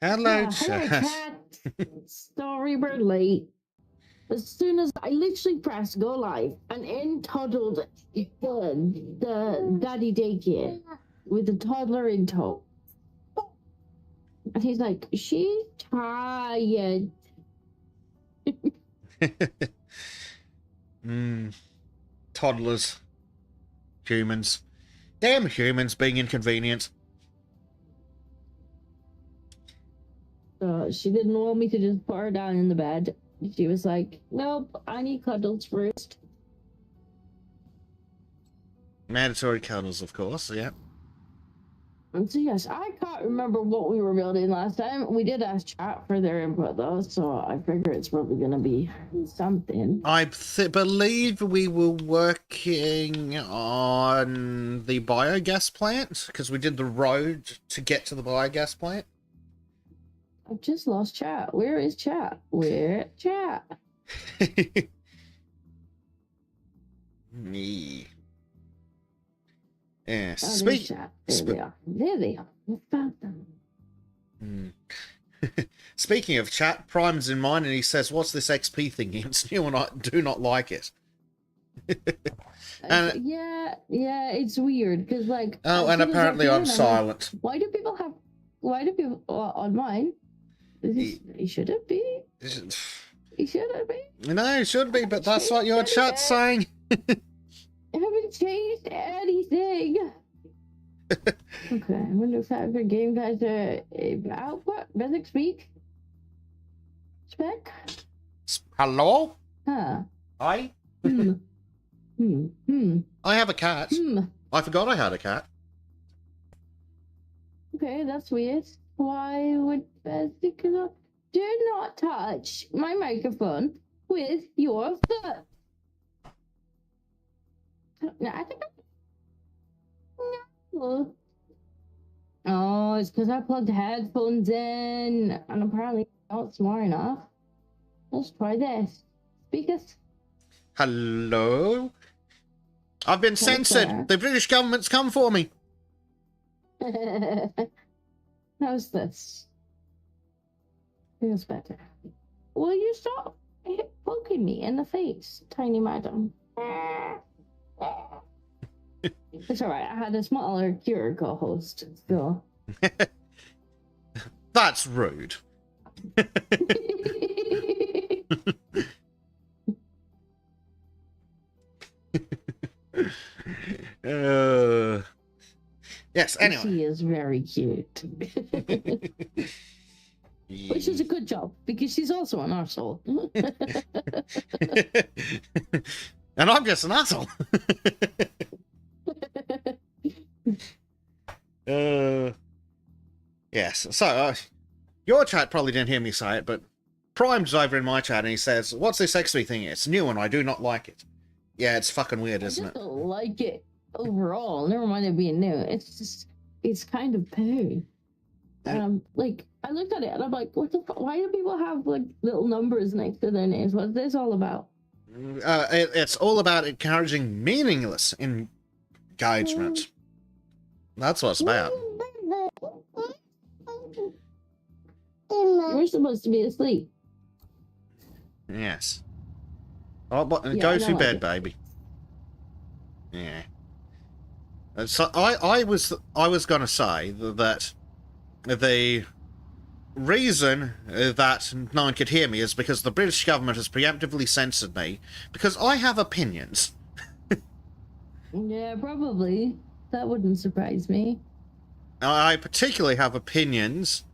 Hello, Hello, chat. chat. Sorry we're late. As soon as I literally pressed go live and in toddled the daddy daycare with the toddler in tow. And he's like, she's tired. Toddlers. Humans. Damn humans being inconvenient. So she didn't want me to just put her down in the bed. She was like, nope, I need cuddles first. Mandatory cuddles, of course, yeah. And so yes, I can't remember what we were building last time. We did ask chat for their input though, so I figure it's probably gonna be something. I believe we were working on the biogas plant, because we did the road to get to the biogas plant. I've just lost chat. Where is chat? Where chat? Me. Yeah. Oh, there's chat. There they are. There they are. We found them. Speaking of chat, Prime's in mine, and he says, "What's this XP thing?" It's new, and I do not like it. And yeah, it's weird because like. Oh, and apparently I'm silent. Like, why do people on mine? It shouldn't be. It shouldn't be. No, it should be, but that's what your chat's saying. I haven't changed anything. Okay, I wonder if that for game guys are output. Basic speak. Spec. Hello? Huh. Hi? I have a cat. I forgot I had a cat. Okay, that's weird. Why would Basic do not touch my microphone with your foot? No, I think no. Oh, it's because I plugged headphones in, and apparently not smart enough. Let's try this. Speakers. Hello? I've been censored. The British government's come for me. How's this? Feels better. Will you stop poking me in the face, tiny madam? It's alright, I had a smaller cure co-host, so. That's rude. Yes, anyway. She is very cute. Which is a good job, because she's also an arsehole. And I'm just an asshole. Yes, so your chat probably didn't hear me say it, but Prime's over in my chat and he says, "What's this XP thing? It's new and I do not like it." Yeah, it's fucking weird, isn't it? I don't like it overall. Never mind it being new. It's kind of poo. Like, I looked at it and I'm like, what the fuck? Why do people have like little numbers next to their names? What's this all about? It's all about encouraging meaningless engagement. That's what it's about. We're supposed to be asleep. Yes. Oh, go to bed, baby. Yeah. So I was gonna say that the reason that no one could hear me is because the British government has preemptively censored me because I have opinions. Yeah, probably. That wouldn't surprise me. I particularly have opinions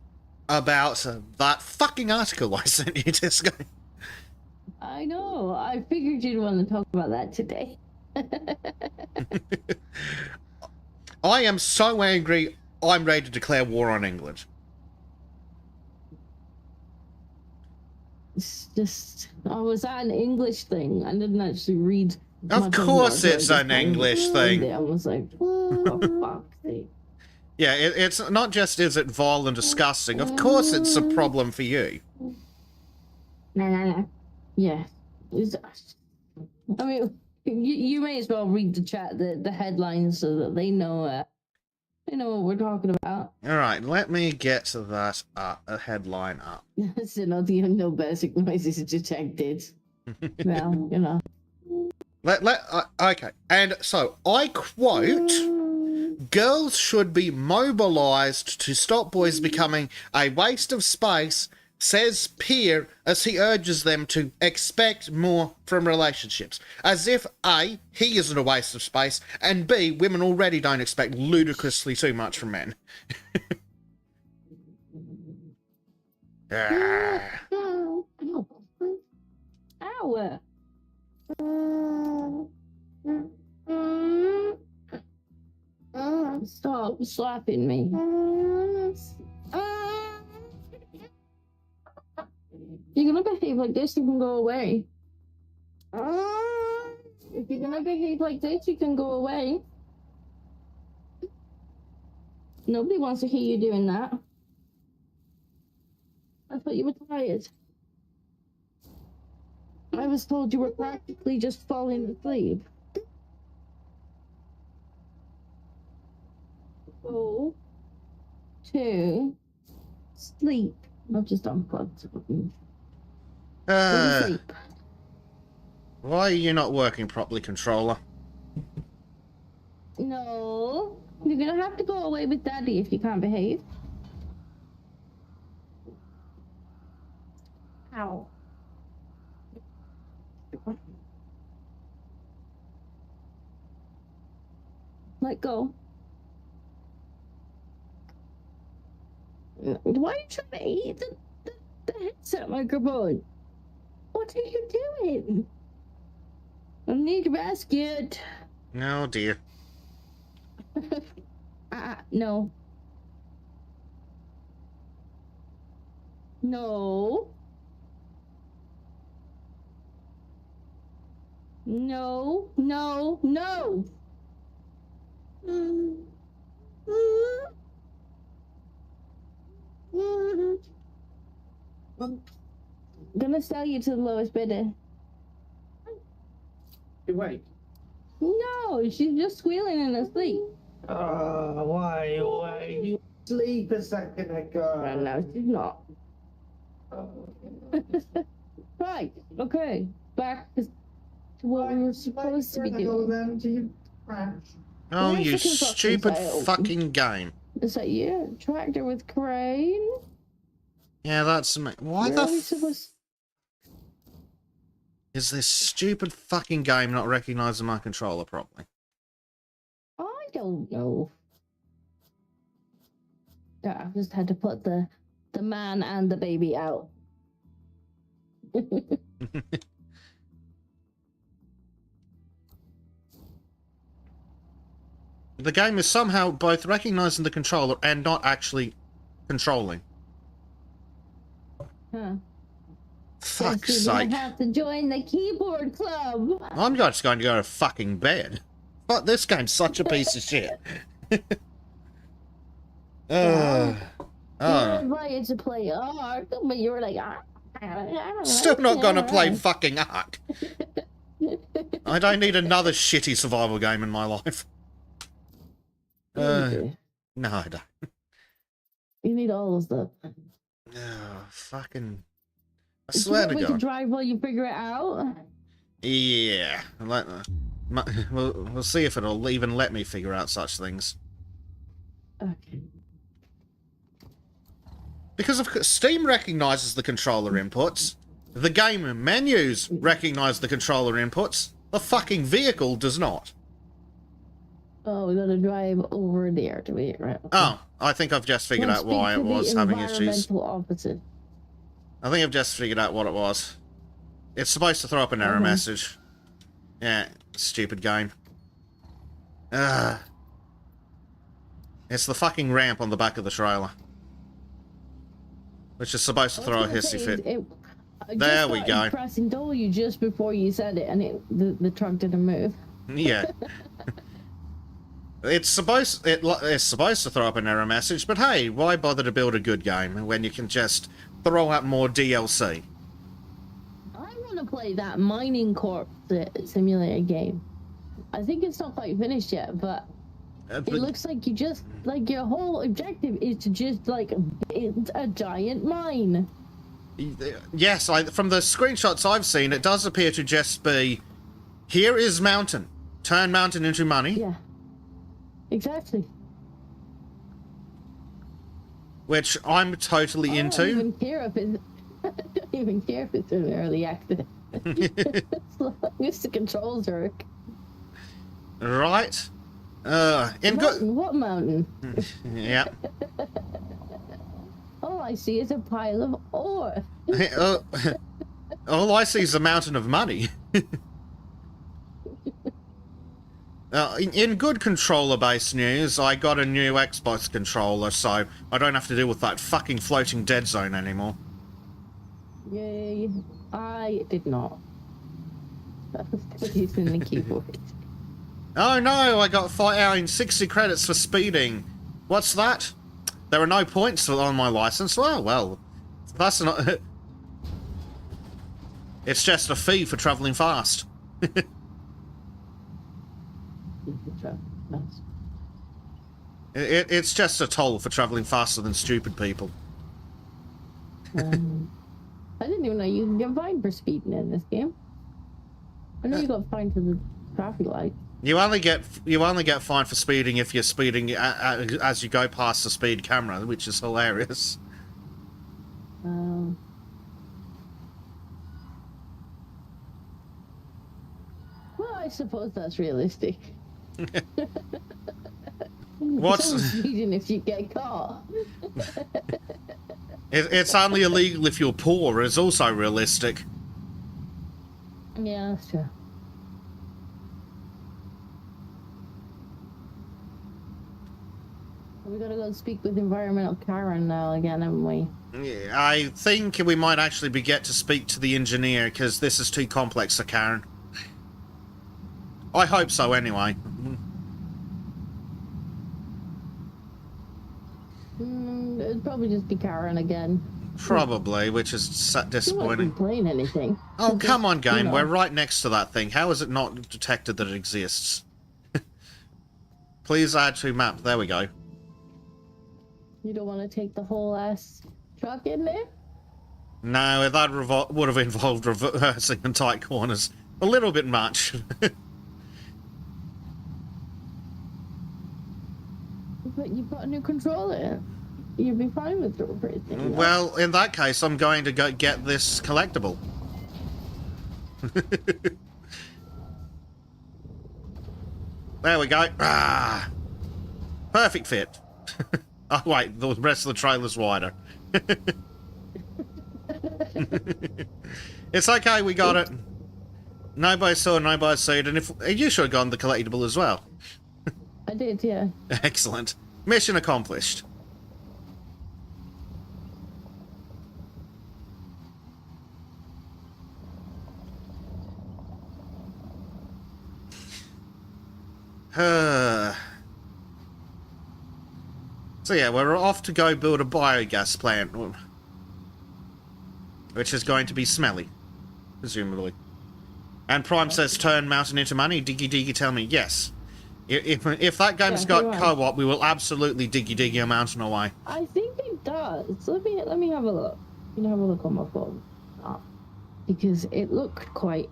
about that fucking article I sent you, Disco. I know. I figured you'd want to talk about that today. I am so angry, I'm ready to declare war on England. It's just, was that an English thing? I didn't actually read. Of course it's an English thing. I was like, for fuck's sake. Yeah, it's not just is it vile and disgusting, of course it's a problem for you. Yeah. I mean, you may as well read the chat, the headlines, so that they know I know what we're talking about. All right, let me get to that headline up. So no basic noises detected. Well, you know. Okay, and so I quote: "Girls should be mobilized to stop boys becoming a waste of space," says Peer as he urges them to expect more from relationships. As if A, he isn't a waste of space, and B, women already don't expect ludicrously too much from men. Ah. Ow. Stop slapping me. You're gonna behave like this, you can go away. If you're gonna behave like this, you can go away. Nobody wants to hear you doing that. I thought you were tired. I was told you were practically just falling asleep. Go to sleep. I've just unplugged. Go to sleep. Why are you not working properly, controller? No. You're gonna have to go away with Daddy if you can't behave. Ow. Let go. Why are you trying to eat the headset microphone? What are you doing? I need a basket. Oh dear. No. No. No, no, no. I'm gonna sell you to the lowest bidder. Wait. No, she's just squealing in her sleep. Why? You sleep a second ago. No, she's not. Right, okay. Back to what we were supposed to be doing. Oh, Where's you the construction stupid site? fucking game. Is that you? Tractor with crane? Yeah, that's me. Why Where the are we supposed... is this stupid fucking game not recognizing my controller properly? I don't know. Yeah, I just had to put the man and the baby out. The game is somehow both recognizing the controller and not actually controlling. Huh. Fuck's Guess you're sake. gonna have to join the keyboard club. I'm just going to go to fucking bed. But this game's such a piece of shit. You were Oh. invited to play Ark, but you were like, I don't Still know, not gonna play yeah. fucking Ark. I don't need another shitty survival game in my life. You No, I don't. need all of stuff. Oh, fucking... I Do you swear want to me to God. drive while you figure it out? Yeah. We'll see if it'll even let me figure out such things. Okay. Because of course, Steam recognizes the controller inputs. The game menus recognize the controller inputs. The fucking vehicle does not. Oh, we gotta drive over there to be right. Okay. Oh, I think I've just figured out why it was having issues. Environmental opposite. I think I've just figured out what it was. It's supposed to throw up an error message. Yeah, stupid game. It's the fucking ramp on the back of the trailer. Which is supposed to throw a hissy fit. There we go. Pressing W just before you said it, and the truck didn't move. Yeah. It's supposed to throw up an error message, but hey, why bother to build a good game when you can just throw out more DLC? I want to play that Mining Corp simulator game. I think it's not quite finished yet, but It looks like you just, like, your whole objective is to just, like, build a giant mine. Yes, from the screenshots I've seen, it does appear to just be, here is mountain. Turn mountain into money. Yeah. Exactly. Which I'm totally into. I don't even care if it's, I don't even care if it's an early access. As long as the controls work. Right. What mountain? Yeah. All I see is a pile of ore. All I see is a mountain of money. In good controller-based news, I got a new Xbox controller, so I don't have to deal with that fucking floating dead zone anymore. Yay. I did not. I was using the keyboard. Oh no, I got 60 credits for speeding. What's that? There are no points on my license. Well, that's not... It's just a fee for travelling fast. It's just a toll for travelling faster than stupid people. I didn't even know you can get fined for speeding in this game. I know you got fined for the traffic light. You only get fined for speeding if you're speeding as you go past the speed camera, which is hilarious. Well, I suppose that's realistic. What's speeding if you get caught? It's only illegal if you're poor. It's also realistic. Yeah, that's true. We gotta go speak with Environmental Karen now again, haven't we? Yeah, I think we might actually get to speak to the engineer, because this is too complex for Karen. I hope so, anyway. It'd probably just be Karen again. Probably, which is disappointing. Not complain anything. Oh, come on, game. You know. We're right next to that thing. How is it not detected that it exists? Please add to map. There we go. You don't want to take the whole ass truck in there? No, that would have involved reversing in tight corners. A little bit much. But you put a new controller in. You'd be fine with everything. Well, in that case, I'm going to go get this collectible. There we go. Ah, perfect fit. Oh wait, the rest of the trailer's wider. It's okay, we got it. Nobody saw, nobody seen, and if you should have gone the collectible as well. I did, yeah. Excellent. Mission accomplished. So yeah, we're off to go build a biogas plant, which is going to be smelly, presumably. And Prime says, turn mountain into money. Diggy Diggy, tell me yes. If that game's got co-op, we will absolutely diggy a mountain away. I think it does. Let me have a look. You know, have a look on my phone. Because it looked quite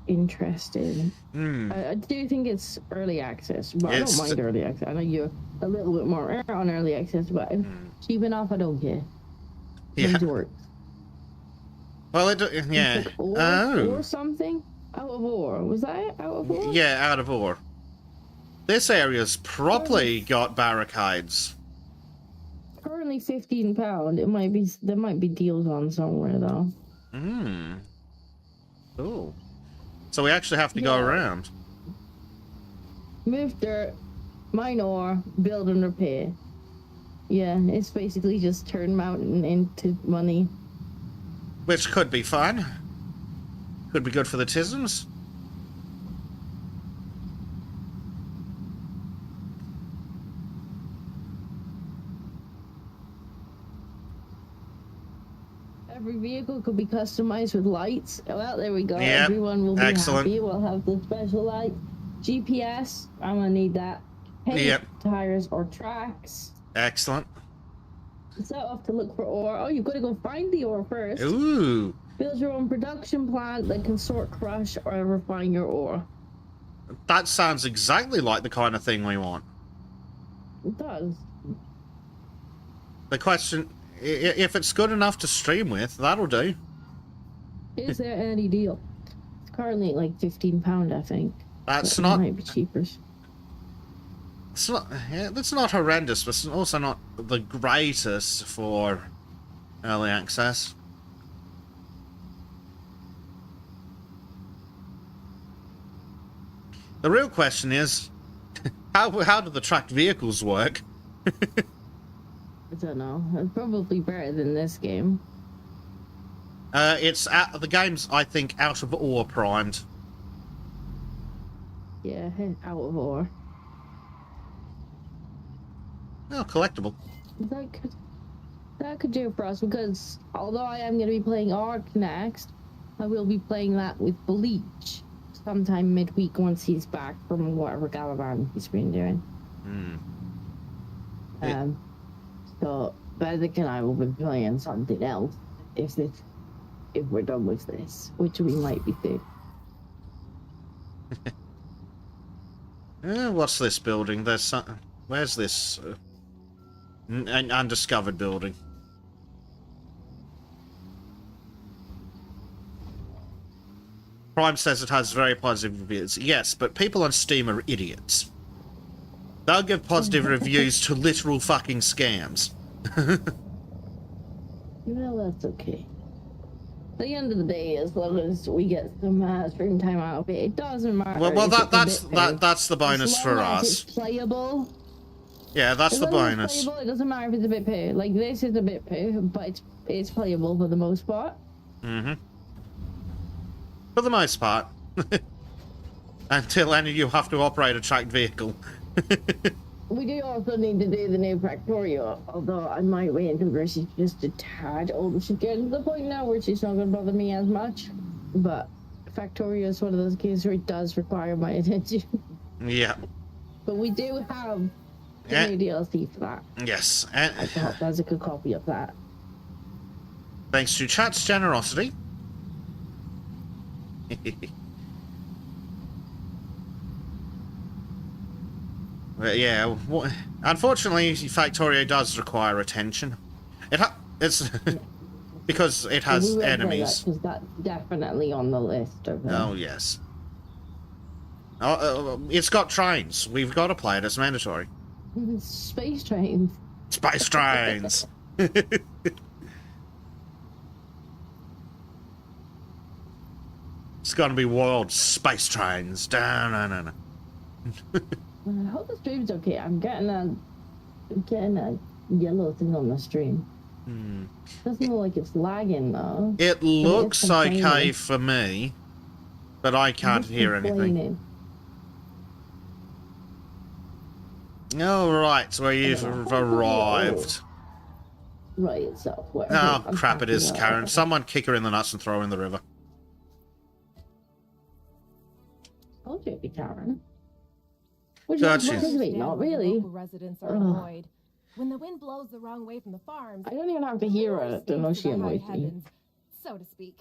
interesting. I do think it's early access, but I don't mind early access. I know you're a little bit more on early access, but cheap enough, I don't care. Yeah. Works. Well, yeah. Or something out of ore. Was that out of ore? Yeah, out of ore. This area's properly got barricades. Currently £15. It might be. There might be deals on somewhere though. Cool. So we actually have to go around. Move dirt, mine ore, build and repair. Yeah, it's basically just turn mountain into money. Which could be fun. Could be good for the tisms. Every vehicle could be customized with lights. Well, there we go. Yep. Everyone will be Excellent. happy. We'll have the special light. GPS, I'm gonna need that. paint, Yep. tires, or tracks. Excellent. Set off to look for ore. Oh, you've got to go find the ore first. Ooh. Build your own production plant that can sort, crush, or refine your ore. That sounds exactly like the kind of thing we want. It does. The question, if it's good enough to stream with, that'll do. Is there any deal? It's currently like £15, I think. That's But not. It might be cheaper. It's not. Yeah, that's not horrendous, but it's also not the greatest for early access. The real question is, how do the tracked vehicles work? I don't know. It's probably better than this game. The game's, I think, out of ore primed. Yeah, out of ore. Oh, collectible. That could do it for us, because although I am going to be playing Ark next, I will be playing that with Bleach sometime midweek once he's back from whatever Galavan he's been doing. So Bedek and I will be playing something else if we're done with this, which we might be soon. What's this building? There's some. Where's this an undiscovered building? Prime says it has very positive reviews. Yes, but people on Steam are idiots. They'll give positive reviews to literal fucking scams. Well, that's okay. At the end of the day, as long as we get some stream time out of it, it doesn't matter. Well, if that's it's a bit that's the bonus as long for as us. it's playable. Yeah, that's As the long as it's bonus. playable, it doesn't matter if it's a bit poo. Like this is a bit poo, but it's playable for the most part. Mm-hmm. For the most part. Until any of you have to operate a tracked vehicle. We do also need to do the new Factorio, although I might wait until Gracie's just a tad older. She's getting to the point now where she's not going to bother me as much. But Factorio is one of those games where it does require my attention. Yeah. But we do have the Yeah. new DLC for that. Yes. I thought there's a good copy of that. Thanks to chat's generosity. Yeah, unfortunately, Factorio does require attention. It's because it So has we will play enemies. that, 'cause that's definitely on the list of Oh yes. It's got trains. We've got to play it. It's mandatory. Space trains. Space trains. It's gonna be world space trains. No. I hope the stream's okay. I'm getting a yellow thing on the stream. Doesn't look like it's lagging though. It looks okay complaining. for me, but I can't It's hear anything. complaining. Oh, right, so you've arrived. Right, so what? Oh, I'm crap, it is, talking Karen. about- Someone kick her in the nuts and throw her in the river. Told you it'd be Karen. Which God, is she's- not really. Local residents are Ugh. annoyed. When the wind blows the wrong way from the farms, I don't even have to hear the it to know noise she speaks to the high annoys me. heavens, so to speak.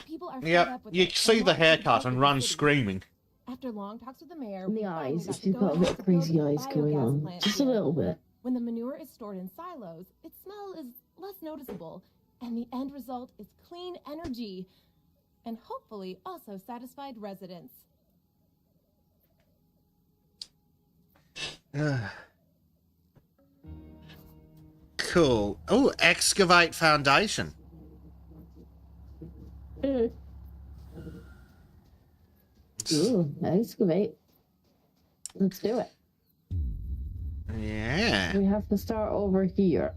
People are fed Yep, up with you it see and the want to haircut get and out run of the city. screaming. After long talks with the mayor, And the we finally eyes, got she's the got a go-ahead bit to build crazy a eyes going biogas on. plant Just a here. little bit. When the manure is stored in silos, its smell is less noticeable, and the end result is clean energy, and hopefully also satisfied residents. Cool. Oh, excavate foundation. Ooh, excavate. Let's do it. Yeah, We have to start over here.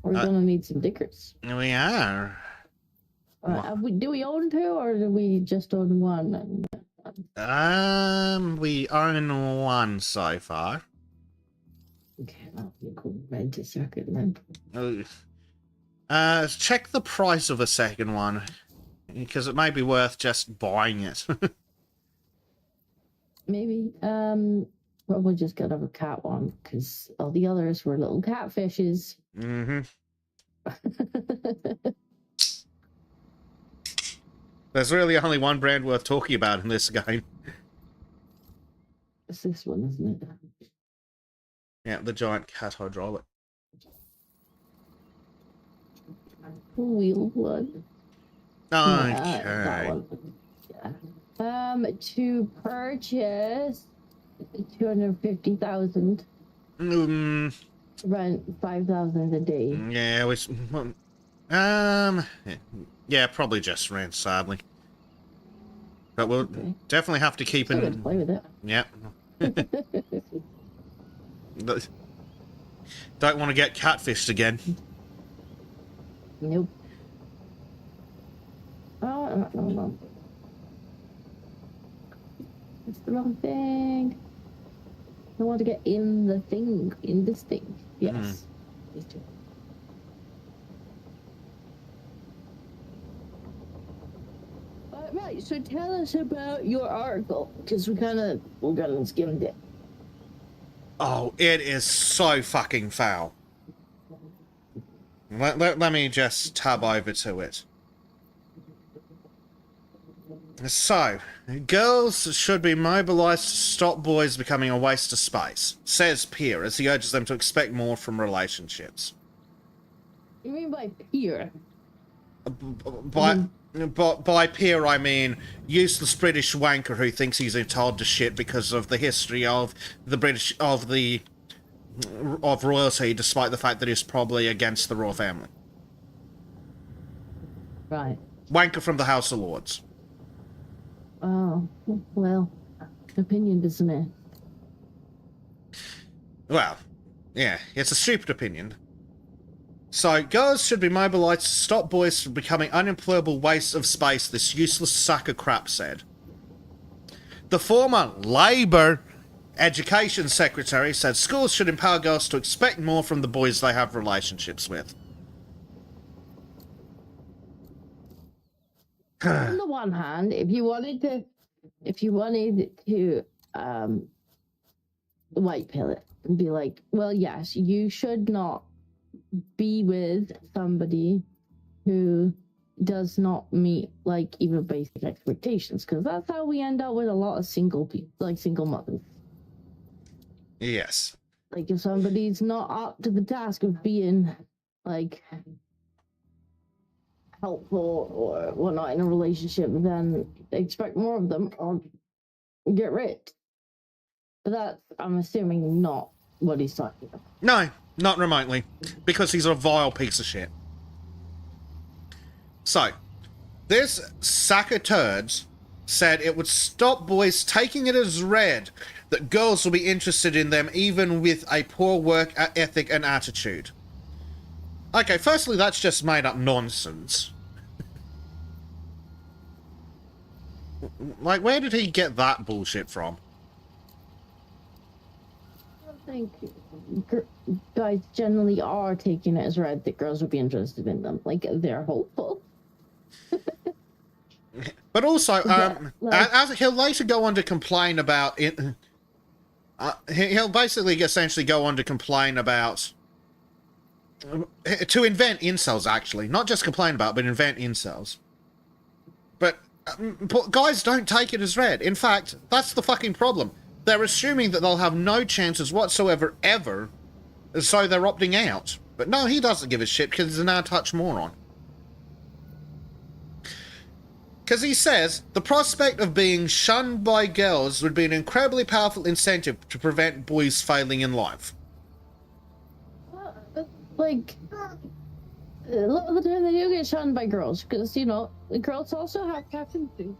We're gonna need some diggers. we are. Do we own two or do we just own one? We own one so far. Okay, I'll go rent a second then. Check the price of a second one, because it may be worth just buying it. Maybe. Probably just got a cat one because all the others were little catfishes. Mm-hmm. There's really only one brand worth talking about in this game. It's this one, isn't it? Yeah, the giant cat hydraulic. Wheel one. Okay. That one. Yeah. To purchase 250,000. Rent 5,000 a day. Yeah, yeah, probably just rent, sadly. But we'll definitely have to keep Still good to play with it. Yeah. Don't want to get catfished again. Nope. Oh, no. It's the wrong thing. I want to get in the thing. In this thing. Yes. These two. Right, so tell us about your article, because we kind of skimmed it. Oh, it is so fucking foul. Let me just tab over to it. So, girls should be mobilized to stop boys becoming a waste of space, says Peer, as he urges them to expect more from relationships. You mean by peer? By peer, I mean useless British wanker who thinks he's entitled to shit because of the history of the British of royalty, despite the fact that he's probably against the royal family. Right. Wanker from the House of Lords. Oh, well, opinion, isn't it? Well, yeah, it's a stupid opinion. So, girls should be mobilised to stop boys from becoming unemployable wastes of space, this useless sack of crap said. The former Labour Education Secretary said schools should empower girls to expect more from the boys they have relationships with. On the one hand, if you wanted to white pill it and be like, well, yes, you should not be with somebody who does not meet like even basic expectations, because that's how we end up with a lot of single people, like single mothers. Yes. Like if somebody's not up to the task of being like helpful or whatnot in a relationship, then expect more of them or get rid. But that's, I'm assuming, not what he's talking about. No, not remotely. Because he's a vile piece of shit. So, this sack of turds said it would stop boys taking it as read that girls will be interested in them even with a poor work ethic and attitude. Okay, firstly, that's just made up nonsense. Like, where did he get that bullshit from? I don't think guys generally are taking it as read that girls would be interested in them. Like, they're hopeful. But also, as he'll later go on to complain about it, he'll basically essentially go on to complain about, to invent incels, actually. Not just complain about, but invent incels. But guys don't take it as read. In fact, that's the fucking problem. They're assuming that they'll have no chances whatsoever, ever, so they're opting out. But no, he doesn't give a shit because he's an out-of-touch moron. Because he says, the prospect of being shunned by girls would be an incredibly powerful incentive to prevent boys failing in life. Like, a lot of the time they do get shunned by girls, because, you know, the girls also have passion too.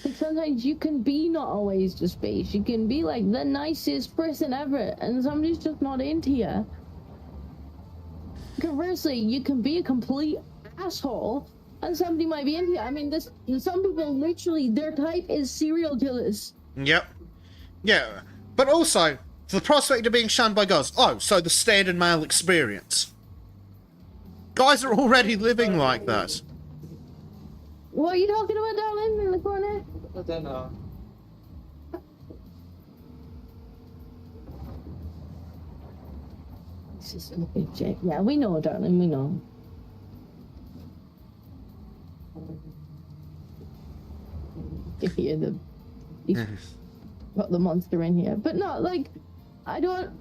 Like, sometimes you can be not always the space. You can be, like, the nicest person ever, and somebody's just not into you. Conversely, you can be a complete asshole, and somebody might be into you. I mean, some people literally, their type is serial killers. Yep. Yeah. But also, the prospect of being shunned by girls. Oh, so the standard male experience. Guys are already living like that. What are you talking about, darling, in the corner? I don't know. It's just a big Jake. Yeah, we know, darling. We know. You hear the. He's got the monster in here, but no, like, I don't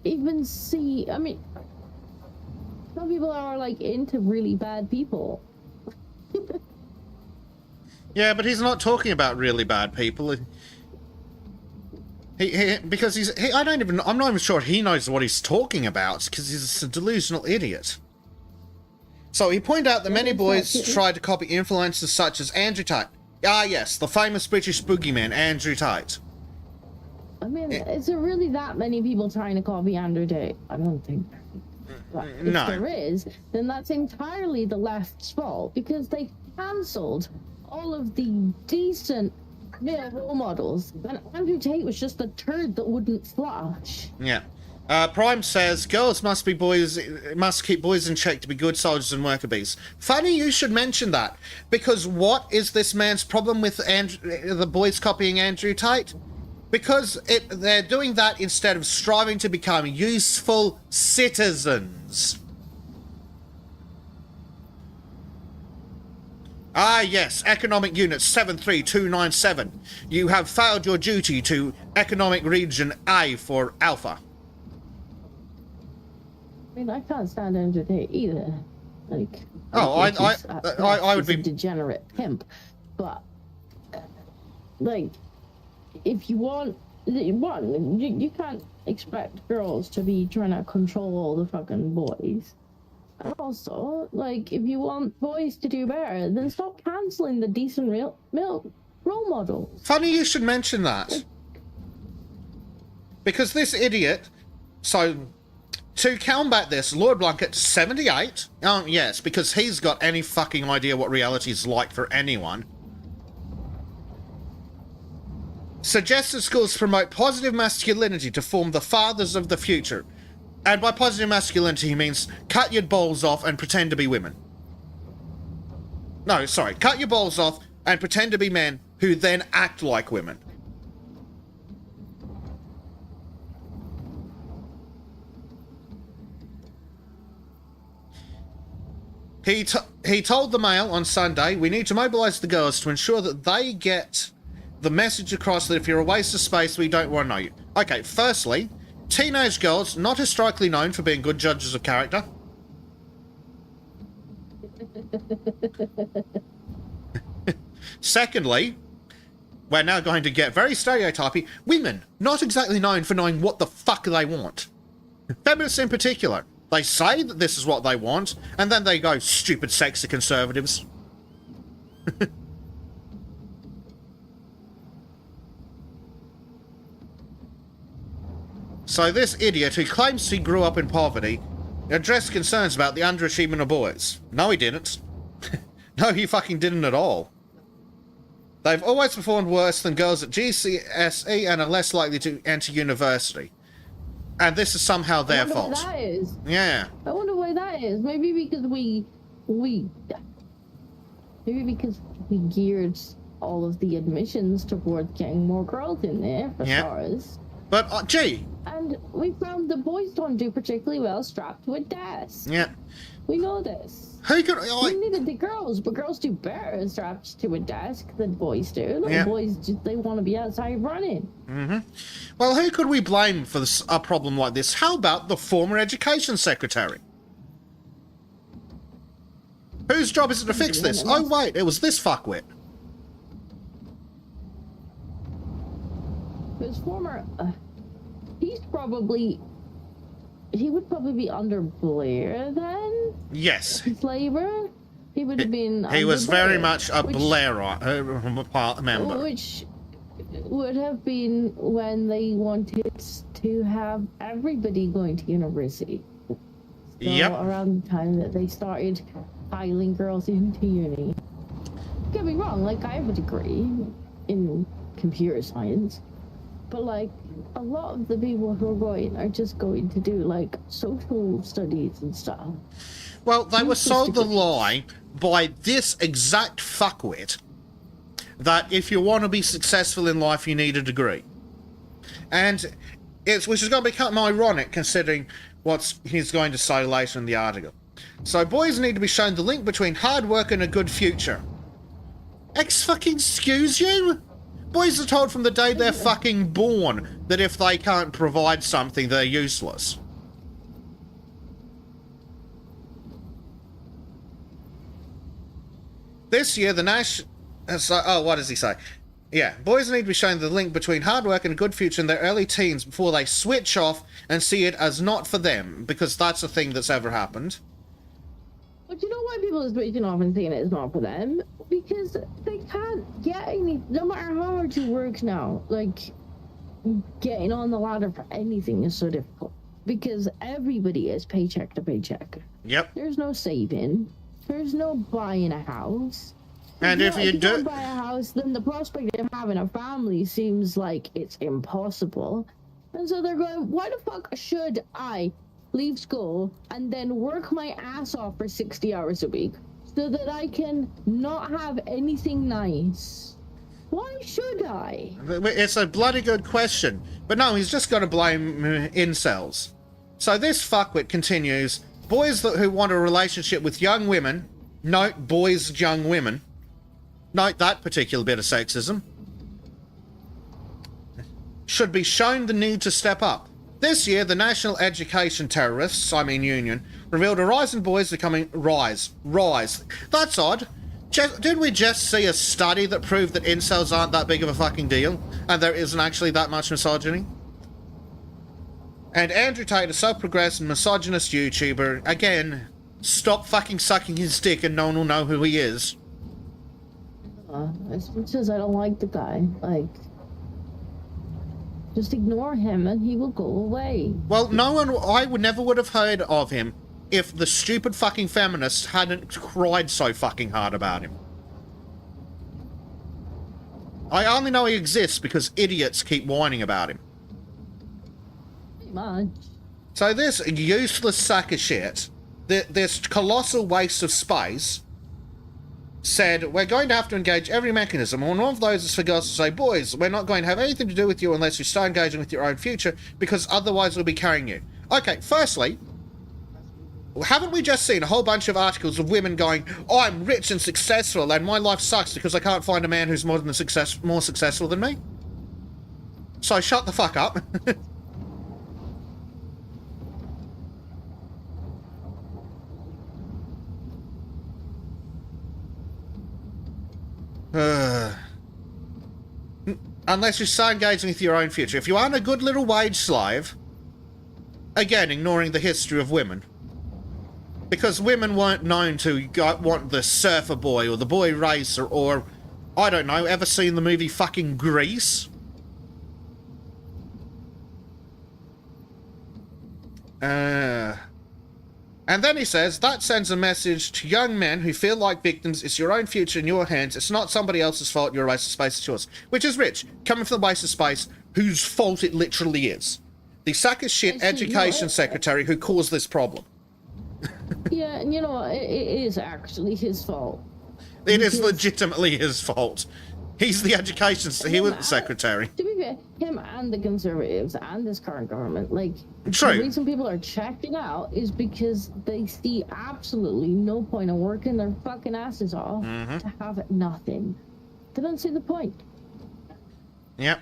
even see. I mean, some people are like into really bad people. Yeah, but he's not talking about really bad people. Because I'm not even sure he knows what he's talking about, because he's a delusional idiot. So he pointed out that many boys try to copy influences such as Andrew Tate. Ah, yes, the famous British boogeyman, Andrew Tate. I mean, is there really that many people trying to copy Andrew Tate? I don't think. But if there is, then that's entirely the left's fault, because they cancelled all of the decent male role models, and Andrew Tate was just a turd that wouldn't flush. Yeah. Prime says, girls must keep boys in check to be good soldiers and worker bees. Funny you should mention that, because what is this man's problem with the boys copying Andrew Tate? Because they're doing that instead of striving to become useful citizens. Ah, yes, Economic Unit 73297. You have failed your duty to Economic Region A for Alpha. I mean, I can't stand Andrew Tate either. Like, oh, I would be a degenerate pimp, but like, if you want, you can't expect girls to be trying to control all the fucking boys. And also, like, if you want boys to do better, then stop cancelling the decent real role models. Funny you should mention that. Because this idiot... So, to combat this, Lord Blunkett, 78? Oh, yes, because he's got any fucking idea what reality is like for anyone. Suggests that schools promote positive masculinity to form the fathers of the future. And by positive masculinity, he means cut your balls off and pretend to be women. No, sorry. Cut your balls off and pretend to be men who then act like women. He told the Mail on Sunday, we need to mobilise the girls to ensure that they get the message across that if you're a waste of space, we don't want to know you. Okay, firstly... Teenage girls, not historically known for being good judges of character. Secondly, we're now going to get very stereotypy. Women, not exactly known for knowing what the fuck they want. Feminists in particular. They say that this is what they want, and then they go, stupid sexy conservatives. So this idiot who claims he grew up in poverty addressed concerns about the underachievement of boys. No, he didn't. No, he fucking didn't at all. They've always performed worse than girls at GCSE and are less likely to enter university. And this is somehow their fault. Why that is. Yeah. I wonder why that is. Maybe because we geared all of the admissions towards getting more girls in there for stars. But, gee. And we found the boys don't do particularly well strapped to a desk. Yeah. We know this. Who could... We needed the girls, but girls do better strapped to a desk than boys do. Little boys, they want to be outside running. Mm-hmm. Well, who could we blame for a problem like this? How about the former education secretary? Whose job is it to fix this? Oh, wait, it was this fuckwit. His former... he would probably be under Blair then? Yes. His Labour? He would have been He was very much a Blairite member. Which would have been when they wanted to have everybody going to university. So around the time that they started piling girls into uni. Don't get me wrong, like, I have a degree in computer science. But, like, a lot of the people who are going are just going to do, like, social studies and stuff. Well, they were sold the lie by this exact fuckwit that if you want to be successful in life, you need a degree. And which is going to become ironic considering what he's going to say later in the article. So boys need to be shown the link between hard work and a good future. Excuse you? Boys are told from the day they're fucking born that if they can't provide something, they're useless. This year, what does he say? Yeah, boys need to be shown the link between hard work and a good future in their early teens before they switch off and see it as not for them, because that's a thing that's ever happened. But you know why people are switching off and saying it's not for them? Because they can't get any, no matter how hard you work now, like, getting on the ladder for anything is so difficult. Because everybody is paycheck to paycheck. Yep. There's no saving. There's no buying a house. And if you do buy a house, then the prospect of having a family seems like it's impossible. And so they're going, why the fuck should I leave school and then work my ass off for 60 hours a week so that I can not have anything nice? Why should I? It's a bloody good question. But no, he's just got to blame incels. So this fuckwit continues, boys who want a relationship with young women, note boys, young women, note that particular bit of sexism, should be shown the need to step up. This year, the National Education Terrorists, Union, revealed a rise in boys becoming rise. That's odd. Didn't we just see a study that proved that incels aren't that big of a fucking deal, and there isn't actually that much misogyny? And Andrew Tate, a self-progressed and misogynist YouTuber, again, stop fucking sucking his dick and no one will know who he is. It's because I don't like the guy. Like, just ignore him and he will go away. Well, I never would have heard of him if the stupid fucking feminists hadn't cried so fucking hard about him. I only know he exists because idiots keep whining about him. Pretty much. So this useless sack of shit, this colossal waste of space, said, we're going to have to engage every mechanism, and one of those is for girls to say, boys, we're not going to have anything to do with you unless you start engaging with your own future, because otherwise we'll be carrying you. Okay, firstly, haven't we just seen a whole bunch of articles of women going, oh, I'm rich and successful, and my life sucks because I can't find a man who's more successful than me? So shut the fuck up. Unless you start engaging with your own future. If you aren't a good little wage slave, again, ignoring the history of women, because women weren't known to want the surfer boy or the boy racer or, I don't know, ever seen the movie fucking Grease? And then he says, that sends a message to young men who feel like victims. It's your own future in your hands. It's not somebody else's fault. Your waste of space is yours. Which is rich, coming from the waste of space, whose fault it literally is. The sack of shit education secretary who caused this problem. Yeah, and you know what? It is actually his fault. It is legitimately his fault. He's the education... He was the secretary. To be fair, him and the Conservatives and this current government, like... True. The reason people are checking out is because they see absolutely no point in working their fucking asses off to have nothing. They don't see the point. Yep.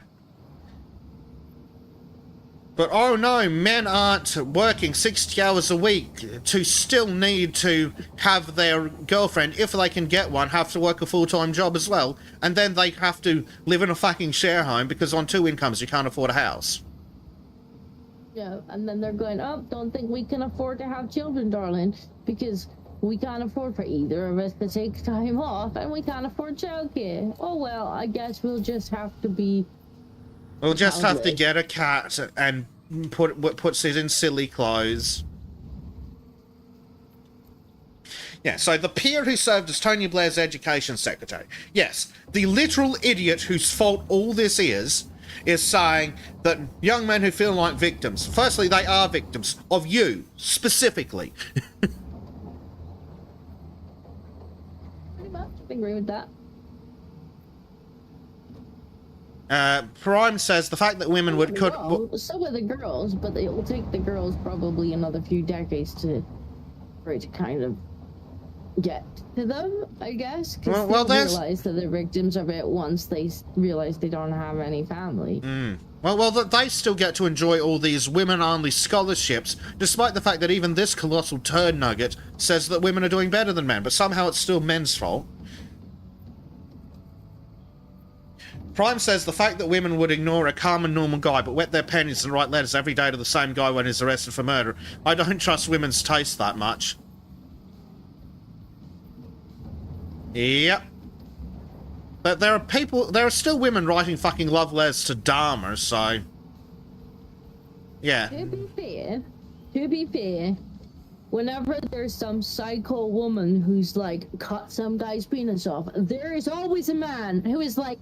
But oh no, men aren't working 60 hours a week to still need to have their girlfriend, if they can get one, have to work a full-time job as well. And then they have to live in a fucking share home because on 2 incomes you can't afford a house. Yeah, and then they're going, oh, don't think we can afford to have children, darling, because we can't afford for either of us to take time off and we can't afford childcare. Oh well, I guess we'll just have to be... We'll just have to get a cat and puts it in silly clothes. Yeah, so the peer who served as Tony Blair's education secretary. Yes, the literal idiot whose fault all this is saying that young men who feel like victims, firstly, they are victims of you, specifically. Pretty much, I agree with that. Prime says the fact that women would could. Well, so are the girls, but it will take the girls probably another few decades for it to kind of get to them, I guess. Because they realize that they're victims of it once they realize they don't have any family. Well, they still get to enjoy all these women-only scholarships, despite the fact that even this colossal turd nugget says that women are doing better than men, but somehow it's still men's fault. Prime says the fact that women would ignore a calm and normal guy but wet their panties and write letters every day to the same guy when he's arrested for murder. I don't trust women's taste that much. Yep. But there are still women writing fucking love letters to Dahmer, so... Yeah. To be fair, whenever there's some psycho woman who's like cut some guy's penis off, there is always a man who is like...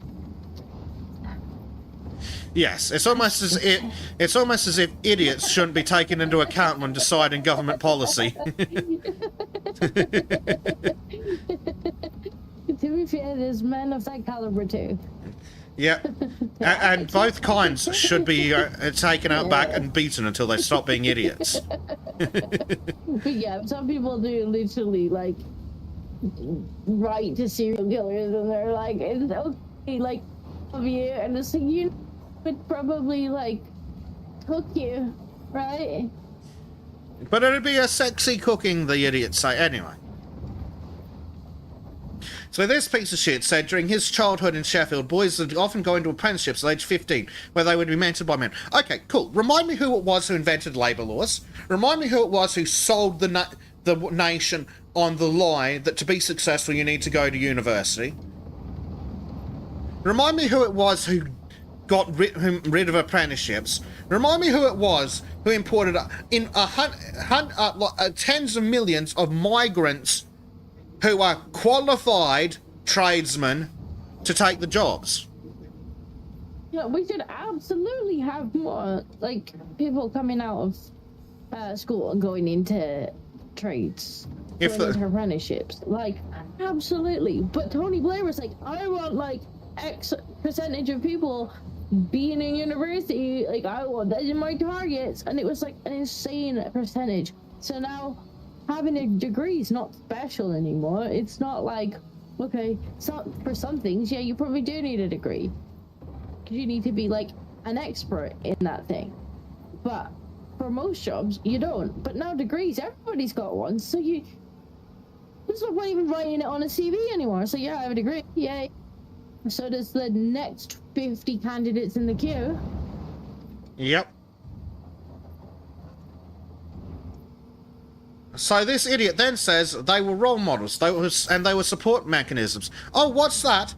Yes, it's almost as if idiots shouldn't be taken into account when deciding government policy. To be fair, there's men of that caliber too. Yeah, and both kinds should be taken out back and beaten until they stop being idiots. But yeah, some people do literally like write to serial killers, and they're like, "It's okay, like, love you," and it's like, you would probably like cook you, right? But it'd be a sexy cooking, the idiots say. Anyway. So this piece of shit said during his childhood in Sheffield, boys would often go into apprenticeships at age 15, where they would be mentored by men. Okay, cool. Remind me who it was who invented labour laws. Remind me who it was who sold the nation on the lie that to be successful you need to go to university. Remind me who it was who got rid of apprenticeships. Remind me who it was who imported tens of millions of migrants who are qualified tradesmen to take the jobs. Yeah, we should absolutely have more, like, people coming out of school and going into trades, into apprenticeships. Like, absolutely. But Tony Blair was like, I want, like, X percentage of people being in university. Like, I want that in my targets. And it was, like, an insane percentage. So now... having a degree is not special anymore. It's not like, okay, for some things, yeah, you probably do need a degree. Because you need to be, like, an expert in that thing. But for most jobs, you don't. But now degrees, everybody's got one. So there's no point even writing it on a CV anymore. So yeah, I have a degree. Yay. So does the next 50 candidates in the queue. Yep. So this idiot then says they were role models, they were support mechanisms. Oh, what's that?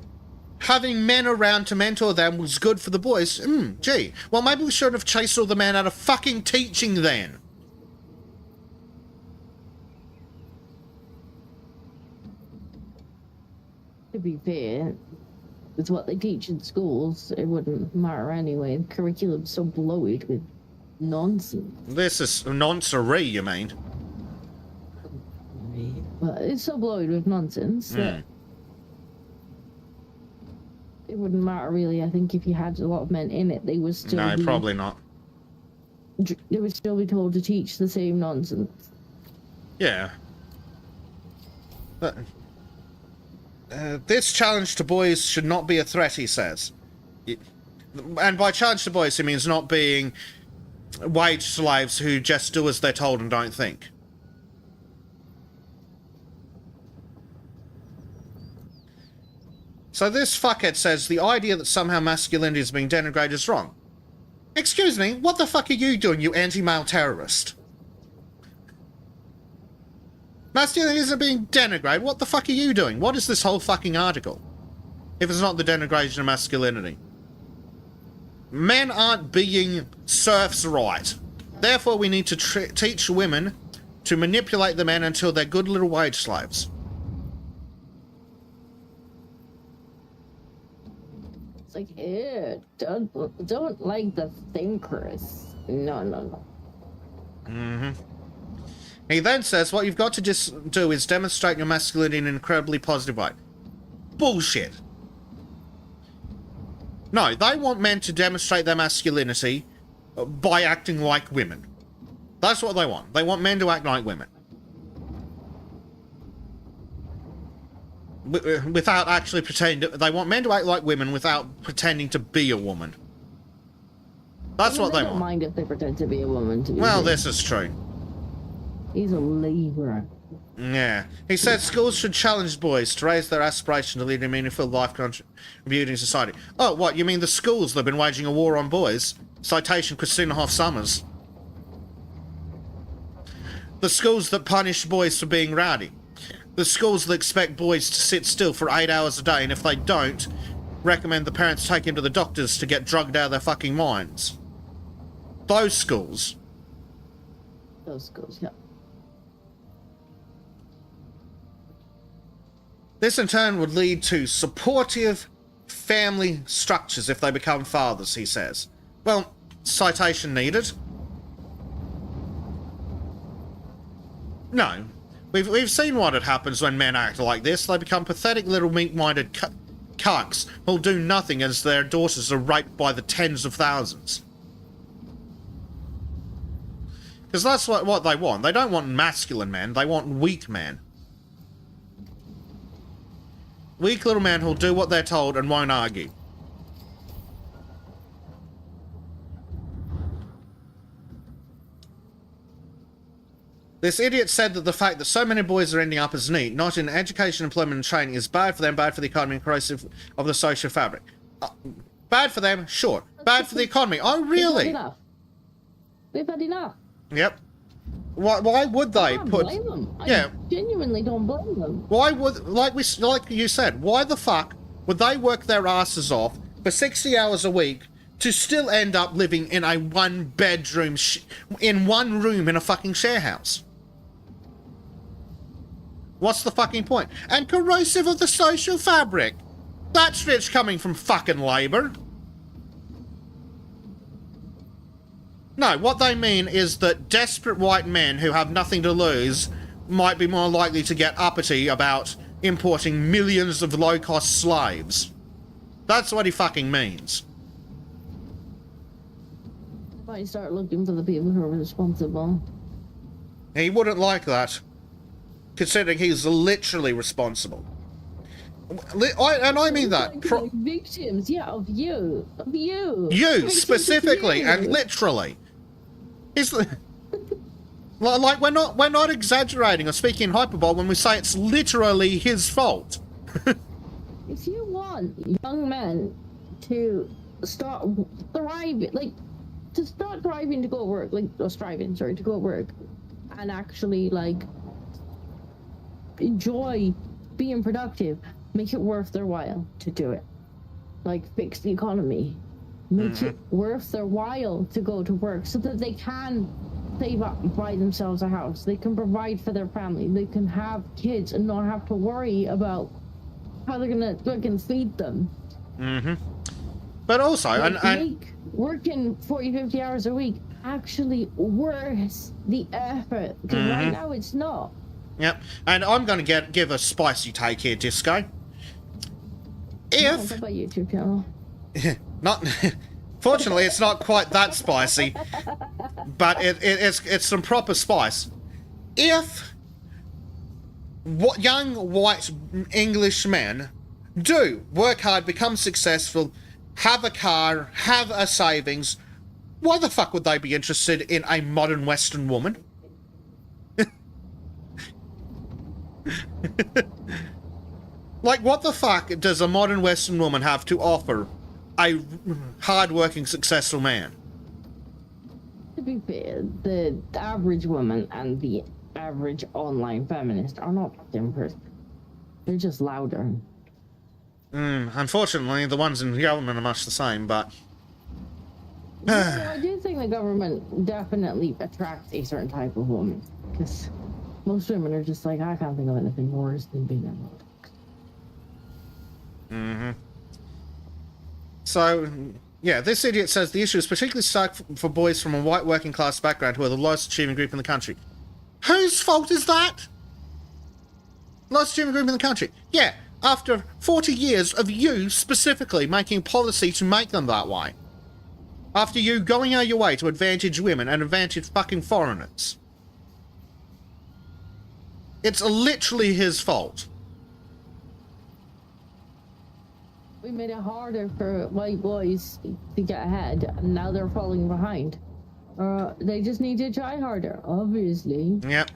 Having men around to mentor them was good for the boys. Gee. Well, maybe we shouldn't have chased all the men out of fucking teaching then. To be fair, with what they teach in schools, it wouldn't matter anyway. The curriculum's so bloated with nonsense. This is nonsense, you mean? Well, it's so bloated with nonsense that it wouldn't matter really. I think if you had a lot of men in it, they would still probably not. They would still be told to teach the same nonsense. Yeah. But, this challenge to boys should not be a threat, he says. And by challenge to boys, he means not being wage slaves who just do as they're told and don't think. So this fuckhead says the idea that somehow masculinity is being denigrated is wrong. Excuse me, what the fuck are you doing, you anti-male terrorist? Masculinity isn't being denigrated. What the fuck are you doing? What is this whole fucking article? If it's not the denigration of masculinity. Men aren't being serfs right. Therefore we need to teach women to manipulate the men until they're good little wage slaves. It's like, ew, don't like the thinkers. No. He then says what you've got to just do is demonstrate your masculinity in an incredibly positive way. Bullshit. No, they want men to demonstrate their masculinity by acting like women. That's what they want. They want men to act like women. Without actually pretending... They want men to act like women without pretending to be a woman. That's what they don't want. mind if they pretend to be a woman. To be Well, fair. this is true. He's a labourer. Yeah. He said schools should challenge boys to raise their aspiration to lead a meaningful life contributing to society. Oh, what? You mean the schools that have been waging a war on boys? Citation Christina Hoff Summers. The schools that punish boys for being rowdy. The schools that expect boys to sit still for 8 hours a day, and if they don't, recommend the parents take him to the doctors to get drugged out of their fucking minds. Those schools. Those schools, yeah. This in turn would lead to supportive family structures if they become fathers, he says. Well, citation needed. No. We've seen what it happens when men act like this. They become pathetic little meek-minded cucks who'll do nothing as their daughters are raped by the tens of thousands. Because that's what they want. They don't want masculine men, they want weak men. Weak little men who'll do what they're told and won't argue. This idiot said that the fact that so many boys are ending up as NEET, not in education, employment and training, is bad for them, bad for the economy and corrosive of the social fabric. Bad for them, sure. Bad for the economy. Oh, really? We've had enough. Yep. Why would they I don't put... blame them. Yeah. I genuinely don't blame them. Why would... Like you said, why the fuck would they work their asses off for 60 hours a week to still end up living in a one-bedroom... in one room in a fucking share house? What's the fucking point? And corrosive of the social fabric. That's rich coming from fucking Labour. No, what they mean is that desperate white men who have nothing to lose might be more likely to get uppity about importing millions of low-cost slaves. That's what he fucking means. Might start looking for the people who are responsible. He wouldn't like that, considering he's literally responsible. And I mean that. Like victims, yeah, of you. Of you. You, Victims specifically, of you. and literally. It's like we're not exaggerating or speaking in hyperbole when we say it's literally his fault. If you want young men to start thriving, to go work, to go work, and actually, enjoy being productive, make it worth their while to do it. Fix the economy. Make it worth their while to go to work so that they can save up and buy themselves a house. They can provide for their family. They can have kids and not have to worry about how they're gonna fucking feed them. But also, Make working 40, 50 hours a week actually worth the effort. Because right now it's not. Yep. And I'm going to give a spicy take here, Disco. If... What about YouTube channel? Not... Fortunately, it's not quite that spicy. But it's some proper spice. If young white English men do work hard, become successful, have a car, have a savings, why the fuck would they be interested in a modern Western woman? What the fuck does a modern Western woman have to offer a hard-working, successful man? To be fair, the average woman and the average online feminist are not different. They're just louder. Unfortunately, the ones in the government are much the same, but... I do think the government definitely attracts a certain type of woman. Because most women are just I can't think of anything worse than being a model. So, yeah, this idiot says the issue is particularly stark for boys from a white working class background who are the lowest achieving group in the country. Whose fault is that? Lowest achieving group in the country. Yeah, After 40 years of you specifically making policy to make them that way. After you going out your way to advantage women and advantage fucking foreigners. It's literally his fault. We made it harder for white boys to get ahead, and now they're falling behind. They just need to try harder, obviously. Yep.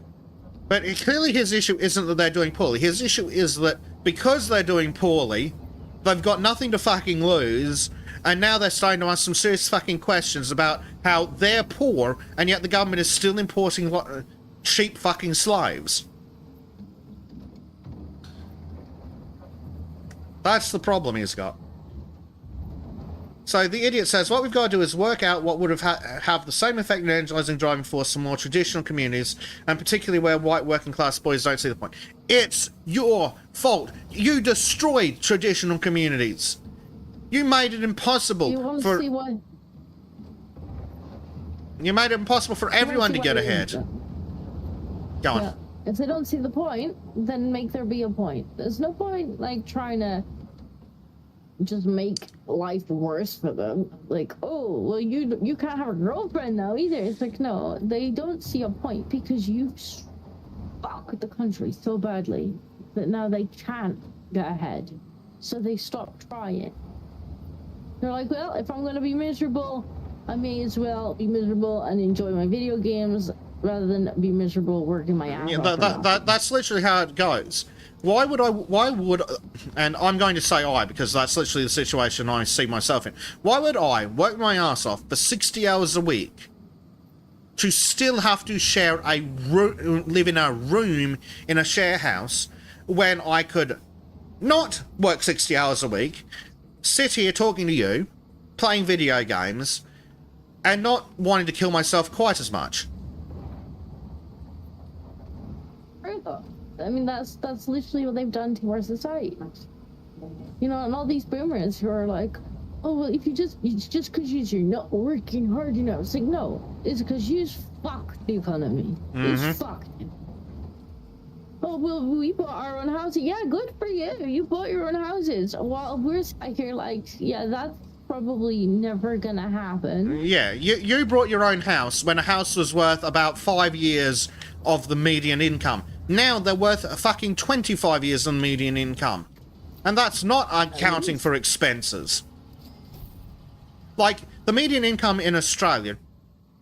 But clearly his issue isn't that they're doing poorly. His issue is that because they're doing poorly, they've got nothing to fucking lose, and now they're starting to ask some serious fucking questions about how they're poor, and yet the government is still importing cheap fucking slaves. That's the problem he's got. So the idiot says, what we've got to do is work out what would have the same effect in energizing driving force some more traditional communities, and particularly where white working class boys don't see the point. It's your fault. You destroyed traditional communities. You made it impossible for... You made it impossible for everyone to get ahead. Go on. Yeah. If they don't see the point, then make there be a point. There's no point, like, trying to just make life worse for them. Like, oh, well, you can't have a girlfriend now either. It's like, no, they don't see a point because you fuck the country so badly that now they can't get ahead. So they stop trying. They're like, well, if I'm gonna be miserable, I may as well be miserable and enjoy my video games rather than be miserable working my ass off. That's literally how it goes. Why would, and I'm going to say I, because that's literally the situation I see myself in. Why would I work my ass off for 60 hours a week to still have to share live in a room in a share house when I could not work 60 hours a week, sit here talking to you, playing video games, and not wanting to kill myself quite as much? I mean, that's literally what they've done to our society. You know, and all these boomers who are like, oh, well, if it's just because you're not working hard enough. It's like, no, it's because you fucked the economy. It's fucked. Oh, well, we bought our own houses. Yeah, good for you. You bought your own houses. While we're here like, yeah, that's probably never gonna happen. Yeah, you brought your own house when a house was worth about 5 years of the median income. Now they're worth a fucking 25 years of median income. And that's not accounting for expenses. Like, the median income in Australia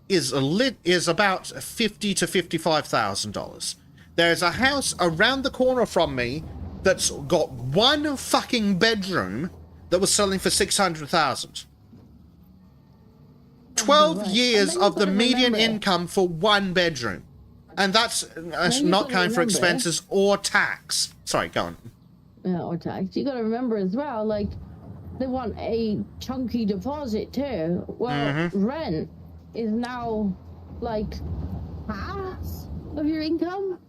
is about $50,000 to $55,000. There's a house around the corner from me that's got one fucking bedroom that was selling for $600,000. 12 years of the median income for one bedroom. And that's not counting for expenses or tax. Sorry, go on. Yeah, or tax. You gotta remember as well, like, they want a chunky deposit too. Well, rent is now, like, half of your income.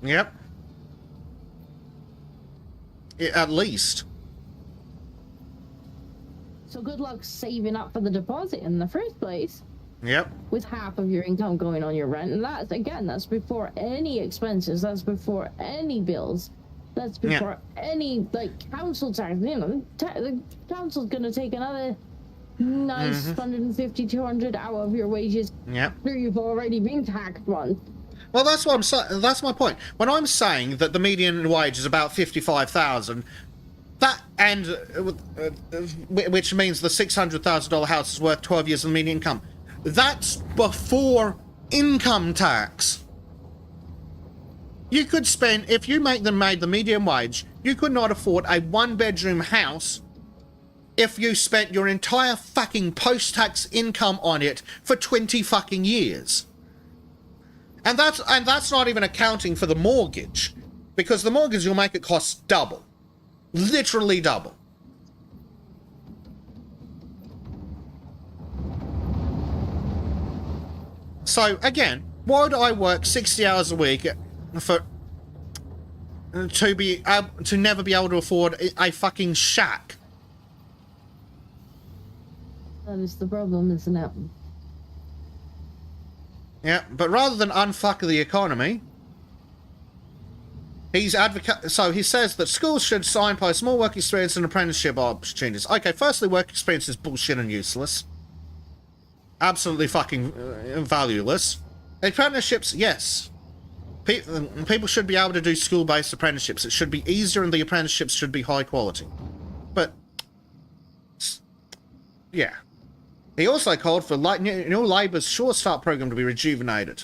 Yep. At least. So good luck saving up for the deposit in the first place. Yep. With half of your income going on your rent. And that's before any expenses. That's before any bills. That's before any, like, council tax. You know, the council's going to take another nice 150, 200 out of your wages. Yep. After you've already been taxed once. Well, that's what I'm saying. That's my point. When I'm saying that the median wage is about 55,000, that and which means the $600,000 house is worth 12 years of median income. That's before income tax. You could spend, if you made the median wage, you could not afford a one-bedroom house if you spent your entire fucking post-tax income on it for 20 fucking years. And that's not even accounting for the mortgage, because the mortgage will make it cost double. Literally double. So, again, why would I work 60 hours a week to never be able to afford a fucking shack? That is the problem, isn't it? Yeah, but rather than unfuck the economy, He's advocate. So he says that schools should signpost more work experience and apprenticeship opportunities. Okay, firstly, work experience is bullshit and useless. Absolutely fucking valueless. Apprenticeships, yes. People should be able to do school-based apprenticeships. It should be easier and the apprenticeships should be high quality. But, yeah. He also called for new Labour's Sure Start program to be rejuvenated.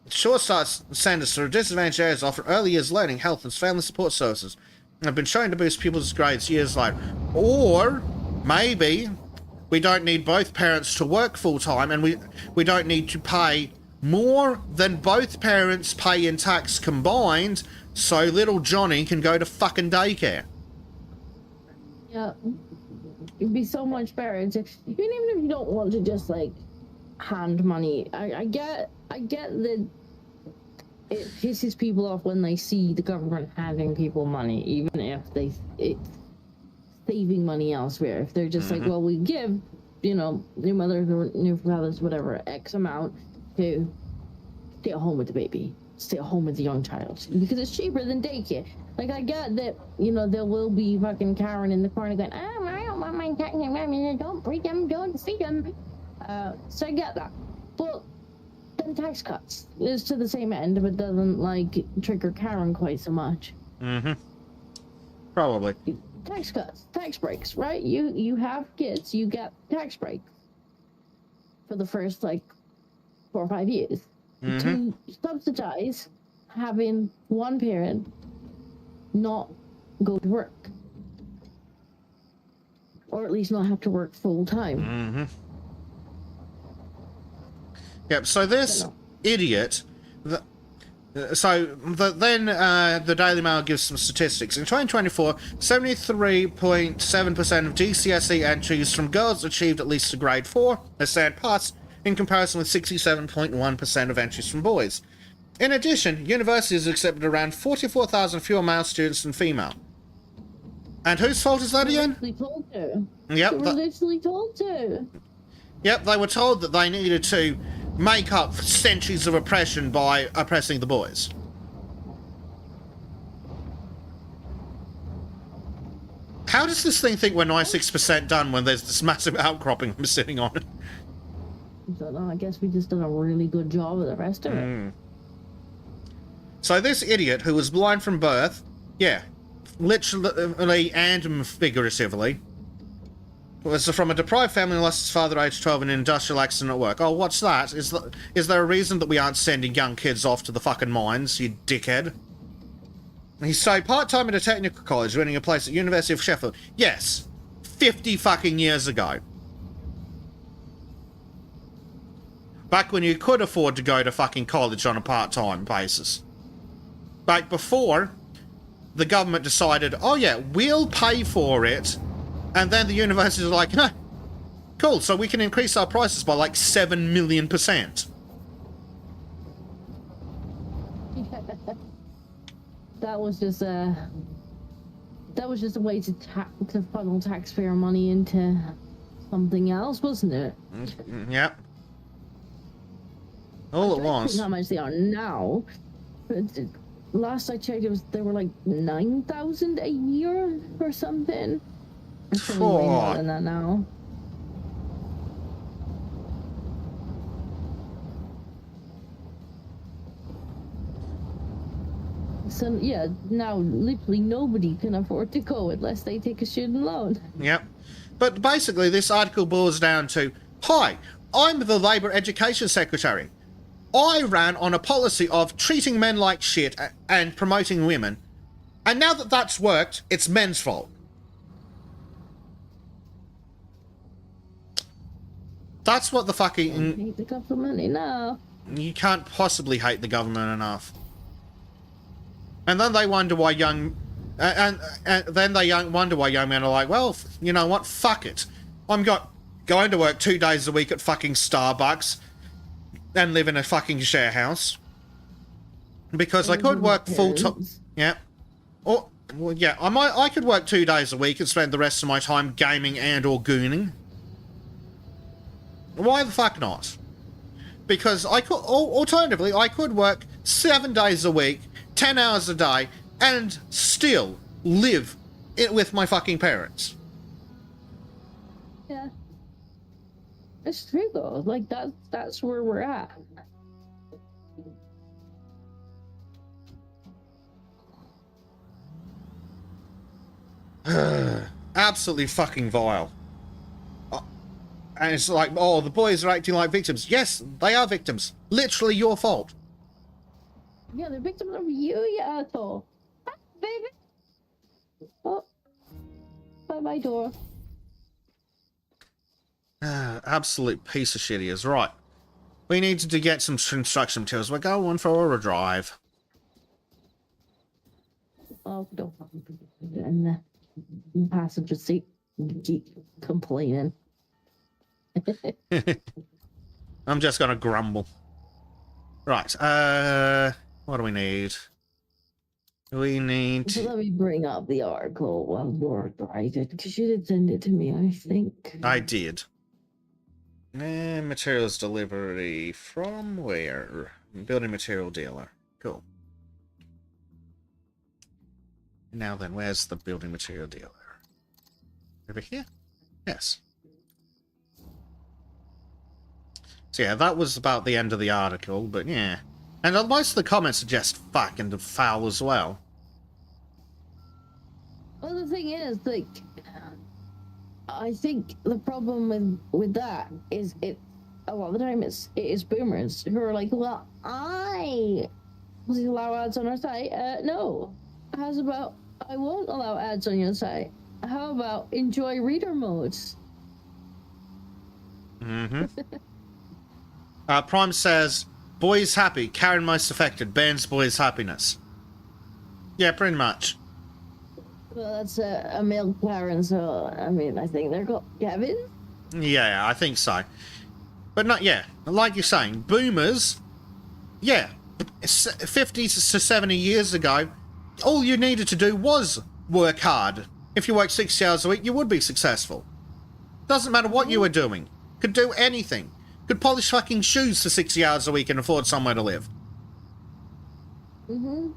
Sure Start centres for disadvantaged areas offer early years learning, health and family support services and have been shown to boost pupils' grades years later. Or, maybe, we don't need both parents to work full-time and we don't need to pay more than both parents pay in tax combined so little Johnny can go to fucking daycare. Yeah. It'd be so much better. Even if you don't want to just, like, hand money. I get that it pisses people off when they see the government handing people money, even if it's saving money elsewhere. If they're just like, well, we give, you know, new mothers or new fathers, whatever, X amount to stay at home with the baby, stay at home with the young child, because it's cheaper than daycare. Like, I get that, you know, there will be fucking Karen in the corner going, oh, I don't want my tax, don't breed them, don't feed them. So I get that. But then tax cuts is to the same end, but doesn't, like, trigger Karen quite so much. Mm-hmm. Probably. Tax cuts, tax breaks, right? You have kids, you get tax breaks for the first, like, 4 or 5 years. To subsidize having one parent not go to work. Or at least not have to work full time. Yep, so this idiot... then the Daily Mail gives some statistics. In 2024, 73.7% of GCSE entries from girls achieved at least a grade 4, a sad pass, in comparison with 67.1% of entries from boys. In addition, universities accepted around 44,000 fewer male students than female. And whose fault is that again? Told to. Yep. They were literally told to. Yep, they were told that they needed to make up for centuries of oppression by oppressing the boys. How does this thing think we're 96% done when there's this massive outcropping I'm sitting on it? I don't know, I guess we just done a really good job of the rest of it. So this idiot who was blind from birth, yeah, literally and figuratively, was from a deprived family and lost his father at age 12 in an industrial accident at work. Oh, what's that? Is there a reason that we aren't sending young kids off to the fucking mines, you dickhead? He's so part-time at a technical college, winning a place at University of Sheffield. Yes, 50 fucking years ago. Back when you could afford to go to fucking college on a part-time basis. Back before the government decided, oh yeah, we'll pay for it, and then the universities are like, huh, cool, so we can increase our prices by like 7 million %. That was just a way to funnel taxpayer money into something else, wasn't it? Yep. All at once. How much they are now? Last I checked, they were like 9,000 a year or something. It's probably way more than that now. So yeah, now literally nobody can afford to go unless they take a student loan. Yep. But basically this article boils down to, hi, I'm the Labour Education Secretary. I ran on a policy of treating men like shit and promoting women. And now that that's worked, it's men's fault. That's what the fucking... I hate the government enough. You can't possibly hate the government enough. And then they wonder why young... and then they wonder why young men are like, well, you know what, fuck it. I'm going to work 2 days a week at fucking Starbucks and live in a fucking share house. Because I could work full time. Yeah. Or, well, yeah, I could work 2 days a week and spend the rest of my time gaming and or gooning. Why the fuck not? Because I could, alternatively, I could work 7 days a week, 10 hours a day, and still live with my fucking parents. Yeah. It's true though. Like that's where we're at. Absolutely fucking vile. And it's like, oh, the boys are acting like victims. Yes, they are victims. Literally your fault. Yeah, they're victims of you, you asshole. Hi, baby. Oh. Bye-bye, door. Absolute piece of shit he is. Right. We need to get some construction materials. We're going for a drive. Oh, don't. And the passenger seat keep complaining. I'm just gonna grumble. Right, what do we need? We need... So let me bring up the article while you're driving, because you did send it to me, I think. I did. Materials delivery from where? Building material dealer. Cool. Now then, where's the building material dealer? Over here? Yes. So yeah, that was about the end of the article, but yeah. And most of the comments are just fucking foul as well. Well, the thing is, like, I think the problem with that is a lot of the time it is boomers who are like, well, I allow ads on our site. No. How's about I won't allow ads on your site? How about enjoy reader modes? Mm-hmm. Prime says, boys happy, Karen most affected, bans boys happiness. Yeah, pretty much. Well, that's a male Karen, so, I mean, I think they're called Kevin? Yeah, I think so. But not, yeah, like you're saying, boomers, yeah, 50 to 70 years ago, all you needed to do was work hard. If you worked 60 hours a week, you would be successful. Doesn't matter what you were doing. Could do anything. Could polish fucking shoes for 60 hours a week and afford somewhere to live. Mm-hmm.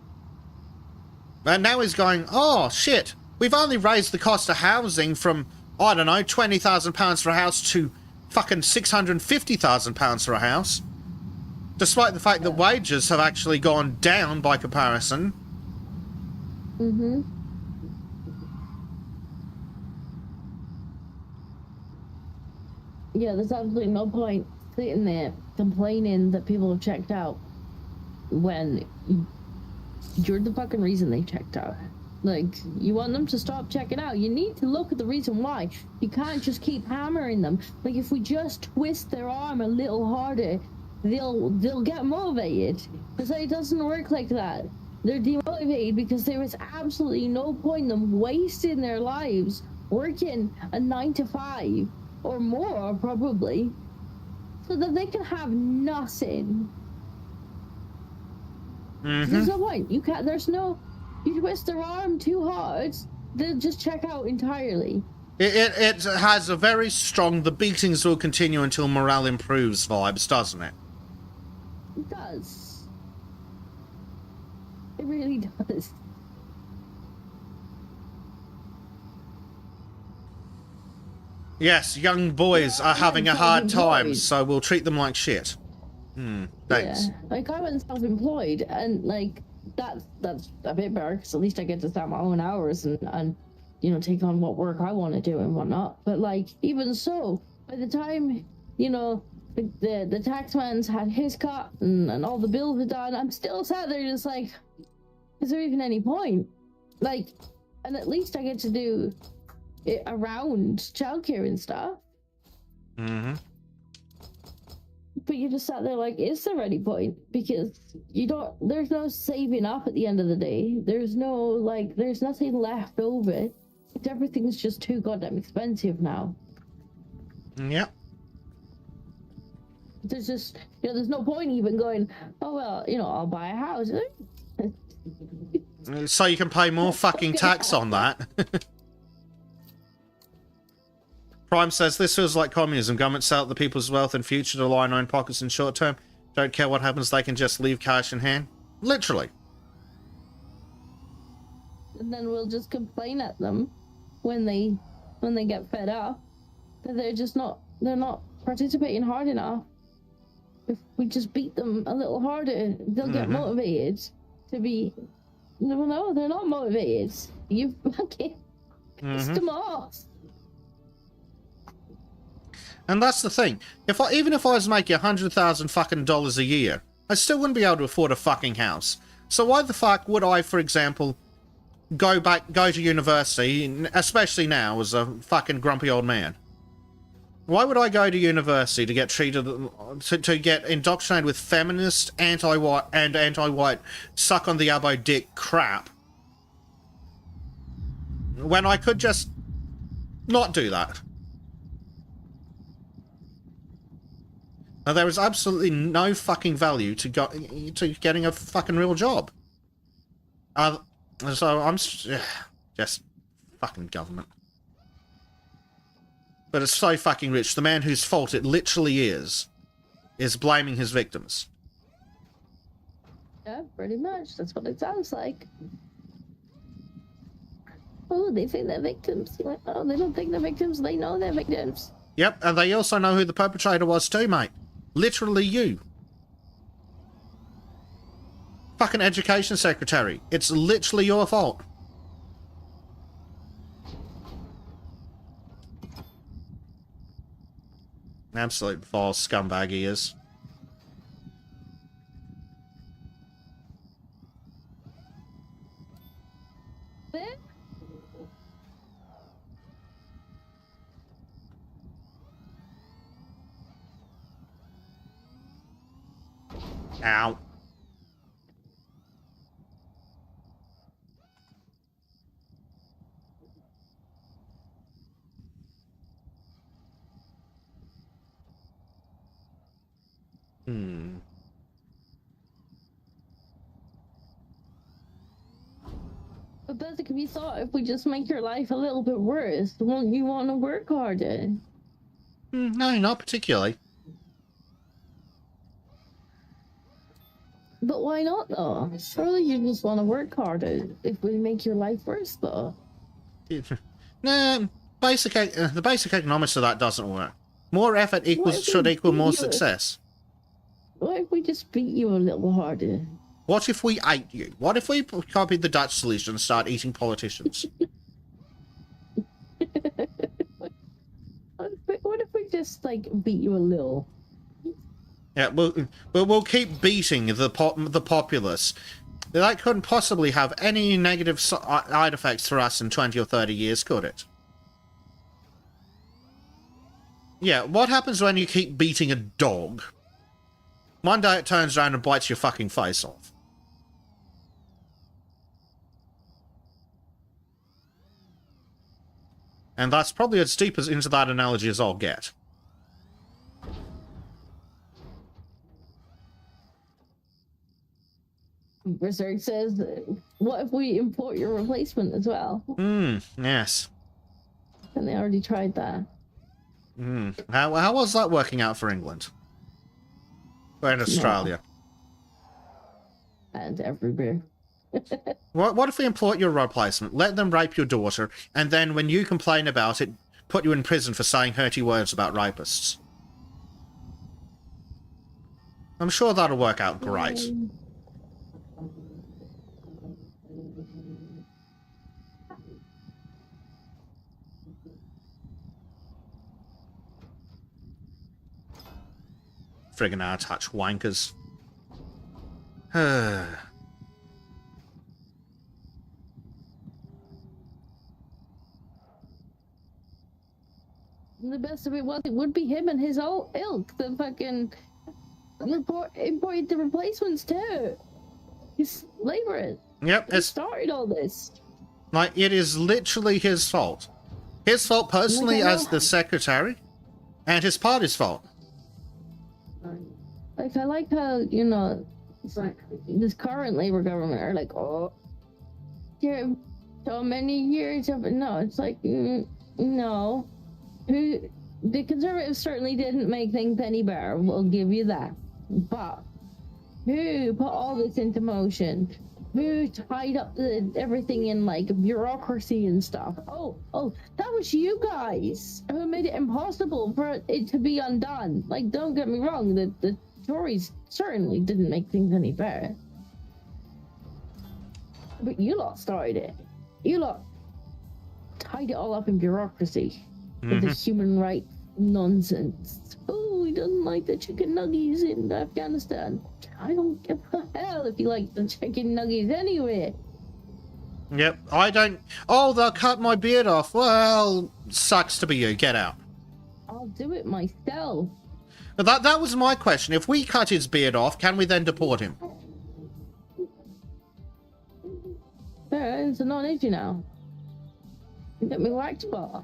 And now he's going, oh, shit, we've only raised the cost of housing from, I don't know, £20,000 for a house to fucking £650,000 for a house. Despite the fact that wages have actually gone down by comparison. Mm-hmm. Yeah, there's absolutely no point sitting there complaining that people have checked out when you're the fucking reason they checked out. Like, you want them to stop checking out. You need to look at the reason why. You can't just keep hammering them. Like, if we just twist their arm a little harder, they'll get motivated. Because it doesn't work like that. They're demotivated because there is absolutely no point in them wasting their lives working a 9 to 5 or more, probably, so that they can have nothing. Mm-hmm. There's no point. You twist their arm too hard, they'll just check out entirely. It has a very strong, the beatings will continue until morale improves vibes, doesn't it? It does. It really does. Yes, young boys are having a hard time, so we'll treat them like shit. Thanks. Yeah, like I went self-employed, and like that's a bit better because at least I get to set my own hours and you know, take on what work I want to do and whatnot. But like, even so, by the time, you know, the taxman's had his cut and all the bills are done, I'm still sat there just like, is there even any point? Like, and at least I get to do it around childcare and stuff. Mm-hmm. But you just sat there like, is there any point? Because there's no saving up at the end of the day. There's nothing left over. Everything's just too goddamn expensive now. Yep. There's just, you know, there's no point even going, oh, well, you know, I'll buy a house. So you can pay more fucking tax on that. Prime says, this feels like communism. Government sell out the people's wealth and future to line own pockets in short term. Don't care what happens, they can just leave cash in hand. Literally. and then we'll just complain at them when they get fed up that they're not participating hard enough. If we just beat them a little harder, they'll get motivated to be. No, they're not motivated. You fucking pissed them off. And that's the thing. Even if I was making $100,000 fucking dollars a year, I still wouldn't be able to afford a fucking house. So why the fuck would I, for example, go to university, especially now as a fucking grumpy old man? Why would I go to university to get treated, to get indoctrinated with feminist, anti-white, and anti-white, suck on the elbow dick crap, when I could just not do that? Now, there is absolutely no fucking value to getting a fucking real job. So I'm just fucking government. But it's so fucking rich. The man whose fault it literally is blaming his victims. Yeah, pretty much. That's what it sounds like. Oh, they think they're victims. Oh, they don't think they're victims. They know they're victims. Yep, and they also know who the perpetrator was too, mate. Literally you. Fucking education secretary. It's literally your fault. Absolute vile scumbag he is. Ow. But Beth, have you thought if we just make your life a little bit worse, won't you want to work harder? No, not particularly. But why not, though? Surely you just want to work harder if we make your life worse, though. Nah, the basic economics of that doesn't work. More effort should equal more success. What if we just beat you a little harder? What if we ate you? What if we copied the Dutch solution and start eating politicians? What if we just, like, beat you a little? Yeah, we'll keep beating the populace. That couldn't possibly have any negative side effects for us in 20 or 30 years, could it? Yeah, what happens when you keep beating a dog? One day it turns around and bites your fucking face off. And that's probably as deep as into that analogy as I'll get. Berserk says, what if we import your replacement as well? Yes. And they already tried that. How was that working out for England? Or in Australia? No. And everywhere. What if we import your replacement, let them rape your daughter, and then when you complain about it, put you in prison for saying hurty words about rapists? I'm sure that'll work out great. Friggin' out-touch wankers. The best of it was, it would be him and his old ilk that fucking imported the replacements too. He's laboring. Yep, He started all this. like, it is literally his fault. His fault personally as the secretary, and his party's fault. Like, I like how, you know, this current Labour government are like, oh, here, so many years of, no, it's like, no. The Conservatives certainly didn't make things any better, we'll give you that. But who put all this into motion? who tied up everything in like bureaucracy and stuff. Oh, that was you guys who made it impossible for it to be undone. Like, don't get me wrong, the Tories certainly didn't make things any better. But you lot started it. You lot tied it all up in bureaucracy with the human rights nonsense. Oh, he doesn't like the chicken nuggies in Afghanistan. I don't give a hell if he likes the chicken nuggies anyway. Yep, I don't... Oh, they'll cut my beard off. Well, sucks to be you. Get out. I'll do it myself. That was my question. If we cut his beard off, can we then deport him? Yeah, it's a non-issue now. You get me wax bar.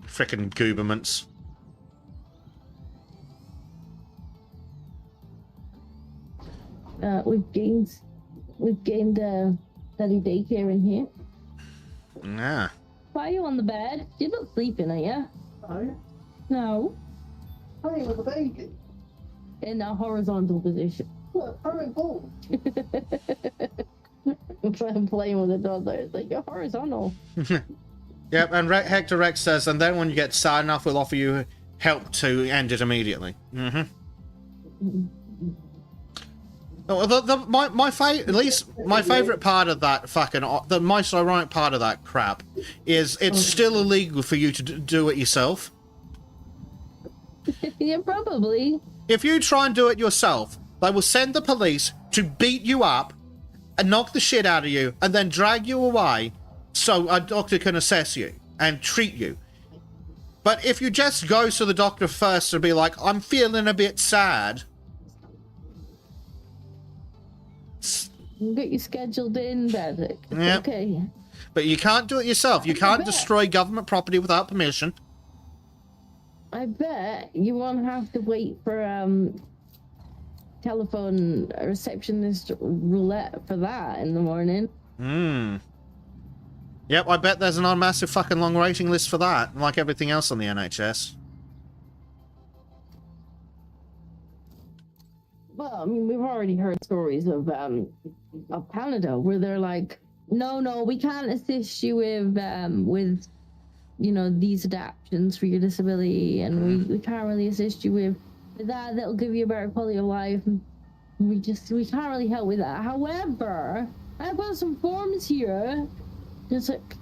Frickin' gooberments. We've gained study daycare in here. Yeah. Why are you on the bed? You're not sleeping, are you? No. No. Playing with the baby. In a horizontal position. Look, throwing ball. I'm playing with a toddler. It's like, you're horizontal. Yep, and Hector Rex says, and then when you get sad enough, we'll offer you help to end it immediately. Oh, my favorite part of that the most ironic part of that crap is it's still illegal for you to do it yourself. Yeah, probably. If you try and do it yourself, they will send the police to beat you up and knock the shit out of you and then drag you away so a doctor can assess you and treat you. But if you just go to the doctor first and be like, I'm feeling a bit sad. Get you scheduled in, Bedrick. Yeah. Okay. But you can't do it yourself. You can't destroy government property without permission. I bet you won't have to wait for telephone receptionist roulette for that in the morning. Yep, I bet there's an massive fucking long waiting list for that, like everything else on the NHS. Well, I mean, we've already heard stories of Canada where they're like, no, we can't assist you with you know, these adaptations for your disability, and we can't really assist you with that. That'll give you a better quality of life. We can't really help with that. However, I've got some forms here. Just like,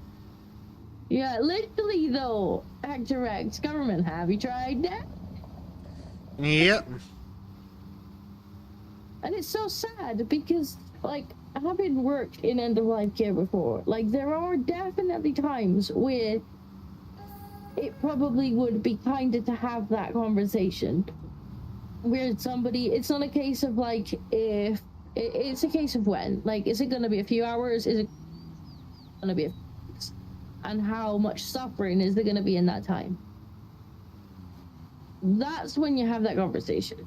yeah, literally though, Hector Rex, government, have you tried that? Yep. And it's so sad because, like, having worked in end-of-life care before, like, there are definitely times where it probably would be kinder to have that conversation. Where somebody, it's not a case of, like, if, it's a case of when. Like, is it going to be a few hours? Is it going to be a few weeks? And how much suffering is there going to be in that time? That's when you have that conversation.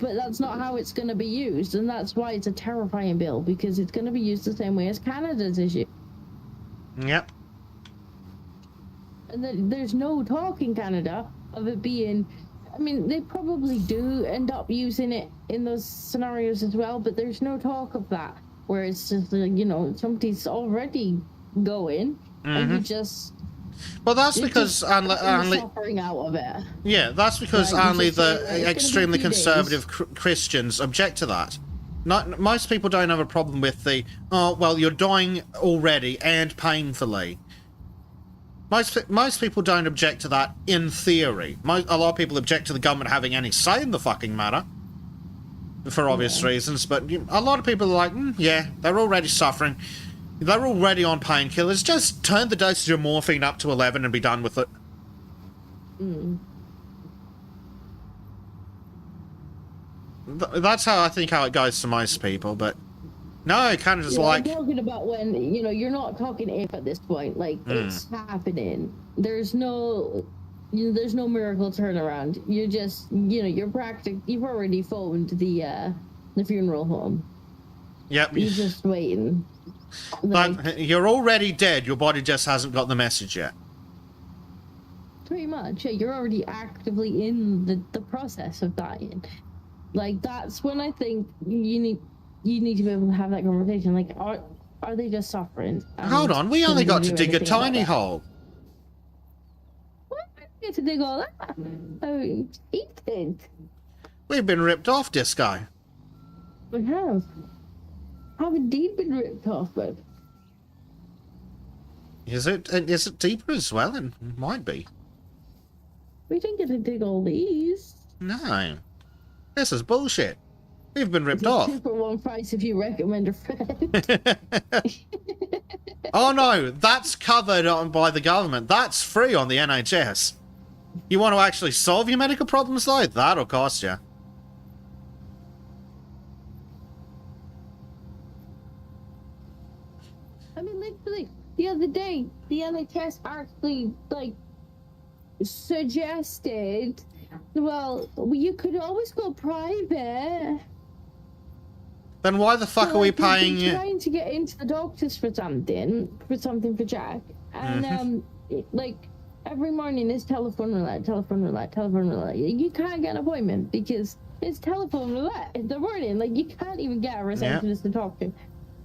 But that's not how it's going to be used, and that's why it's a terrifying bill, because it's going to be used the same way as Canada's issue. Yep. And there's no talk in Canada of it being... I mean, they probably do end up using it in those scenarios as well, but there's no talk of that, where it's just, you know, somebody's already going, and you just... Well, that's because only suffering out of it. Yeah, that's because Right, only the it's extremely gonna be 2 conservative Christians object to that. Not most people don't have a problem with the well, you're dying already and painfully. Most people don't object to that in theory. A lot of people object to the government having any say in the fucking matter for obvious reasons. But a lot of people are like, yeah, they're already suffering. They're already on painkillers. Just turn the dosage of morphine up to 11 and be done with it. That's how I think how it goes to most people, but no, kind of just like... I'm talking about when, you know, you're not talking if at this point. Like, it's happening. There's no... there's no miracle turnaround. You're just, you know, you've already phoned the funeral home. Yep. You're just waiting. Like, But you're already dead. Your body just hasn't got the message yet. pretty much, yeah. You're already actively in the process of dying. Like, that's when I think you need to be able to have that conversation. Like, are they just suffering? Hold on, we only got to dig a tiny hole. What? I get to dig all that? Oh, eat it. We've been ripped off, this guy. We have. Have indeed been ripped off, but Is it deeper as well? It might be. we didn't get to dig all these. No. This is bullshit. We've been ripped It's a off. 2 for 1 price if you recommend a friend. Oh no, that's covered on by the government. That's free on the NHS. You want to actually solve your medical problems though? That'll cost you. I mean, literally, the other day, the NHS actually, like, suggested, well, you could always go private. Then why the fuck So, are we like, they've been paying you? trying to get into the doctors for something for Jack, and like every morning is telephone roulette. You can't get an appointment because it's telephone roulette in the morning. Like, you can't even get a receptionist to talk to.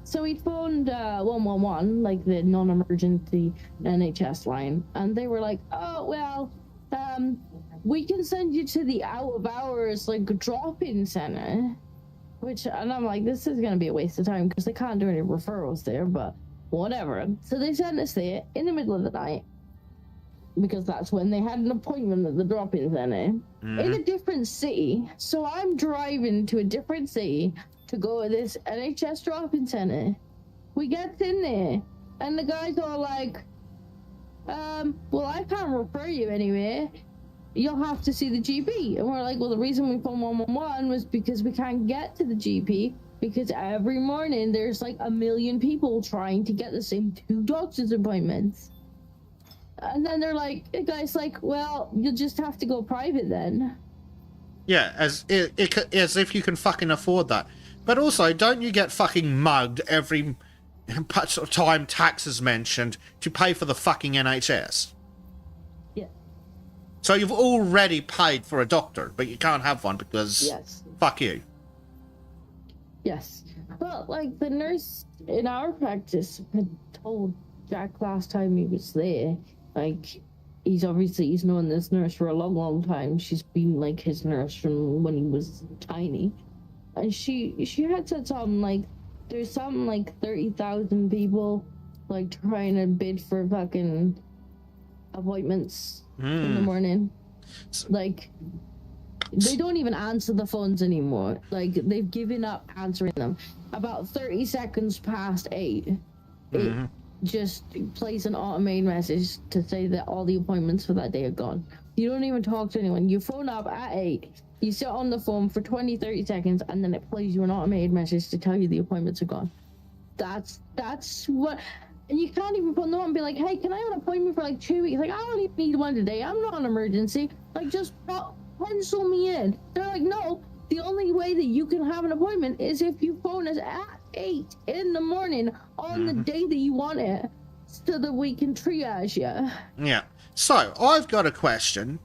So he phoned 111, like the non-emergency NHS line, and they were like, "Oh well, we can send you to the out of hours like drop-in center." And I'm like, this is gonna be a waste of time because they can't do any referrals there, but whatever. So they sent us there in the middle of the night because that's when they had an appointment at the drop-in center in a different city. So I'm driving to a different city to go to this NHS drop-in center. We get in there, and the guy's all like, well, I can't refer you anywhere. You'll have to see the GP. And we're like, well, the reason we phoned 111 was because we can't get to the GP because every morning there's like 1 million people trying to get the same 2 doctor's appointments. And then they're like, the guy's like, well, you'll just have to go private then. Yeah, as if you can fucking afford that. But also, don't you get fucking mugged every time tax is mentioned to pay for the fucking NHS? Yeah. So you've already paid for a doctor, but you can't have one because Yes. fuck you. Yes. Well, like the nurse in our practice had told Jack last time he was there, like he's known this nurse for a long, long time. She's been like his nurse from when he was tiny. And she had said something like there's something like 30,000 people like trying to bid for fucking appointments in the morning. Like they don't even answer the phones anymore. Like they've given up answering them. About 30 seconds past 8, it just plays an automated message to say that all the appointments for that day are gone. You don't even talk to anyone. You phone up at 8, you sit on the phone for 20-30 seconds, and then it plays you an automated message to tell you the appointments are gone. That's what. And you can't even phone them up and be like, hey, can I have an appointment for like 2 weeks? Like, I don't even need one today. I'm not an emergency. Like, just pencil me in. They're like, no, the only way that you can have an appointment is if you phone us at 8 in the morning on the day that you want it so that we can triage you. Yeah. So, I've got a question.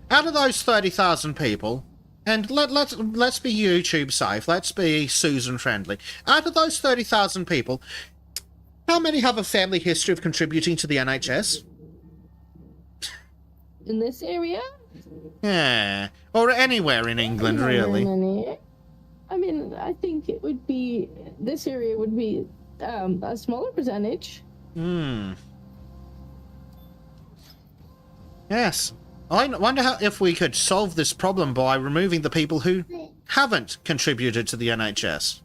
Out of those 30,000 people, and let's be YouTube safe, let's be Susan friendly. Out of those 30,000 people, how many have a family history of contributing to the NHS? In this area? Yeah. Or anywhere in England, Not very really. many. I mean, I think it would be, this area would be a smaller percentage. Yes. I wonder if we could solve this problem by removing the people who haven't contributed to the NHS.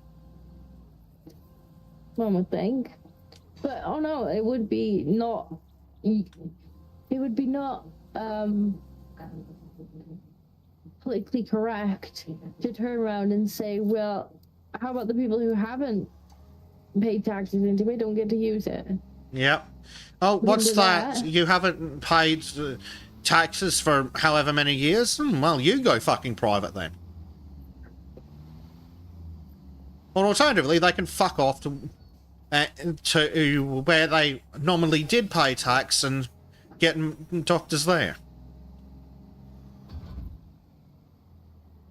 One would think. But, oh no, it would be not politically correct to turn around and say, well, how about the people who haven't paid taxes into it don't get to use it? Yep. Oh, We what's can do that? that. You haven't paid taxes for however many years? Well, you go fucking private then. Or alternatively, they can fuck off to where they normally did pay tax and get doctors there.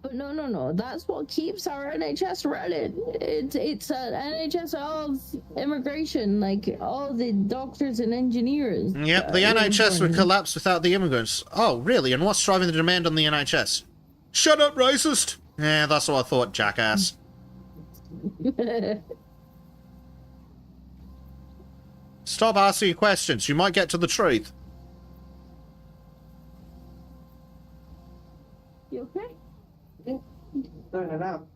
But no. That's what keeps our NHS running. It's an NHS of immigration, like all the doctors and engineers. Yep, the NHS would collapse without the immigrants. Oh, really? And what's driving the demand on the NHS? Shut up, racist! Yeah, that's what I thought, jackass. Stop asking questions. You might get to the truth. You okay? No.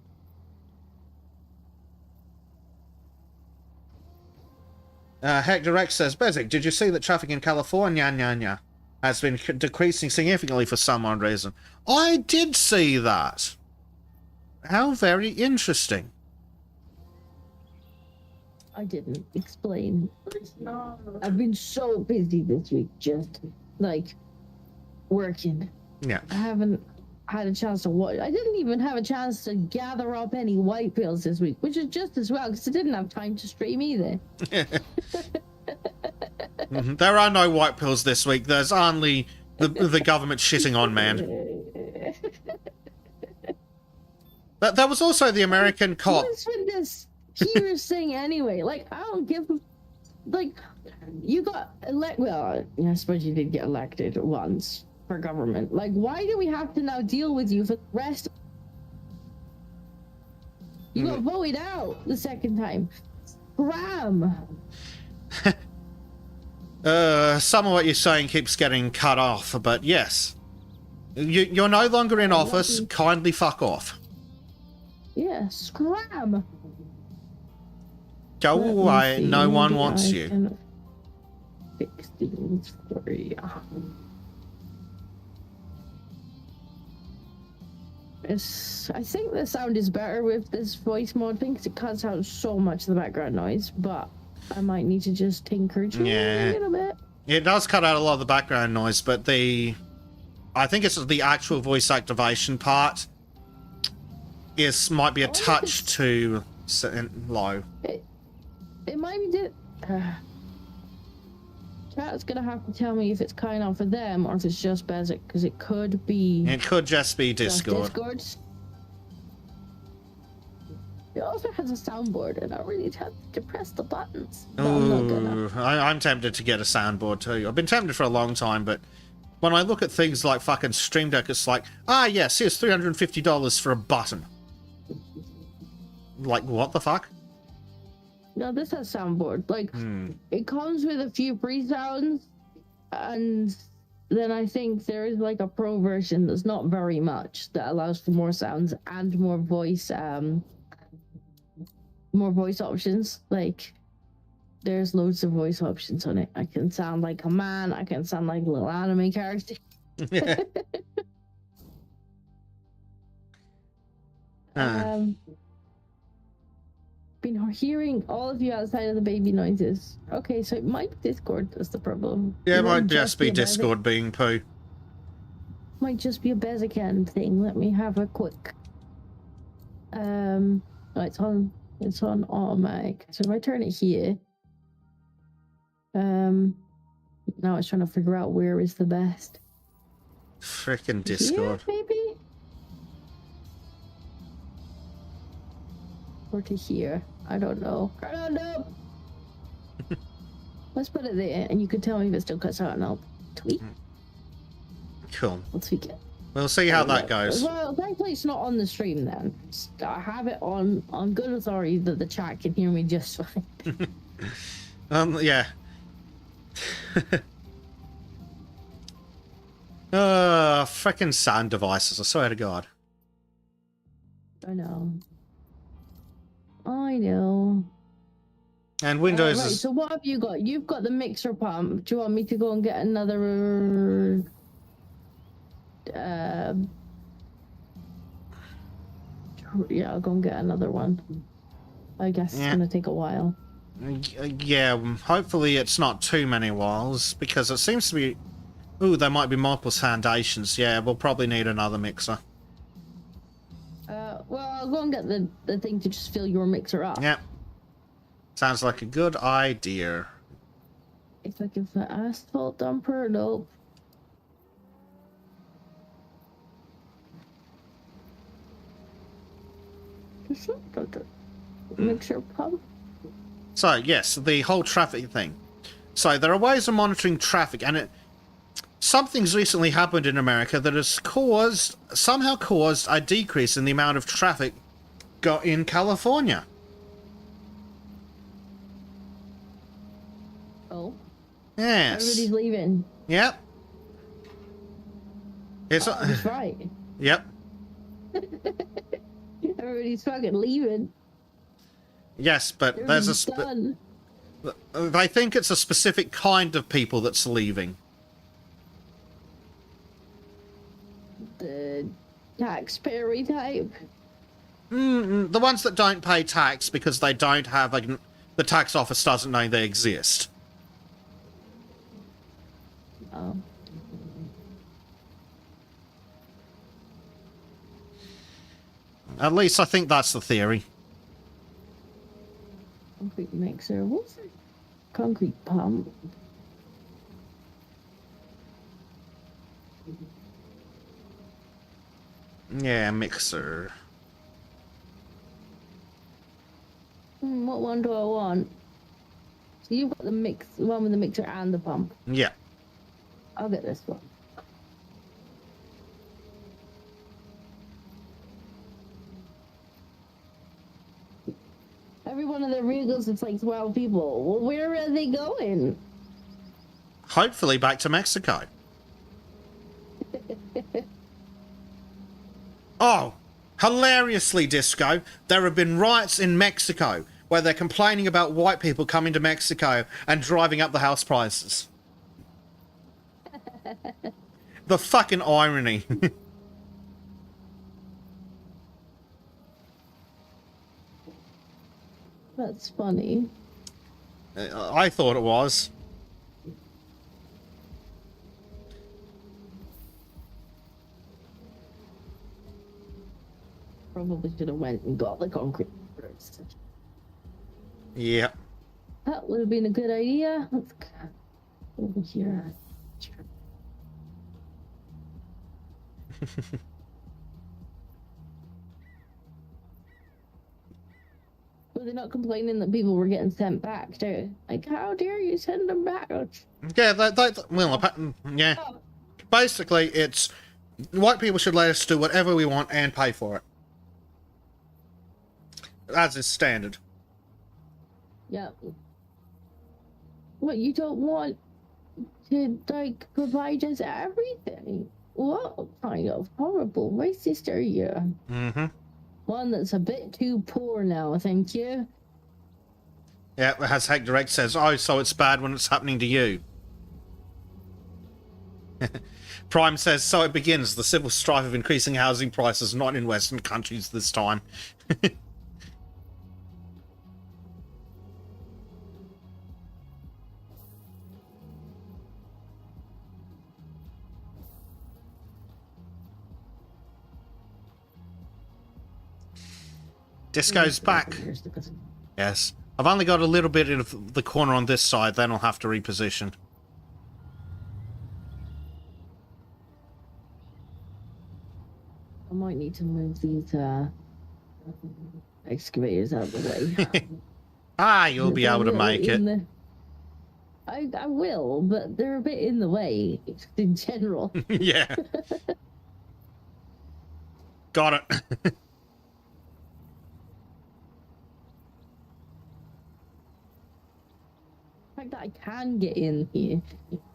Hector X says, Bezic, did you see that traffic in California has been decreasing significantly for some odd reason? I did see that. How very interesting. I didn't explain. I've been so busy this week, just like working. Yeah. I haven't had a chance to watch. I didn't even have a chance to gather up any white pills this week, which is just as well because I didn't have time to stream either. There are no white pills this week. There's only the government shitting on man. But there was also the American cop. What's with this Here's thing anyway? Like, I don't give. Like, you got well, I suppose you did get elected once for government. Like, why do we have to now deal with you for the rest? You got voted out the second time. Scram. Some of what you're saying keeps getting cut off, but yes. You're no longer in office. Kindly fuck off. Yeah, scram. Go away. No one wants you. Fix things for you. I think the sound is better with this voice mod thing because it cuts out so much of the background noise, but I might need to just tinker a little bit. It does cut out a lot of the background noise, but I think it's the actual voice activation part might be a touch too low. It might be Chat's gonna have to tell me if it's kind of for them or if it's just Bezic, because it could be. It could just be Discord. It also has a soundboard, and I really tempted to press the buttons. But Ooh, I'm tempted to get a soundboard too. I've been tempted for a long time, but when I look at things like fucking Stream Deck, it's like, yes, here's $350 for a button. Like, what the fuck? No, this has soundboard. Like, it comes with a few pre-sounds, and then I think there is like a pro version that's not very much that allows for more sounds and more voice options. Like, there's loads of voice options on it. I can sound like a man. I can sound like a little anime character. Been hearing all of you outside of the baby noises. Okay, so it might be Discord that's the problem. Yeah, it might just be Discord being poo. Might just be a Bezic end thing. Let me have a quick. Oh, it's on automatic. So if I turn it here, now it's trying to figure out where is the best. Frickin' Discord. Here, maybe. Or to here. I don't know. Let's put it there, and you can tell me if it still cuts out, and I'll tweak. Cool. I'll tweak it. We'll see how that goes. Well, thankfully it's not on the stream then. I have it on good authority that the chat can hear me just fine. Yeah. Frickin' sound devices, I swear to God. I know. And Windows right, is... so what have you got? You've got the mixer pump. Do you want me to go and get another... Yeah, I'll go and get another one. I guess it's gonna take a while. Yeah, hopefully it's not too many whiles, because it seems to be... Ooh, there might be multiple foundations. Yeah, we'll probably need another mixer. Well, I'll go and get the thing to just fill your mixer up. Yep. Sounds like a good idea. If I can fit asphalt dumper, nope. Mixer pump. So, yes, the whole traffic thing. So, there are ways of monitoring traffic, and something's recently happened in America that has somehow caused a decrease in the amount of traffic in California. Oh. Yes. Everybody's leaving. Yep. It's That's right. Yep. Everybody's fucking leaving. Yes, but there's a I think it's a specific kind of people that's leaving. The taxpayer type. The ones that don't pay tax because they don't have the tax office doesn't know they exist. Oh. At least I think that's the theory. Concrete mixer. What's it? Concrete pump. Yeah, mixer. What one do I want? So you've got the one with the mixer and the pump. Yeah. I'll get this one. Every one of their vehicles, it's like 12 people. Well, where are they going? Hopefully back to Mexico. Oh, hilariously, Disco, there have been riots in Mexico where they're complaining about white people coming to Mexico and driving up the house prices. The fucking irony. That's funny. I thought it was. Probably should have went and got the concrete first. Yeah. That would have been a good idea. Let's go over here. Were they not complaining that people were getting sent back too? Like, how dare you send them back? Yeah, yeah. Oh. Basically, it's white people should let us do whatever we want and pay for it. As is standard. Yeah. What, you don't want to, like, provide us everything? What kind of horrible racist are you? Mm-hmm. One that's a bit too poor now, thank you. Yeah, as Hack Direct says, oh, so it's bad when it's happening to you. Prime says, so it begins, the civil strife of increasing housing prices, not in Western countries this time. Disco's back. Yes. I've only got a little bit of the corner on this side, then I'll have to reposition. I might need to move these excavators out of the way. You'll be able to make it. I will, but they're a bit in the way in general. Yeah. Got it. The fact that I can get in here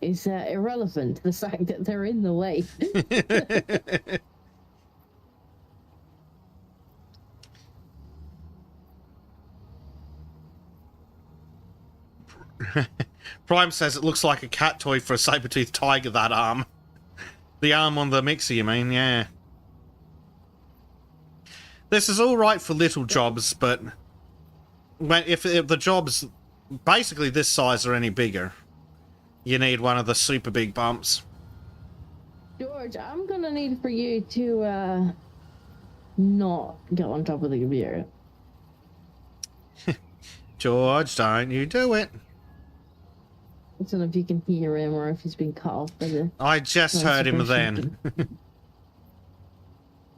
is irrelevant. The fact that they're in the way. Prime says it looks like a cat toy for a saber-toothed tiger, that arm. The arm on the mixer, you mean? Yeah. This is alright for little jobs, but if the jobs basically this size or any bigger, you need one of the super big bumps. George, I'm gonna need for you to not get on top of the computer. George, don't you do it. I don't know if you can hear him or if he's been cut off by the... I just heard him then.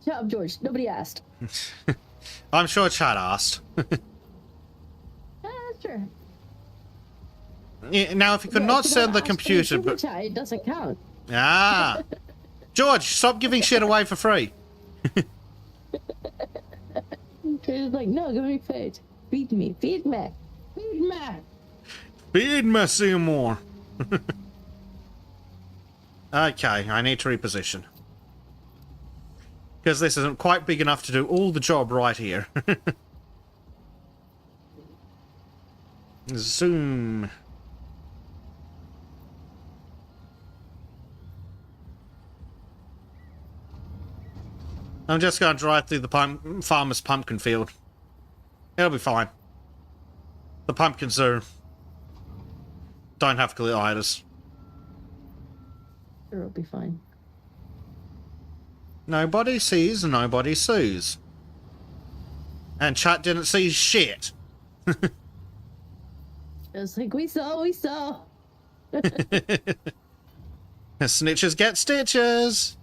Shut up, George. Nobody asked. I'm sure Chad asked. Sure. Yeah, now, if you could Yeah, not if you send don't the ask for computer, super but... chat, it doesn't count. Ah! George, stop giving shit away for free. George is like, no, give me food. Feed me. Feed me. Feed me. Feed me, Seymour. Okay, I need to reposition. Because this isn't quite big enough to do all the job right here. Zoom. I'm just going to drive through the farmer's pumpkin field. It'll be fine. The pumpkins don't have colitis. Sure, it'll be fine. Nobody sees, nobody sues. And chat didn't see shit. It's like, we saw. Snitches get stitches.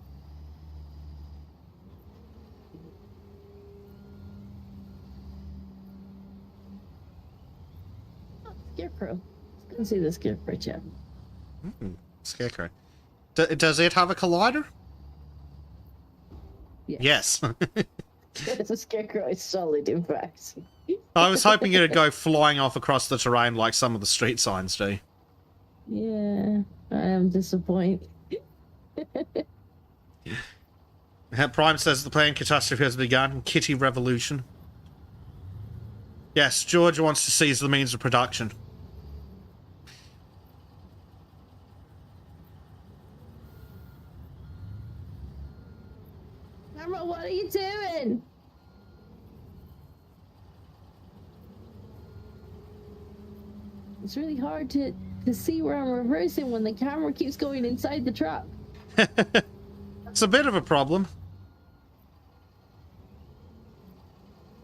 Oh, Scarecrow. Let's go see the Scarecrow chat. Scarecrow. Does it have a collider? Yes. It's a Scarecrow. It's solid, in fact. I was hoping it'd go flying off across the terrain like some of the street signs do. Yeah, I am disappointed. Prime says the planned catastrophe has begun. Kitty revolution. Yes, George wants to seize the means of production. Camera, what are you doing? It's really hard to see where I'm reversing when the camera keeps going inside the truck. It's a bit of a problem.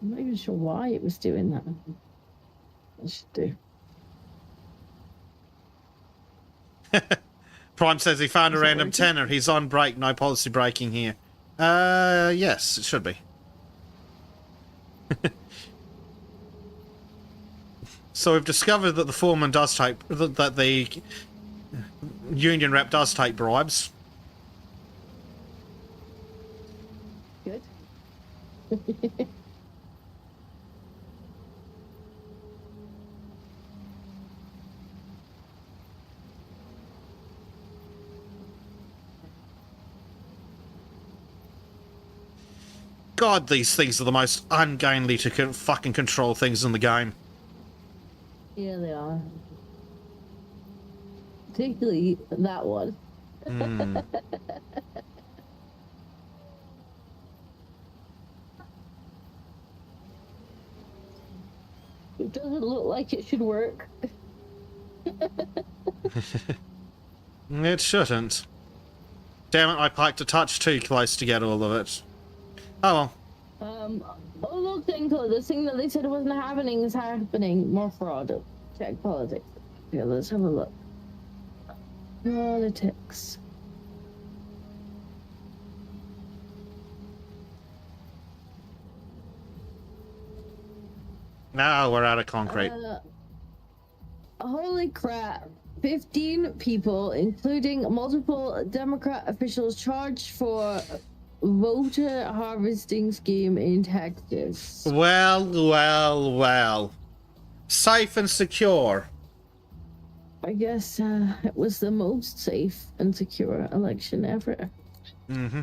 I'm not even sure why it was doing that. I should do. Prime says he found a Is that random working? tenner. He's on break. No policy breaking here. Yes, it should be. So we've discovered that the foreman does take... that the union rep does take bribes. Good. God, these things are the most ungainly to fucking control things in the game. Yeah, they are. Particularly that one. It doesn't look like it should work. It shouldn't. Damn it, I parked a touch too close to get all of it. Oh well. Oh look, Dinko, this thing that they said wasn't happening is happening. More fraud. Check politics. Yeah, let's have a look. Politics. Now we're out of concrete. Holy crap. 15 people, including multiple Democrat officials, charged for voter harvesting scheme in Texas. Well. Safe and secure. I guess it was the most safe and secure election ever. Mm-hmm.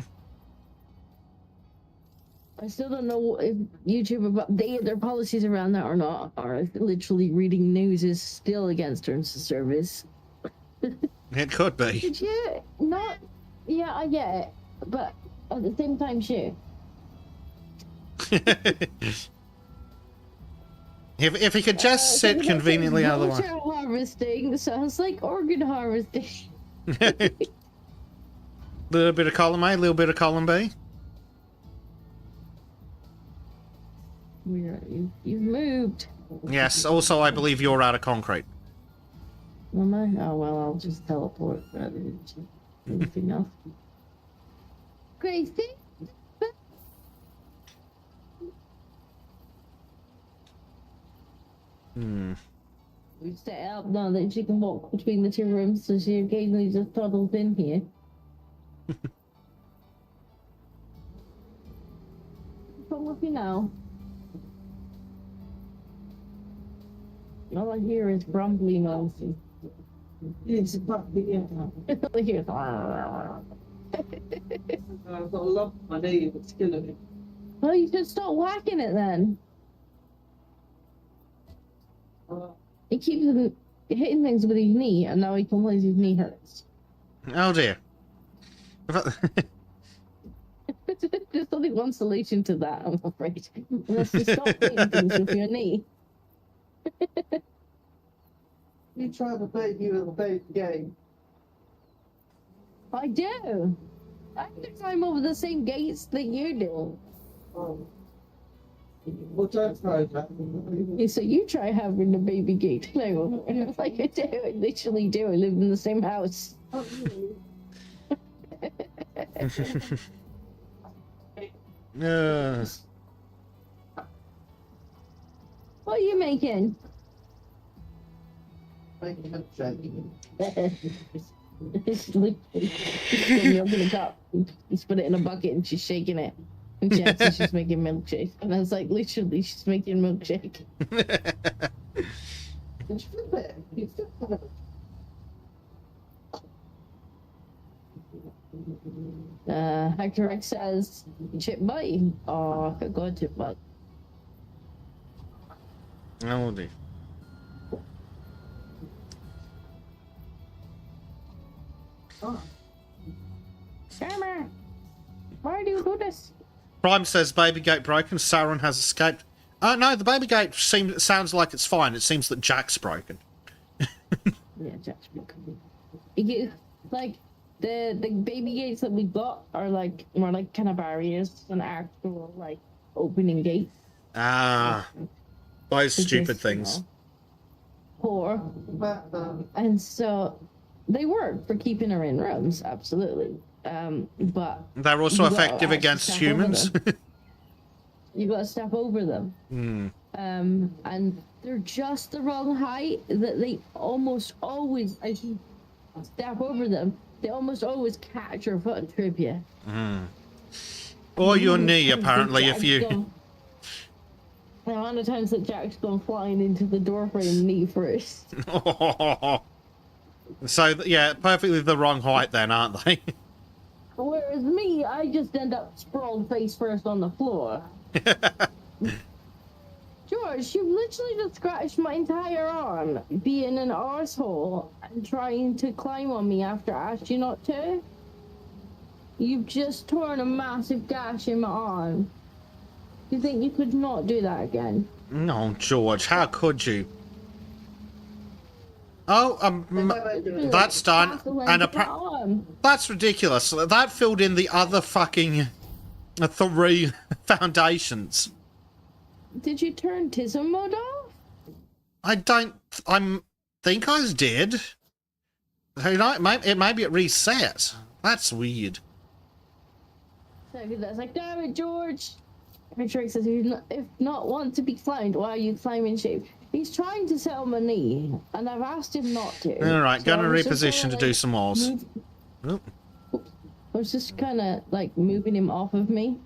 I still don't know if YouTube have updated their policies around that or not, or if literally reading news is still against terms of service. It could be. Did you not? Yeah, I get it, but at the same time, sure. If he could just sit conveniently out of the way. Voter harvesting sounds like organ harvesting. Little bit of column A, little bit of column B. You've moved. Yes, also I believe you're out of concrete. Am I? Oh well, I'll just teleport rather than anything else. Gracie? Hmm. We set up now that she can walk between the two rooms, so she occasionally just toddles in here. Come with you now. All I hear is grumbly noises. It's about the All I hear is I've got a lump on my knee and it's killing me. well, you should stop whacking it then. He keeps hitting things with his knee, and now he complains his knee hurts. Oh dear. There's only one solution to that, I'm afraid. Unless you stop hitting things with your knee. You try to play you in the baby game. I do. I have to climb over the same gates that you do. Oh. Well, don't try that. So you try having the baby gate climb over. Like I do, I literally do. I live in the same house. Oh, really? What are you making? Making a milkshake. It's literally she's got milk in a cup. She's put it in a bucket and she's shaking it. And she says she's making milkshake. And I was like, literally, she's making milkshake. Just flip it. You flip it. Hector X says, chip bite. Oh, I got chip bite. Oh dear. Oh. Farmer, why do you do this? Prime says baby gate broken. Sauron has escaped. Oh no, the baby gate sounds like it's fine. It seems that Jack's broken. Yeah, Jack's broken. Like the baby gates that we got are like more like kind of barriers than actual like opening gates. Ah, those They're stupid just, things. Poor. And so they work for keeping her in rooms, absolutely. But They're also you gotta effective actually against step over humans. them. You gotta step over them. Hmm. And they're just the wrong height that they almost always, as you step over them, they almost always catch your foot and trip you. Or your knee, apparently, if you... The amount of times that Jack's gone flying into the doorframe knee first. So, yeah, perfectly the wrong height then, aren't they? Whereas me, I just end up sprawled face first on the floor. George, you've literally just scratched my entire arm, being an arsehole and trying to climb on me after I asked you not to. You've just torn a massive gash in my arm. You think you could not do that again? No, George, how could you? Oh, that's done. And that's ridiculous. That filled in the other fucking 3 foundations. Did you turn Tism mode off? I think I did. You know, maybe it reset. That's weird. So that's like, damn it, George. Patrick says, if not want to be climbed, why are you climbing shape? He's trying to set on my knee, and I've asked him not to. Alright, So gonna I was just reposition kinda, to do some wars. I was just kind of like moving him off of me,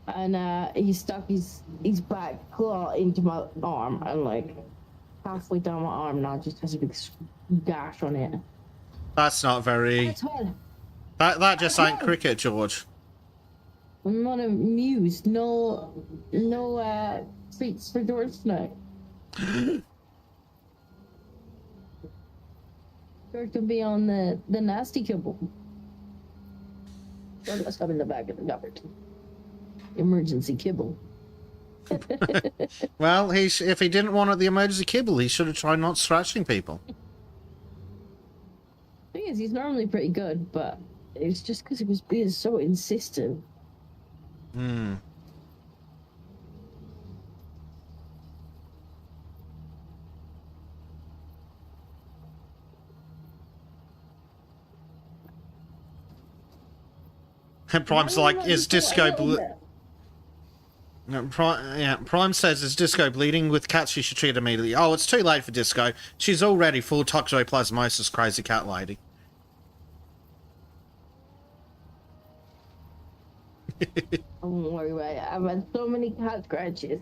and he stuck his back claw into my arm, and like halfway down my arm now just has a big gash on it. That's not very... That's hard. That just ain't cricket, George. I'm not amused. No treats for George tonight. George can be on the nasty kibble. Or let's have in the back of the cupboard. Emergency kibble. Well, if he didn't want the emergency kibble, he should have tried not scratching people. Thing is, he's normally pretty good, but it's just because he was being so insistent. And Prime's like, is Disco Prime says, is Disco bleeding? With cats she should treat immediately. Oh, it's too late for Disco. She's already full toxoplasmosis, crazy cat lady. Don't worry about it. I've had so many cat scratches.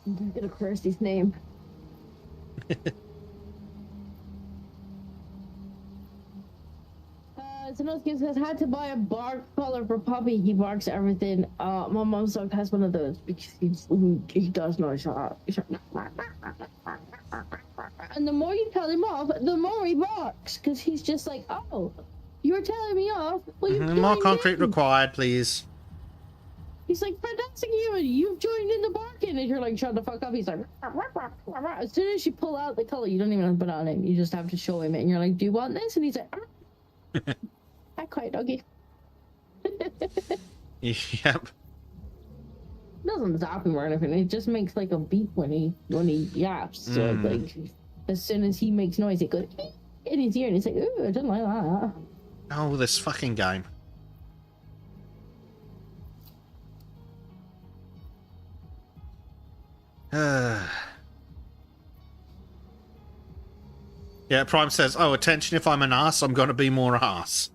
I'm gonna curse his name. Sanosuke says, had to buy a bark collar for Puppy. He barks at everything. My mom's dog has one of those because he does know shot. And the more you tell him off, the more he barks because he's just like, oh, you're telling me off. Well, you More concrete required, please. He's like, for dancing you, and you've joined in the barking, and you're like, shut the fuck up. He's like, as soon as you pull out the color, you don't even have to put it on him. You just have to show him it, and you're like, do you want this? And he's like, I quite doggy. Yep. Doesn't zap him or anything. It just makes like a beep when he yaps. So like, as soon as he makes noise, it goes in his ear, and he's like, ooh, I don't like that. Oh, this fucking game. Yeah, Prime says, oh, attention, if I'm an ass, I'm gonna be more ass.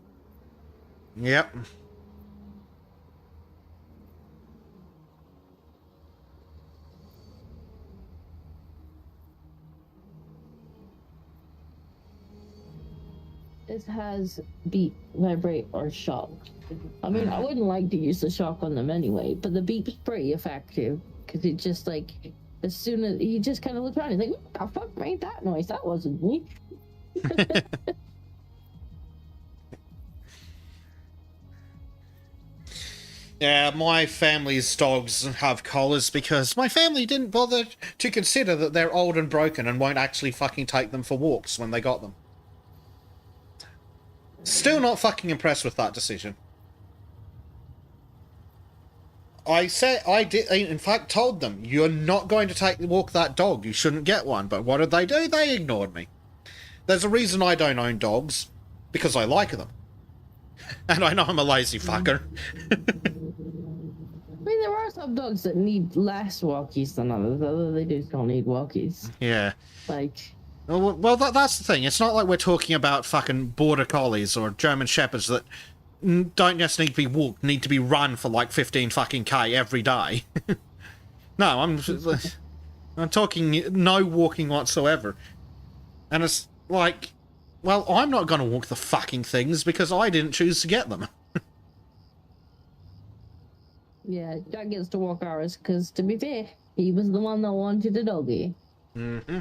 Yep. This has beep, vibrate, or shock. I mean, I wouldn't like to use the shock on them anyway, but the beep's pretty effective because it just like, as soon as he just kind of looks around, he's like, what the fuck made that noise? That wasn't me. Yeah, my family's dogs have collars because my family didn't bother to consider that they're old and broken and won't actually fucking take them for walks when they got them. Still not fucking impressed with that decision. I in fact told them, you're not going to walk that dog, you shouldn't get one. But what did they do? They ignored me. There's a reason I don't own dogs, because I like them. And I know I'm a lazy fucker. I mean, there are some dogs that need less walkies than others, although they do still need walkies. Yeah. Like... Well, that's the thing. It's not like we're talking about fucking border collies or German shepherds that don't just need to be walked, need to be run for like 15 fucking K every day. No, I'm talking no walking whatsoever. And it's like, well, I'm not going to walk the fucking things because I didn't choose to get them. Yeah, Jack gets to walk ours because, to be fair, he was the one that wanted a doggy. Mm-hmm.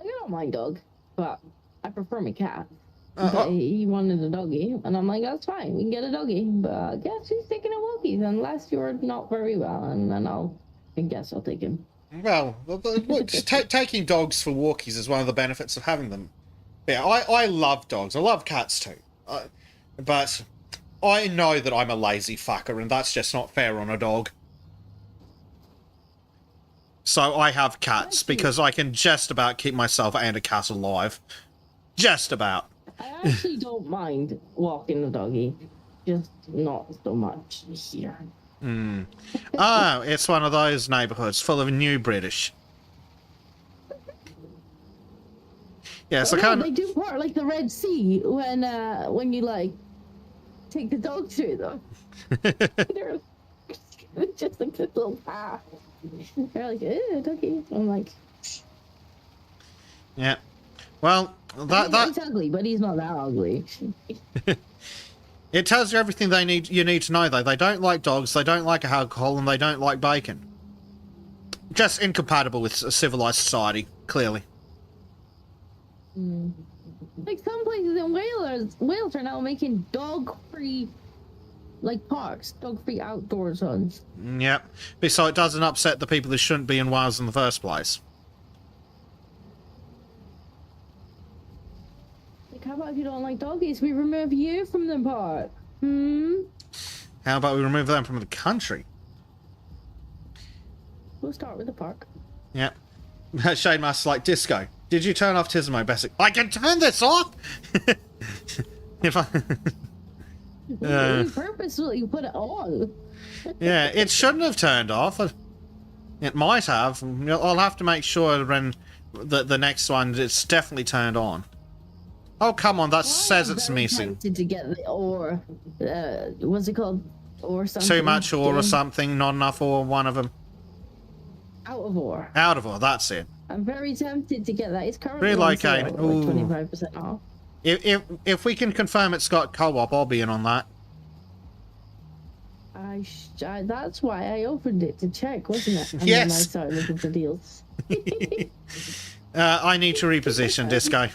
I don't mind dog, but I prefer my cat. But he wanted a doggy, and I'm like, that's fine, we can get a doggy. But guess who's taking a walkies unless you're not very well, and then I guess I'll take him. Well, taking dogs for walkies is one of the benefits of having them. Yeah, I love dogs. I love cats too. But I know that I'm a lazy fucker, and that's just not fair on a dog. So I have cats because I can just about keep myself and a cat alive. Just about. I actually don't mind walking the doggy, just not so much here. Oh, it's one of those neighbourhoods full of new British. Yeah, so They do part like the Red Sea when you like take the dog through them. They're just like this little path. They're like, ew, doggy. I'm like, yeah. Well, he's ugly, but he's not that ugly. It tells you everything you need to know, though. They don't like dogs, they don't like alcohol, and they don't like bacon. Just incompatible with a civilized society, clearly. Like some places in Wales are now making dog-free, like parks, dog-free outdoor zones. Yep. So it doesn't upset the people who shouldn't be in Wales in the first place. How about if you don't like doggies, we remove you from the park? How about we remove them from the country? We'll start with the park. Yep. Shade Master's like, Disco. Did you turn off Tismo Basic? I can turn this off! If I... You purposely put it on. Yeah, it shouldn't have turned off. It might have. I'll have to make sure when the next one it's definitely turned on. Oh, come on, that says it's missing. Tempted to get the ore. What's it called? Ore something? Too much ore or something, not enough ore, one of them. Out of ore. Out of ore, that's it. I'm very tempted to get that. It's currently Relocate. on sale, like 25% off. If we can confirm it's got co-op, I'll be in on that. That's why I opened it to check, wasn't it? And Yes. then I started looking for deals. I need to reposition this guy.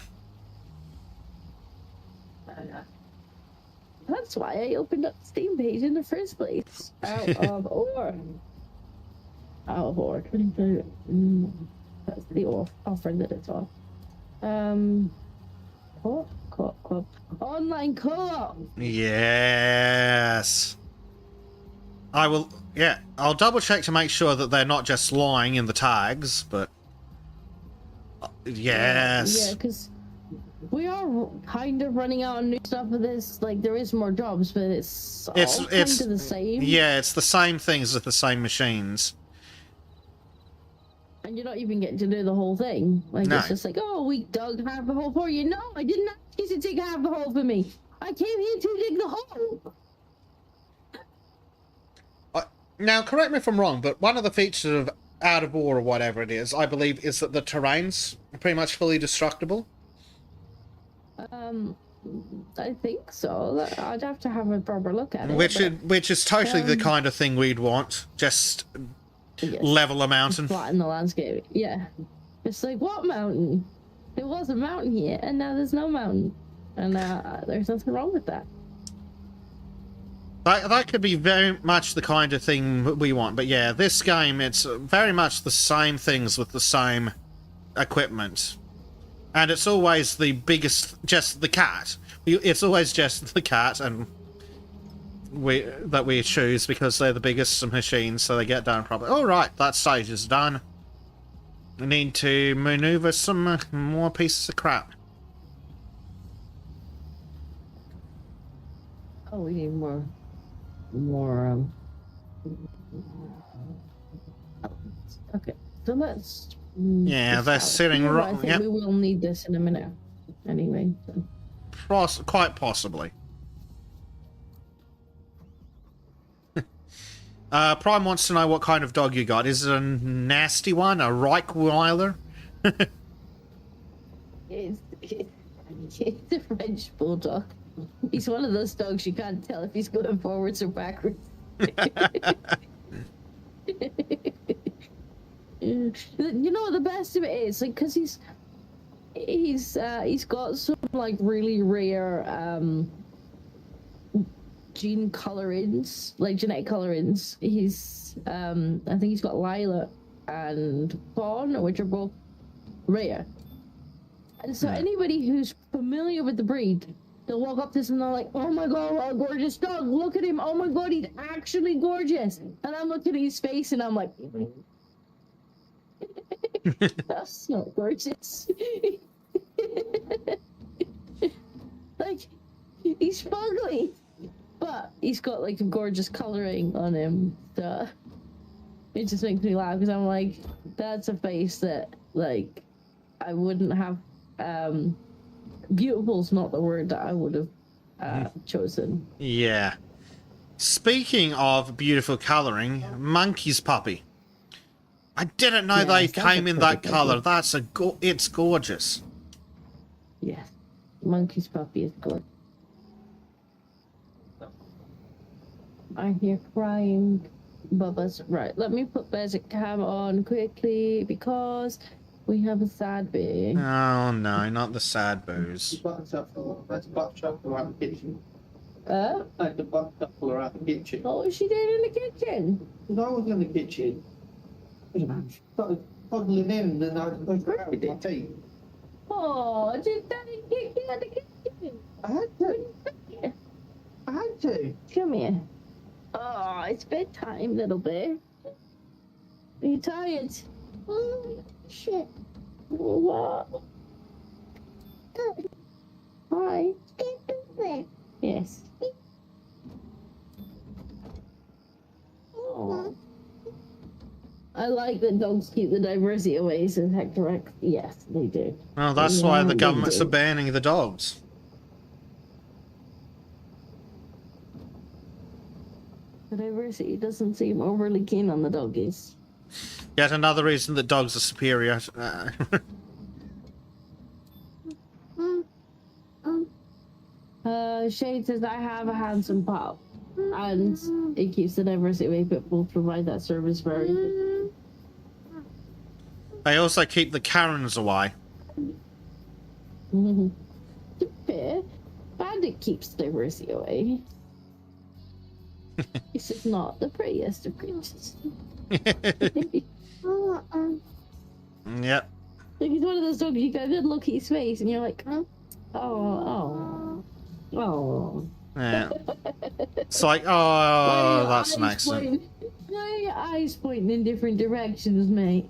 That's why I opened up the Steam page in the first place. Out of ore. Out of ore. That's the offer that it's on. Co-op. Online co-op. Yes. I will. Yeah, I'll double check to make sure that they're not just lying in the tags, but yes. Yeah, because we are kind of running out of new stuff for this. Like, there is more jobs, but it's all kind of the same. Yeah, it's the same things with the same machines. And you're not even getting to do the whole thing. Like, No. it's just like, oh, we dug half the hole for you. No, I didn't ask you to dig half the hole for me. I came here to dig the hole. Now, correct me if I'm wrong, but one of the features of Out of Ore or whatever it is, I believe, is that the terrain's pretty much fully destructible. I think so. I'd have to have a proper look at it. Which is totally the kind of thing we'd want. Just level a mountain. Flatten the landscape. Yeah. It's like, what mountain? There was a mountain here, and now there's no mountain. And there's nothing wrong with that. That could be very much the kind of thing we want. But yeah, this game, it's very much the same things with the same equipment. And it's always the biggest, just the cat. It's always just the cat and we choose because they're the biggest machines, so they get done properly. All right, that stage is done. We need to maneuver some more pieces of crap. Oh, we need more. Okay, so let's. Yeah, they're sitting right. I think we will need this in a minute. Anyway. So. Quite possibly. Prime wants to know what kind of dog you got. Is it a nasty one? A Reichweiler? It's a French bulldog. He's one of those dogs you can't tell if he's going forwards or backwards. You know what the best of it is? Like, because he's got some like really rare gene colorings, like genetic colorings. He's I think he's got Lila and Fawn, which are both rare. And so anybody who's familiar with the breed, they'll walk up to this and they're like, oh my god, what a gorgeous dog, look at him, oh my god, he's actually gorgeous. And I'm looking at his face and I'm like, that's not gorgeous. Like, he's fugly, but he's got like a gorgeous coloring on him. So it just makes me laugh because I'm like, that's a face that like I wouldn't have. Beautiful's not the word that I would have chosen. Yeah. Speaking of beautiful coloring, Monkey's puppy. I didn't know they came in that color. That's it's gorgeous. Yes, Monkey's puppy is good. I hear crying. Bubba's right. Let me put basic cam on quickly because we have a sad bee. Oh no, not the sad booze. That's a black chocolate around the kitchen. Like the black chocolate around the kitchen. What was she doing in the kitchen? Because I was in the kitchen. Started toddling in and I was grabbing my teeth. Oh, did Daddy kick you out of the kitchen? I had to. Come here. Oh, it's bedtime, little bear. Are you tired? Oh, shit. What? Hi. Yes. Oh. I like that dogs keep the diversity away, says Hector Rex. Yes, they do. Well, that's why the governments are banning the dogs. The diversity doesn't seem overly keen on the doggies. Yet another reason that dogs are superior. Shade says, I have a handsome pup. And it keeps the diversity away, but will provide that service for everything. They also keep the Karens away. Fair. Bandit keeps diversity away. This is not the prettiest of creatures. Yep. Like, he's one of those dogs, you go, good look at his face, and you're like, oh. Yeah. It's like, oh, that's an accent. Why are your eyes pointing in different directions, mate?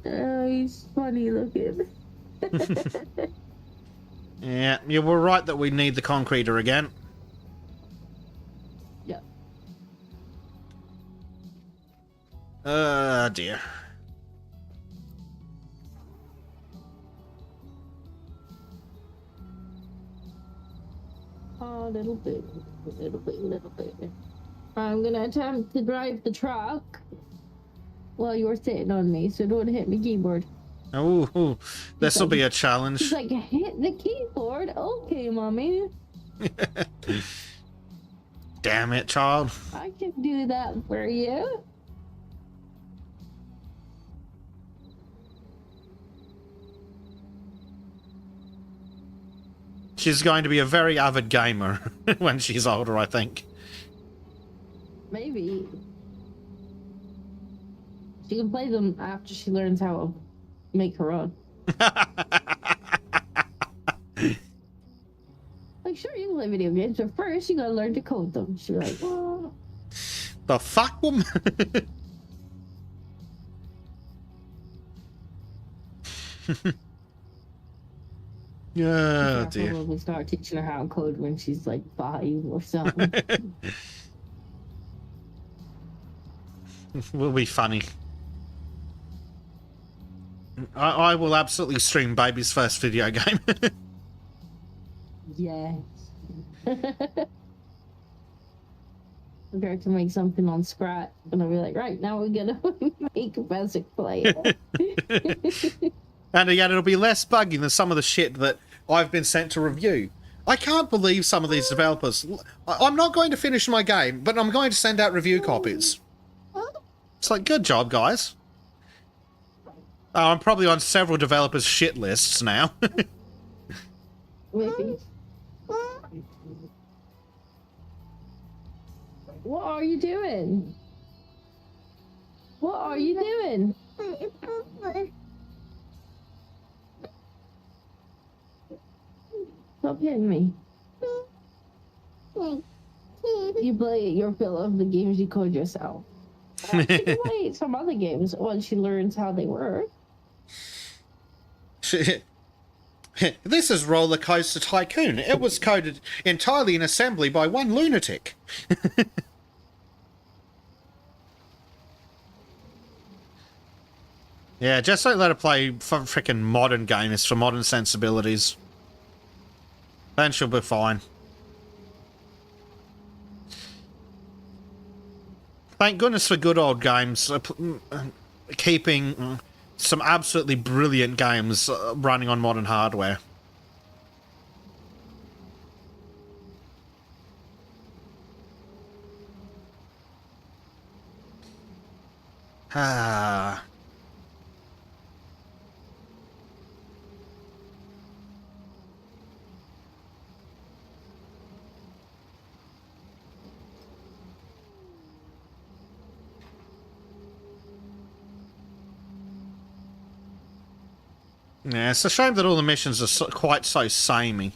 Oh, he's funny looking. Yeah, you were right that we need the concreter again. Yeah. Dear. Oh, little bit. I'm gonna attempt to drive the truck while you're sitting on me, so don't hit my keyboard. Oh, this will be a challenge. He's like, hit the keyboard? Okay, mommy. Damn it, child. I can do that for you. She's going to be a very avid gamer when she's older, I think. Maybe. She can play them after she learns how to make her own. Like, sure, you can play video games, but first you gotta learn to code them. She's like, oh. The fuck, woman? Oh, dear. We'll start teaching her how to code when she's like 5 or something. Will be funny. I will absolutely stream Baby's first video game. Yes. I'm going to make something on Scratch, and I'll be like, right, now we're gonna make a basic player. And again, it'll be less buggy than some of the shit that I've been sent to review. I can't believe some of these developers. I'm not going to finish my game, but I'm going to send out review copies. It's like, good job, guys. I'm probably on several developers' shit lists now. Maybe. What are you doing? What are you doing? Stop hitting me. You play your fill of the games you code yourself. She can play some other games once she learns how they work. This is Roller Coaster Tycoon. It was coded entirely in assembly by one lunatic. Yeah, just don't let her play frickin' modern games for modern sensibilities. Then she'll be fine. Thank goodness for good old games. Keeping some absolutely brilliant games running on modern hardware. Ah. Yeah, it's a shame that all the missions are quite so samey.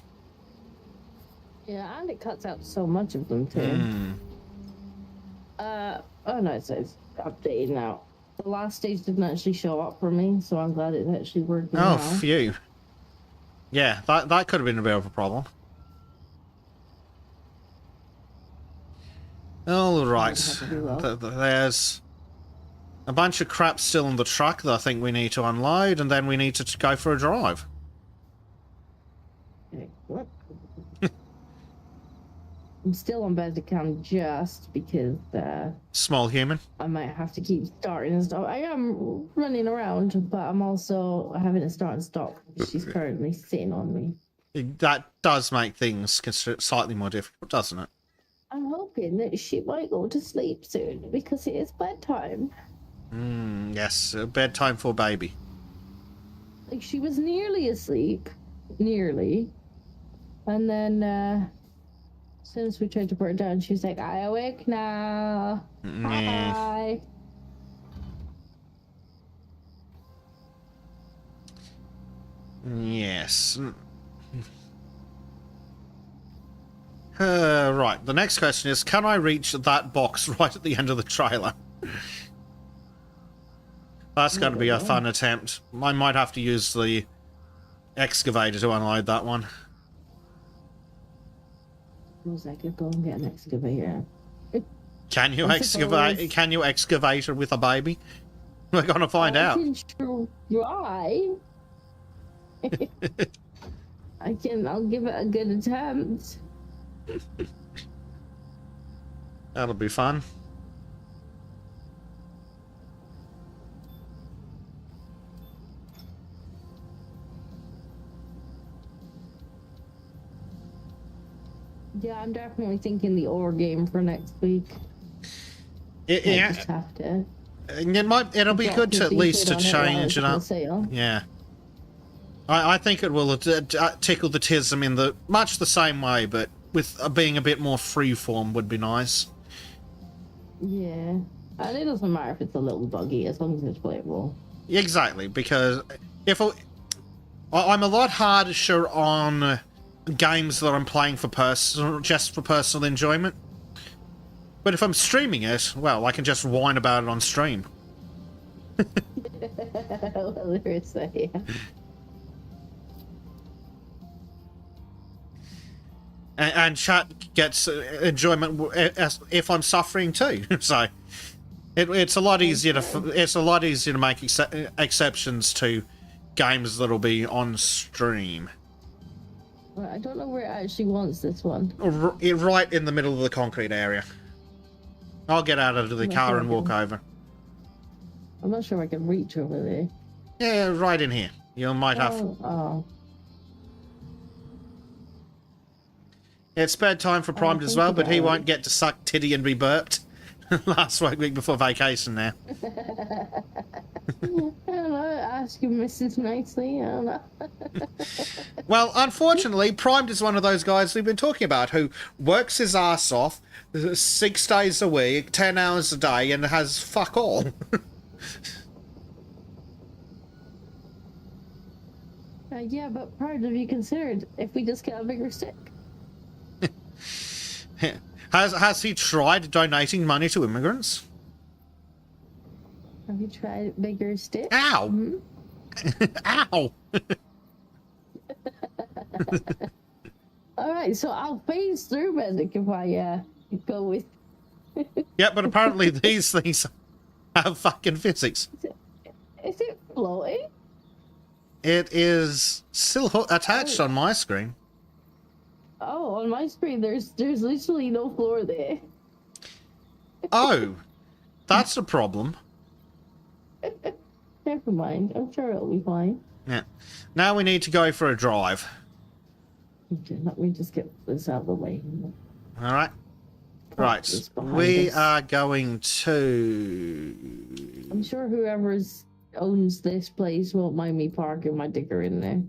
Yeah, and it cuts out so much of them too. Mm. Oh no, it says updated now. The last stage didn't actually show up for me, so I'm glad it's actually working Oh, now. phew. Yeah, that could have been a bit of a problem. All right. There's a bunch of crap still in the truck that I think we need to unload, and then we need to go for a drive. Okay, what? I'm still on bed account just because Small human. I might have to keep starting and stop. I am running around, but I'm also having to start and stop. She's currently sitting on me. That does make things slightly more difficult, doesn't it? I'm hoping that she might go to sleep soon because it is bedtime. Yes, bedtime for baby. Like, she was nearly asleep. Nearly. And then, as soon as we tried to put her down, she was like, I awake now. Hi. Yes. Right, the next question is, can I reach that box right at the end of the trailer? That's going to be a fun attempt. I might have to use the excavator to unload that one. I could go and get an excavator. Can you I excavate? suppose. Can you excavate her with a baby? We're going to find out. I can try. I'll give it a good attempt. That'll be fun. Yeah, I'm definitely thinking the ore game for next week. Yeah, Just have to. it'll be good to at least to change it up. Sale. Yeah. I think it will tickle the tism in the much the same way, but with being a bit more freeform would be nice. Yeah. And it doesn't matter if it's a little buggy as long as it's playable. Exactly, because if I'm a lot harsher on games that I'm playing for just for personal enjoyment. But if I'm streaming it, well, I can just whine about it on stream. Well, there's that, yeah. And chat gets enjoyment if I'm suffering too. So it's a lot easier to make exceptions to games that'll be on stream. Well, I don't know where it actually wants this one. Right in the middle of the concrete area. I'll get out of the car and walk over. I'm not sure I can reach over there. Yeah, right in here. You might have. Oh. It's bedtime for Primed as well, but he won't get to suck titty and be burped. Last week before vacation now. I don't know, ask your missus nicely, I don't know. Well, unfortunately, Primed is one of those guys we've been talking about who works his ass off 6 days a week, 10 hours a day, and has fuck all. Yeah, but part of you considered if we just get a bigger stick. Has he tried donating money to immigrants? Have you tried a bigger stick? Ow! Ow! Alright, so I'll phase through Medic if I go with... Yeah, but apparently these things have fucking physics. Is it floating? It is still attached on my screen. Oh, on my screen there's literally no floor there. Oh, that's a problem. Never mind, I'm sure it'll be fine. Yeah. Now we need to go for a drive. Okay, let me just get this out of the way. Alright. Right. We are going to... I'm sure whoever owns this place won't mind me parking my digger in there.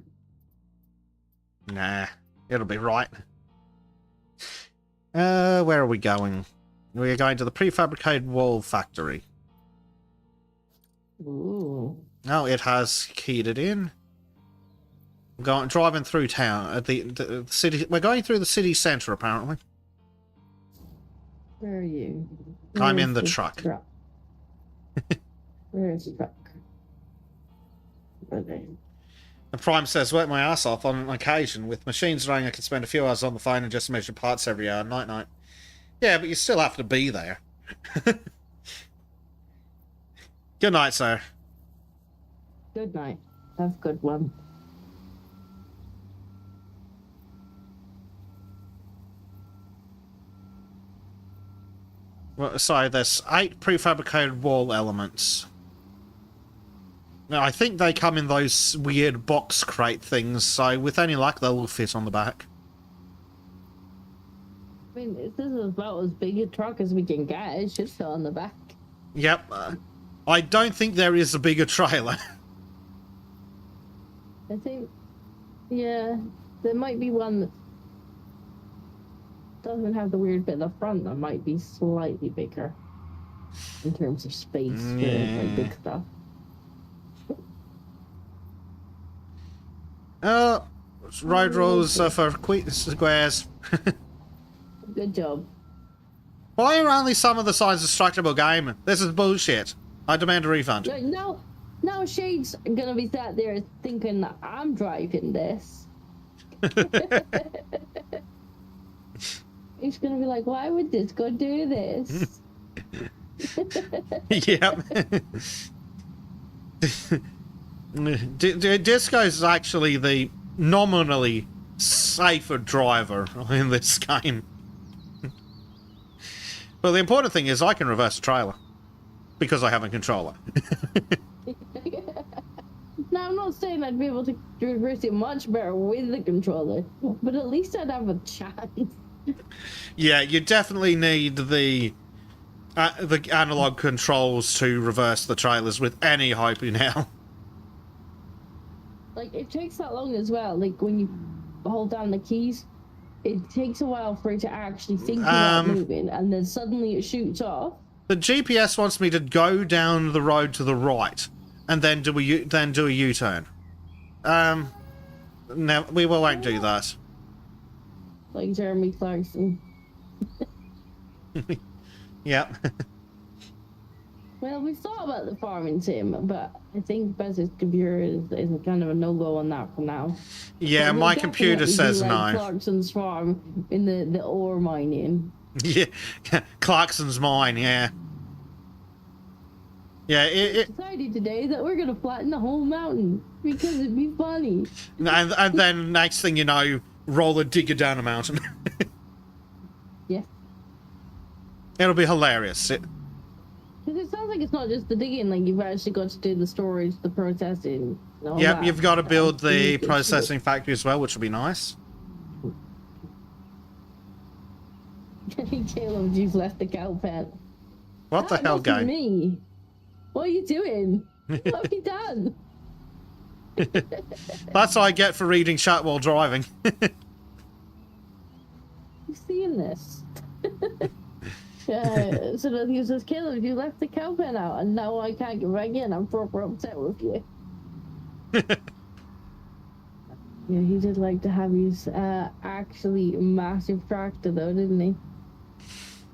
Nah, it'll be right. Where are we going? We are going to the prefabricated wall factory. Ooh. Oh, it has keyed it in. Driving through town at the city. We're going through the city centre, apparently. Where are you? I'm Where's in the this truck. Where is the truck? Okay. And Prime says, work my ass off on occasion. With machines running, I can spend a few hours on the phone and just measure parts every hour. Night, night. Yeah, but you still have to be there. Good night, sir. Good night. Have a good one. Well, sorry, there's 8 prefabricated wall elements. Now, I think they come in those weird box crate things, so with any luck, they'll all fit on the back. I mean, this is about as big a truck as we can get. It should fit on the back. Yep. I don't think there is a bigger trailer. I think, yeah, there might be one that doesn't have the weird bit in the front that might be slightly bigger in terms of space for like, big stuff. Road rules for squares. Good job. Why are only some of the sides destructible game? This is bullshit. I demand a refund. Now Shade's gonna be sat there thinking that I'm driving this. He's gonna be like, why would this go do this? Yep. Disco is actually the nominally safer driver in this game. But the important thing is I can reverse a trailer. Because I have a controller. Now, I'm not saying I'd be able to reverse it much better with the controller, but at least I'd have a chance. Yeah, you definitely need the analog controls to reverse the trailers with any hope in hell. Like, it takes that long as well. Like, when you hold down the keys, it takes a while for it to actually think about moving, and then suddenly it shoots off. The GPS wants me to go down the road to the right, and then do a U-turn. No, we won't do that. Like Jeremy Clarkson. Yep. Well, we've thought about the farming sim, but I think Bez's computer is kind of a no-go on that for now. Yeah, But my we'll computer definitely says do, like, no. Clarkson's farm in the ore mining. Yeah, Clarkson's mine, yeah. Yeah, Decided today that we're gonna flatten the whole mountain because it'd be funny. and then next thing you know, roll a digger down a mountain. Yeah. It'll be hilarious. Because it sounds like it's not just the digging, like you've actually got to do the storage, the processing. And all Yep, that. you've got to build the It's- processing factory as well, which will be nice. Caleb, you've left the cow pen. What the That hell, must be game? me. What are you doing? What have you done? That's what I get for reading chat while driving. You seeing this? So then he says, Caleb, you left the cow pen out, and now I can't get back in. I'm proper upset with you. Yeah, he did like to have his actually massive tractor, though, didn't he?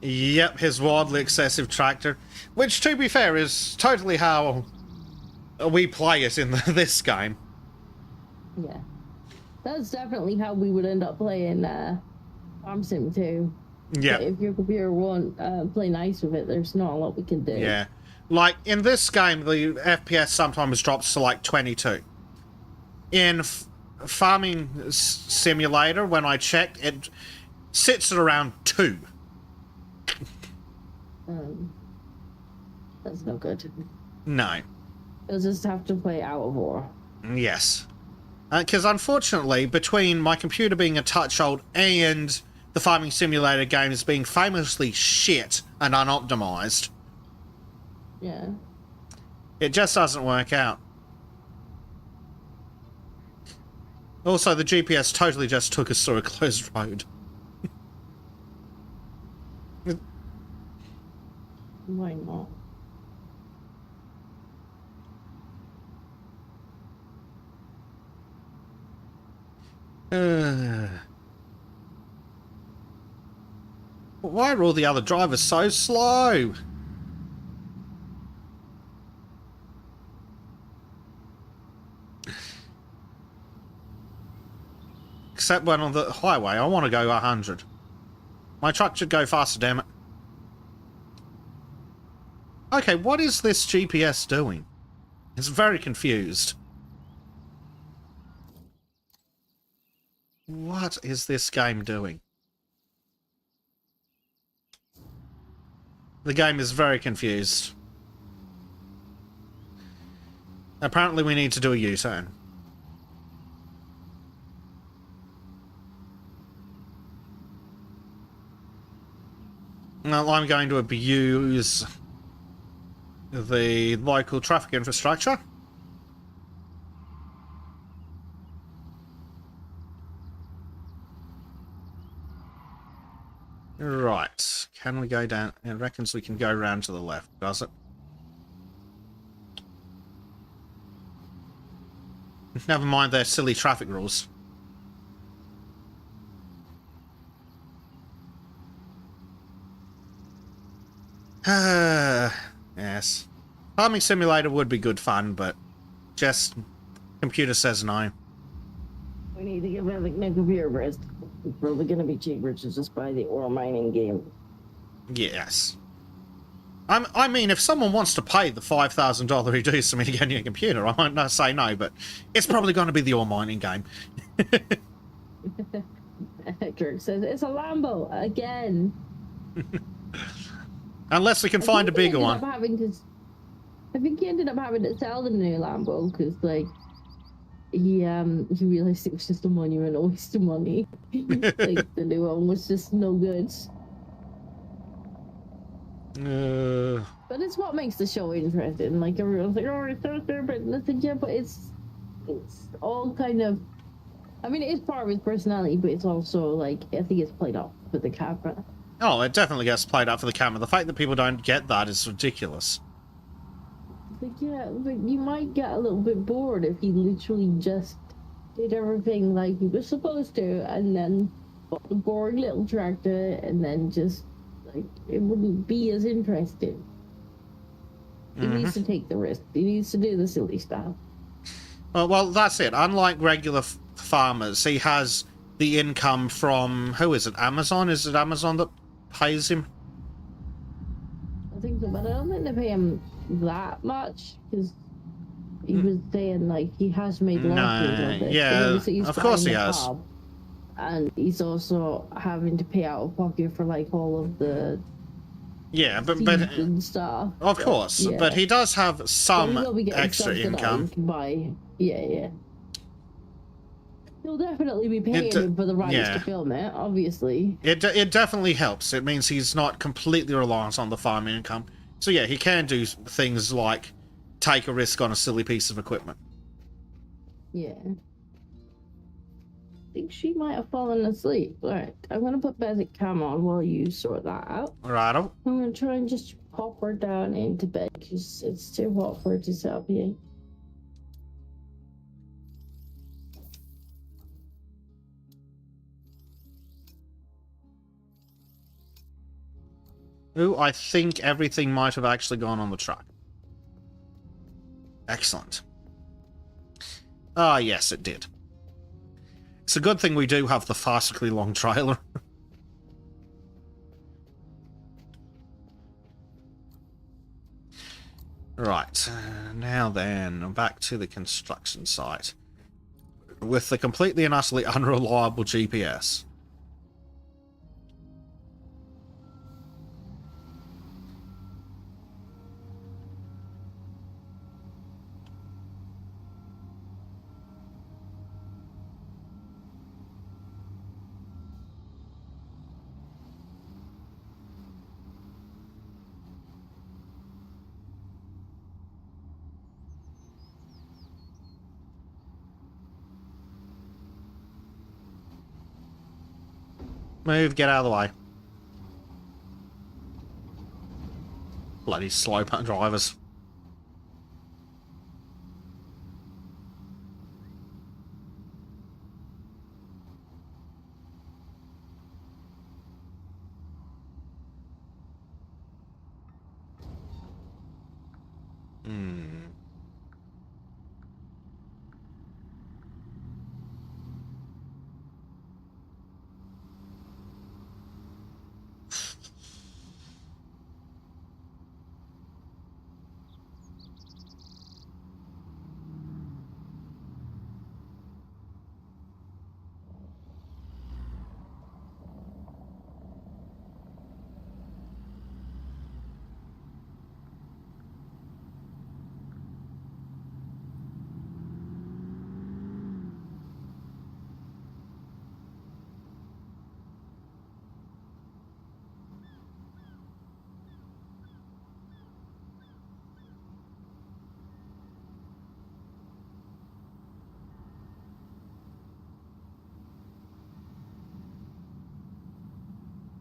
Yep, his wildly excessive tractor. Which, to be fair, is totally how we play it in this game. Yeah. That's definitely how we would end up playing Farm Sim 2. Yeah. If your computer won't play nice with it, there's not a lot we can do. Yeah. Like, in this game, the FPS sometimes drops to, like, 22. In Farming Simulator, when I checked, it sits at around 2. That's no good. No. You'll just have to play Out of War. Yes. Because unfortunately, between my computer being a touch old and the Farming Simulator games being famously shit and unoptimized, Yeah. it just doesn't work out. Also, the GPS totally just took us through a closed road. Why not? Why are all the other drivers so slow? except when on the highway. I want to go 100. My truck should go faster, damn it. Okay, what is this GPS doing? It's very confused. What is this game doing? The game is very confused. Apparently we need to do a U-turn. Well, I'm going to abuse the local traffic infrastructure. Right. Can we go down? It reckons we can go round to the left, does it? Never mind their silly traffic rules. Yes. Farming simulator would be good fun, but just computer says no. We need to give Epic a computer breast. It's probably gonna be cheaper to just buy the ore mining game. Yes. I mean, if someone wants to pay the $5,000 he does for me to get a new computer, I might not say no, but it's probably going to be the ore mining game. Dirk says, it's a Lambo again. Unless we can find a bigger one. I think he ended up having to sell the new Lambo because, like, he realized it was just a monumental waste of money. Like, the new one was just no good. But it's what makes the show interesting. Like, everyone's like, oh, it's so stupid. And I think, yeah, but it's all kind of, I mean, it's part of his personality, but it's also, like, I think it's played off for the camera. Oh, it definitely gets played out for the camera. The fact that people don't get that is ridiculous. Like, yeah, but you might get a little bit bored if he literally just did everything like he was supposed to, and then bought the boring little tractor, and then just, like, it wouldn't be as interesting. He needs to take the risk. He needs to do the silly stuff. Well, that's it. Unlike regular farmers, he has the income from, who is it, Amazon? Is it Amazon that pays him? I think so, but I don't think they pay him that much, because he was saying, like, he has made losses of it. Yeah, of course he has. Pub, and he's also having to pay out of pocket for, like, all of the but and stuff. Of course, yeah. But he does have some extra subsidized income. Yeah. He'll definitely be paying him for the rights to film it, obviously. It definitely helps. It means he's not completely reliant on the farm income. So yeah, he can do things like take a risk on a silly piece of equipment. Yeah. I think she might have fallen asleep. Alright, I'm gonna put basic cam on while you sort that out. Righto. I'm gonna try and just pop her down into bed because it's too hot for her to sit up here. Ooh, I think everything might have actually gone on the truck. Excellent. Ah, yes, it did. It's a good thing we do have the farcically long trailer. Right, now then, back to the construction site. With the completely and utterly unreliable GPS. Move, get out of the way. Bloody slow drivers.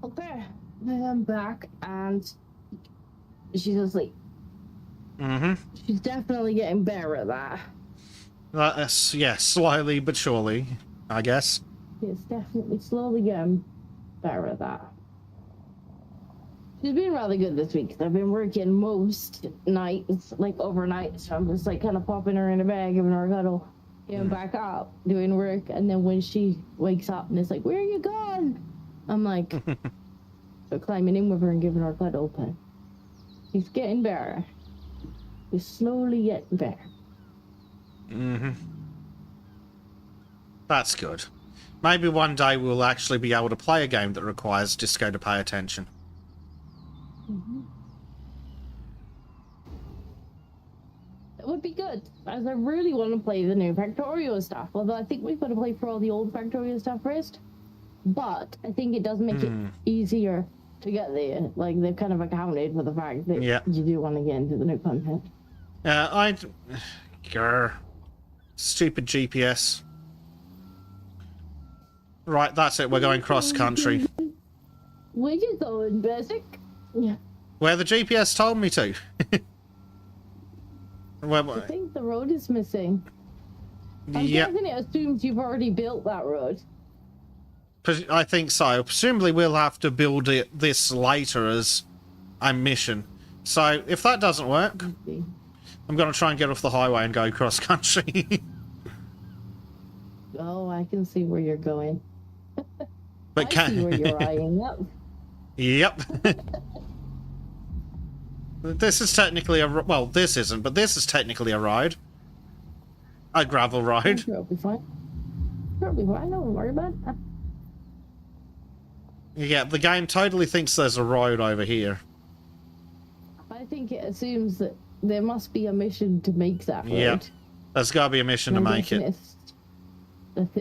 Okay, I'm back, and she's asleep. Mm-hmm. She's definitely getting better at that. Yeah, slowly but surely, I guess. She's definitely slowly getting better at that. She's been rather good this week, because I've been working most nights, like overnight, so I'm just like kind of popping her in a bag, giving her a cuddle, getting back up, doing work, and then when she wakes up and it's like, where are you gone? I'm like, so climbing in with her and giving her a cuddle, but she's getting better. She's slowly getting better. Mm-hmm. That's good. Maybe one day we'll actually be able to play a game that requires Disco to pay attention. It would be good, as I really want to play the new Factorio stuff, although I think we've got to play for all the old Factorio stuff first. But I think it does make it easier to get there. Like, they've kind of accounted for the fact that you do want to get into the new content. Grr. Stupid GPS. Right, that's it. We're going cross-country. Where you going, Basic? Yeah. Where the GPS told me to. I think the road is missing. I'm guessing it assumes you've already built that road. I think so. Presumably we'll have to build this later as a mission. So, if that doesn't work, I'm going to try and get off the highway and go cross-country. Oh, I can see where you're going. But I see where you're eyeing up. Yep. This is technically a... Well, this isn't, but this is technically a ride. A gravel ride. Sure, it'll be fine. Sure, it'll be fine. Don't worry about it. Yeah, the game totally thinks there's a road over here. I think it assumes that there must be a mission to make that road. Yeah, there's got to be a mission to make it.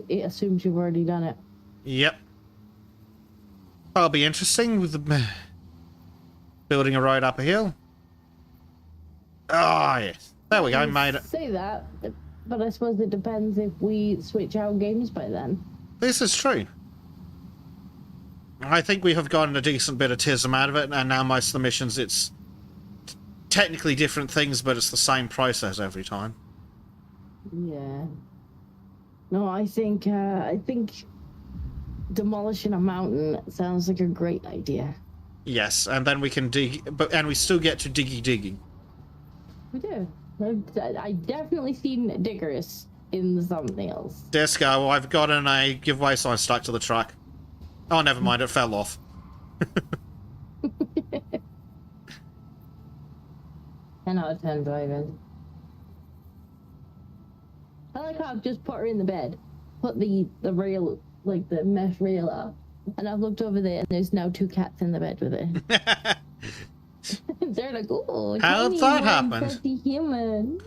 It assumes you've already done it. Yep. That'll be interesting with the building a road up a hill. Ah, yes. There we go, made it. Say that, but I suppose it depends if we switch out games by then. This is true. I think we have gotten a decent bit of TISM out of it, and now most of the missions, it's technically different things, but it's the same process every time. Yeah. No, I think demolishing a mountain sounds like a great idea. Yes, and then we can dig, and we still get to digging. We do. I definitely seen diggers in the thumbnails. Disco, I've gotten a giveaway sign stuck to the truck. Oh, never mind, it fell off. 10 out of 10 driving. I like how I've just put her in the bed, put the rail, like the mesh rail up, and I've looked over there and there's now 2 cats in the bed with it. They're like, oh, how'd that happen? Human.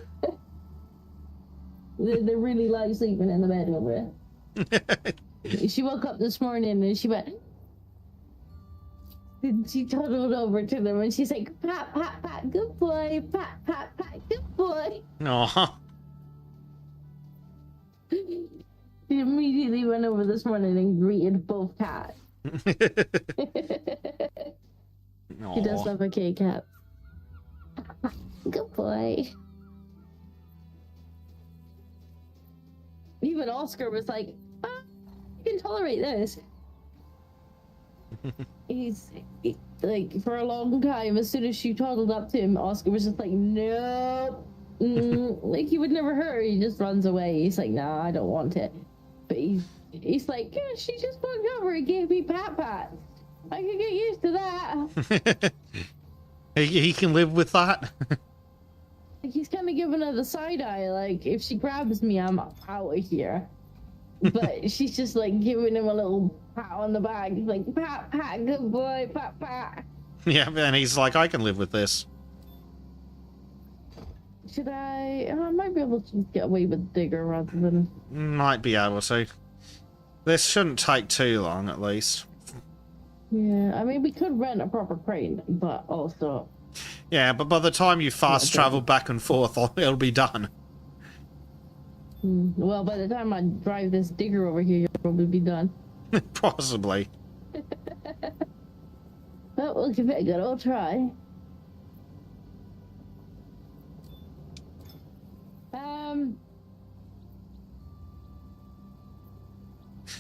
They're really like sleeping in the bed over it. She woke up this morning and she went. She toddled over to them and she's like, pat, pat, pat, good boy, pat, pat, pat, good boy. Aw. She immediately went over this morning and greeted both cats. He does love a kitty cat. Good boy. Even Oscar was like, I can tolerate this. Like, for a long time, as soon as she toddled up to him, Oscar was just like, nope. Like, he would never hurt her. He just runs away. He's like, nah, I don't want it. But he's like, yeah, she just walked over and gave me pat-pats. I can get used to that. He can live with that. He's kind of giving her the side eye, like, if she grabs me, I'm out of here. But she's just, like, giving him a little pat on the back. He's like, pat, pat, good boy, pat, pat. Yeah, and he's like, I can live with this. Should I might be able to get away with Digger rather than... Might be able to. This shouldn't take too long, at least. Yeah, I mean, we could rent a proper crane, but also... Yeah, but by the time you fast travel back and forth, it'll be done. Well, by the time I drive this digger over here, you'll probably be done. Possibly. But we'll give it a good old try.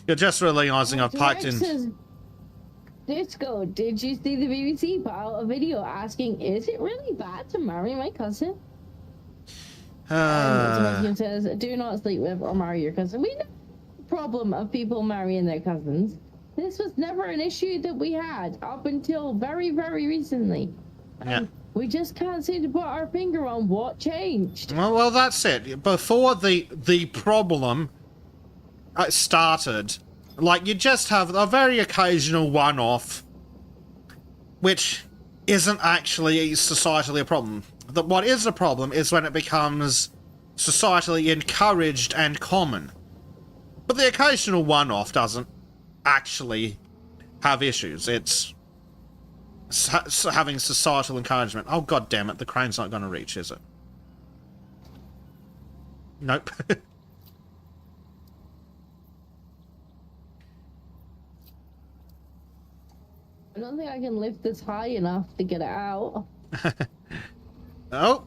You're just realizing I've typed in. Says, Disco, did you see the BBC put out a video asking, is it really bad to marry my cousin? Sebastian says, do not sleep with or marry your cousin. We know the problem of people marrying their cousins. This was never an issue that we had up until very, very recently. Yeah. We just can't seem to put our finger on what changed. Well, that's it. Before the problem started, like, you just have a very occasional one-off, which isn't actually societally a problem. What is a problem is when it becomes societally encouraged and common. But the occasional one-off doesn't actually have issues. It's having societal encouragement. Oh, god damn it, the crane's not going to reach, is it? Nope. I don't think I can lift this high enough to get it out. Oh,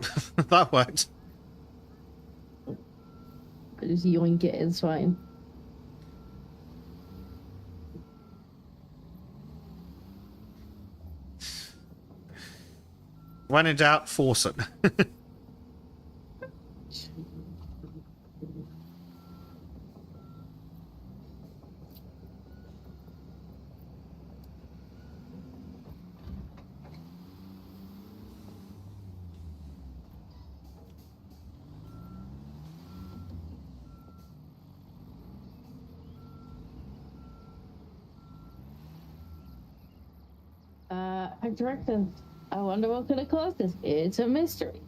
that worked. Just yoink it, it's fine. When in doubt, force it. Director, I wonder what could have caused this. It's a mystery,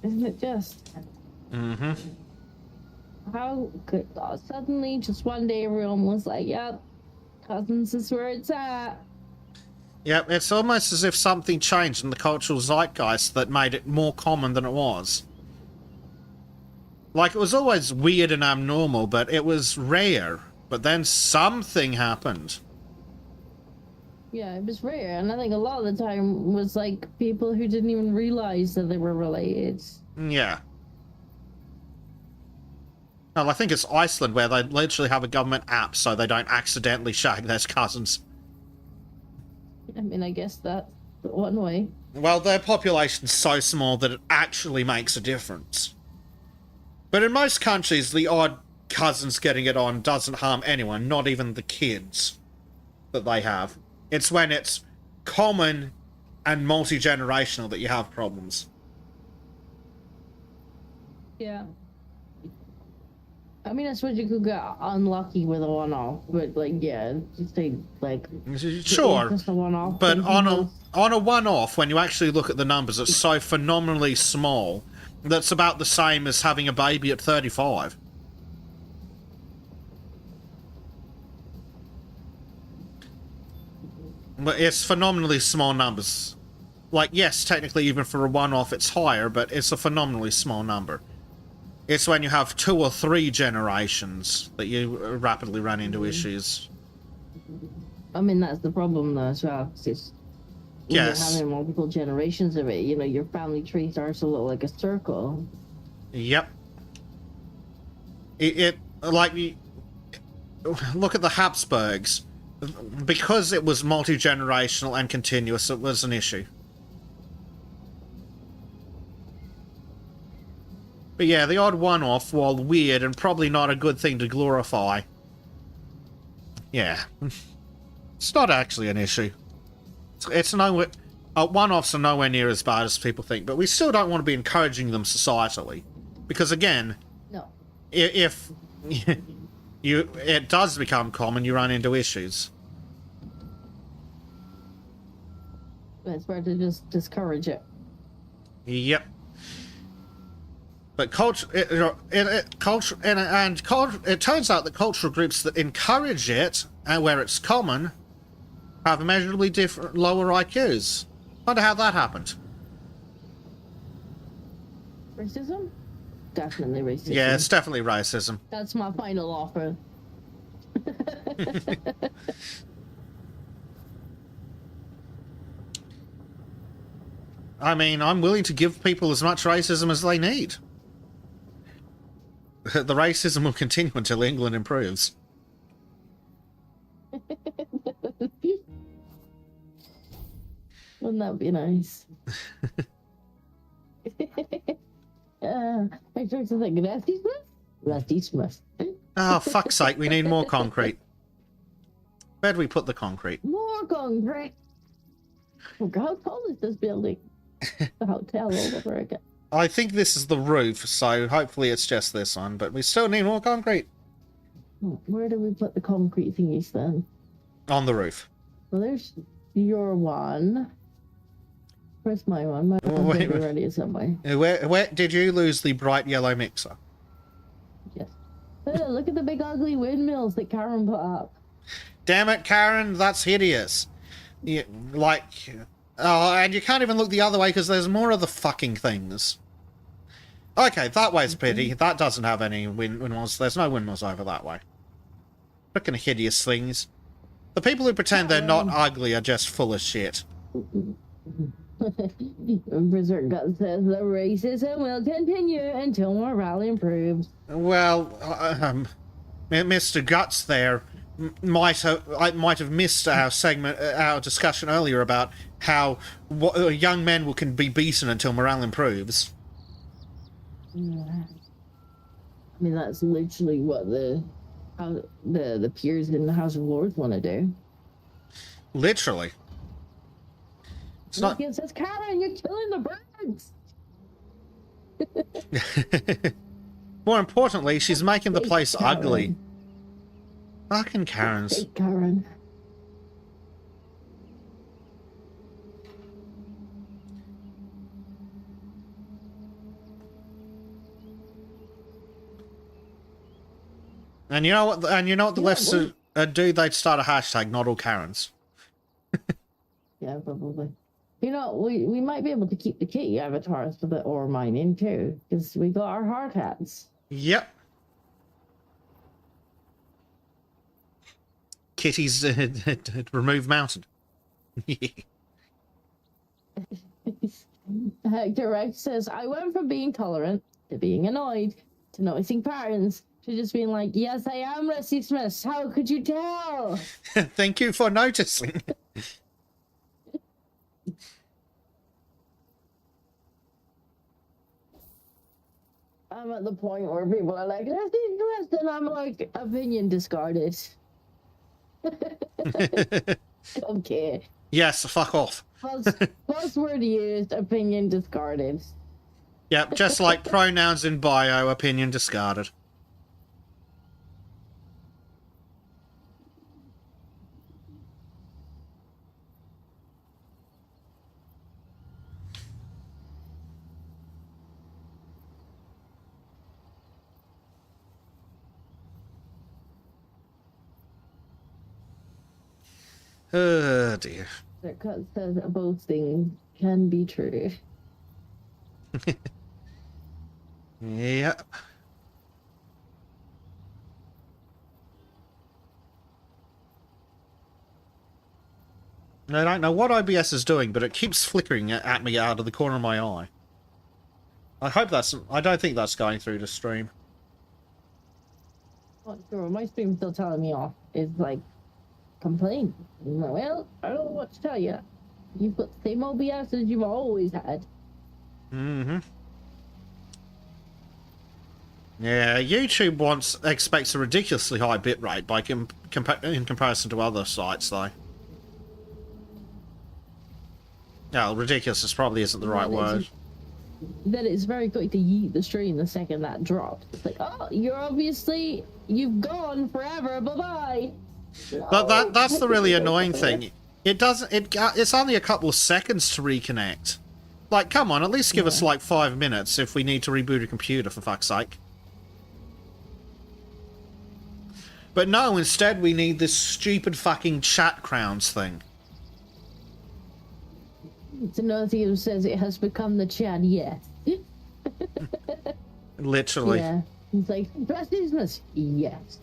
isn't it? Just how could suddenly, just one day, everyone was like, "Yep, cousins is where it's at." Yep, it's almost as if something changed in the cultural zeitgeist that made it more common than it was. Like, it was always weird and abnormal, but it was rare. But then something happened. Yeah, it was rare, and I think a lot of the time was like people who didn't even realize that they were related. Yeah. Well, I think it's Iceland where they literally have a government app so they don't accidentally shag their cousins. I mean, I guess that's one way. Well, their population's so small that it actually makes a difference. But in most countries, the odd cousins getting it on doesn't harm anyone, not even the kids that they have. It's when it's common and multi-generational that you have problems. Yeah. I mean, I suppose you could get unlucky with a one-off, but like, yeah, just say like. Sure, just a one-off. but on a one-off, when you actually look at the numbers, it's so phenomenally small that's about the same as having a baby at 35. But it's phenomenally small numbers. Like, yes, technically even for a one-off it's higher, but it's a phenomenally small number. It's when you have 2 or 3 generations that you rapidly run into issues. I mean, that's the problem though as well. It's when you're having multiple generations of it, you know, your family tree starts to look like a circle. Yep. Like, look at the Habsburgs. Because it was multi-generational and continuous, it was an issue. But yeah, the odd one-off, while weird and probably not a good thing to glorify, yeah, it's not actually an issue. It's nowhere. One-offs are nowhere near as bad as people think, but we still don't want to be encouraging them societally, because again, no, if it does become common, you run into issues. It's better to just discourage it. Yep. But it turns out that cultural groups that encourage it, and where it's common, have immeasurably different, lower IQs. Wonder how that happened. Racism? Definitely racism. Yeah, it's definitely racism. That's my final offer. I mean, I'm willing to give people as much racism as they need. The racism will continue until England improves. Wouldn't that be nice? I tried to think, Rastismus? Oh, fuck's sake, we need more concrete. Where do we put the concrete? More concrete! Oh, how tall is this building? The hotel all over again. I think this is the roof, so hopefully it's just this one, but we still need more concrete. Where do we put the concrete thingies then? On the roof. Well, there's your one. Where's my one? My one's Wait, wait. already somewhere. Where did you lose the bright yellow mixer? Yes. Oh, look at the big ugly windmills that Karen put up. Damn it, Karen, that's hideous. You, like... Oh, and you can't even look the other way because there's more of the fucking things. Okay, that way's pity. That doesn't have any windmills. There's no windmills over that way. Frickin' hideous things. The people who pretend they're not ugly are just full of shit. Berserk Gut says the racism will continue until morale improves. Well, Mr. Guts there might have missed our segment, our discussion earlier about how young men can be beaten until morale improves. Yeah. I mean, that's literally what the peers in the House of Lords want to do. Literally. It's not. It says, Karen, you're killing the birds. More importantly, she's making the place Karen. ugly. Fucking Karens. Hey, Karen. And you know what? And you know what the Yeah, left do? They'd start a hashtag. Not all Karens. Yeah, probably. You know, we might be able to keep the kitty avatars for the ore mining too, because we got our hard hats. Yep. Kitty's remove mountain. Hector Rex says, I went from being tolerant to being annoyed to noticing patterns to just being like, yes, I am Rusty Smith. How could you tell? Thank you for noticing. I'm at the point where people are like, Rusty Smith, and I'm like, opinion discarded. Okay. Yes, fuck off. Buzzword used, opinion discarded. Yep, just like pronouns in bio, opinion discarded. Oh dear. That cut says that both things can be true. Yep. I don't know what OBS is doing, but it keeps flickering at me out of the corner of my eye. I don't think that's going through the stream. Not sure. My stream's still telling me off. It's like, complain. Well, I don't know what to tell you. You've got the same OBS as you've always had. Mm-hmm. Yeah, YouTube expects a ridiculously high bitrate by in comparison to other sites, though. No, ridiculous probably isn't the right word. That it's very quick to yeet the stream the second that drops. It's like, oh, you've gone forever. Bye bye. But that's the really annoying thing. It's only a couple of seconds to reconnect. Like, come on, at least give us like 5 minutes if we need to reboot a computer, for fuck's sake. But no, instead we need this stupid fucking chat crowns thing. It's another thing who says it has become the chat, yes. Literally. Yeah. It's like, racism, yes.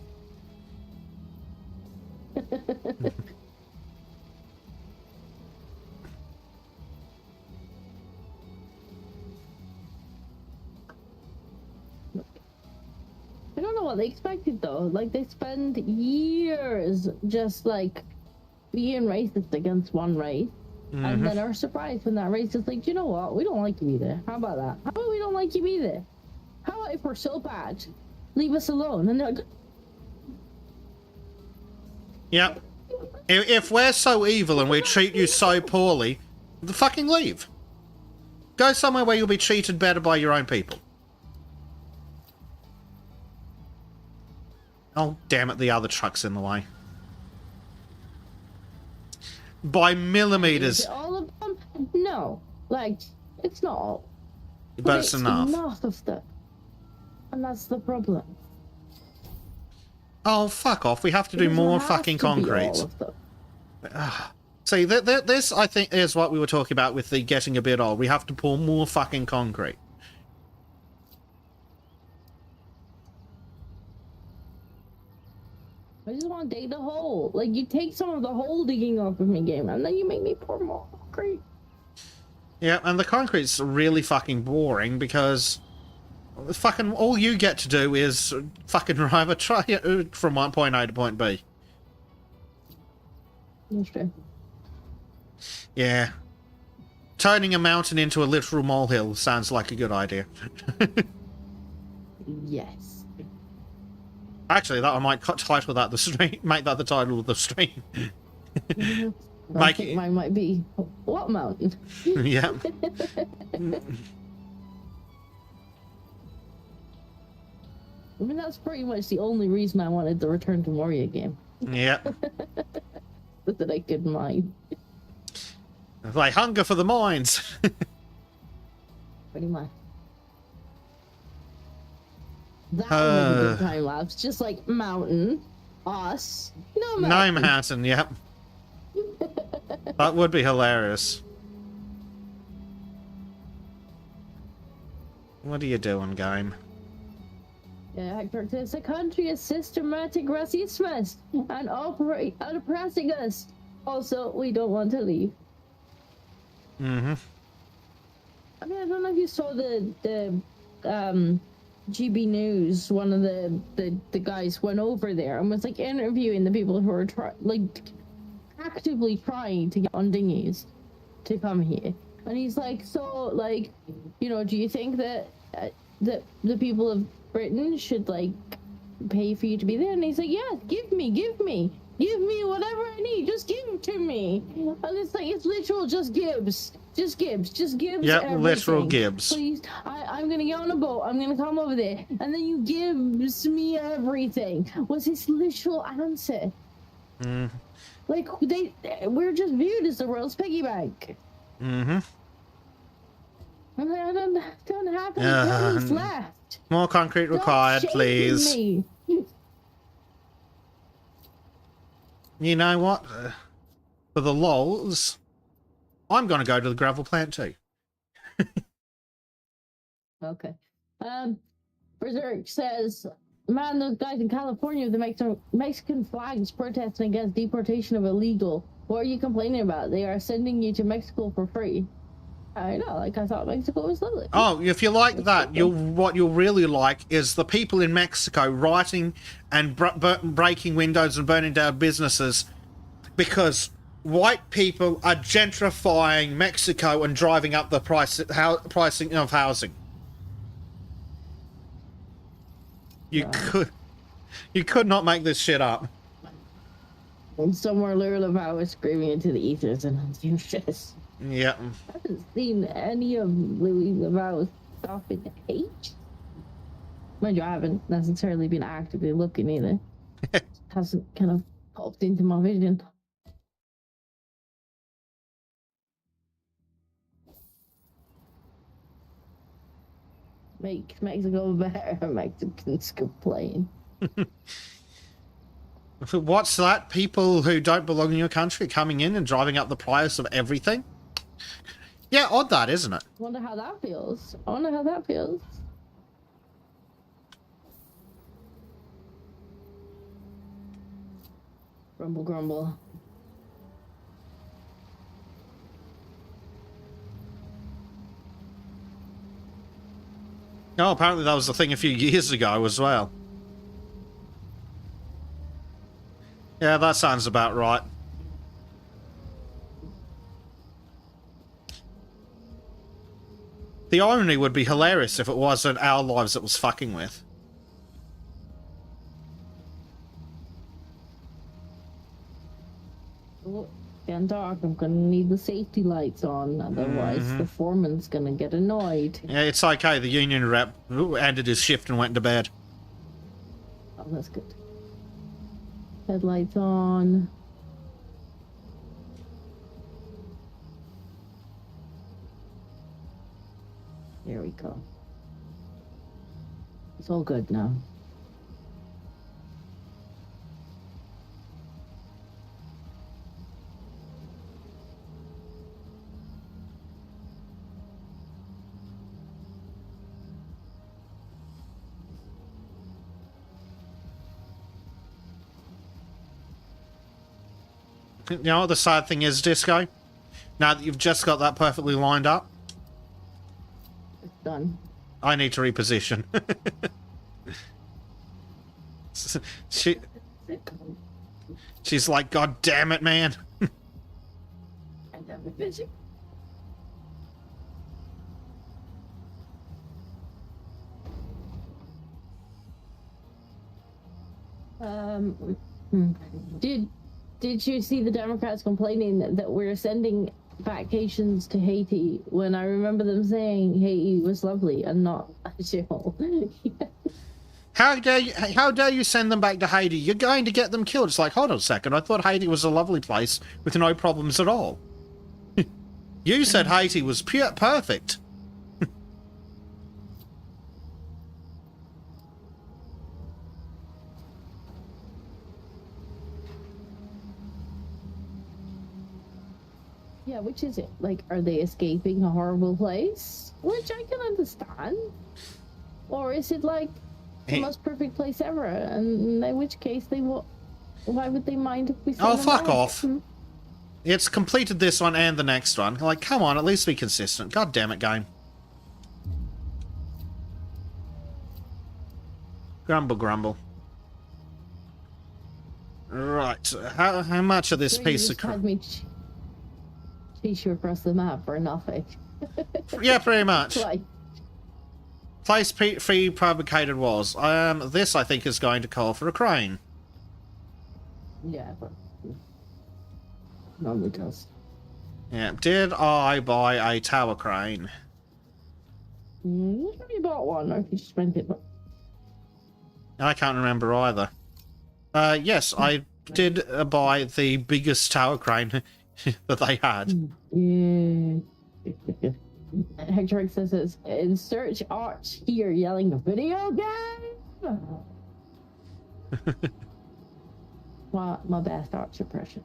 what they expected though. Like they spend years just like being racist against one race, and then are surprised when that race is like, you know what? We don't like you either. How about that? How about we don't like you either? How about if we're so bad, leave us alone? And they're like, Yep. If we're so evil and we treat you so poorly, fucking leave. Go somewhere where you'll be treated better by your own people. Oh, damn it, the other truck's in the way. By millimeters. is it all of them? No, like it's not all. But it's enough. Enough of them, and that's the problem. Oh, fuck off. We have to do It more doesn't have fucking to be all concrete. of them. See, this, I think, is what we were talking about with the getting a bit old. We have to pour more fucking concrete. I just want to dig the hole. Like, you take some of the hole digging off of me, game, and then you make me pour more concrete. Yeah, and the concrete's really fucking boring because fucking all you get to do is fucking drive a truck from point A to point B. That's true. Yeah. Turning a mountain into a literal molehill sounds like a good idea. Yes. Actually, that I might title that the stream. Make that the title of the stream. I Make think it. mine might be what mountain? Yeah. I mean, that's pretty much the only reason I wanted the Return to Moria game. Yeah. That I could mine. They hunger for the mines. Pretty much. That would be a good time lapse. Just like mountain, us, no No mountain. mountain, yep. That would be hilarious. What are you doing, game? Yeah, Hector says the country is systematic racism and oppressing us. Also, we don't want to leave. Mm-hmm. I mean, I don't know if you saw the GB News. One of the guys went over there and was like interviewing the people who are actively trying to get on dinghies to come here. And he's like, so like, you know, do you think that that the people of Britain should like pay for you to be there? And he's like, yes, give me whatever I need, just give it to me. And it's like, it's literal, just gives Yep, everything. literal gives. Please, I'm gonna get on a boat, I'm gonna come over there, and then you gives me everything, was his literal answer. Like, we're just viewed as the world's piggy bank. Mm-hmm. And I don't have any pennies left. More concrete Stop required, shaming please. me. You know what? For the lols, I'm going to go to the gravel plant too. Okay. Berserk says, man, those guys in California with the Mexican flags protesting against deportation of illegal. What are you complaining about? They are sending you to Mexico for free. I know, like, I thought Mexico was lovely. Oh, if you like that, what you'll really like is the people in Mexico rioting and breaking windows and burning down businesses because white people are gentrifying Mexico and driving up the pricing of housing. You could not make this shit up. And somewhere Louis LaValle was screaming into the ethers and I'm just... Yeah. I haven't seen any of Louis LaValle's stuff in age. Mind you, I haven't necessarily been actively looking either. Hasn't kind of popped into my vision. Makes Mexico better. Mexicans complain. What's that? People who don't belong in your country coming in and driving up the price of everything? Yeah, odd that, isn't it? Wonder how that feels. I wonder how that feels. Grumble, grumble. Oh, apparently that was the thing a few years ago as well. Yeah, that sounds about right. The irony would be hilarious if it wasn't our lives it was fucking with. Oh, getting dark. I'm gonna need the safety lights on, otherwise the foreman's gonna get annoyed. Yeah, it's okay. The union rep ended his shift and went to bed. Oh, that's good. Headlights on. There we go. It's all good now. You know what the sad thing is, Disco? Now that you've just got that perfectly lined up, It's done. I need to reposition. she, she's like, God damn it, man. And I'm busy. Did you see the Democrats complaining that we're sending vacations to Haiti when I remember them saying Haiti was lovely and not a shithole? How dare you send them back to Haiti? You're going to get them killed. It's like, hold on a second. I thought Haiti was a lovely place with no problems at all. You said Haiti was perfect. Yeah, which is it? Like, are they escaping a horrible place? Which I can understand. Or is it like the most perfect place ever? And in which case they will. Why would they mind if we send Oh, them fuck back? off. It's completed this one and the next one. Like, come on, at least be consistent. God damn it, game. Grumble, grumble. Right, how much of this So piece you of just had me chase you across the map for nothing. Yeah, pretty much. Like, Place prefabricated walls. This I think is going to call for a crane. yeah, but normally does. Yeah, did I buy a tower crane? You probably bought one, or if you just rent it. But I can't remember either. Yes, I did buy the biggest tower crane that they had. Yeah. Hector says, insert Arch here yelling video game. my best Arch impression.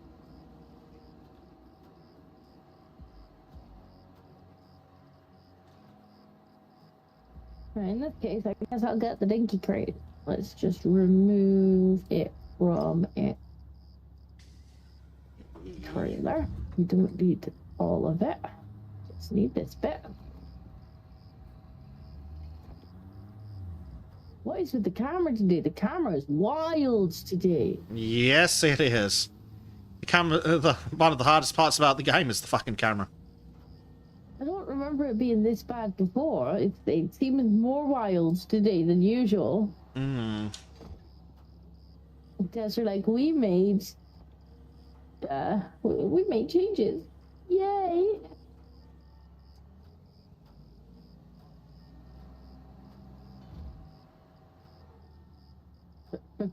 Right, in this case, I guess I'll get the dinky crate. Let's just remove it from it. Trailer. We don't need all of it. Just need this bit. What is with the camera today? The camera is wild today. Yes, it is. The camera. One of the hardest parts about the game is the fucking camera. I don't remember it being this bad before. It seems more wild today than usual. Desert, like, we made changes. Yay!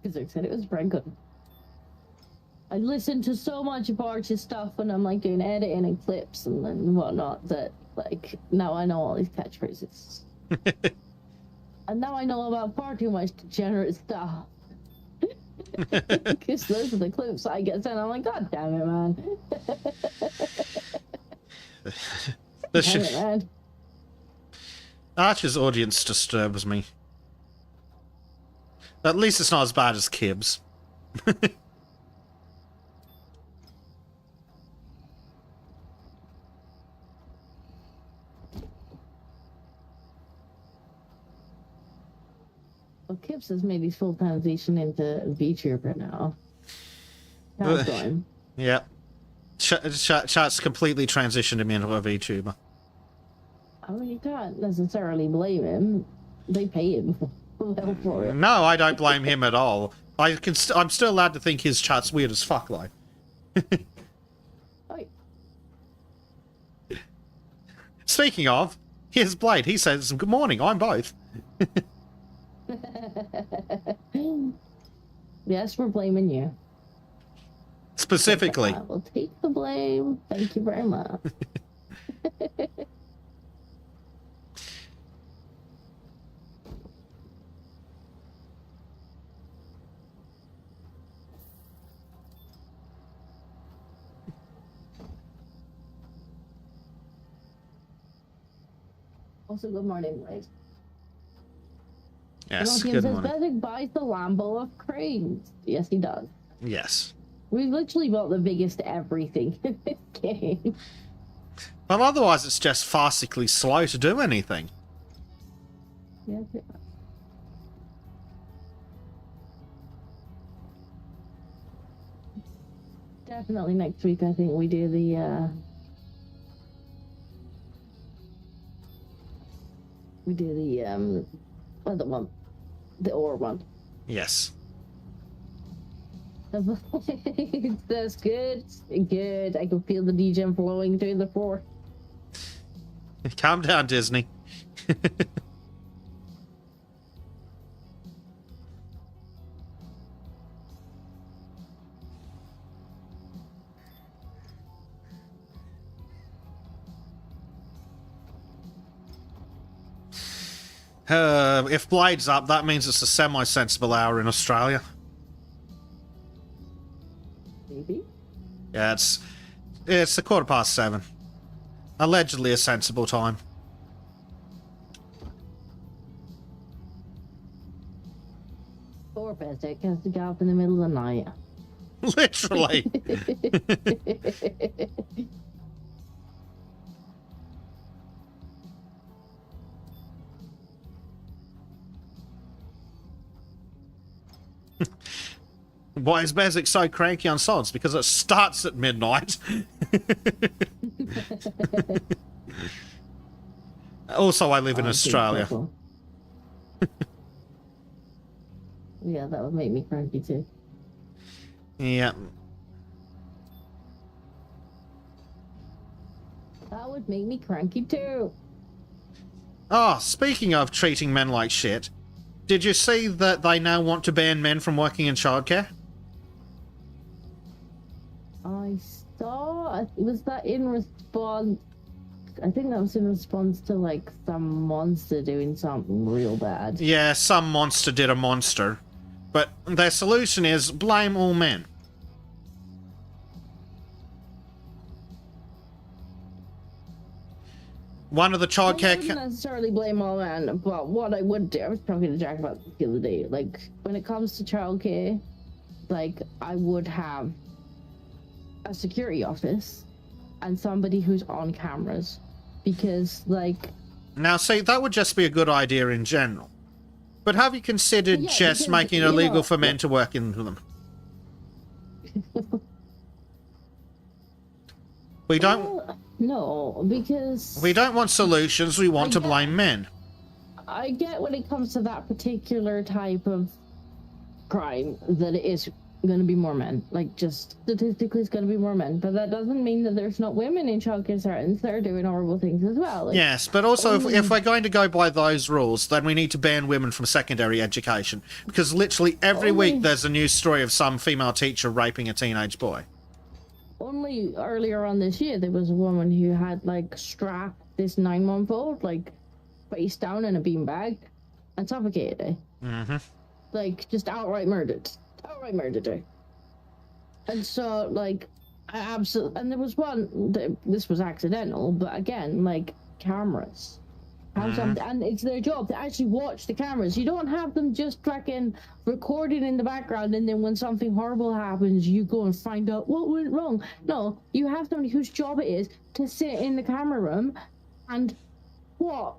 Physics said it was very good. I listened to so much of Arch's stuff when I'm like doing editing and clips and whatnot that like now I know all these catchphrases. And now I know about far too much degenerate stuff. Because those are the clips I get sent. I'm like, God damn it, man. Damn it, man. Archer's audience disturbs me. At least it's not as bad as Kibbs. Well, Kips has made his full transition into VTuber now. That's fine. Yeah. Chat's completely transitioned him into a VTuber. I mean, you can't necessarily blame him. They pay him for it. No, I don't blame him at all. I'm still allowed to think his chat's weird as fuck, though. Right. Speaking of, here's Blade. He says, "Good morning, I'm both." Yes, we're blaming you. Specifically. I will take the blame. Thank you very much. Also, good morning, Blade. Yes, Pinocchio good says morning. Bezic buys the Lambo of cranes. Yes, he does. Yes. We've literally bought the biggest everything in this game. Well, otherwise it's just farcically slow to do anything. Yes, definitely next week, I think we do the, other one. The ore one. Yes. That's good. Good. I can feel the degen flowing through the floor. Calm down, Disney. If Blade's up, that means it's a semi-sensible hour in Australia. Maybe. Yeah, it's a 7:15. Allegedly a sensible time. Poor Bezic has to get up in the middle of the night. Literally. Why is Bezic so cranky on sods? Because it starts at midnight. Also, I live in Australia. Yeah, that would make me cranky too. Yeah. That would make me cranky too. Oh, speaking of treating men like shit, did you see that they now want to ban men from working in childcare? I saw. Was that in response? I think that was in response to like some monster doing something real bad. Yeah, some monster did a monster. But their solution is blame all men. One of the I childcare... wouldn't necessarily blame all men, but what I would do, I was talking to Jack about this the other day, like, when it comes to childcare, like, I would have a security office and somebody who's on cameras, because, like... Now, see, that would just be a good idea in general. But have you considered Yeah, just because, making it you illegal know, for men to work in them? We don't... Well, no, because... We don't want solutions, we want to get- blame men. I get when it comes to that particular type of crime that it is going to be more men. Like, just statistically, it's going to be more men. But that doesn't mean that there's not women in childcare settings that are doing horrible things as well. Like, Yes, but also if we're going to go by those rules, then we need to ban women from secondary education. Because literally every week there's a news story of some female teacher raping a teenage boy. Only earlier on this year, there was a woman who had, like, strapped this 9-month-old, like, face down in a beanbag and suffocated her. Mm-hmm. Like, just outright murdered. Outright murdered her. And so, like, I absolutely... And there was one... This was accidental, but again, like, cameras. And it's their job to actually watch the cameras. You don't have them just fucking recording in the background, and then when something horrible happens, you go and find out what went wrong. No, you have somebody whose job it is to sit in the camera room and watch.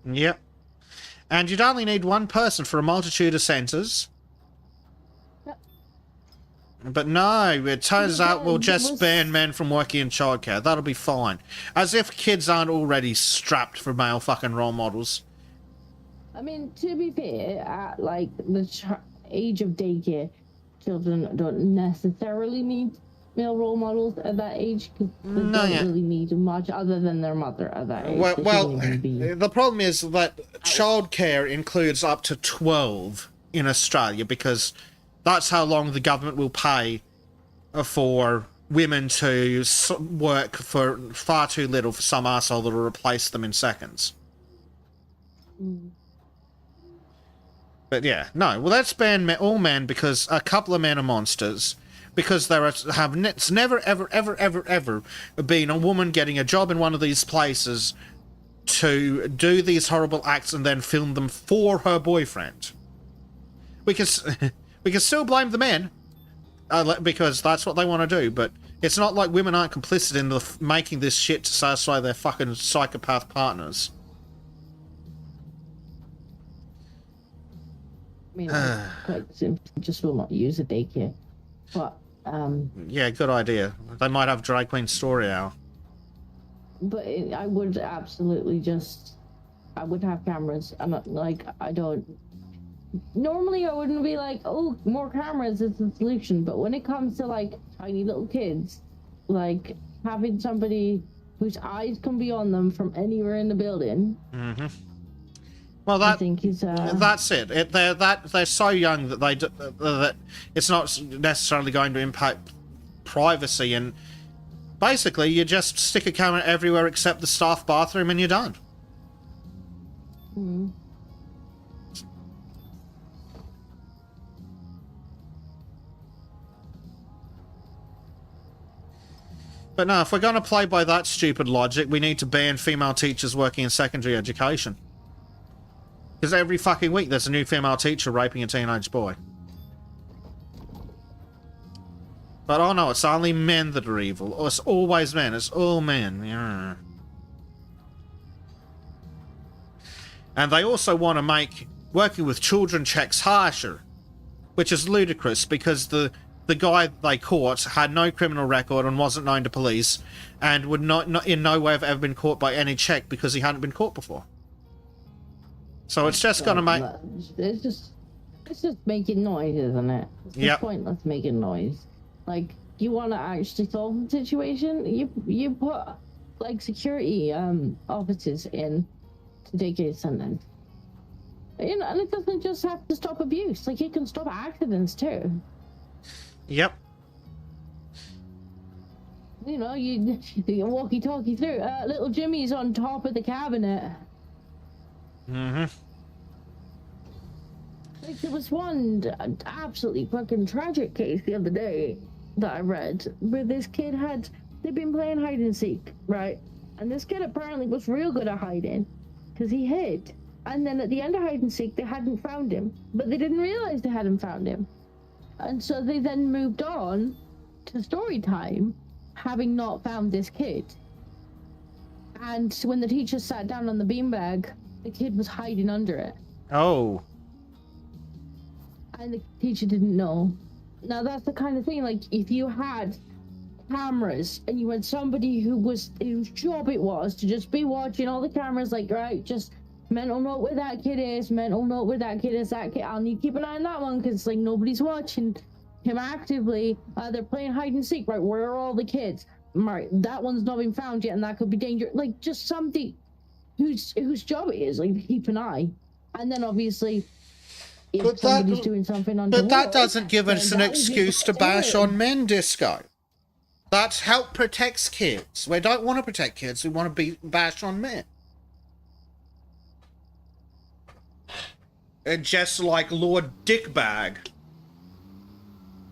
Yep. And you'd only need one person for a multitude of sensors. Yep. But no, it turns out we'll It just was- ban men from working in childcare. That'll be fine. As if kids aren't already strapped for male fucking role models. I mean, to be fair, at like the age of daycare, children don't necessarily need male role models at that age because they No, don't yeah. really need much other than their mother at that age. Well, They well, shouldn't even be- the problem is that childcare includes up to 12 in Australia because that's how long the government will pay for women to work for far too little for some arsehole that'll replace them in seconds. Mm. But yeah, no. Well, let's ban all men because a couple of men are monsters. Because it's never, ever, ever, ever, ever been a woman getting a job in one of these places to do these horrible acts and then film them for her boyfriend. We can still blame the men because that's what they want to do. But it's not like women aren't complicit in making this shit to satisfy their fucking psychopath partners. I mean, I quite simply just will not use a daycare. But Yeah, good idea. They might have Drag Queen Story Hour. but I would absolutely I would have cameras. I'm not like I don't. Normally, I wouldn't be like, oh, more cameras is the solution. But when it comes to like tiny little kids, like having somebody whose eyes can be on them from anywhere in the building, Mm-hmm. Well, I think is that's it. They're so young that that it's not necessarily going to impact privacy, and basically you just stick a camera everywhere except the staff bathroom, and you're done. mm. But no, if we're going to play by that stupid logic, we need to ban female teachers working in secondary education. Because every fucking week there's a new female teacher raping a teenage boy. But oh no, it's only men that are evil. Oh, it's always men. It's all men. Yeah. And they also want to make working with children checks harsher. Which is ludicrous because the guy they caught had no criminal record and wasn't known to police and would not in no way have ever been caught by any check because he hadn't been caught before. So it's just gonna make... It's just making noise, isn't it? It's just Yep. pointless making noise. Like, you want to actually solve the situation, you put like security officers in to daycare centers. You know, and it doesn't just have to stop abuse. Like, it can stop accidents too. Yep. You know, you walkie-talkie through. Little Jimmy's on top of the cabinet. Mm-hmm. Like, there was one absolutely fucking tragic case the other day that I read where this kid they'd been playing hide and seek, right? And this kid apparently was real good at hiding because he hid. And then at the end of hide and seek, they hadn't found him, but they didn't realize they hadn't found him. And so they then moved on to story time, having not found this kid. And when the teacher sat down on the beanbag, the kid was hiding under it. Oh. And the teacher didn't know. Now that's the kind of thing, like, if you had cameras and you had somebody whose job it was to just be watching all the cameras, like, right, just mental note where that kid is, mental note where that kid is, that kid, I'll need to keep an eye on that one because, like, nobody's watching him actively. They're playing hide and seek, right, where are all the kids? Right, that one's not been found yet and that could be dangerous. Like, just somebody whose job it is, like, to keep an eye. And then obviously, if But somebody's doing something on But that doesn't give us an excuse to bash on men, Disco. That help protects kids. We don't want to protect kids. We want to bash on men. And just like Lord Dickbag,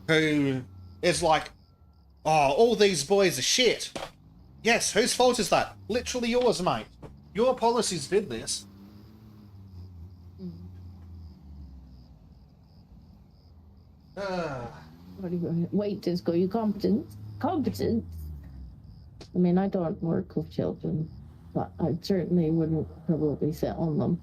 who is like, oh, all these boys are shit. Yes, whose fault is that? Literally yours, mate. Your policies did this. Wait, Disco, you competent? Competent? I mean, I don't work with children, but I certainly wouldn't probably sit on them.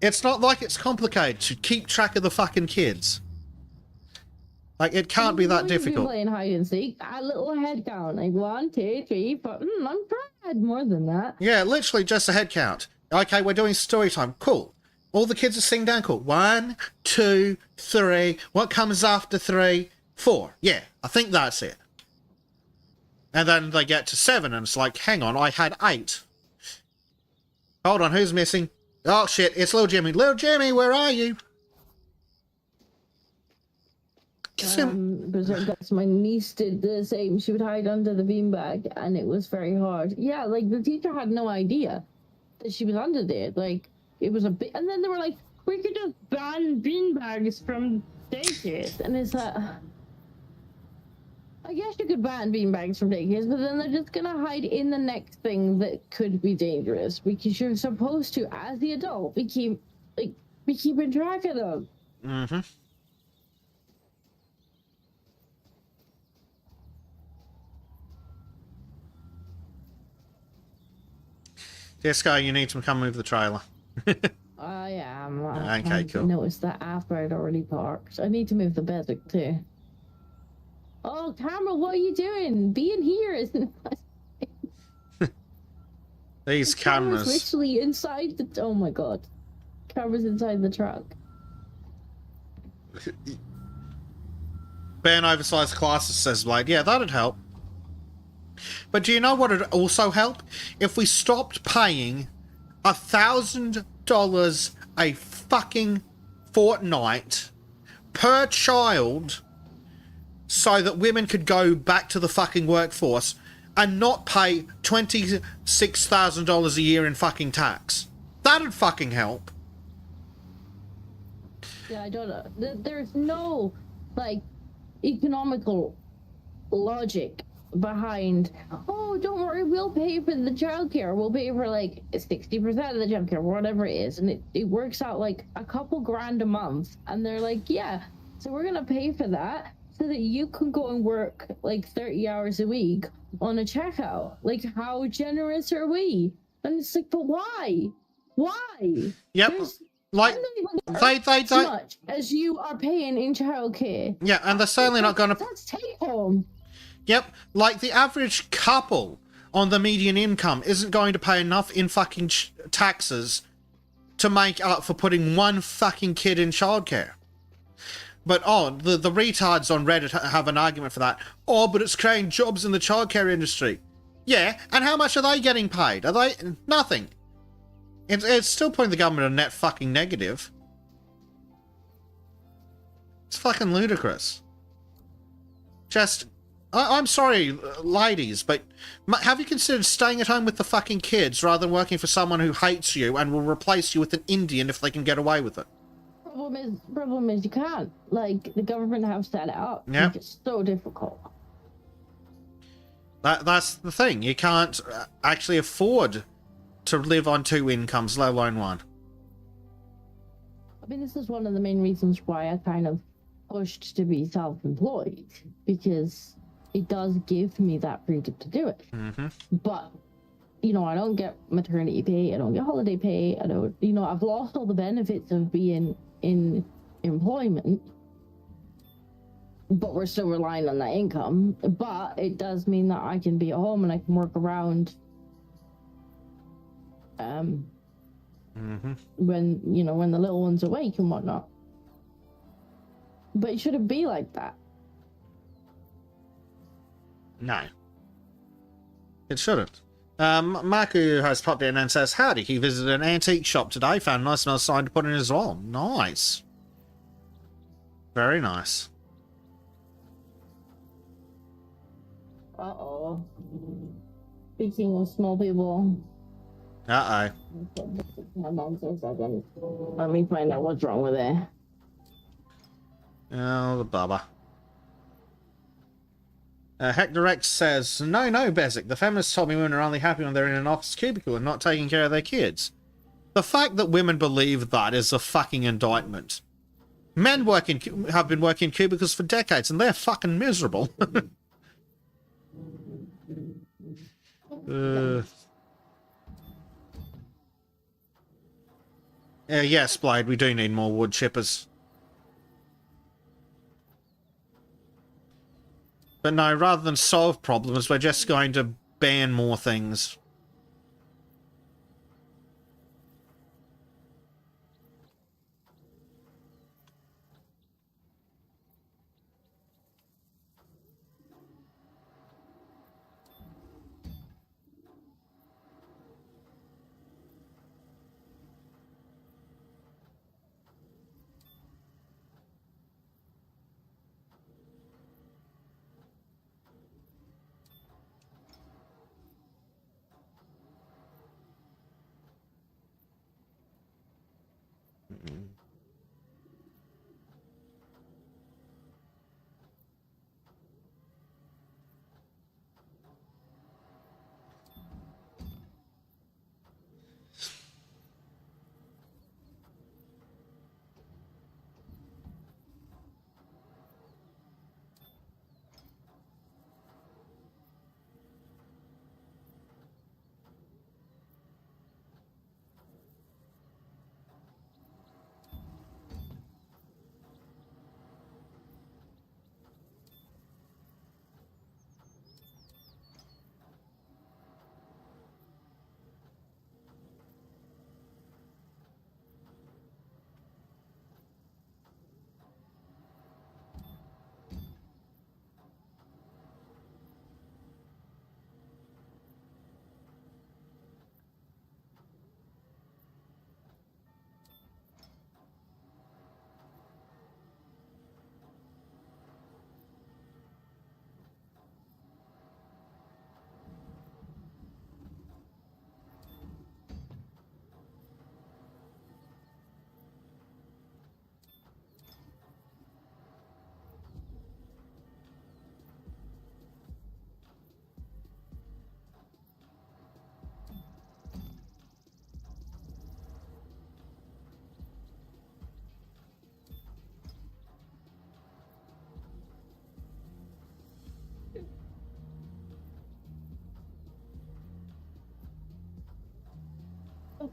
It's not like it's complicated to keep track of the fucking kids. Like, it can't be that We've been difficult. playing hide and seek. A little head count, like 1, 2, 3, 4. I'm proud more than that. Yeah, literally just a head count. Okay, we're doing story time. Cool. All the kids are sitting down. Cool. 1, 2, 3. What comes after 3? 4. Yeah, I think that's it. And then they get to 7, and it's like, hang on, I had 8. Hold on, who's missing? Oh shit, it's Little Jimmy. Little Jimmy, where are you? Because my niece did the same. She would hide under the beanbag, and it was very hard. Yeah, like the teacher had no idea that she was under there. Like it was a bit, and then they were like, "We could just ban beanbags from daycares," and it's like, I guess you could ban beanbags from daycares, but then they're just gonna hide in the next thing that could be dangerous because you're supposed to, as the adult, be keeping track of them. Mm-hmm. Disco, you need to come move the trailer. I am. Okay, I cool. noticed that after I'd already parked. I need to move the basic too. Oh, camera, what are you doing? Being here isn't. These Camera's cameras. literally inside the. Oh my god, camera's inside the truck. Ban oversized glasses, says Blade. Yeah, that'd help. But do you know what would also help? If we stopped paying $1,000 a fucking fortnight per child so that women could go back to the fucking workforce and not pay $26,000 a year in fucking tax. That'd fucking help. Yeah, I don't know. There's no like economical logic behind, oh, don't worry, we'll pay for the childcare. We'll pay for like 60% of the childcare, whatever it is. And it works out like a couple grand a month. And they're like, yeah, so we're going to pay for that so that you can go and work like 30 hours a week on a checkout. Like, how generous are we? And it's like, but why? Why? Yep. There's- Like, I'm not even they as don't. much as you are paying in childcare. Yeah, and they're certainly not going to. That's take home. Yep, like the average couple on the median income isn't going to pay enough in fucking taxes to make up for putting one fucking kid in childcare. But the retards on Reddit have an argument for that. Oh, but it's creating jobs in the childcare industry. Yeah, and how much are they getting paid? Are they nothing? It's still putting the government a net fucking negative. It's fucking ludicrous. Just, I'm sorry, ladies, but have you considered staying at home with the fucking kids rather than working for someone who hates you and will replace you with an Indian if they can get away with it? Problem is you can't. Like, the government have set it up. Yeah. It's so difficult. That's the thing. You can't actually afford to live on 2 incomes, let alone 1. I mean, this is one of the main reasons why I kind of pushed to be self-employed, because it does give me that freedom to do it. Mm-hmm. But, you know, I don't get maternity pay, I don't get holiday pay, I don't, you know, I've lost all the benefits of being in employment, but we're still relying on that income. But it does mean that I can be at home and I can work around when, you know, when the little one's awake and whatnot. But it shouldn't be like that. No. It shouldn't. Marku has popped in and says, howdy, he visited an antique shop today, found a nice smell sign to put in his wall. Nice. Very nice. Uh-oh. Speaking of small people... Uh-oh. My mom says that. Let me find out what's wrong with it. Oh, the bubba. Hector X says, no, Bezic. The feminists told me women are only happy when they're in an office cubicle and not taking care of their kids. The fact that women believe that is a fucking indictment. Men have been working in cubicles for decades and they're fucking miserable. Yes, Blade, we do need more wood chippers. But no, rather than solve problems, we're just going to ban more things.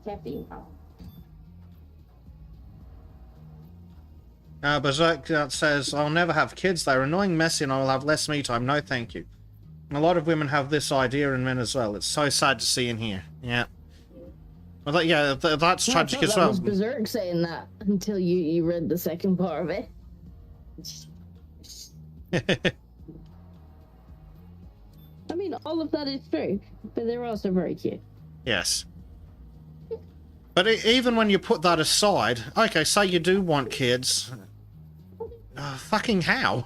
Okay. Berserk says, I'll never have kids. They're annoying, messy, and I will have less me time. No, thank you. And a lot of women have this idea, and men as well. It's so sad to see in here. Yeah. Well, that's tragic as well. That was Berserk saying that until you read the second part of it. I mean, all of that is true, but they're also very cute. Yes. But even when you put that aside, okay, say you do want kids. Fucking how?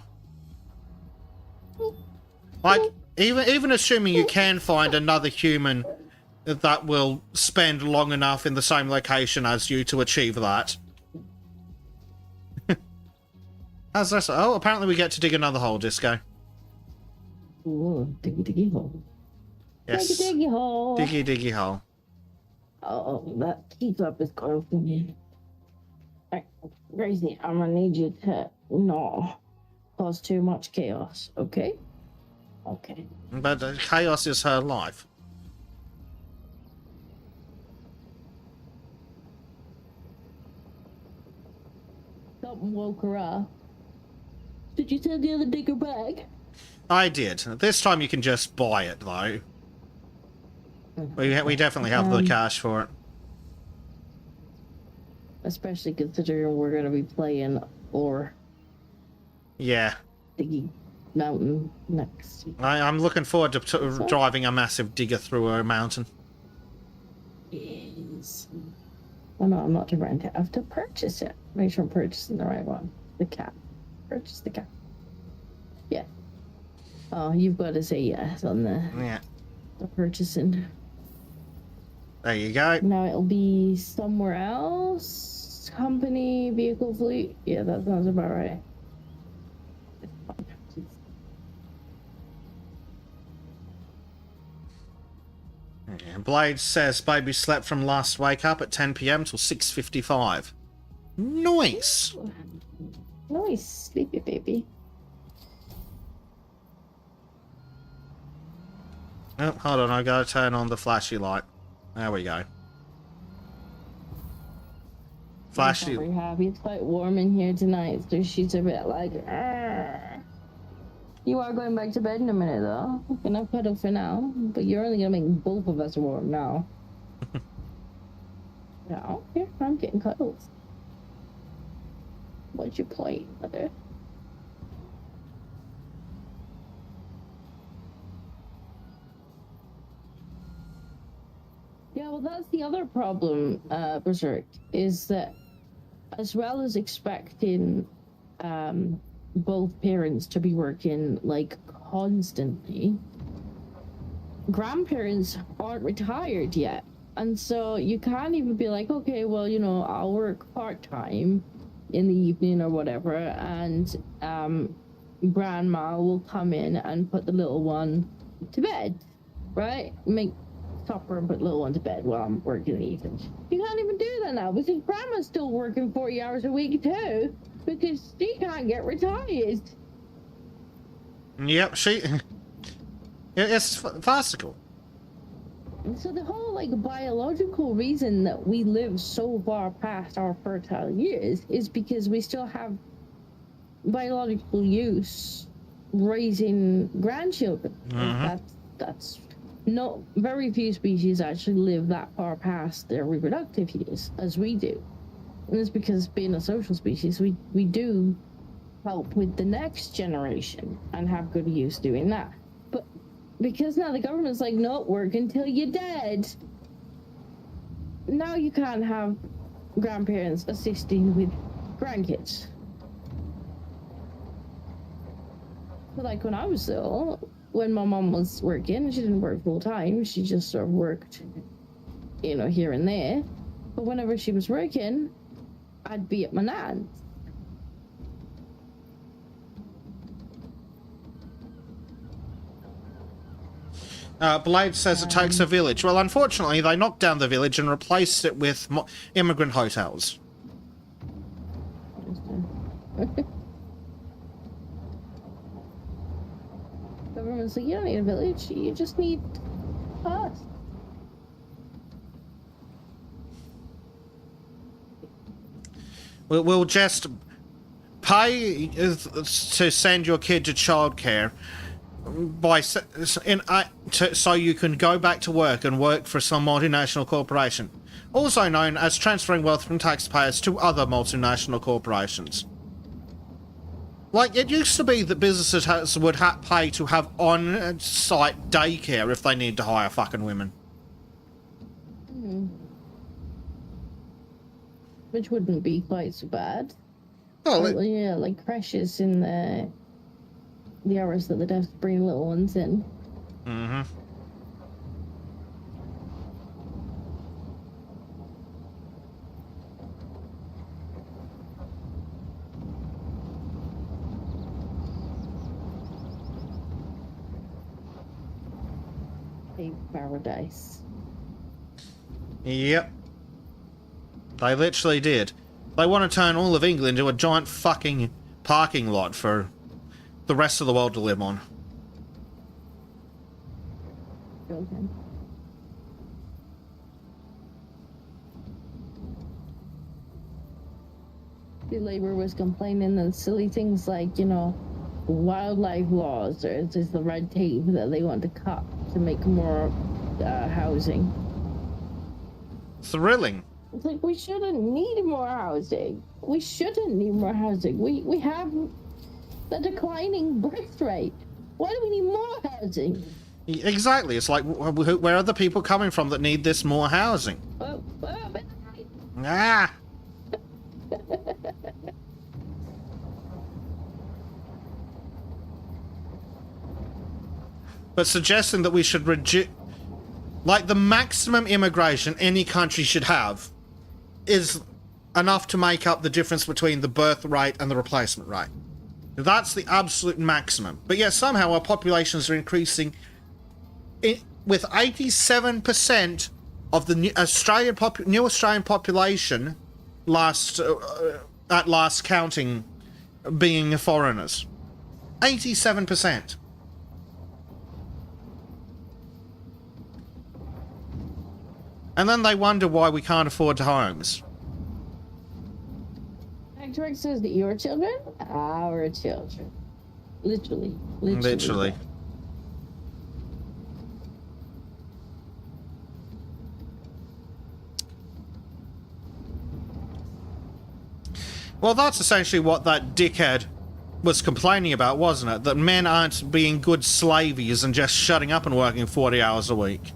Like, even assuming you can find another human that will spend long enough in the same location as you to achieve that. How's this? Oh, apparently we get to dig another hole, Disco. Ooh, diggy hole. Yes. Diggy hole. Diggy hole. Oh, that keep up is going for me. Alright, Gracie, I'm gonna need you to not cause too much chaos, okay? Okay. But chaos is her life. Something woke her up. Did you send the other digger back? I did. This time you can just buy it, though. We definitely have the cash for it. Especially considering we're gonna be playing or Yeah. Diggy Mountain next. I'm looking forward to driving a massive digger through a mountain. Yes. Oh no, I'm not to rent it. I have to purchase it. Make sure I'm purchasing the right one. The cat. Purchase the cat. Yeah. Oh, you've got to say yes on the purchasing. There you go. Now it'll be somewhere else. Company, vehicle fleet. Yeah, that sounds about right. Yeah, Blade says baby slept from last wake up at 10 PM till 6:55. Nice. Nice, sleepy baby. Oh, hold on, I gotta turn on the flashy light. There we go. Flashy. Very happy. It's quite warm in here tonight, so she's a bit like. "Argh." You are going back to bed in a minute, though. I'm gonna cuddle for now, but you're only gonna make both of us warm now. No, here I'm getting cuddles. What's your point, mother? Yeah, well, that's the other problem, Berserk, is that as well as expecting both parents to be working like constantly, grandparents aren't retired yet. And so you can't even be like, okay, well, you know, I'll work part-time in the evening or whatever, and grandma will come in and put the little one to bed, right? Make supper and put the little one to bed while I'm working in the evening. You can't even do that now because grandma's still working 40 hours a week too, because she can't get retired. Yep, it's farcical. And so the whole like biological reason that we live so far past our fertile years is because we still have biological use raising grandchildren. That's not very few species actually live that far past their reproductive years as we do. And it's because being a social species, we do help with the next generation and have good use doing that. But because now the government's like, no, work until you're dead. Now you can't have grandparents assisting with grandkids. But like when I was little, when my mom was working, she didn't work full time. She just sort of worked, you know, here and there. But whenever she was working, I'd be at my nan's. Blade says it takes a village. Well, unfortunately, they knocked down the village and replaced it with immigrant hotels. Government's like, you don't need a village, you just need us. We'll just pay to send your kid to childcare so you can go back to work and work for some multinational corporation, also known as transferring wealth from taxpayers to other multinational corporations. Like, it used to be that businesses would pay to have on-site daycare if they need to hire fucking women. Which wouldn't be quite so bad. Oh, yeah, like crashes in the hours that they'd have to bring little ones in. Mm-hmm. A paradise. Yep. They literally did. They want to turn all of England into a giant fucking parking lot for the rest of the world to live on. Okay. The Labour was complaining that silly things like, you know, wildlife laws or is the red tape that they want to cut to make more housing. Thrilling. It's like, we shouldn't need more housing. We shouldn't need more housing. We have the declining birth rate. Why do we need more housing? Exactly. It's like, where are the people coming from that need this more housing? Ah! But suggesting that we should reduce... Like, the maximum immigration any country should have is enough to make up the difference between the birth rate and the replacement rate. That's the absolute maximum. But yet somehow our populations are increasing with 87% of the new Australian population at last counting being foreigners. 87%. And then they wonder why we can't afford homes. Actwork says that your children, our children. Literally. Literally. Well, that's essentially what that dickhead was complaining about, wasn't it? That men aren't being good slavies and just shutting up and working 40 hours a week.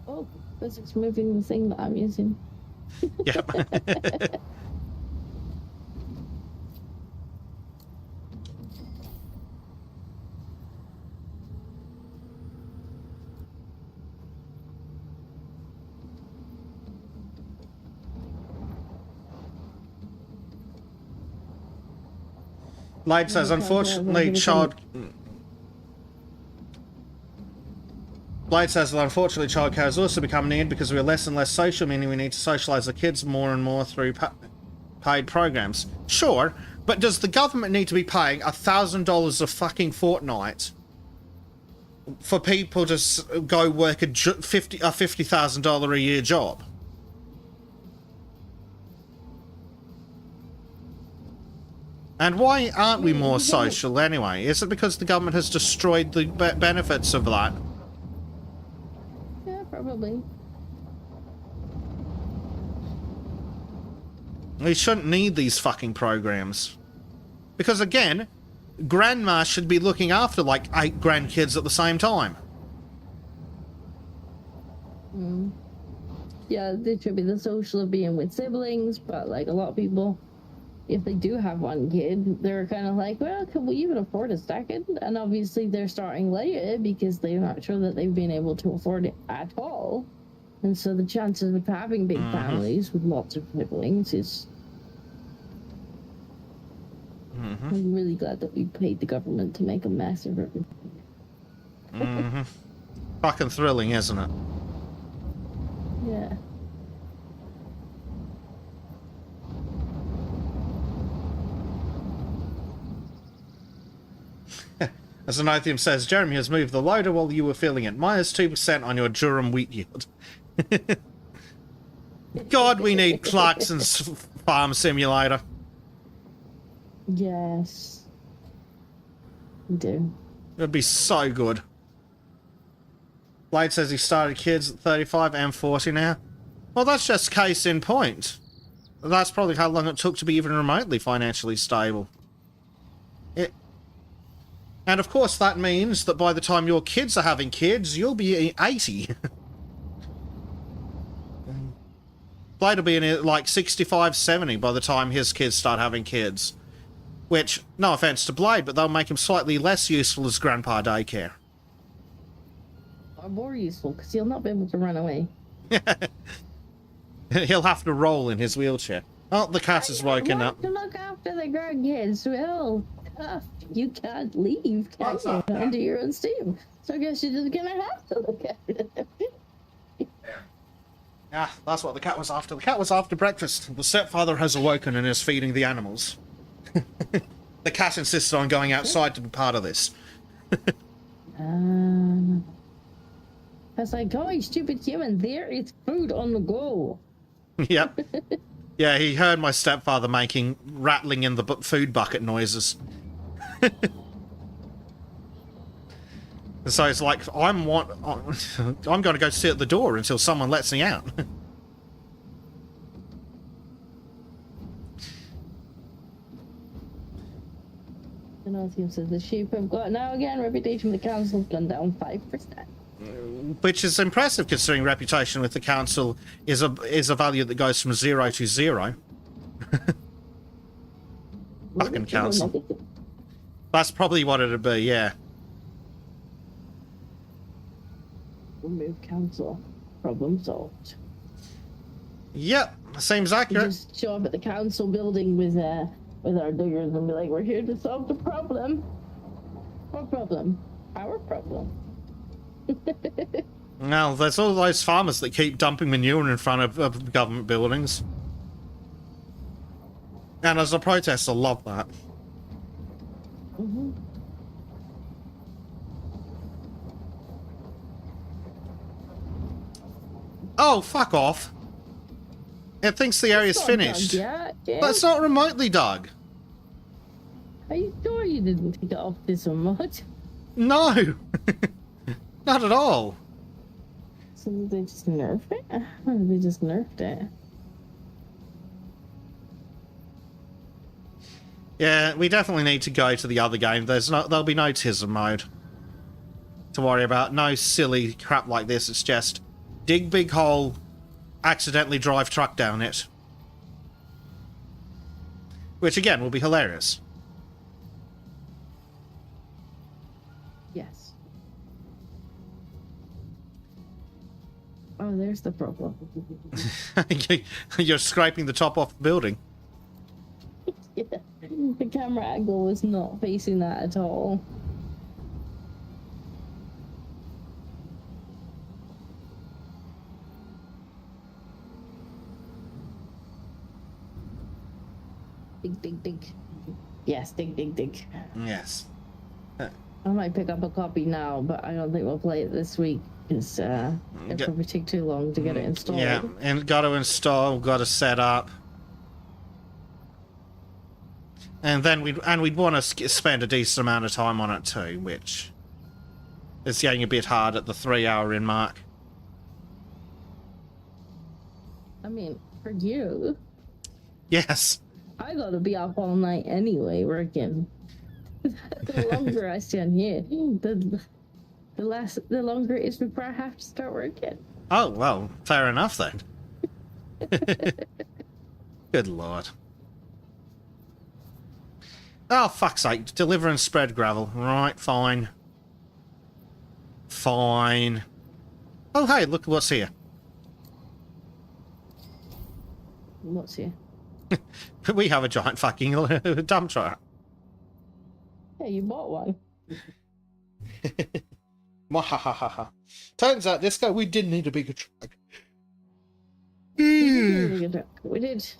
Oh, physics moving the thing that I'm using. Yep. Light says, unfortunately, Blight says that unfortunately childcare has also become needed because we're less and less social, meaning we need to socialise the kids more and more through paid programs. Sure, but does the government need to be paying $1,000 a fucking fortnight for people to go work a $50,000 a year job? And why aren't we more social anyway? Is it because the government has destroyed the benefits of that? Yeah, probably. We shouldn't need these fucking programs. Because again, grandma should be looking after like 8 grandkids at the same time. Yeah, there should be the social of being with siblings, but like a lot of people, if they do have one kid, they're kind of like, well, can we even afford a second? And obviously they're starting later because they're not sure that they've been able to afford it at all. And so the chances of having big families with lots of siblings is... I'm really glad that we paid the government to make a mess of everything. Fucking thrilling, isn't it? Yeah. As Anothium says, Jeremy has moved the loader while you were filling it. Minus 2% on your Durham wheat yield. God, we need Clarkson's farm simulator. Yes. We do. It'd be so good. Blade says he started kids at 35 and 40 now. Well, that's just case in point. That's probably how long it took to be even remotely financially stable. And of course that means that by the time your kids are having kids, you'll be 80. Blade will be in like 65, 70 by the time his kids start having kids. Which, no offense to Blade, but they'll make him slightly less useful as grandpa daycare. Or more useful, because he'll not be able to run away. He'll have to roll in his wheelchair. Oh, the cat has woken up. To look after the grandkids, well, tough. You can't leave, can you? Under your own steam. So I guess you're just gonna have to look after them. Yeah, that's what the cat was after. The cat was after breakfast. The stepfather has awoken and is feeding the animals. The cat insisted on going outside to be part of this. I was like, oh, you stupid human, there is food on the go. Yep. Yeah, he heard my stepfather making rattling in the food bucket noises. So it's like, I'm going to go sit at the door until someone lets me out. Anothium says the sheep have got now again reputation with the council's gone down 5%. Which is impressive considering reputation with the council is a value that goes from 0 to 0. Fucking council. That's probably what it'd be, yeah. Remove council. Problem solved. Yep, seems accurate. Just show up at the council building with our diggers and be like, we're here to solve the problem. What problem? Our problem. Now, there's all those farmers that keep dumping manure in front of government buildings. And as a protest, I love that. Mm-hmm. Oh, fuck off. It thinks the area's finished. Yeah, But it's not remotely dug. Are you sure you didn't take it off this much? No! Not at all. So did they just nerf it? Or did they just nerfed it? Yeah, we definitely need to go to the other game. There'll be no Tism mode to worry about. No silly crap like this. It's just dig big hole, accidentally drive truck down it. Which again will be hilarious. Yes. Oh, there's the problem. You're scraping the top off the building. Yeah. The camera angle was not facing that at all. Dig, dig, dig. Yes, dig, dig, dig. Yes. I might pick up a copy now, but I don't think we'll play it this week because it'll probably take too long to get it installed. Yeah, and got to install, got to set up. And then we'd want to spend a decent amount of time on it too, which is getting a bit hard at the 3-hour in mark. I mean, for you, Yes. I gotta be up all night anyway working. The longer I stand here, the longer it is before I have to start working. Oh, well, fair enough then. Good lord. Oh, fuck's sake. Deliver and spread gravel. Right, fine. Fine. Oh, hey, look what's here. What's here? We have a giant fucking dump truck. Yeah, you bought one. Mwahahaha. Turns out this guy, we did need a bigger truck. We did.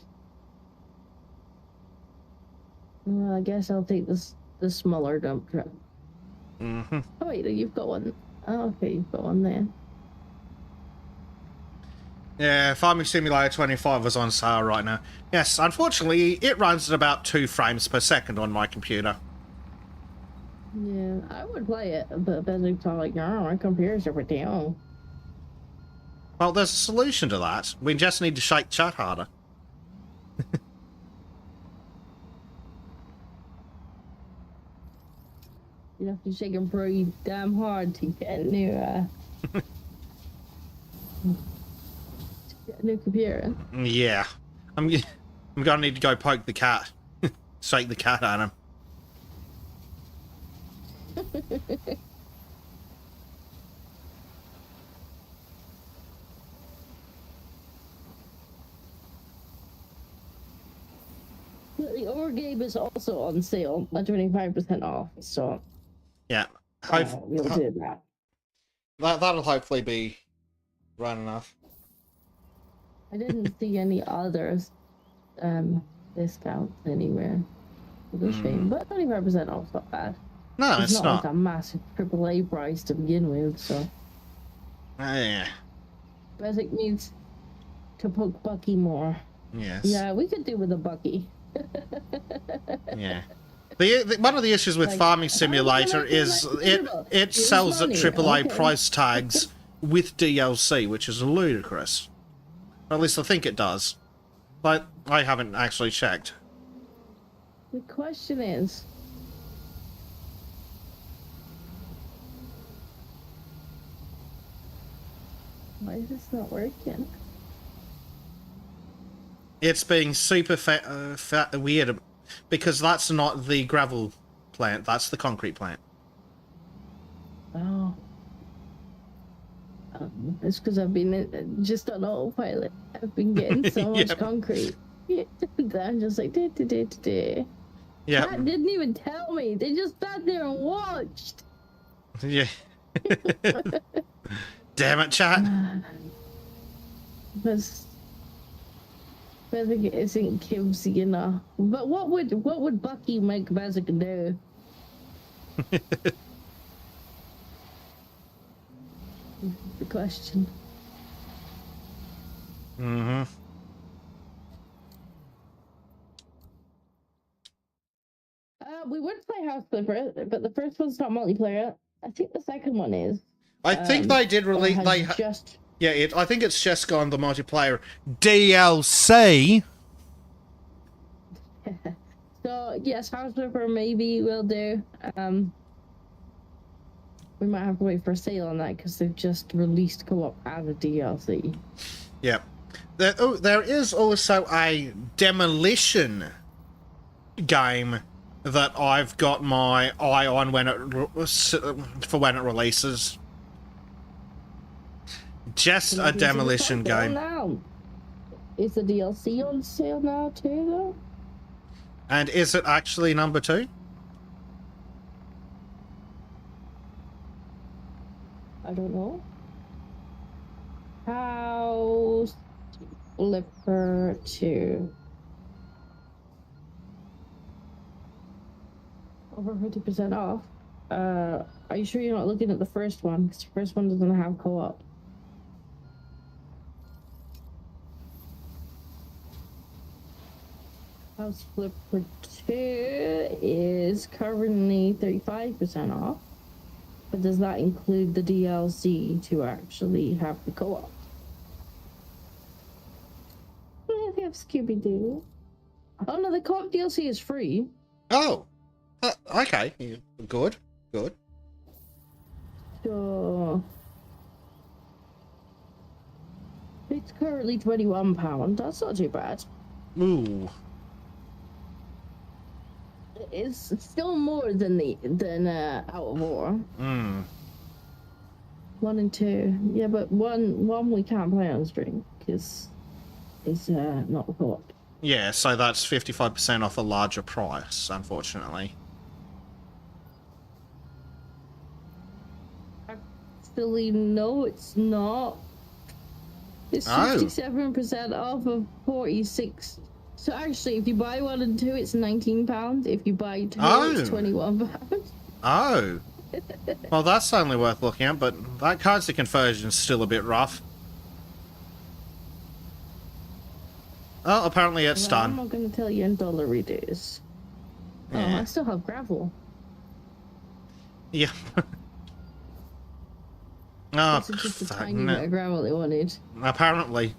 Well, I guess I'll take the smaller dump truck. Mm-hmm. Oh wait, you've got one. Oh, okay, you've got one there. Yeah, Farming Simulator 25 is on sale right now. Yes, unfortunately, it runs at about 2 frames per second on my computer. Yeah, I would play it, but then it's all like, oh, my computer's over down. Well, there's a solution to that. We just need to shake chat harder. You have to shake them pretty damn hard to get a new, to get a new computer. Yeah. I'm gonna need to go poke the cat. Shake the cat at him. The Overgame is also on sale at 25% off, so Yeah. we'll do that. That'll hopefully be right enough. I didn't see any others discounts anywhere. It's a shame, but 25% off is not bad. No, it's not not. like a massive AAA price to begin with, so Yeah. Basic needs to poke Bucky more. Yes. Yeah, we could do with a Bucky. Yeah. One of the issues with Like, Farming Simulator is it sells at AAA price tags with DLC, which is ludicrous. Or at least I think it does. But I haven't actually checked. The question is, why is this not working? It's being super weird because that's not the gravel plant, that's the concrete plant. Oh. It's because I've been just on autopilot. I've been getting so much Yep. concrete. I'm just like, da. Yeah. That didn't even tell me. They just sat there and watched. Yeah. Damn it, chat. Because Bezic isn't Kibsy enough. But what would Bucky make Bezic do? The question. Mm-hmm. We would play House Flipper, but the first one's not multiplayer. I think the second one is. I think they did release. Just. Yeah, I think it's just gone the multiplayer DLC. So yes, House Flipper maybe will do. We might have to wait for a sale on that because they've just released co-op as a DLC. Yep. There is also a demolition game that I've got my eye on when it releases. Just a demolition game. Now. Is the DLC on sale now too, though? And is it actually number 2? I don't know. House Flipper 2. Over 50% off. Are you sure you're not looking at the first one? Because the first one doesn't have co-op. House Flipper 2 is currently 35% off. But does that include the DLC to actually have the co-op? They have Scooby-Doo. Oh no, the co-op DLC is free. Oh. Okay. Good. So it's currently £21. That's not too bad. Ooh. It's still more than Out of War. 1 and 2. Yeah, but one we can't play on stream because it's not co-op. Yeah, so that's 55% off a larger price, unfortunately. Actually, no, it's not. It's 57% off of 46. So actually, if you buy 1 and 2, it's £19. If you buy 2, it's £21. Oh. Well, that's certainly worth looking at, but that currency conversion is still a bit rough. Oh, apparently it's done. I'm not going to tell you in dollar reduce. Yeah. Oh, I still have gravel. Yeah. Oh, This is just a fuck, tiny bit of gravel they wanted. apparently.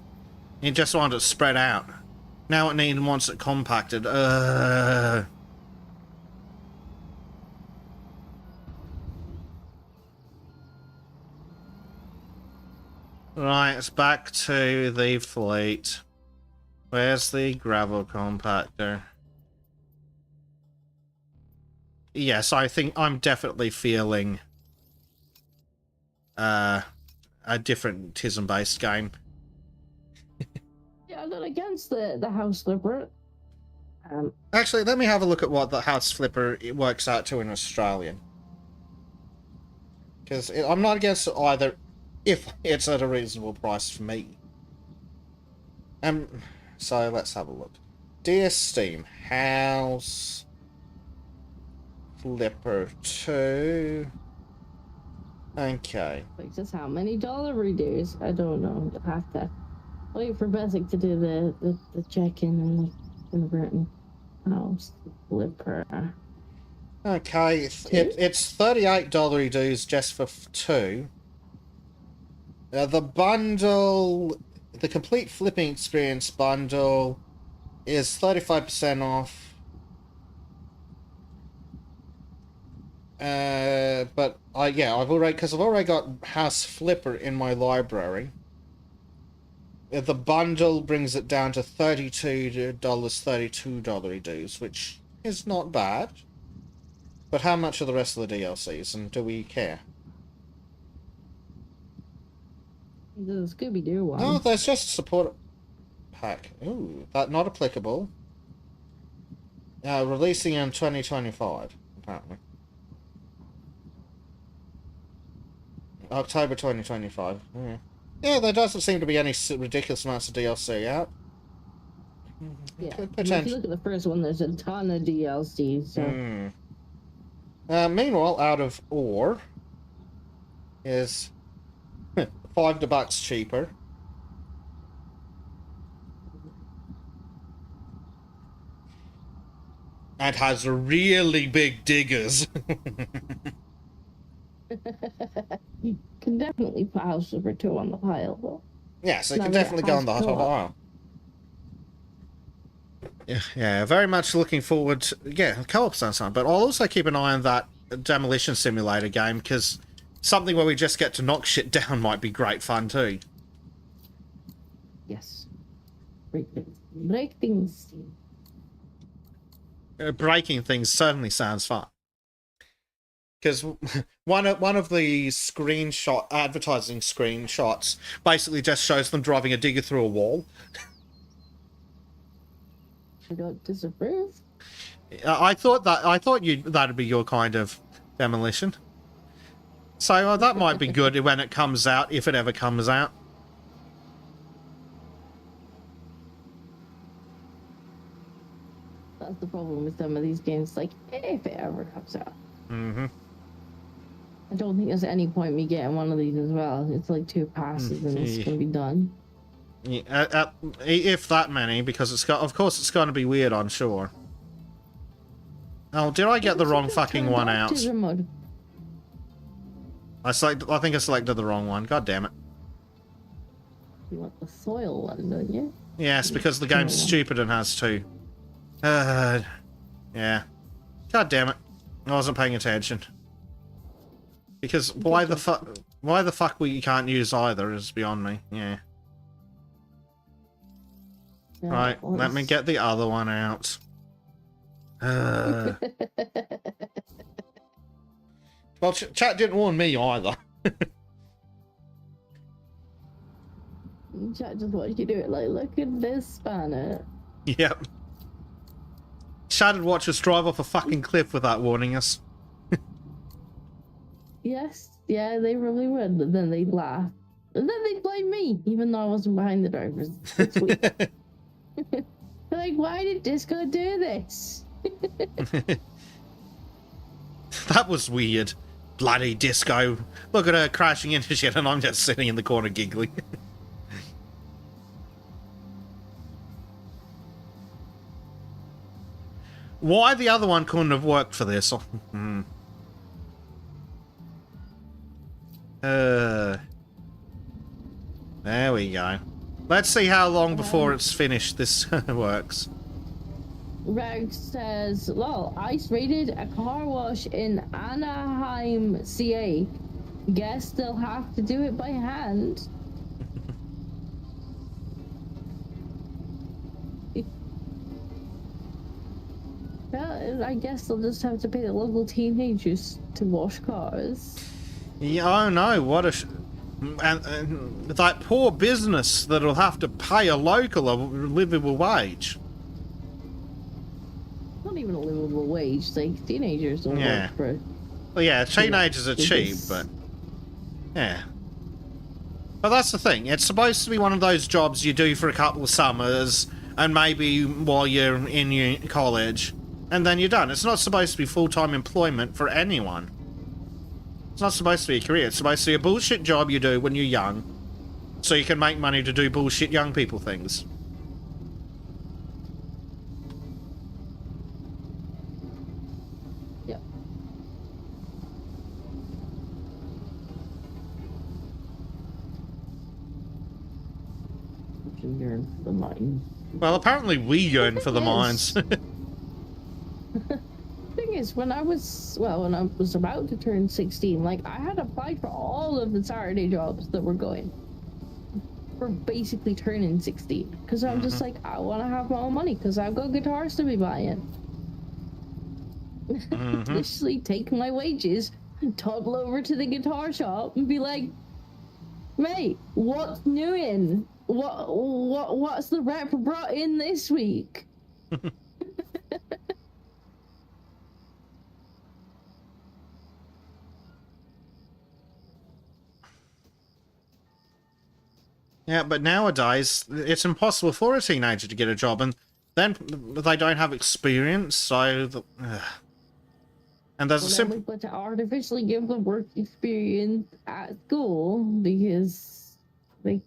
You just want it spread out. Now it wants it compacted. Right, it's back to the fleet. Where's the gravel compactor? Yes, I think I'm definitely feeling a different TISM-based game. Yeah, I'm not against the House Flipper. Actually, let me have a look at what the House Flipper it works out to in Australian. Because I'm not against it either if it's at a reasonable price for me. So let's have a look. Dear Steam, House Flipper 2. Okay. Like, just how many dollar reduce? I don't know. You'll have to wait for Basic to do the check-in and the converting. House Flipper. Okay, it's $38 dues just for 2. The bundle, the complete flipping experience bundle, is 35% off. But yeah, I've already got House Flipper in my library. The bundle brings it down to $32 dues, which is not bad. But how much are the rest of the DLCs, and do we care? The Scooby-Doo one. Oh, there's just a support pack. Ooh, that not applicable. Releasing in 2025, apparently. October 2025. Yeah. Yeah, there doesn't seem to be any ridiculous amounts of DLC out. Yeah. Could But if you potentially. look at the first one, there's a ton of DLC. So Meanwhile, Out of Ore is $5 cheaper. And has really big diggers. you can definitely put House Number 2 on the pile, though. Yes, it Now can that it definitely go has on the hot co-op. aisle. Yeah, very much looking forward to... Yeah, co-op sounds fun, but I'll also keep an eye on that Demolition Simulator game, because something where we just get to knock shit down might be great fun, too. Yes. Break things. Breaking things certainly sounds fun. Because one of the advertising screenshots basically just shows them driving a digger through a wall. I don't disapprove. I thought that'd be your kind of demolition. So that might be good when it comes out, if it ever comes out. That's the problem with some of these games. Like, if it ever comes out. Mm-hmm. I don't think there's any point me getting one of these as well. It's like 2 passes and it's gonna be done. Yeah, if that many, because of course it's going to be weird, I'm sure. Oh, did I get the wrong fucking one out? I think I selected the wrong one. God damn it. You want the soil one, don't you? Yes, because the game's stupid and has 2. Yeah. God damn it. I wasn't paying attention. Because why the fuck we can't use either is beyond me. Yeah. Right, let me get the other one out. Well, chat didn't warn me either. Chat just watched you do it. Like, look at this spanner. Yep. Chat had watched us drive off a fucking cliff without warning us. Yes, yeah, they really would. But then they'd laugh. And then they'd blame me, even though I wasn't behind the drivers. It's weird. Like, why did Disco do this? That was weird. Bloody Disco. Look at her crashing into shit and I'm just sitting in the corner giggling. Why the other one couldn't have worked for this? There we go. Let's see how long before it's finished this works. Reg says, lol, ICE raided a car wash in Anaheim, CA. Guess they'll have to do it by hand. Well, I guess they'll just have to pay the local teenagers to wash cars. Yeah, oh no, what a... And that poor business that'll have to pay a local a livable wage. Not even a livable wage, like teenagers don't work for... Well, yeah, teenagers are cheap, but... Yeah. But that's the thing, it's supposed to be one of those jobs you do for a couple of summers, and maybe while you're in your college, and then you're done. It's not supposed to be full-time employment for anyone. It's not supposed to be a career. It's supposed to be a bullshit job you do when you're young, so you can make money to do bullshit young people things. Yep. Yearn for the mines. Well, apparently we yearn for the mines. Thing is, when I was about to turn 16, like, I had applied for all of the Saturday jobs that were going for basically turning 16, because I'm just like, I want to have my own money because I've got guitars to be buying. Literally take my wages, toddle over to the guitar shop and be like, mate, what's new in? What's the rep brought in this week? Yeah, but nowadays it's impossible for a teenager to get a job, and then they don't have experience. So, and there's a Well, then simple. we've got to artificially give them work experience at school because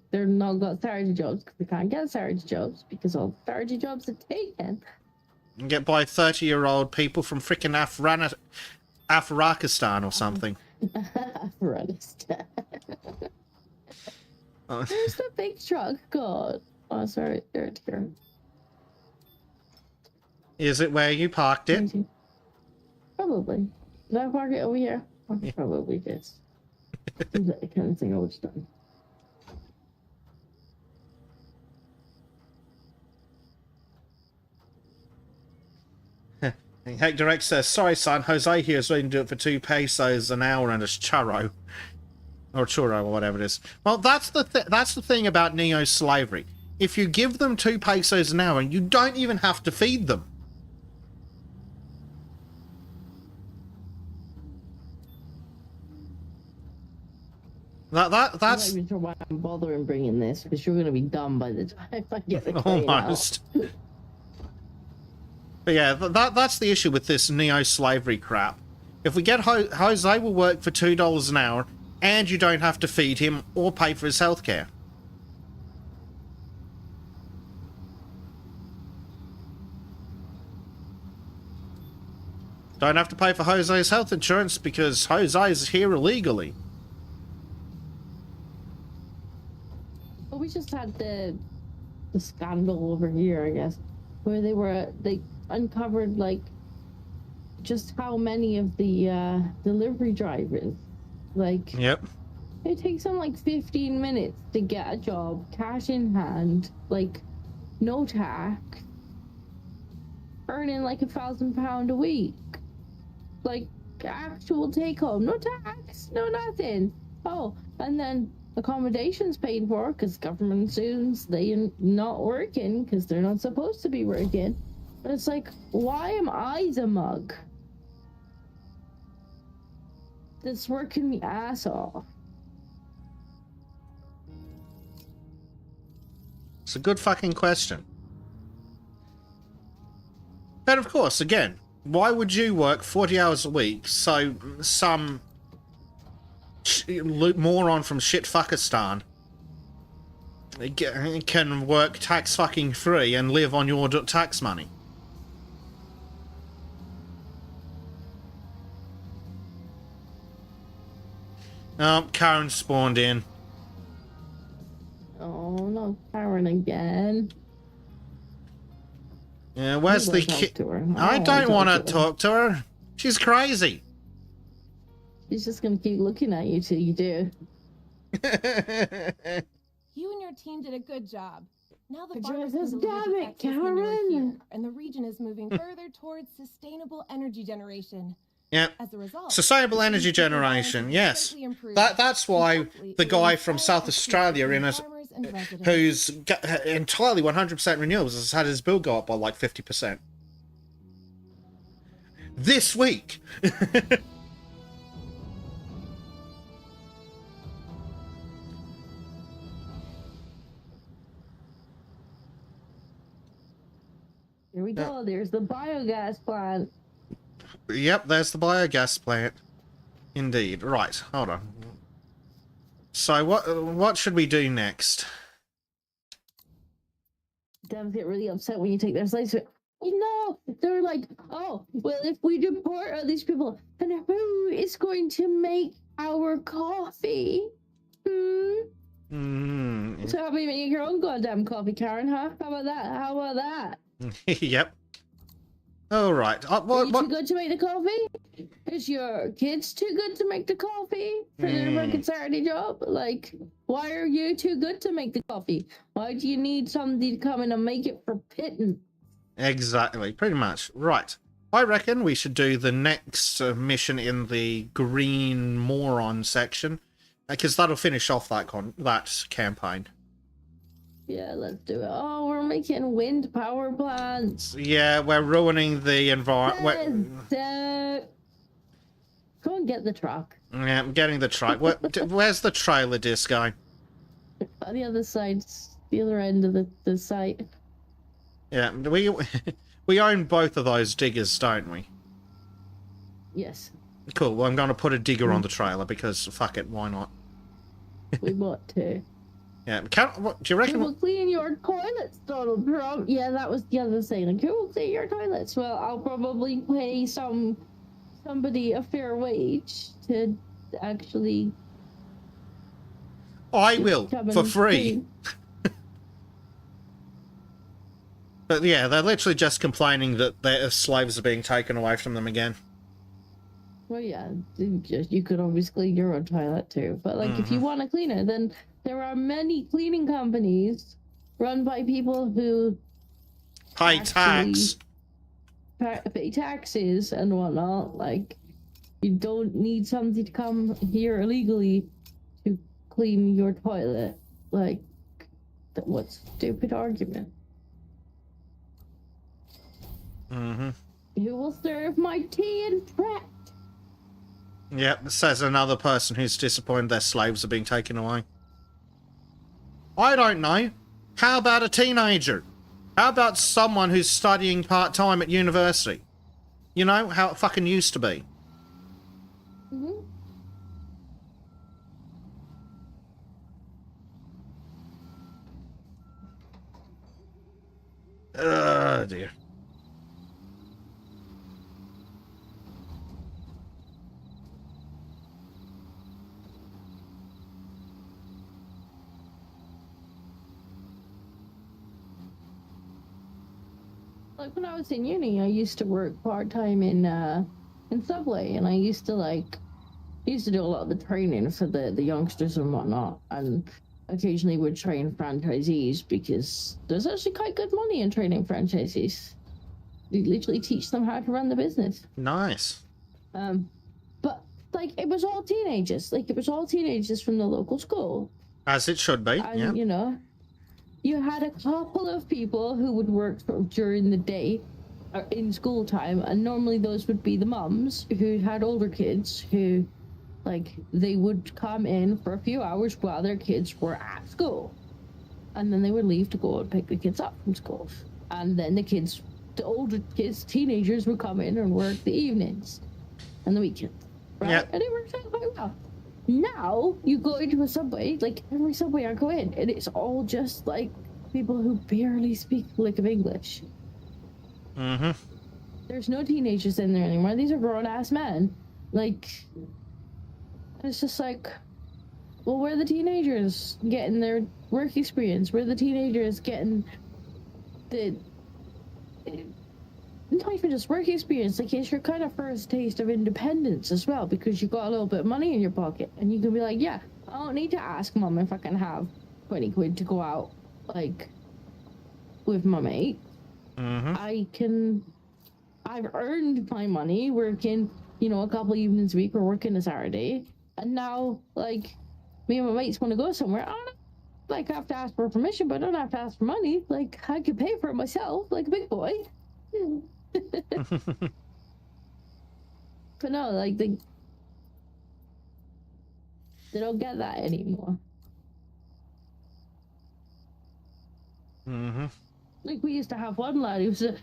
they're not got sergeant jobs because they can't get sergeant jobs because all sergeant jobs are taken. Get by 30-year-old people from frickin' Afghanistan or something. Afghanistan. Oh. Where's the big truck gone? Oh, sorry, there it's here. Is it where you parked it? Probably. Did I park it over here? Yeah. Probably did. Seems like the kind of thing I would have done. Hector X says, "Sorry, son. Jose here is ready to do it for 2 pesos an hour and a churro, or churro, or whatever it is." Well, that's the thing about neo-slavery. If you give them 2 pesos an hour, you don't even have to feed them. That's I'm not even sure why I'm bothering bringing this because you're going to be done by the time I get the crate out. almost. But yeah, that's the issue with this neo-slavery crap. If we get Jose will work for $2 an hour, and you don't have to feed him or pay for his healthcare. Don't have to pay for Jose's health insurance because Jose is here illegally. Well, we just had the scandal over here, I guess, where they uncovered like just how many of the delivery drivers, like, Yep. it takes them like 15 minutes to get a job, cash in hand, like no tax, earning like £1,000 a week, like actual take home, no tax, no nothing. Oh, and then accommodations paid for because government assumes they are not working because they're not supposed to be working. But it's like, why am I the mug that's working the ass off? It's a good fucking question. And of course, again, why would you work 40 hours a week so some moron from shitfuckistan can work tax fucking free and live on your tax money? Oh, Karen spawned in. Oh, no, Karen again. Yeah, where's the kid? I don't want to talk to her. She's crazy. She's just gonna keep looking at you till you do. You and your team did a good job. Now the But farmers Jesus, can deliver damn the it, excess manure Karen. here, and the region is moving further towards sustainable energy generation. Yeah. As a result, Sustainable energy generation, yes. That's why the guy from South Australia who's entirely 100% renewables has had his bill go up by like 50%. This week! Here we go. There's the biogas plant. Yep, there's the biogas plant. Indeed. Right, hold on. So what should we do next? Devs get really upset when you take their slaves. You know, they're like, oh, well, if we deport all these people, then who is going to make our coffee? So how about you make your own goddamn coffee, Karen, huh? How about that? How about that? Yep. All right. Are you too good to make the coffee? Is your kids too good to make the coffee for their working Saturday job? Like, why are you too good to make the coffee? Why do you need somebody to come in and make it for pitting? Exactly. Pretty much. Right. I reckon we should do the next mission in the green moron section, because that'll finish off that campaign. Yeah, let's do it. Oh, we're making wind power plants. Yeah, we're ruining the environment. Go and get the truck. Yeah, I'm getting the truck. Where's the trailer disc guy? On the other side, the other end of the site. Yeah, we own both of those diggers, don't we? Yes, Cool. Well, I'm going to put a digger on the trailer because fuck it, why not? we want to. Yeah. What, do you Who reckon? will clean your toilets, Donald Trump? Yeah, that was the other thing. Like, who will clean your toilets? Well, I'll probably pay somebody a fair wage to actually. I will come for and free. clean. But yeah, they're literally just complaining that their slaves are being taken away from them again. Well, yeah, you could always clean your own toilet too. But like, if you want to clean it, then there are many cleaning companies run by people who Pay tax. pay taxes and whatnot. Like, you don't need somebody to come here illegally to clean your toilet. Like, what stupid argument? Mm-hmm. Who will serve my tea and track? Yep, says another person who's disappointed their slaves are being taken away. I don't know. How about a teenager? How about someone who's studying part-time at university? You know, how it fucking used to be. Mm-hmm. Oh, dear. Like, when I was in uni, I used to work part-time in Subway, and I used to do a lot of the training for the youngsters and whatnot, and occasionally would train franchisees because there's actually quite good money in training franchisees. You literally teach them how to run the business. Nice. But like, it was all teenagers. Like, it was all teenagers from the local school. As it should be, And, yeah. you know, you had a couple of people who would work sort of during the day or in school time, and normally those would be the mums who had older kids who, like, they would come in for a few hours while their kids were at school. And then they would leave to go and pick the kids up from school. And then the older kids, teenagers, would come in and work the evenings and the weekends. Right? Yeah. And it worked out quite well. Now, you go into a Subway, like, every Subway I go in, and it's all just, like, people who barely speak a lick of English. Mm-hmm. There's no teenagers in there anymore. These are grown-ass men. Like, it's just like, well, where are the teenagers getting their work experience? Where are the teenagers getting not even just work experience, like, it's your kind of first taste of independence as well, because you got a little bit of money in your pocket, and you can be like, yeah, I don't need to ask mum if I can have 20 quid to go out, like, with my mate. Mm-hmm. I've earned my money working, you know, a couple evenings a week or working a Saturday, and now, like, me and my mates want to go somewhere, I don't like have to ask for permission, but I don't have to ask for money. Like, I could pay for it myself, like a big boy. But no, like, they don't get that anymore. Mm-hmm. Like, we used to have one lad who was a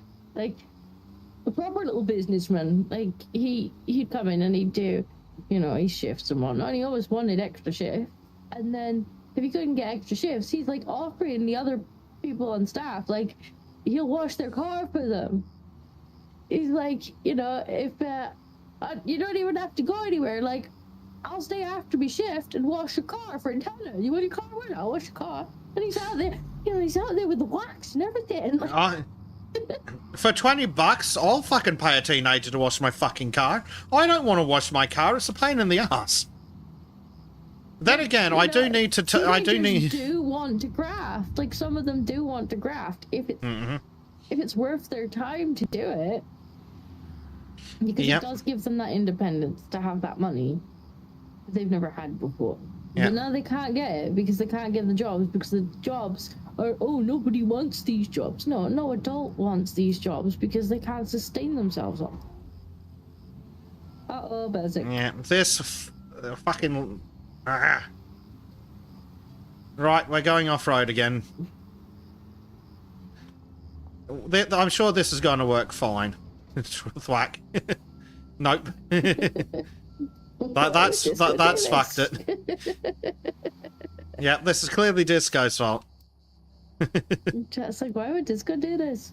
proper little businessman. Like, he'd come in and he'd do, you know, his shifts and whatnot, and he always wanted extra shift. And then if he couldn't get extra shifts, he's like offering the other people on staff, like, he'll wash their car for them. He's like, you know, if you don't even have to go anywhere, like, I'll stay after my shift and wash your car for a tenner. You want your car? Well, I'll wash your car. And he's out there, you know, he's out there with the wax and everything. Like, For $20, I'll fucking pay a teenager to wash my fucking car. I don't want to wash my car. It's a pain in the ass. Then again, I do need to. Teenagers do want to graft. Like, some of them do want to graft if it's worth their time to do it, because it does give them that independence to have that money they've never had before. Yep. But now they can't get it because they can't get the jobs, because the jobs are, oh, nobody wants these jobs. No adult wants these jobs because they can't sustain themselves on. Uh-oh, basic. Yeah, this fucking. Right, we're going off-road again. I'm sure this is going to work fine. Thwack. Nope. That's fucked it. Yeah, this is clearly Disco's fault. Just like, why would Disco do this?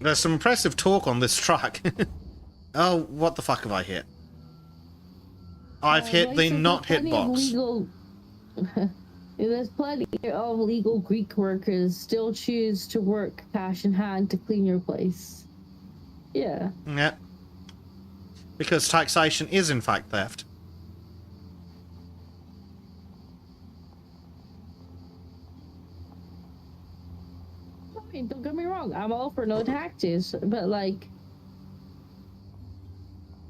There's some impressive torque on this truck. Oh, what the fuck have I hit? I've hit Like, the so not hit box. There's plenty of legal Greek workers still choose to work cash in hand to clean your place. Yeah. Yeah. Because taxation is in fact theft. I mean, don't get me wrong, I'm all for no taxes, but like,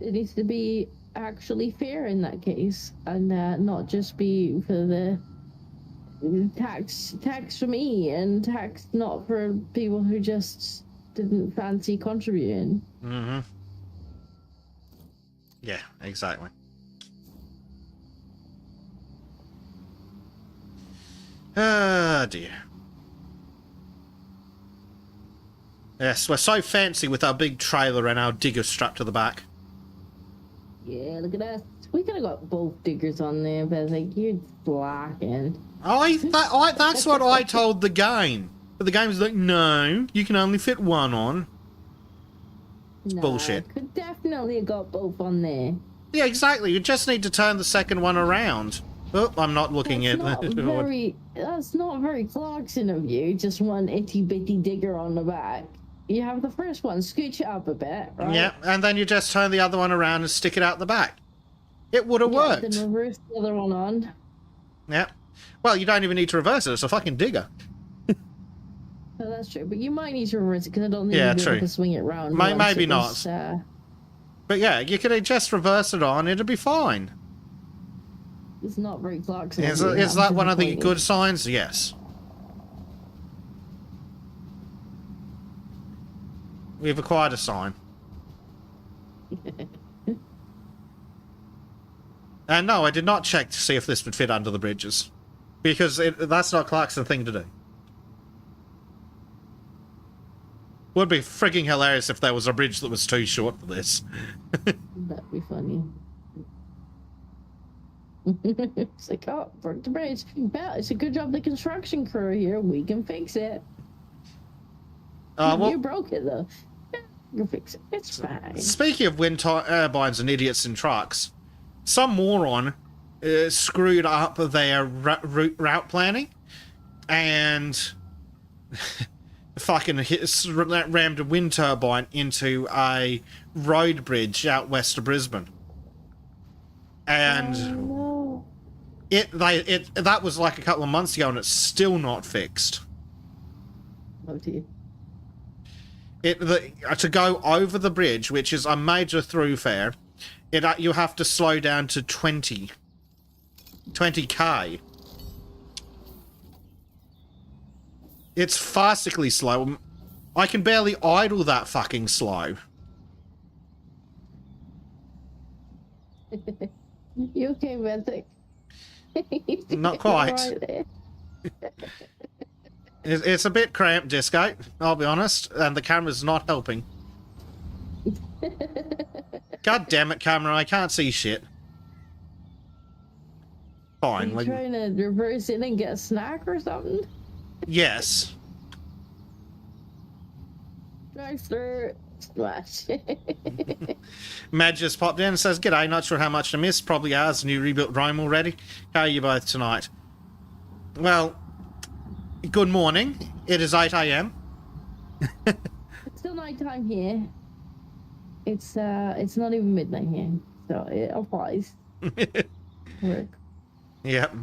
it needs to be actually fair in that case, and not just be for the tax for me and tax not for people who just didn't fancy contributing. Mm-hmm. Yeah, exactly. Ah, dear. Yes, we're so fancy with our big trailer and our digger strapped to the back. Yeah, look at us. We could have got both diggers on there, but like, you're slacking. That's what I told the game. But the game's like, no, you can only fit one on. It's bullshit. Could definitely have got both on there. Yeah, exactly. You just need to turn the second one around. Oh, I'm not looking at That's not very Clarkson of you, just one itty bitty digger on the back. You have the first one, scooch it up a bit, right? Yeah, and then you just turn the other one around and stick it out the back. It would have worked. Then reverse the other one on. Yeah. Well, you don't even need to reverse it. It's a fucking digger. Oh, that's true. But you might need to reverse it because I don't think you'll be able to swing it around. Maybe not. But yeah, you could just reverse it on. It'd be fine. It's not very Clarkson. Is that one of the good signs? Yes. We've acquired a sign. And no, I did not check to see if this would fit under the bridges. Because that's not Clarkson thing to do. Would be frigging hilarious if there was a bridge that was too short for this. That'd be funny. It's like, oh, broke the bridge. Well, it's a good job the construction crew here. We can fix it. You broke it, though. You can fix it. It's fine. Speaking of wind turbines and idiots in trucks, some moron screwed up their route planning and fucking rammed a wind turbine into a road bridge out west of Brisbane. And that was like a couple of months ago and it's still not fixed. Oh dear. To go over the bridge, which is a major thoroughfare, you have to slow down to 20k. It's farcically slow. I can barely idle that fucking slow. You okay, Benthic? Not quite. It's a bit cramped, Disco, I'll be honest, and the camera's not helping. God damn it, camera, I can't see shit. Fine. Are you trying to reverse in and get a snack or something? Yes. Drive through. Smash. Mad just popped in and says, "G'day, not sure how much to miss. Probably ours. New rebuilt Rome already. How are you both tonight?" Well, good morning. It is 8 a.m. It's still night time here. It's not even midnight here, so it applies. Work. Yep.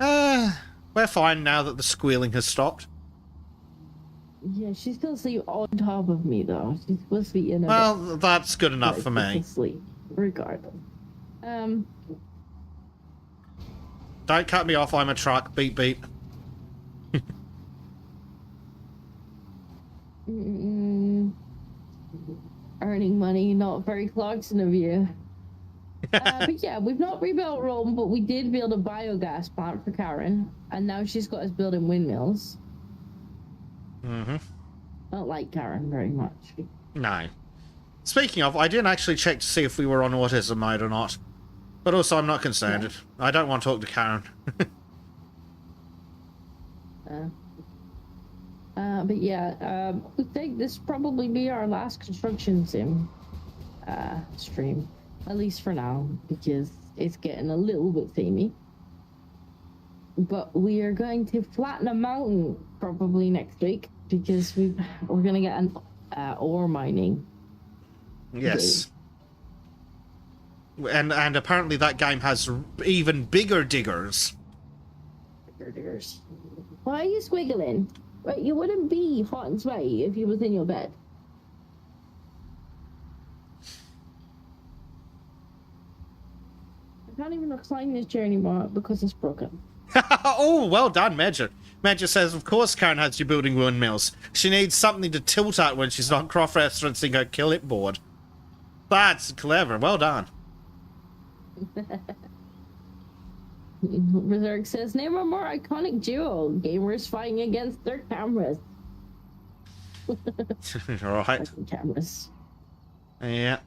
We're fine now that the squealing has stopped. Yeah, she's still asleep on top of me though. She's supposed to be in a Well, that's good enough for me. Sleep, regardless. Don't cut me off, I'm a truck. Beep beep. Earning money, not very Clarkson of you. But yeah, we've not rebuilt Rome, but we did build a biogas plant for Karen, and now she's got us building windmills. Mm-hmm. I don't like Karen very much. No. Speaking of, I didn't actually check to see if we were on autism mode or not. But also, I'm not concerned. Yeah. I don't want to talk to Karen. But yeah, we think this will probably be our last construction sim stream, at least for now, because it's getting a little bit samey. But we are going to flatten a mountain probably next week because we're gonna get an ore mining. Yes. And apparently that game has even bigger diggers. Diggers. Why are you squiggling? Right, you wouldn't be hot and sweaty if you was in your bed. I can't even recline this chair anymore because it's broken. Oh, well done, Major. Major says, of course Karen has you building windmills. She needs something to tilt at when she's not cross-referencing her kill it board. That's clever. Well done. Berserk says, name a more iconic duo. Gamers fighting against their cameras. Right. Cameras. Yeah.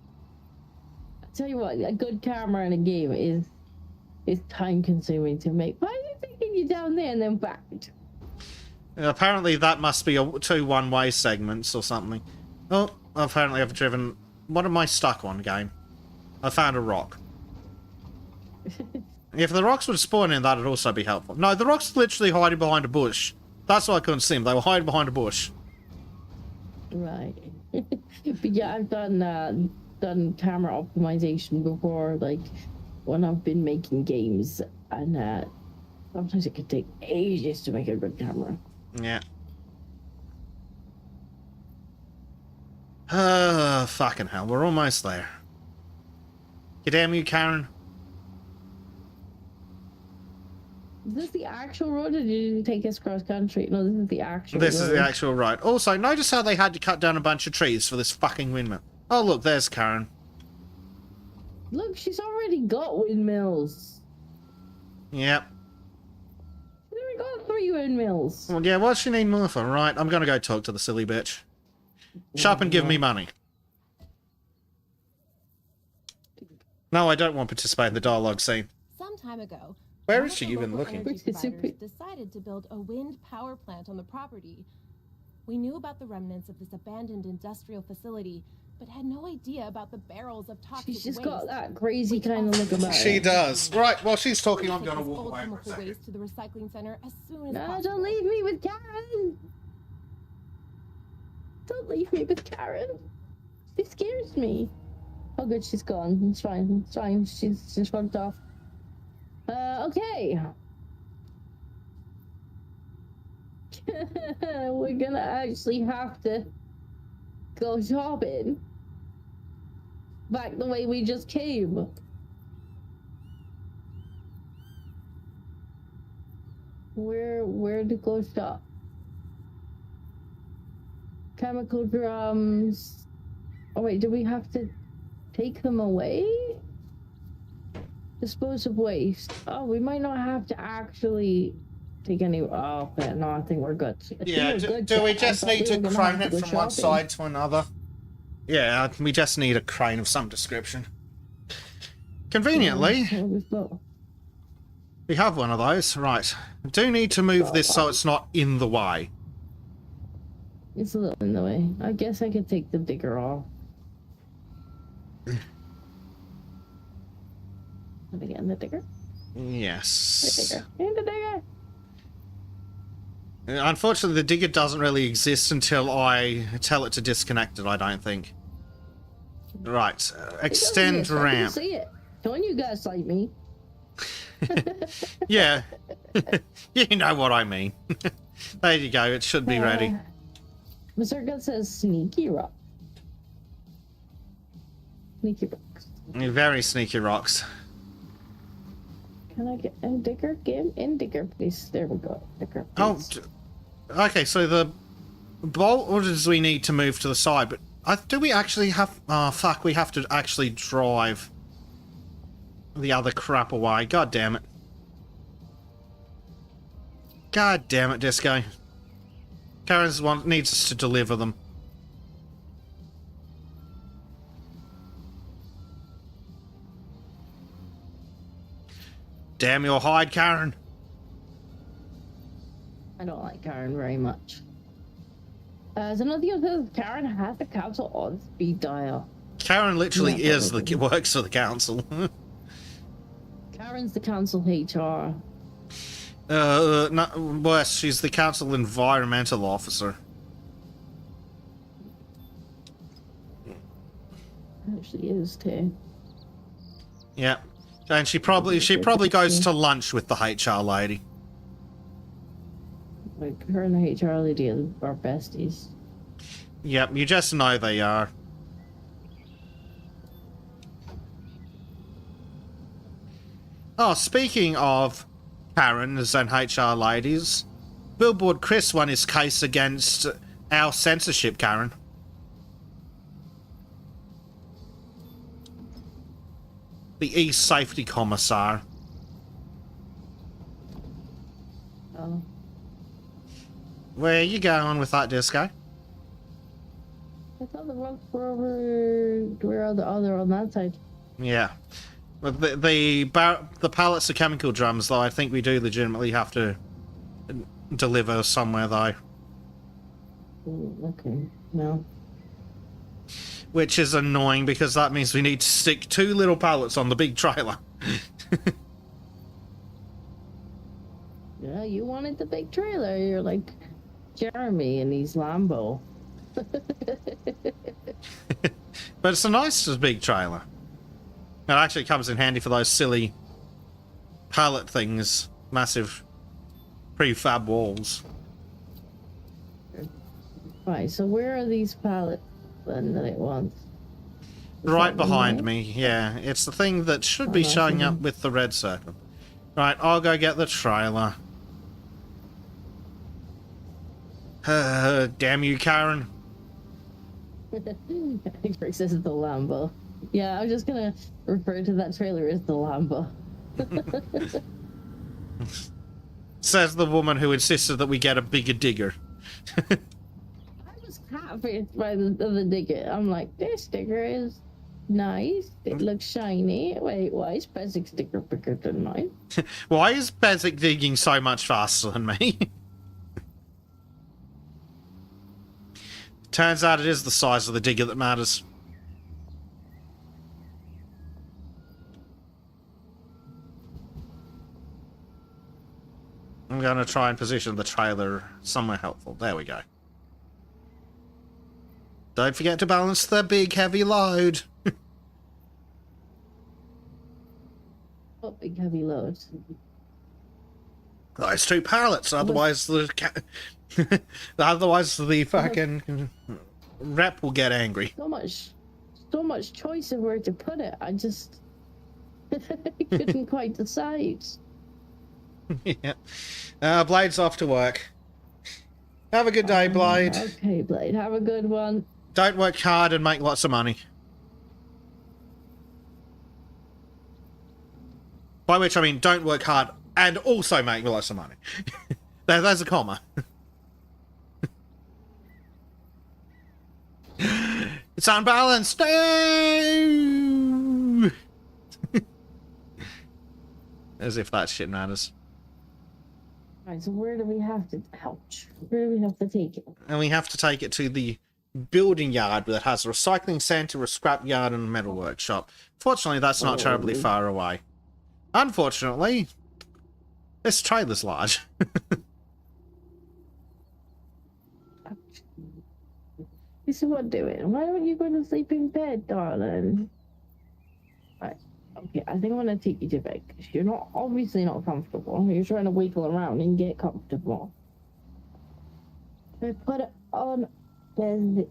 I tell you what, a good camera in a game is time consuming to make. Why are you taking you down there and then back? Apparently that must be two one-way segments or something. Oh, apparently I've driven... What am I stuck on, game? I found a rock. If the rocks would spawn in, that'd also be helpful. No, the rocks were literally hiding behind a bush. That's why I couldn't see them. They were hiding behind a bush. Right. But yeah, I've done camera optimization before, like when I've been making games, and sometimes it could take ages to make a good camera. Yeah. Fucking hell, we're almost there. You damn you, Karen. Is this the actual road, or did you take us cross country? No, this is the actual This road. is the actual road. Also, notice how they had to cut down a bunch of trees for this fucking windmill. Oh, look, there's Karen. Look, she's already got windmills. Yep. She's already got 3 windmills. Well, yeah, what's she need more for? Right, I'm gonna go talk to the silly bitch. Shut up and give me money. No, I don't want to participate in the dialogue scene. Some time ago, Where one is of she the even local looking? energy It's a providers bit- decided to build a wind power plant on the property. We knew about the remnants of this abandoned industrial facility, but had no idea about the barrels of toxic She's just waste. got that crazy kind of look about She her. does. Right, while she's talking, I'm Take gonna this walk old away for a chemical second. waste to the recycling center as soon as No, possible. don't leave me with Karen. Don't leave me with Karen. She scares me. Oh, good, she's gone. It's fine. It's fine. She's just rubbed off. Okay. We're gonna actually have to go shopping back the way we just came. Where to go shop? Chemical drums. Oh wait, do we have to take them away? Dispose of waste. Oh, we might not have to actually take any. Oh, okay, no, I think we're good. I think Yeah, we're good, do we I just thought need to were gonna crane have it go from one shopping. side to another? Yeah, we just need a crane of some description. Conveniently, Yeah, we thought- we have one of those. Right. I do need to move this so it's not in the way. It's a little in the way. I guess I could take the digger off. And again, the digger. The Yes. digger. And the digger. Unfortunately, the digger doesn't really exist until I tell it to disconnect it, I don't think. Right. Extend Yes, I can ramp. see it. Don't you guys like me? Yeah. You know what I mean. There you go. It should be ready. Mr. Gut says sneaky rock. Sneaky rocks. Very sneaky rocks. Can I get a digger? Give in digger, please. There we go. Digger, Oh, please. okay. So the boulders we need to move to the side, but do we actually have... Oh, fuck, we have to actually drive the other crap away. God damn it. God damn it, Disco. Karen's one needs us to deliver them. Damn your hide, Karen. I don't like Karen very much. So another thing is Karen has the council on speed dial. Karen literally Yeah, is the works for the council. Karen's the council HR. Not worse, she's the council environmental officer. She is too. Yeah. And she probably goes to lunch with the HR lady. Like her and the HR lady are besties. Yep, you just know they are. Oh, speaking of Karens and HR ladies, Billboard Chris won his case against our censorship Karen. The East Safety Commissar. Oh. Where are you going with that, Disco? I thought the rocks were over where the other on that side. Yeah. But the pallets of chemical drums, though, I think we do legitimately have to deliver somewhere, though. Okay, no. Which is annoying, because that means we need to stick 2 little pallets on the big trailer. Yeah, you wanted the big trailer. You're like Jeremy and he's Lambo. But it's a nice big trailer. It actually comes in handy for those silly pallet things. Massive prefab walls. Right, so where are these pallets then that it wants? Right behind me, yeah. It's the thing that should be showing up with the red circle. Right, I'll go get the trailer. Damn you, Karen. I think Rick says it's the Lambo. Yeah, I'm just gonna refer to that trailer as the Lambo. Says the woman who insisted that we get a bigger digger. I was happy by the digger. I'm like, this digger is nice. It looks shiny. Wait, why is Pezzik's digger bigger than mine? Why is Bezic digging so much faster than me? Turns out it is the size of the digger that matters. I'm going to try and position the trailer somewhere helpful. There we go. Don't forget to balance the big heavy load. What big heavy loads? Those 2 pallets, otherwise the otherwise the fucking rep will get angry. So much choice of where to put it. I just couldn't quite decide. Yeah. Blade's off to work. Have a good day, Blade. Okay, Blade. Have a good one. Don't work hard and make lots of money. By which I mean don't work hard and also make lots of money. There's a comma. It's unbalanced. No! As if that shit matters. Right, so where do we have to... Ouch. Where do we have to take it? And we have to take it to the building yard that has a recycling centre, a scrap yard, and a metal workshop. Fortunately, that's not terribly far away. Unfortunately, this trailer's large. This is what doing. Why don't you go to sleep in bed, darling? Right. Okay, I think I'm gonna take you to bed because you're obviously not comfortable. You're trying to wiggle around and get comfortable. I put it on the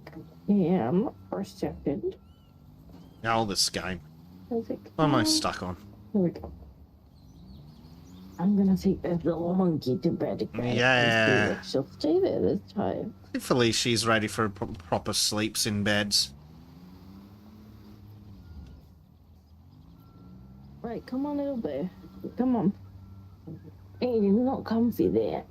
cam for a second. Oh, this game. What What am I stuck on? Here we go. I'm gonna take that little monkey to bed again. Yeah. She'll stay there this time. Hopefully she's ready for proper sleeps in beds. Right, come on, little bear. Come on. Hey, you're not comfy there.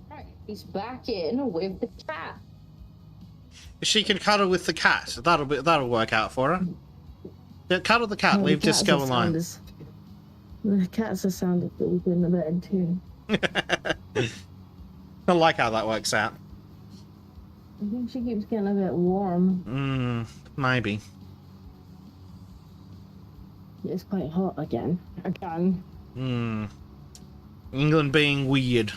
Right, he's back in with the cat. She can cuddle with the cat. That'll work out for her. Yeah, cuddle the cat. Oh, Leave the cat's Disco the alone. The cat's a sound of sleep in the bed too. I like how that works out. I think she keeps getting a bit warm. Maybe. It's quite hot again. England being weird.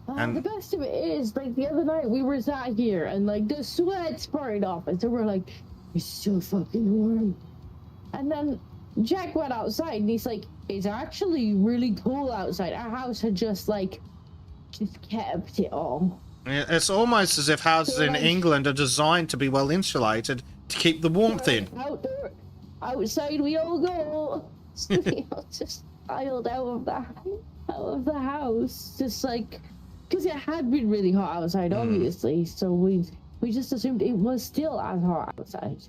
The best of it is, like, the other night we were sat here and, like, the sweat sprayed off us, and we're like, it's so fucking warm. And then Jack went outside and he's like, it's actually really cool outside. Our house had just kept it all. It's almost as if houses in England are designed to be well insulated to keep the warmth in. Outside we all go. We all just piled out of the house, just like, because it had been really hot outside, obviously. So we just assumed it was still as hot outside,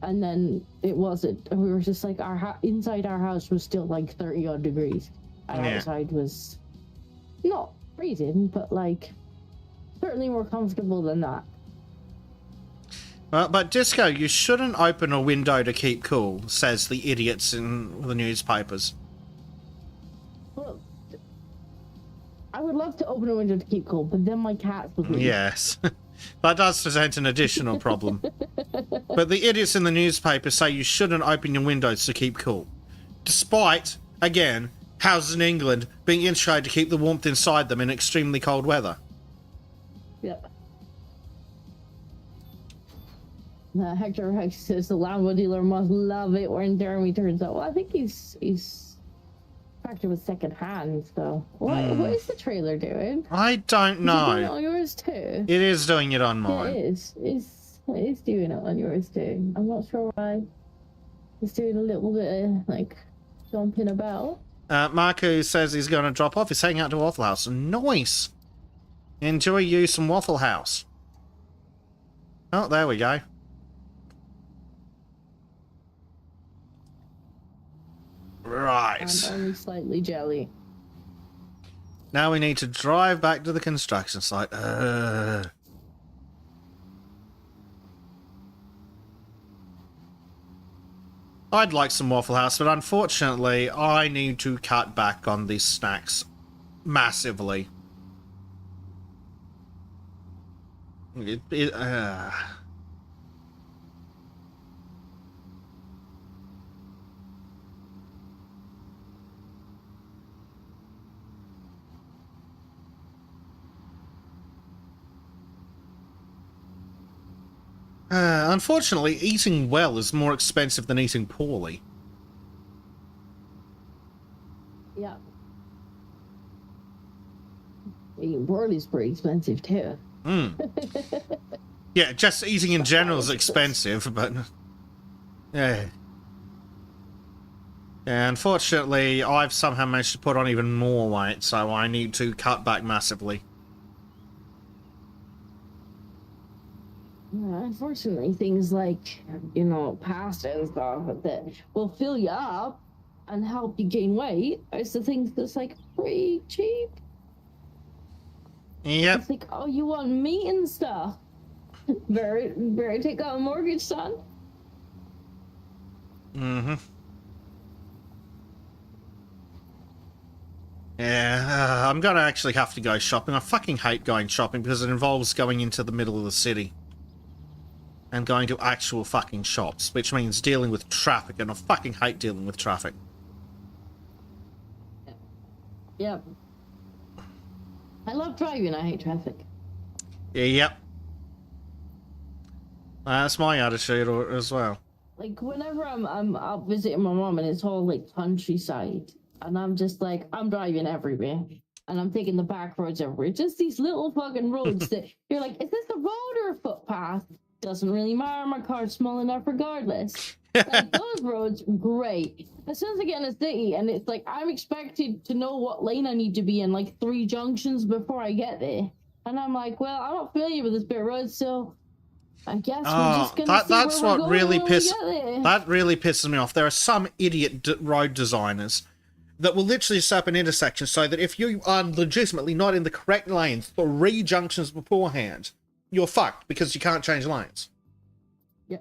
and then it wasn't. And we were just like, inside our house was still like 30 odd degrees, and outside was not freezing, but like certainly more comfortable than that. But Disco, you shouldn't open a window to keep cool, says the idiots in the newspapers. Well, I would love to open a window to keep cool, but then my cats would leave. Yes, that does present an additional problem. But the idiots in the newspaper say you shouldn't open your windows to keep cool. Despite, again, houses in England being insulated to keep the warmth inside them in extremely cold weather. Yep. Hector Rex says the Lambo dealer must love it when Jeremy turns up. Well, I think he's factored with second hand, so what is the trailer doing? I don't know. Is it doing it on yours too? It is doing it on mine. It is. It is doing it on yours too. I'm not sure why. It's doing a little bit of like jumping about. Marco says he's going to drop off. He's heading out to Waffle House. Nice. Enjoy you some Waffle House. Oh, there we go. Right. I'm only slightly jelly. Now we need to drive back to the construction site. I'd like some Waffle House, but unfortunately, I need to cut back on these snacks massively. Unfortunately, eating well is more expensive than eating poorly. Yeah. Eating poorly is pretty expensive too. Yeah, just eating in general is expensive, but yeah. Yeah, unfortunately, I've somehow managed to put on even more weight, so I need to cut back massively. Unfortunately, things like, you know, pasta and stuff that will fill you up and help you gain weight is the things that's like pretty cheap. Yep. It's like, oh, you want meat and stuff? Better take out a mortgage, son. Mm-hmm. Yeah, I'm gonna actually have to go shopping. I fucking hate going shopping because it involves going into the middle of the city. And going to actual fucking shops, which means dealing with traffic, and I fucking hate dealing with traffic. Yep. I love driving, I hate traffic. Yep. That's my attitude as well. Like, whenever I'm out visiting my mom and it's all, like, countryside, and I'm just like, I'm driving everywhere, and I'm taking the back roads everywhere. Just these little fucking roads that you're like, is this a road or a footpath? Doesn't really matter, my car's small enough regardless. Like, those roads, great. As soon as I get in a city, and it's like, I'm expected to know what lane I need to be in, like, 3 junctions before I get there. And I'm like, well, I'm not familiar with this bit of road, so I guess we're just gonna see that's where what we're really going when we get there. that really pisses me off. There are some idiot road designers that will literally set up an intersection so that if you are legitimately not in the correct lane 3 junctions beforehand, you're fucked because you can't change lanes. Yeah.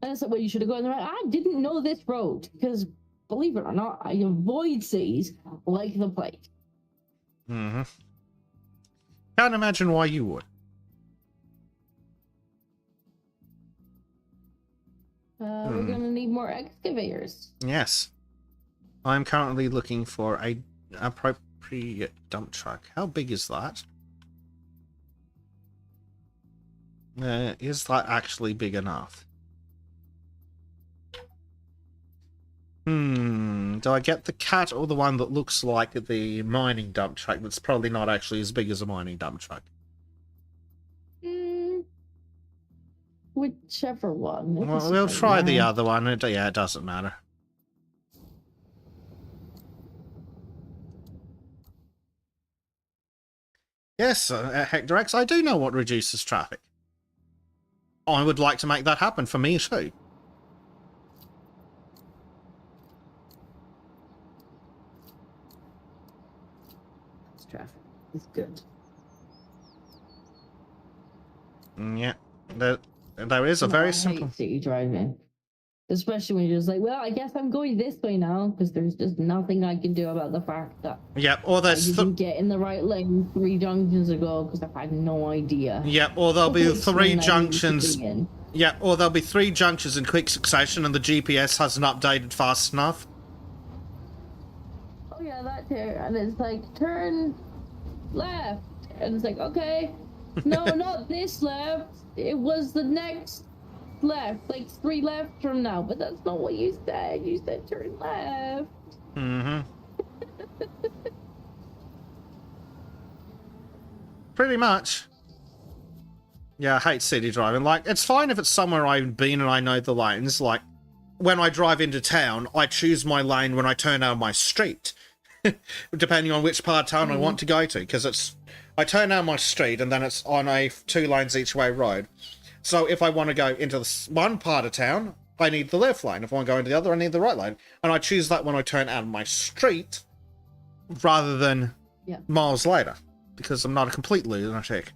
And it's like, well, you should have gone the right. I didn't know this road because, believe it or not, I avoid cities like the plague. Mm-hmm. Can't imagine why you would. We're gonna need more excavators. Yes. I'm currently looking for a appropriate dump truck. How big is that? Is that actually big enough? Do I get the cat or the one that looks like the mining dump truck that's probably not actually as big as a mining dump truck? Whichever one. Well, we'll try the other one. Yeah, it doesn't matter. Yes, Hector X, I do know what reduces traffic. I would like to make that happen for me too. Traffic is good. Yeah, there is a very simple. I hate city driving, especially when you're just like, well, I guess I'm going this way now because there's just nothing I can do about the fact that Yep, or I there's didn't get in the right lane 3 junctions ago because I had no idea. Yep, or there'll be Which 3 lane I needed to junctions. be in. Yep, or there'll be 3 junctions in quick succession, and the GPS hasn't updated fast enough. Oh yeah, that too. And it's like, turn left. And it's like, okay. No, not this left. It was the next left. Like 3 left from now. But that's not what you said. You said turn left. Mm-hmm. Pretty much. Yeah, I hate city driving. Like, it's fine if it's somewhere I've been and I know the lanes. Like, when I drive into town, I choose my lane when I turn out my street. Depending on which part of town I want to go to. Because I turn down my street and then it's on a 2 lanes each way road. So if I want to go into one part of town, I need the left lane. If I want to go into the other, I need the right lane. And I choose that when I turn out of my street rather than miles later. Because I'm not a complete lunatic.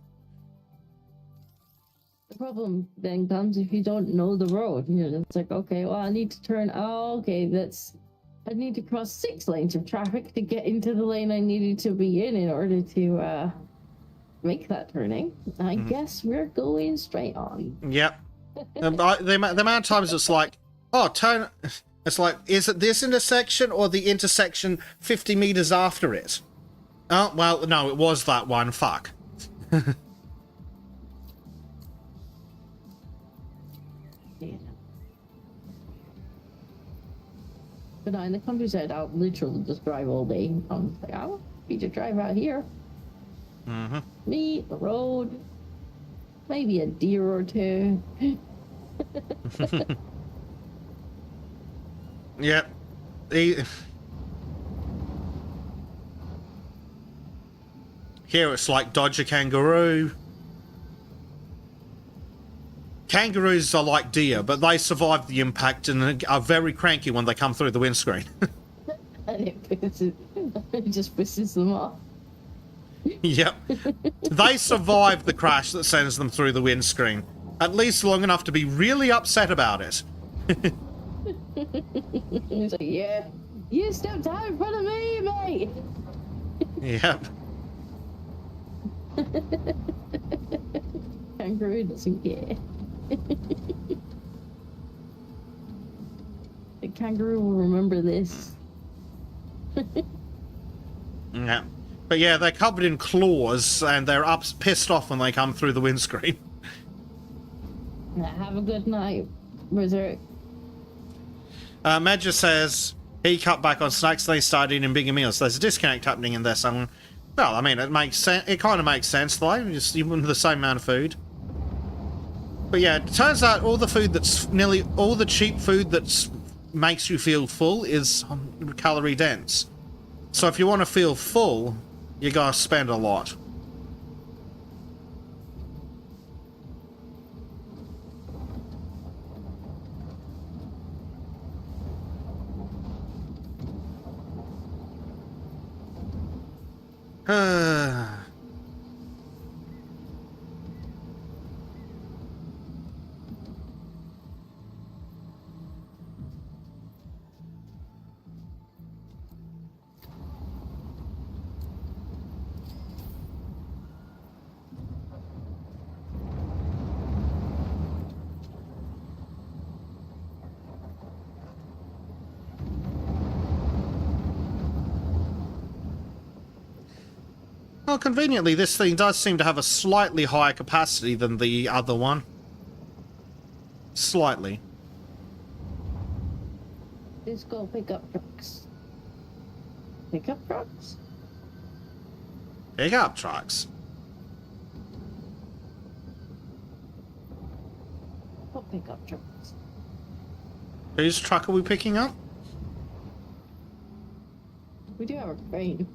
The problem then comes if you don't know the road. You're just like, okay, well, I need to turn. Oh, okay, I need to cross 6 lanes of traffic to get into the lane I needed to be in order to make that turning. I guess we're going straight on. Yep. The amount of times it's like, oh, turn. It's like, is it this intersection or the intersection 50 meters after it? Oh, well, no, it was that one. Fuck. But no, in the countryside, I'll literally just drive all day. I'm like, I want me to drive out here. Mm-hmm. Me, the road, maybe a deer or 2. Yep. Here it's like dodge a kangaroo. Kangaroos are like deer, but they survive the impact and are very cranky when they come through the windscreen. And it just pisses them off. Yep. They survive the crash that sends them through the windscreen. At least long enough to be really upset about it. He's like, yeah, you stepped out in front of me, mate. Yep. Kangaroo doesn't care. The kangaroo will remember this. Yeah. But yeah, they're covered in claws and they're pissed off when they come through the windscreen. Have a good night, Berserk. Medja says he cut back on snacks and they started eating bigger meals. There's a disconnect happening in there somewhere. Well, I mean, it makes sense. It kind of makes sense, though. Just even the same amount of food. But yeah, it turns out all the food that's nearly all the cheap food that makes you feel full is calorie dense. So if you want to feel full, you gotta spend a lot. Well, conveniently, this thing does seem to have a slightly higher capacity than the other one. Slightly. Let's go pick up trucks. Pick up trucks? Pick up trucks. What pick up trucks? Whose truck are we picking up? We do have a crane.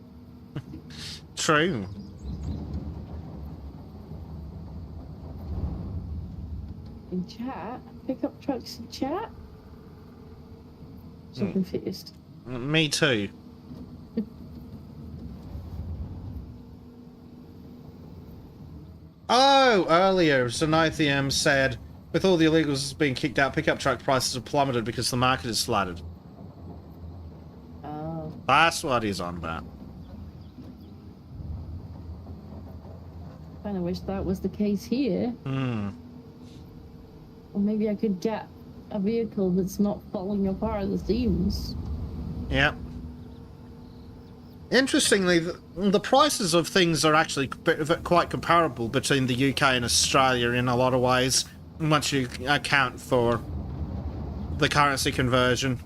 True. In chat? Pick up trucks in chat? So confused. Me too. Oh, earlier, Zenithium said, with all the illegals being kicked out, pickup truck prices have plummeted because the market is flooded. Oh. That's what he's on about. Kinda wish that was the case here. Hmm. Or maybe I could get a vehicle that's not falling apart at the seams. Yep. Interestingly, the prices of things are actually quite comparable between the UK and Australia in a lot of ways, once you account for the currency conversion.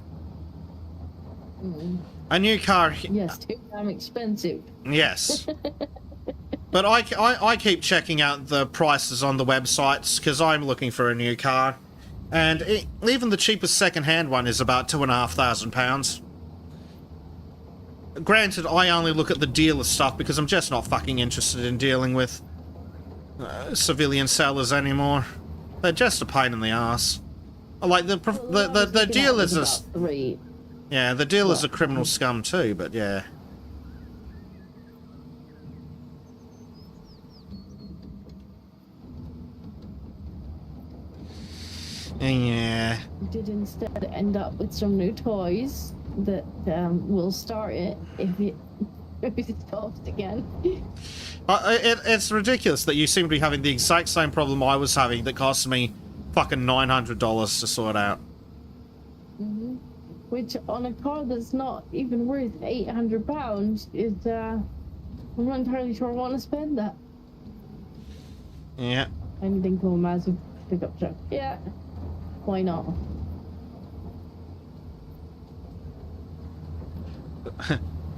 Mm. A new car... Yes, too damn expensive. Yes. But I keep checking out the prices on the websites, because I'm looking for a new car. And even the cheapest second-hand one is about £2,500. Granted, I only look at the dealer stuff because I'm just not fucking interested in dealing with civilian sellers anymore. They're just a pain in the ass. Like the dealers are... Yeah, the dealers are criminal scum too, but yeah. Yeah. We did instead end up with some new toys that will start it if it stops again. It's ridiculous that you seem to be having the exact same problem I was having that cost me fucking $900 to sort out. Mm-hmm. Which on a car that's not even worth £800 is I'm not entirely sure I want to spend that. Yeah. Anything from a massive pickup truck. Yeah. Why not?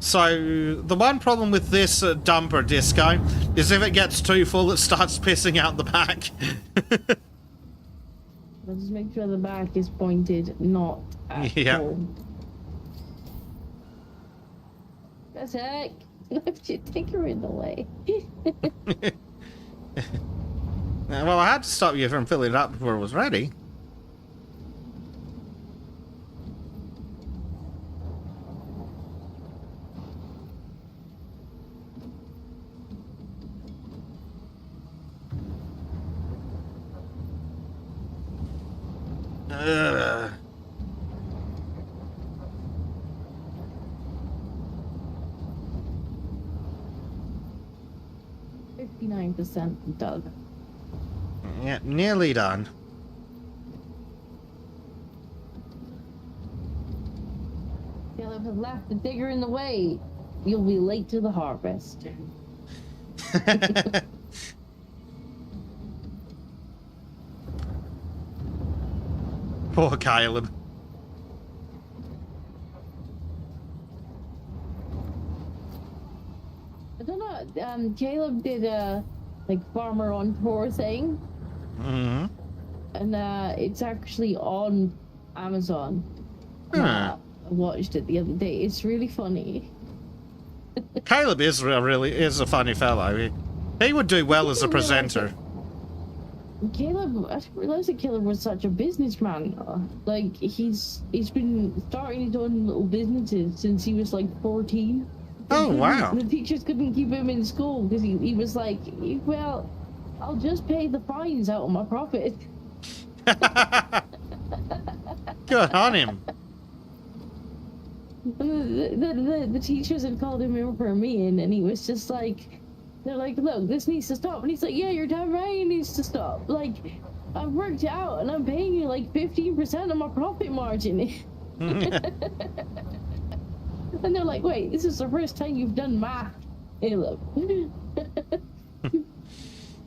So, the one problem with this dumper disco is if it gets too full, it starts pissing out the back. But just make sure the back is pointed, not at home. That's heck. Left your tinker in the way. Well, I had to stop you from filling it up before it was ready. 99% done. Yeah, nearly done. Caleb has left the digger in the way. You'll be late to the harvest. Poor Caleb. I don't know. Caleb did a like farmer on tour thing, Mm-hmm. and it's actually on Amazon. Huh. I watched it the other day. It's really funny. Caleb is a funny fellow. He would do well as a presenter. Caleb, I didn't realize that Caleb was such a businessman. Like he's been starting his own little businesses since he was like 14. Oh, wow. The teachers couldn't keep him in school because he was like, well, I'll just pay the fines out of my profit. Good on him. The teachers had called him in for a meeting, and he was just like, they're like, look, this needs to stop. And he's like, yeah, you're damn right, it needs to stop. Like, I've worked it out, and I'm paying you like 15% of my profit margin. And they're like, wait, this is the first time you've done math, Caleb.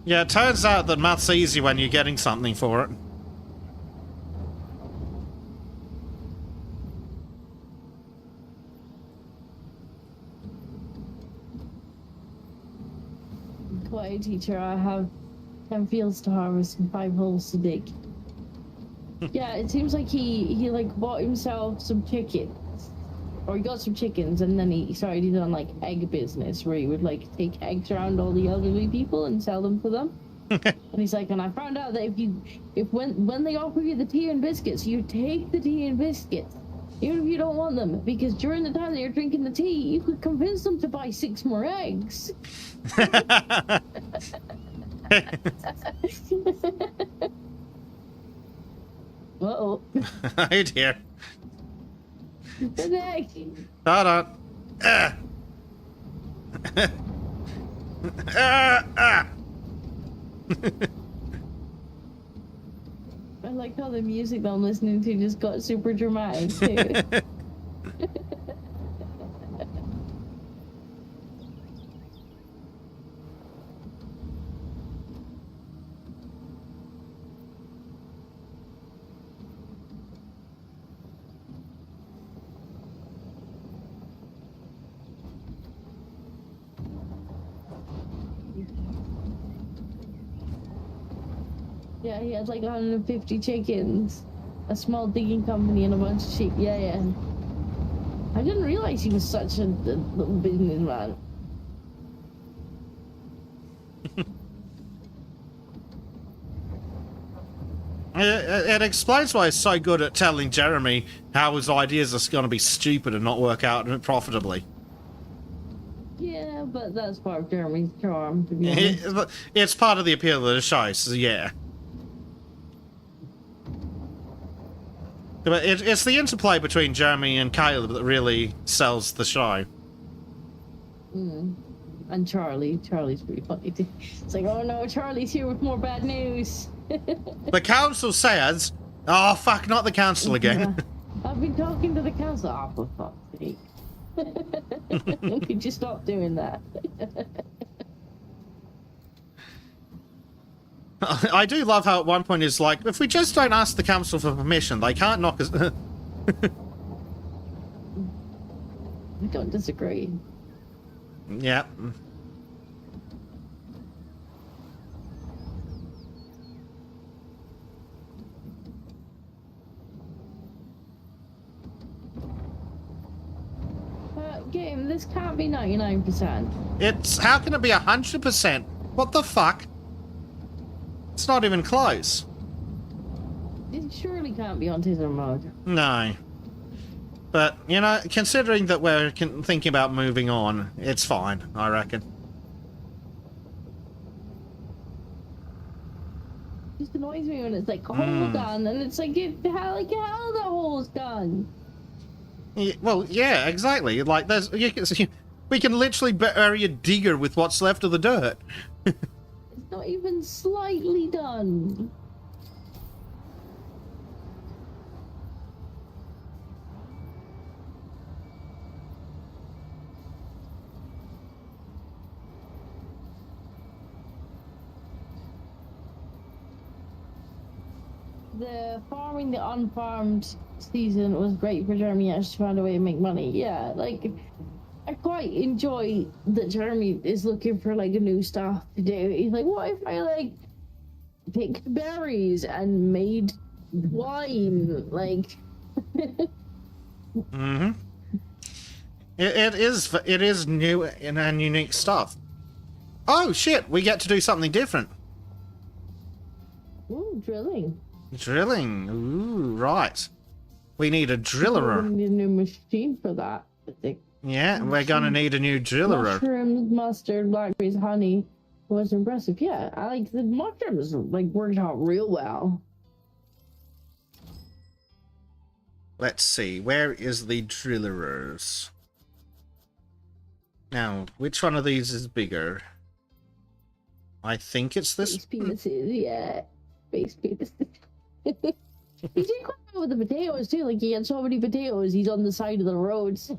Yeah, it turns out that math's easy when you're getting something for it. Quite a teacher. I have 10 fields to harvest and 5 holes to dig. Yeah, it seems like he like bought himself some chickens. Or he got some chickens, and then he started his own like egg business where he would like take eggs around all the elderly people and sell them to them. And he's like, and I found out that when they offer you the tea and biscuits, you take the tea and biscuits, even if you don't want them, because during the time that you're drinking the tea, you could convince them to buy 6 more eggs. Uh-oh. Oh dear. An egg. Hold on. I like how the music that I'm listening to just got super dramatic too. Yeah, he had like 150 chickens, a small digging company, and a bunch of sheep. Yeah. I didn't realize he was such a little businessman. It explains why he's so good at telling Jeremy how his ideas are going to be stupid and not work out profitably. Yeah, but that's part of Jeremy's charm, to be honest. It's part of the appeal of the show, so yeah. But it's the interplay between Jeremy and Caleb that really sells the show. And Charlie. Charlie's pretty funny too. It's like, oh no, Charlie's here with more bad news. The council says... Oh, fuck, not the council again. I've been talking to the council. Oh, for fuck's sake. Could you stop doing that? I do love how at one point it's like, if we just don't ask the council for permission, they can't knock us... I don't disagree. Yeah. Game, this can't be 99%. It's... How can it be 100%? What the fuck? It's not even close. It surely can't be autism mode. No. But, you know, considering that we're thinking about moving on, it's fine, I reckon. It just annoys me when it's like, hole done, and it's like, how the hole's done? Well, yeah, exactly. Like, we can literally bury a digger with what's left of the dirt. not even slightly done. The farming the unfarmed season was great for Jeremy. I just found a way to make money. Yeah, like I quite enjoy that Jeremy is looking for like a new stuff to do. He's like, what if I like picked berries and made wine? Like, Mm-hmm. It is new and unique stuff. Oh shit! We get to do something different. ooh, drilling. Drilling. Ooh, right. We need a We're driller. gonna need a new machine for that. I think. Yeah, we're gonna need a new driller. Mushrooms, mustard, blackberries, honey was impressive. Yeah, I like the mushrooms. Like worked out real well. Let's see. Where is the drillers? Now, which one of these is bigger? I think it's this. Space penises, yeah. Space penises. He did quite well with the potatoes too. Like he had so many potatoes, he's on the side of the roads.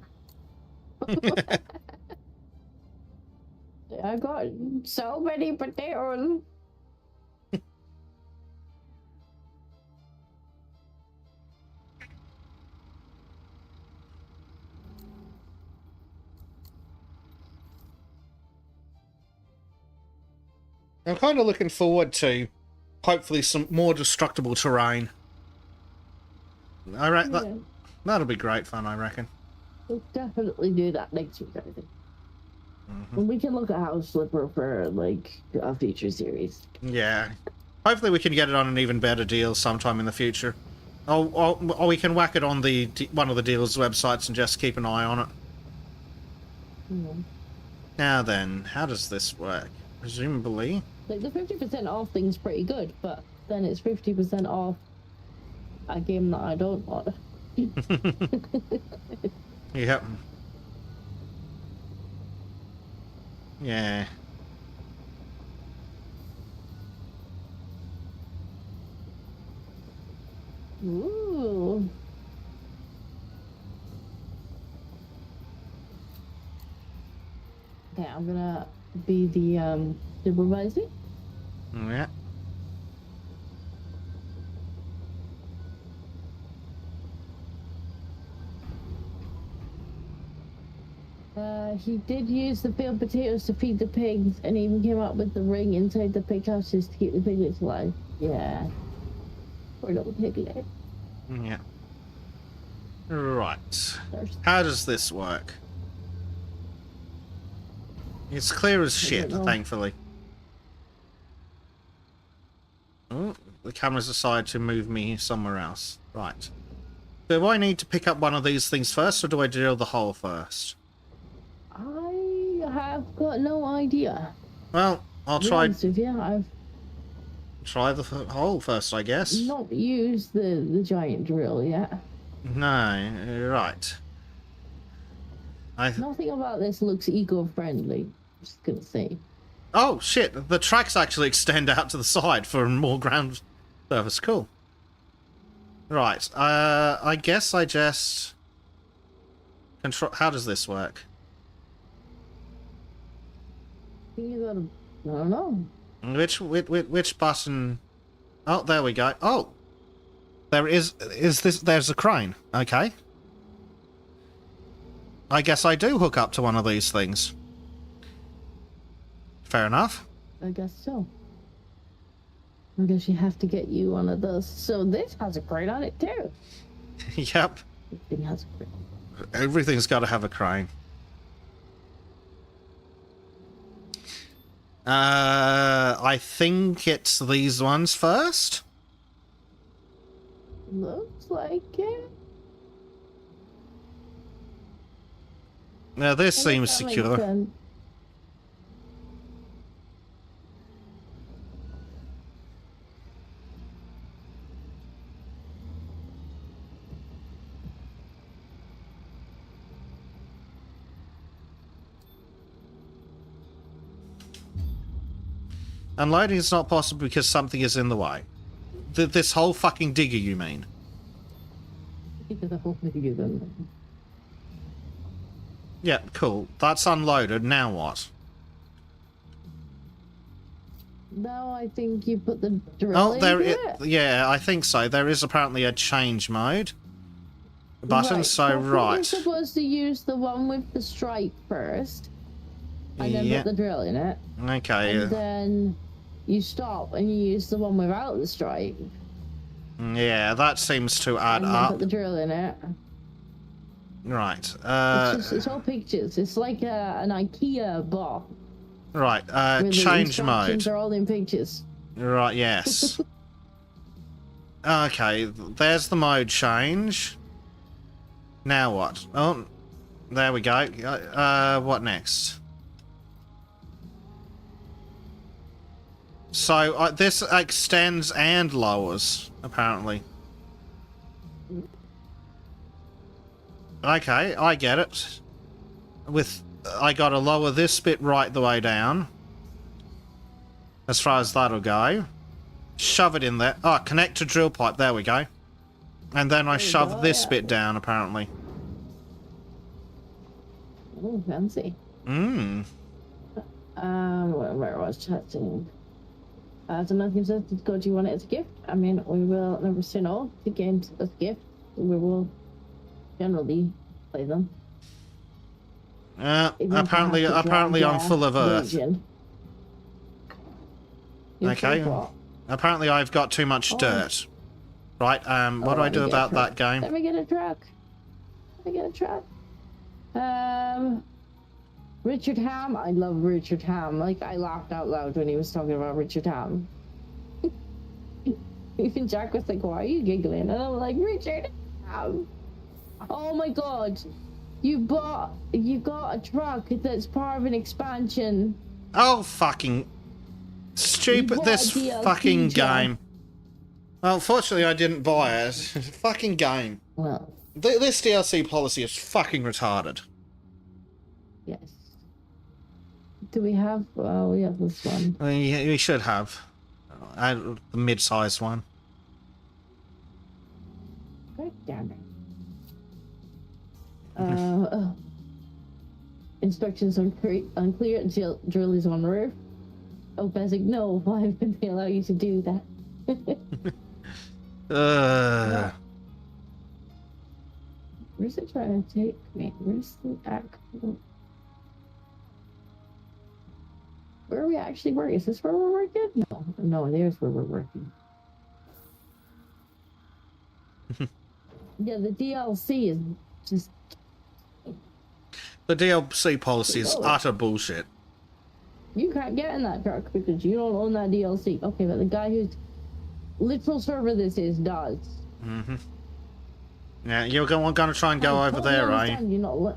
I got so many potatoes. I'm kind of looking forward to hopefully some more destructible terrain. Yeah, That'll be great fun, I reckon. we'll definitely do that next week, I think. And we can look at House Slipper for like a future series. Yeah. Hopefully we can get it on an even better deal sometime in the future. Or we can whack it on the one of the dealers' websites and just keep an eye on it. Mm. Now then, how does this work? Presumably... Like the 50% off thing's pretty good, but then it's 50% off a game that I don't want. Yep. Yeah. Ooh. Okay, I'm gonna be the supervisor. Yeah. He did use the field potatoes to feed the pigs, and even came up with the ring inside the pig houses to keep the piglets alive. Yeah. Poor little piglet. Yeah. Right. There's How does this work? It's clear as shit, know. thankfully. Oh, the camera's decided to move me somewhere else. Right. Do I need to pick up one of these things first, or do I drill the hole first? I have got no idea. Well, I'll To be try honest with you, I've the hole first, I guess. not used the giant drill yet. No, right. Nothing about this looks eco-friendly. Just gonna say. Oh, shit, the tracks actually extend out to the side for more ground surface. Cool. Right, I guess I just... Control... How does this work? I think you gotta. I don't know. Which button? Oh, there we go. Oh! There is this... There's a crane. Okay. I guess I do hook up to one of these things. Fair enough. I guess so. I guess you have to get you one of those. So this has a crane on it too. Yep. This thing has a crane. Everything's got to have a crane. I think it's these ones first. Looks like it. Now this I seems guess that makes secure. sense. Unloading is not possible because something is in the way. This whole fucking digger, you mean? The whole thing is in Yeah, cool. That's unloaded. Now what? Now I think you put the drill Oh, into it. yeah, I think so. There is apparently a change mode button, Right, so I think right. You're supposed to use the one with the stripe first, and then Yeah. put the drill in it, Okay. and then you stop and you use the one without the stripe, Yeah, that seems to add and then up. put the drill in it. Right. It's all pictures. It's like an IKEA bar. Right. Where the Change instructions mode. are all in pictures. Right. Yes. Okay. There's the mode change. Now what? Oh, there we go. What next? So this extends and lowers, apparently. Okay, I get it. I gotta lower this bit right the way down. As far as that'll go. Shove it in there. Oh, connect to drill pipe. There we go. And then I shove this bit down, apparently. Oh, fancy. Mmm. Where was chatting? So nothing says to go. Do you want it as a gift? I mean, we will never say no to games as a gift. We will generally play them. Even if I Apparently have to drag I'm full of earth. version. You're Okay. full of what? Apparently I've got too much dirt. Right, what do I let do me get a about truck. that game? Let me get a truck. Let me get a truck. Richard Ham. I love Richard Ham. Like, I laughed out loud when he was talking about Richard Ham. Even Jack was like, why are you giggling? And I'm like, Richard Ham. Oh my god. You got a truck that's part of an expansion. Oh, fucking stupid, bought this a DLC, fucking Jack. game. Well, fortunately I didn't buy it. Fucking game. Well, This DLC policy is fucking retarded. yes. Do we have, we have this one. We should have. The mid-sized one. God damn it. Inspections unclear. Drill is on roof. Oh, Basic, no. Why would they allow you to do that? Where's it trying to take me? Where's the actual... Where are we actually working? Is this where we're working? No, there's where we're working. Yeah, the DLC is just... The DLC policy is utter bullshit. You can't get in that truck because you don't own that DLC. Okay, but the guy whose literal server this is does. Mm-hmm. Yeah, you're gonna try and go over there, eh? You know,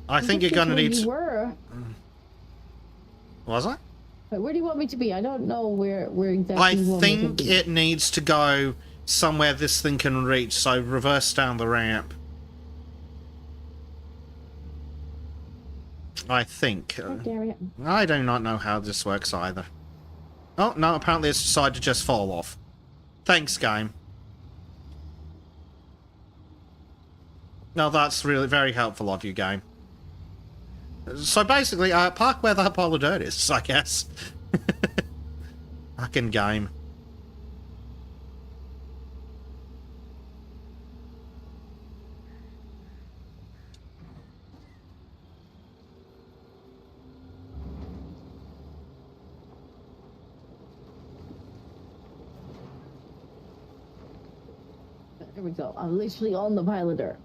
I think you're gonna need you to... were. Was I? But where do you want me to be? I don't know where exactly I you want me to think be. it needs to go somewhere this thing can reach, so reverse down the ramp. I think. God damn it. I do not know how this works either. Oh, no, apparently it's decided to just fall off. Thanks, game. No, that's really very helpful of you, game. So basically, park where that pile of dirt is, I guess. Fucking game. There we go. I'm literally on the pile of dirt.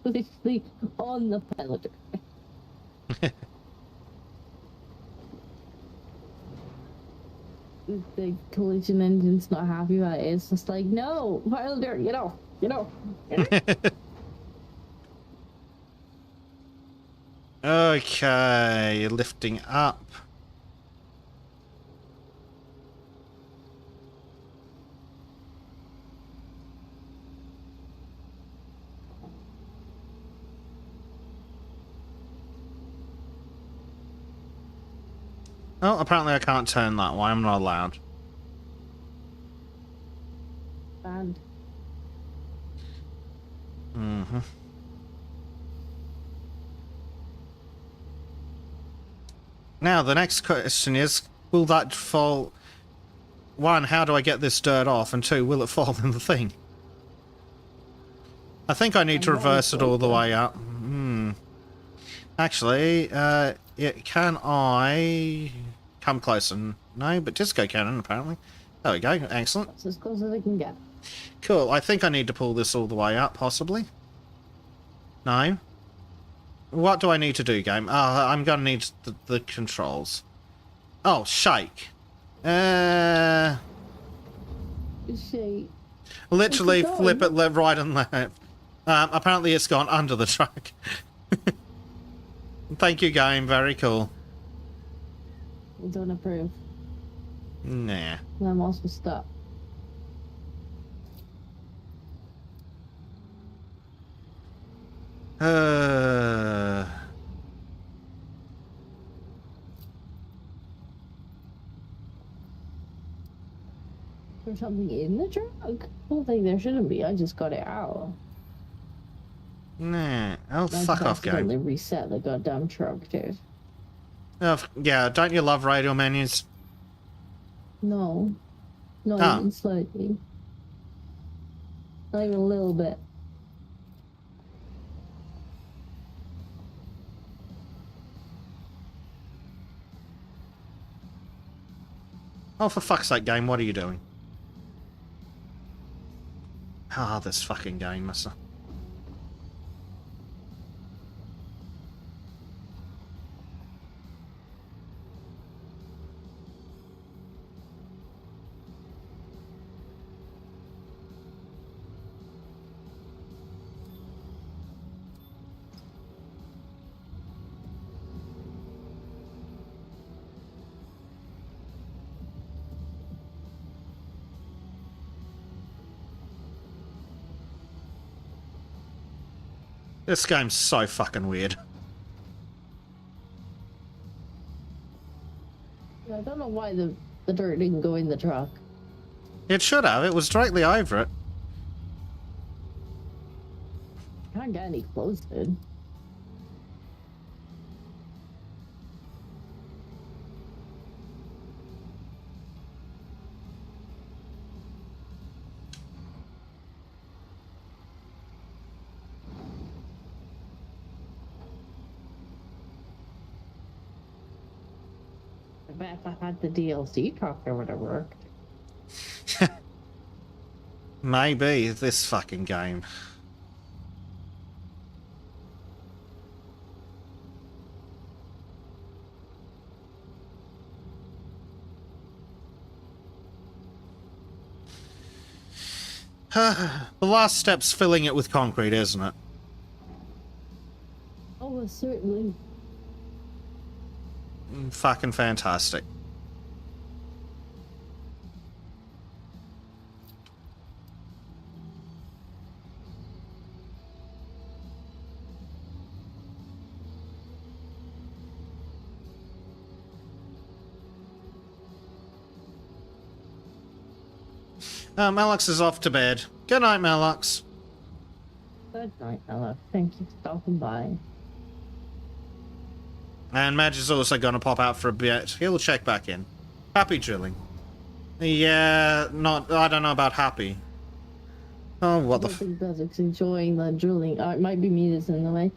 Literally on the pile of dirt. The collision engine's not happy about it. It's just like, no, pile of dirt, you know. Okay, lifting up. Oh, apparently I can't turn that way. I'm not allowed. Banned. Mm-hmm. Now, the next question is, will that fall... One, how do I get this dirt off? And two, will it fall in the thing? I think I need to reverse it all the way up. Actually, can I... Come closer? No, but Disco Cannon, apparently. There we go, excellent. That's as close as I can get. Cool, I think I need to pull this all the way up, possibly. No? What do I need to do, game? I'm gonna need the controls. Oh, shake. Shake. Literally Where's it flip going? it left, right and left. Apparently it's gone under the truck. Thank you, game. Very cool. I don't approve. Nah. I'm also stuck. There's something in the truck? I don't think there shouldn't be. I just got it out. Nah. Oh, I fuck off, game. accidentally reset the goddamn truck, dude. Oh, yeah, don't you love radio menus? No. Not Ah. even slightly. Not even a little bit. Oh, for fuck's sake, game, what are you doing? Ah, this fucking game, mister. This game's so fucking weird. I don't know why the dirt didn't go in the truck. It should have. It was directly over it. Can't get any close, dude. I bet if I had the DLC truck, it would have worked. Maybe this fucking game. The last step's filling it with concrete, isn't it? Oh, well, certainly. Fucking fantastic. Malux is off to bed. Good night, Malux. Good night, Ella. Thank you for stopping by. And Madge is also going to pop out for a bit. He'll check back in. Happy drilling. Yeah, I don't know about happy. Oh, what the I don't think Bezek's enjoying the drilling. It might be me that's in the way.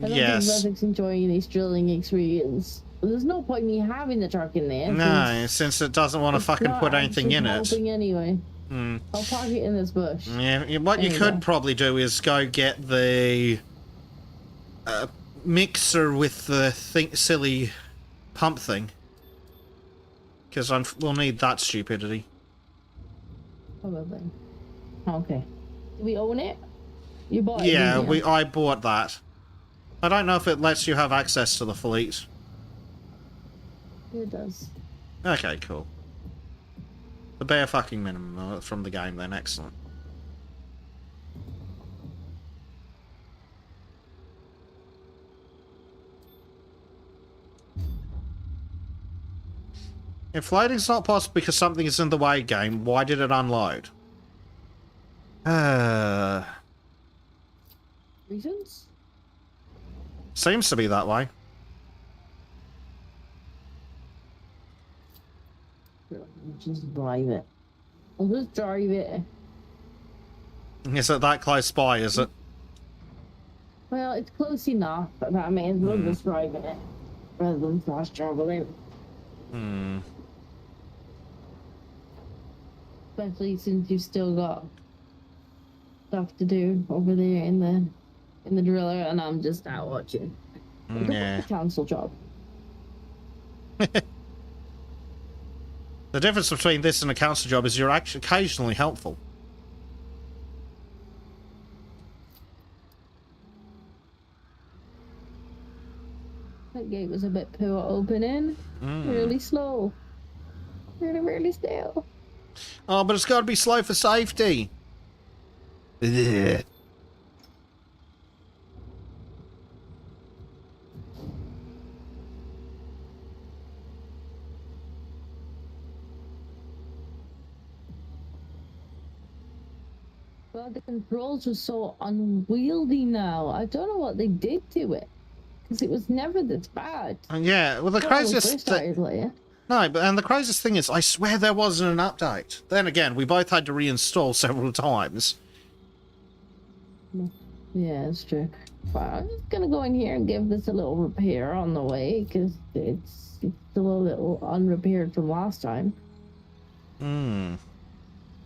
I don't Yes. think Bezek's enjoying his drilling experience. There's no point me having the truck in there. No, since it doesn't want to it's fucking not put anything actually in it. helping anyway. Hmm. I'll park it in this bush. Yeah, what you There you could go. probably do is go get the mixer with the silly pump thing. Because we'll need that stupidity. Probably. Okay. Do we own it? You bought it? Yeah, didn't you? I bought that. I don't know if it lets you have access to the fleet. It does. Okay, cool. The bare fucking minimum from the game then, excellent. If loading's not possible because something is in the way, game, why did it unload? Reasons? Seems to be that way. Just drive it. I'll just drive it. Is it that close by, is it? Well, it's close enough that I may as well just drive it rather than fast traveling. Hmm. Especially since you've still got stuff to do over there in the driller, and I'm just out watching. Yeah. It's a council job. The difference between this and a council job is you're actually occasionally helpful. That gate was a bit poor opening. Really slow. Really slow. Oh, but it's got to be slow for safety. Ugh. God, the controls are so unwieldy now. I don't know what they did to it. Because it was never this bad. Yeah, well, the Not when we craziest... first started playing. No, but and the craziest thing is, I swear there wasn't an update. Then again, we both had to reinstall several times. Yeah, it's true. But I'm just gonna go in here and give this a little repair on the way, because it's still a little unrepaired from last time. Hmm.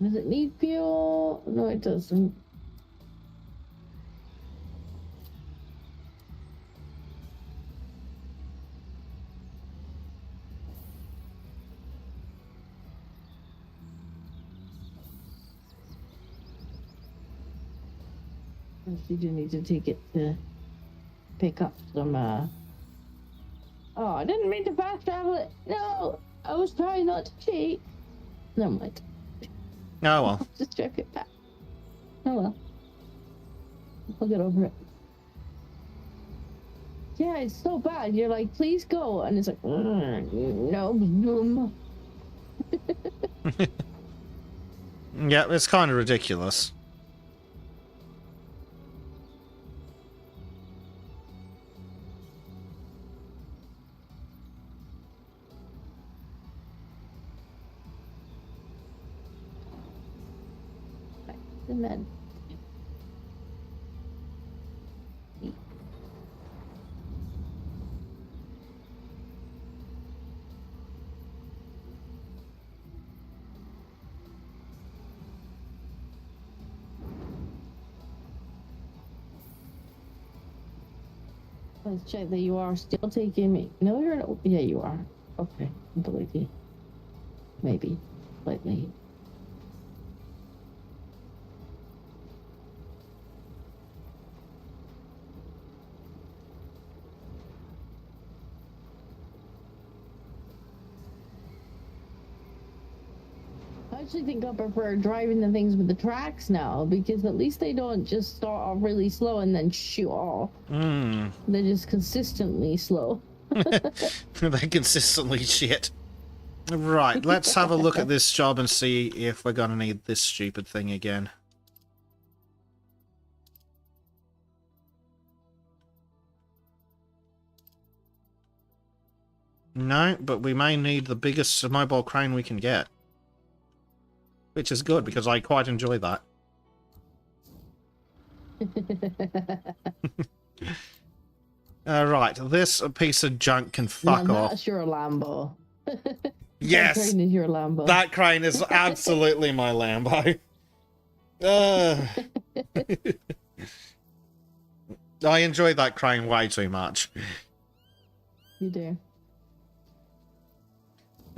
Does it need fuel? No, it doesn't. You do need to take it to pick up some, Oh, I didn't mean to fast travel it. No, I was trying not to cheat. Never mind. Oh, well. Just check it back. Oh, well. I'll get over it. Yeah, it's so bad. You're like, please go. And it's like, no. Yeah, it's kind of ridiculous. And then let's check that you are still taking me. No, you're not. Yeah, you are. Okay, I believe you. Maybe slightly. I actually think I prefer driving the things with the tracks now, because at least they don't just start off really slow and then shoot off. Hmm. They're just consistently slow. They consistently shit. Right, let's have a look at this job and see if we're gonna need this stupid thing again. No, but we may need the biggest mobile crane we can get. Which is good, because I quite enjoy that. Right, this piece of junk can fuck now off. that's your Lambo. Yes! That crane is your Lambo. That crane is absolutely my Lambo. I enjoy that crane way too much. You do.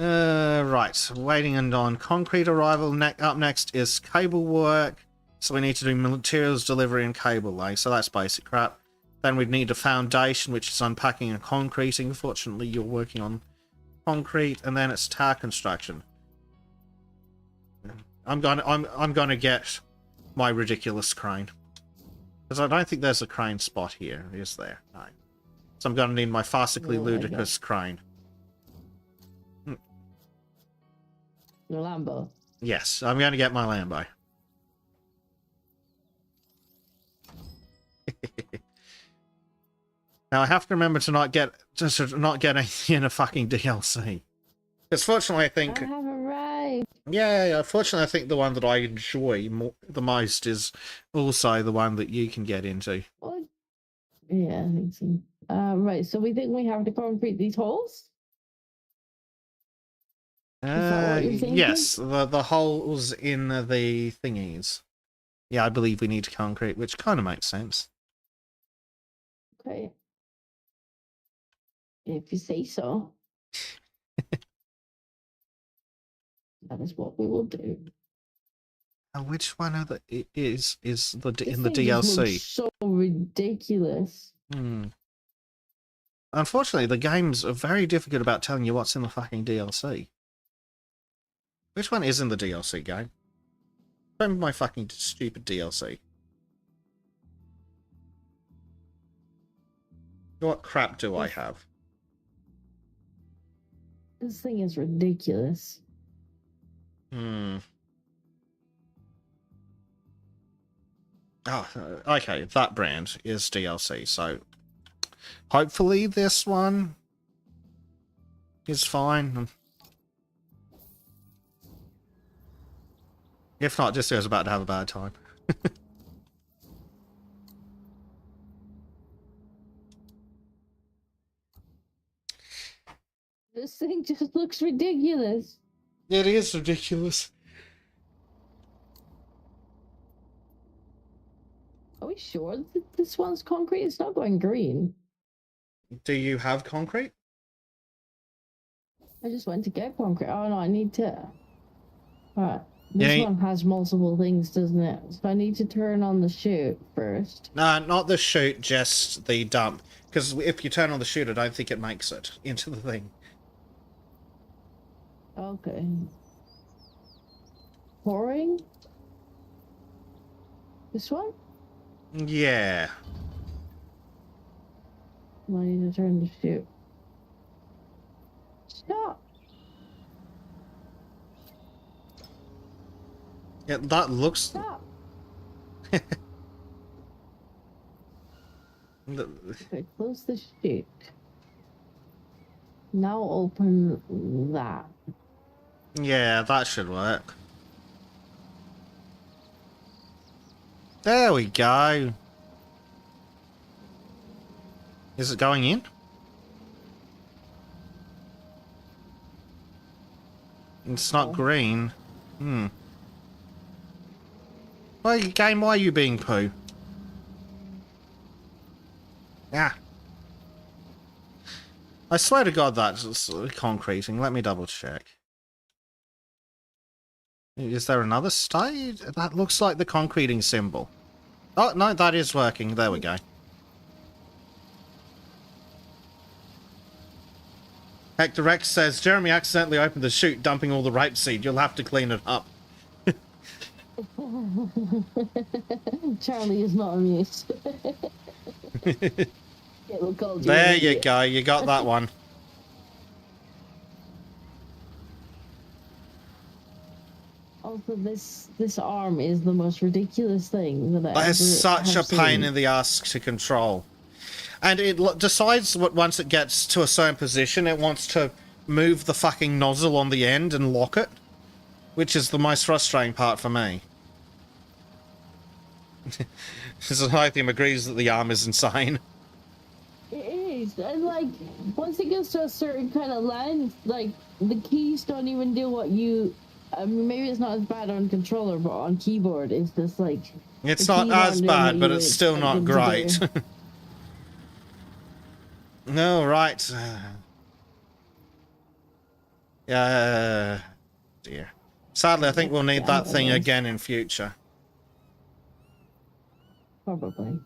Right, waiting and on concrete arrival. Up next is cable work. So we need to do materials delivery and cable lay. So that's basic crap. Then we'd need a foundation, which is unpacking and concreting. Fortunately, you're working on concrete, and then it's tower construction. I'm gonna get my ridiculous crane, because I don't think there's a crane spot here, is there? No. So I'm gonna need my farcically ludicrous crane. Your Lambo. Yes, I'm going to get my Lambo. Now I have to remember to not get anything in a fucking DLC. Because fortunately, I think I have arrived. yeah. Fortunately, I think the one that I enjoy the most is also the one that you can get into. What? Yeah, I think so. Right. So we think we have to concrete these holes. that what you're thinking? Yes, the holes in the thingies. Yeah, I believe we need to concrete, which kind of makes sense. Okay. If you say so. That is what we will do. Which one of the is the This in the thing just looks DLC? so ridiculous. Unfortunately, the games are very difficult about telling you what's in the fucking DLC. Which one is in the DLC game? Show me my fucking stupid DLC. What crap do I have? This thing is ridiculous. Oh, okay, that brand is DLC, so hopefully this one is fine. If not, just was about to have a bad time. This thing just looks ridiculous. It is ridiculous. Are we sure that this one's concrete? It's not going green. Do you have concrete? I just went to get concrete. Oh no, I need to. Alright. This one has multiple things, doesn't it? So I need to turn on the chute first. No, not the chute, just the dump. Because if you turn on the chute, I don't think it makes it into the thing. Okay. Pouring? This one? Yeah. I need to turn the chute. Stop! Yeah, that looks... Stop! Okay, close the chute. Now open that. Yeah, that should work. There we go. Is it going in? It's not green. Well, game, why are you being poo? Yeah. I swear to God that's concreting. Let me double check. Is there another stage? That looks like the concreting symbol. Oh, no, that is working. There we go. Hector Rex says, Jeremy accidentally opened the chute, dumping all the rapeseed. You'll have to clean it up. Charlie is not amused. There you go. You got that one. Also, this arm is the most ridiculous thing that I It's such a pain in the ass to control. And it decides what once it gets to a certain position, it wants to move the fucking nozzle on the end and lock it, which is the most frustrating part for me. Lithium agrees that the arm is insane. It is, and like once it gets to a certain kind of length, like the keys don't even do what you. I mean, maybe it's not as bad on controller, but on keyboard, it's just like. It's not as bad, but it's still not great. No, right. Yeah. Dear. Sadly, I think we'll need that thing again in future. Probably.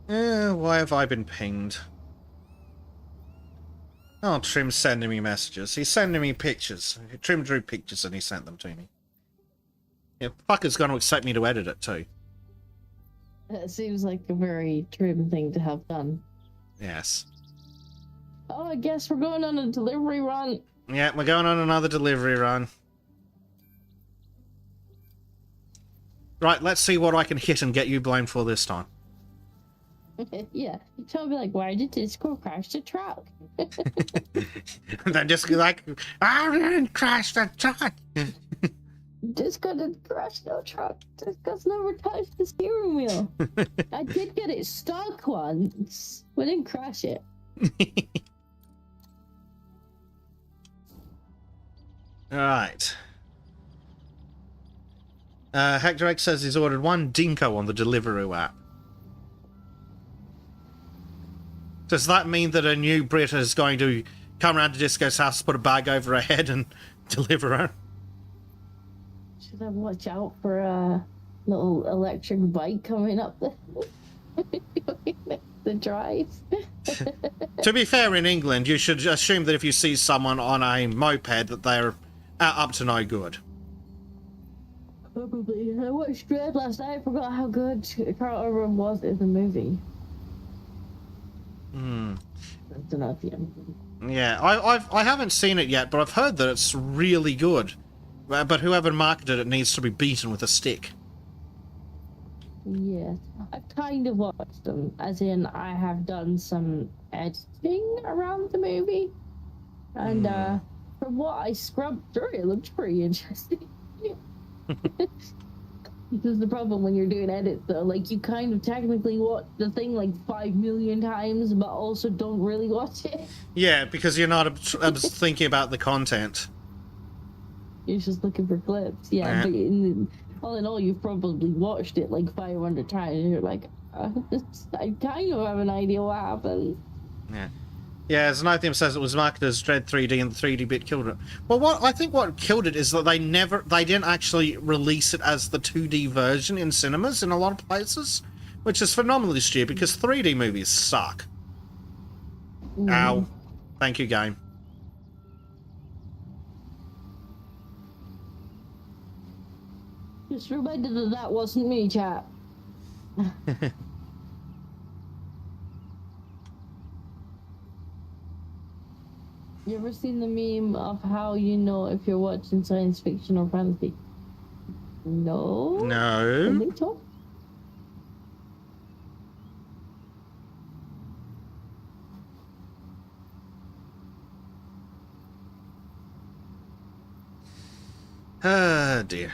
Why have I been pinged? Oh, Trim's sending me messages. He's sending me pictures. Trim drew pictures and he sent them to me. Yeah, fucker's going to expect me to edit it too. That seems like a very Trim thing to have done. Yes. Oh, I guess we're going on a delivery run. Yeah, we're going on another delivery run. Right, let's see what I can hit and get you blamed for this time. Yeah, so I'll be like, why did Disco crash the truck? And then just be like, I didn't crash the truck. Disco didn't crash no truck. Disco's never touched the steering wheel. I did get it stuck once. We didn't crash it. Alright. Hector X says he's ordered one Dinko on the Deliveroo app. Does that mean that a new Brit is going to come around to Disco's house, put a bag over her head and deliver her? Should I watch out for a little electric bike coming up the drive? To be fair, in England, you should assume that if you see someone on a moped that they're up to no good. Probably. I watched Dread last night. I forgot how good Carl Urban was in the movie. That's enough, yeah. Yeah, I haven't seen it yet, but I've heard that it's really good. But whoever marketed it needs to be beaten with a stick. Yeah, I've kind of watched them, as in I have done some editing around the movie. And from what I scrubbed through, it looked pretty interesting. Because the problem when you're doing edits, though, like, you kind of technically watch the thing like 5 million times, but also don't really watch it. Yeah, because you're not thinking about the content. You're just looking for clips, yeah. But all in all, you've probably watched it like 500 times, and you're like, I kind of have an idea what happened. Yeah. Yeah, as Nithium says, it was marketed as Dread 3D and the 3D bit killed it. Well, I think what killed it is that they didn't actually release it as the 2D version in cinemas in a lot of places, which is phenomenally stupid because 3D movies suck. Ow. Thank you, game. Just reminded that wasn't me, chap. You ever seen the meme of how you know if you're watching science fiction or fantasy? No? I No. think so. Oh, dear.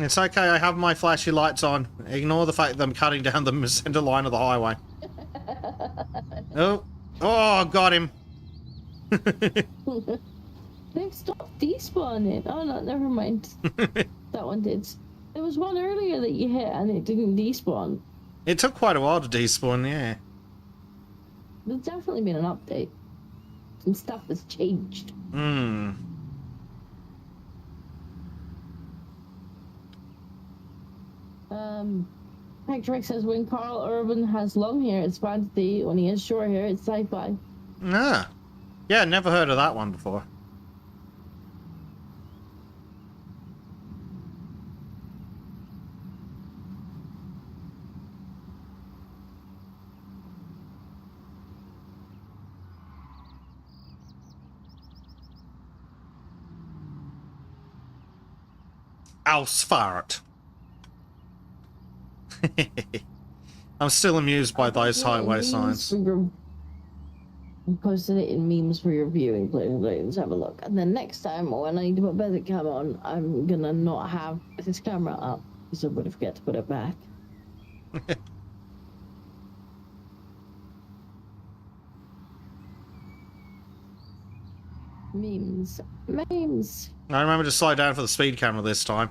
It's okay, I have my flashy lights on. Ignore the fact that I'm cutting down the center line of the highway. Oh, got him. They stopped despawning. Oh no, never mind. That one did. There was one earlier that you hit and it didn't despawn. It took quite a while to despawn, yeah. There's definitely been an update. Some stuff has changed. Hector X says when Carl Urban has long hair, it's fantasy. When he has short hair, it's sci-fi. Ah. Yeah, never heard of that one before. Ausfahrt. I'm still amused by those highway signs. Posted it in memes for your viewing please have a look. And then next time when I put Bezic Cam on, I'm gonna not have this camera up because I'm gonna forget to put it back. Memes. I remember to slow down for the speed camera this time.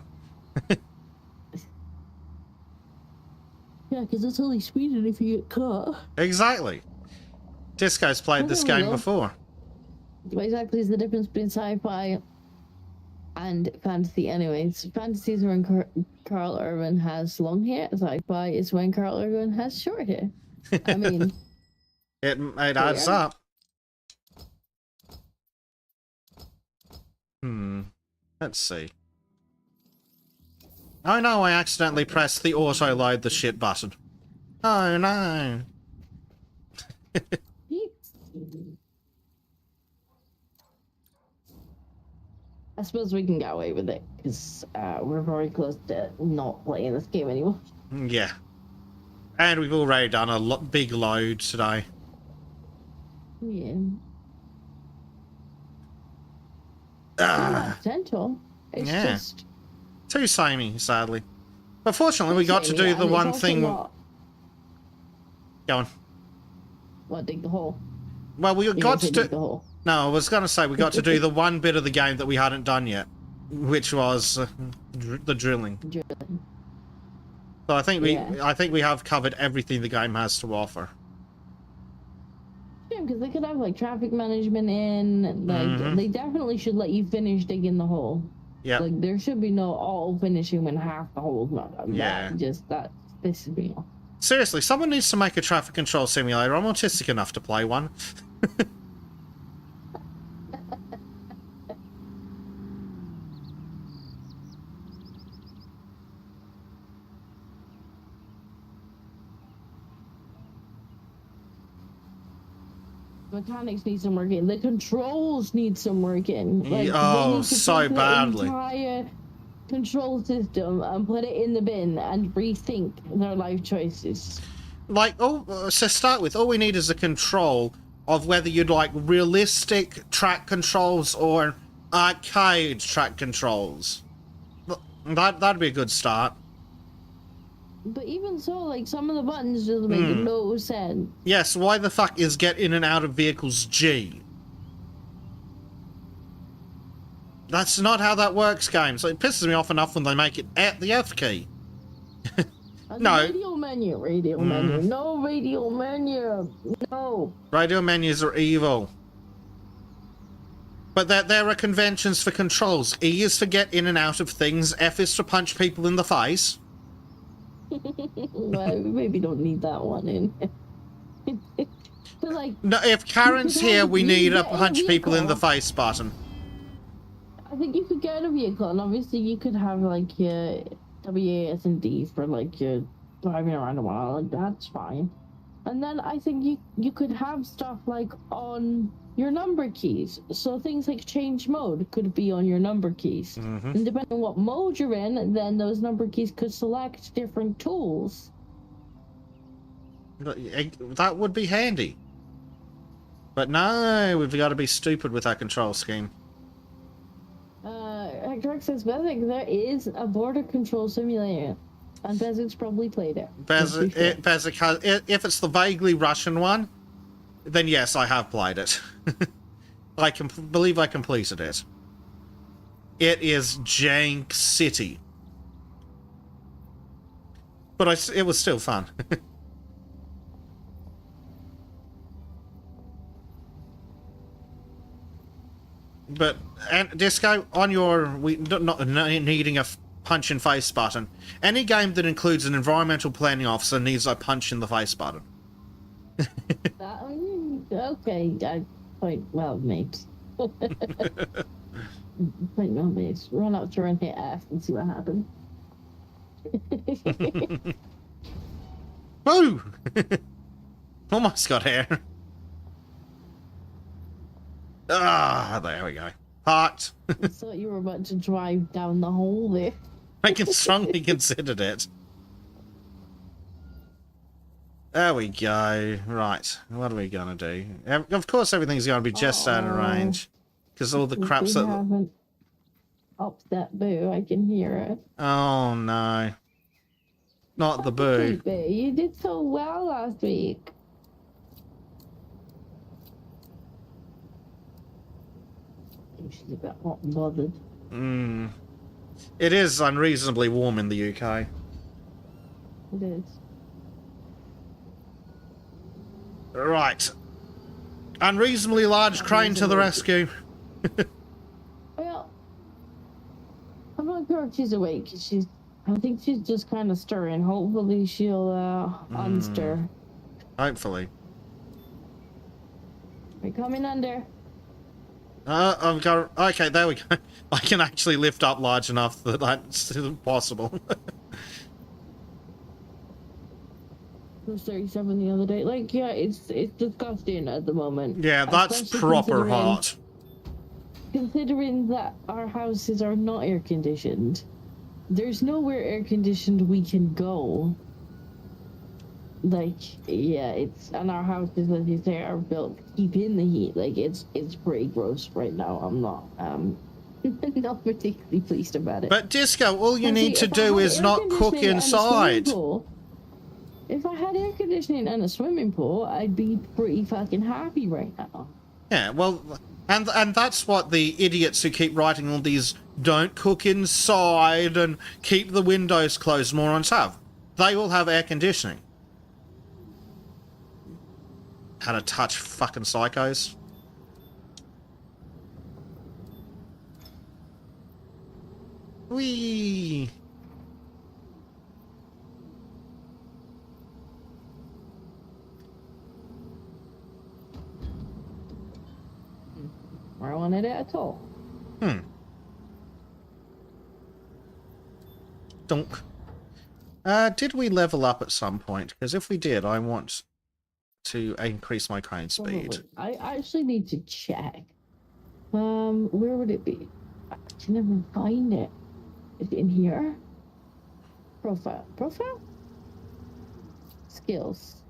Yeah, because it's only speeding if you get caught. Exactly. Disco's played this game before. What exactly is the difference between sci-fi and fantasy. Anyways, fantasy is when Carl Urban has long hair. Sci-fi is when Carl Urban has short hair. I mean, it adds yeah. up. Let's see. Oh no, I accidentally pressed the auto load the shit button. Oh no. I suppose we can get away with it because we're very close to not playing this game anymore. Yeah. And we've already done a big load today. Yeah. Ah, Potential. It's yeah. just too samey, sadly. But fortunately, we got to do the one thing. Go on. What, dig the hole? Well, we got to dig the hole. No, I was going to say we got to do the one bit of the game that we hadn't done yet, which was the drilling. So I think we have covered everything the game has to offer. Yeah, because they could have like traffic management in. Like they definitely should let you finish digging the hole. Yeah. Like there should be no all finishing when half the hole's not done. Yeah. That pisses me off. Seriously, someone needs to make a traffic control simulator. I'm autistic enough to play one. Mechanics need some working. The controls need some working. Like, oh, they need to so take badly. The entire control system and put it in the bin and rethink their life choices. Like, to start with, all we need is a control of whether you'd like realistic track controls or arcade track controls. That'd be a good start. But even so, like, some of the buttons just make no sense. Yes, why the fuck is get in and out of vehicles G? That's not how that works, games. It pisses me off enough when they make it at the F key. No. Radio menu. No radio menu. No. Radio menus are evil. But there are conventions for controls. E is to get in and out of things. F is to punch people in the face. Well, we maybe don't need that one in. But like, no, if Karen's here, we need a punch people in the face button. I think you could get a vehicle, and obviously you could have like your WASD for like your driving around a while. Like that's fine. And then I think you could have stuff like on your number keys. So things like change mode could be on your number keys. And depending on what mode you're in, then those number keys could select different tools. That would be handy. But no, we've got to be stupid with our control scheme. Hector says, Bezic, there is a border control simulator. And Bezic's probably played it. Bezic has, if it's the vaguely Russian one, then yes, I have played it. I believe I completed it. It is jank city. But it was still fun. But, and Disco, on your not needing a punch in face button, any game that includes an environmental planning officer needs a punch in the face button. Okay, point well made. Point well made. Run up to and hit F and see what happens. Woo! Almost got here. Ah, there we go. Parked. I thought you were about to drive down the hole there. I can strongly considered it. There we go. Right, what are we gonna do? Of course, everything's gonna be just out of range, because all the craps that haven't upped that boo. I can hear it. Oh no, not the boo. Boo. You did so well last week. She's a bit hot and bothered. It is unreasonably warm in the UK. It is. Right. Unreasonably large crane to the rescue. Well, not sure if she's awake. I think she's just kind of stirring. Hopefully she'll unstir. Hopefully. We're coming under. I've got... Okay, there we go. I can actually lift up large enough that that's possible. It was 37 the other day. Like, yeah, it's disgusting at the moment. Yeah, that's Especially proper hot. Considering that our houses are not air conditioned, there's nowhere air conditioned we can go. Like, yeah, and our houses, as you say, are built to keep in the heat. Like, it's pretty gross right now. I'm not not particularly pleased about it. But Disco, all you Now, need see, to if I do had is air not cook conditioning and a swimming inside. pool- If I had air conditioning and a swimming pool, I'd be pretty fucking happy right now. Yeah, well, and that's what the idiots who keep writing all these "don't cook inside" and "keep the windows closed" morons have. They will have air conditioning. How to touch fucking psychos. Whee! I don't want it at all. Dunk. Did we level up at some point? Because if we did, I want to increase my crane speed. Probably. I actually need to check. Where would it be? I can never find it. Is it in here? Profile. Profile? Skills.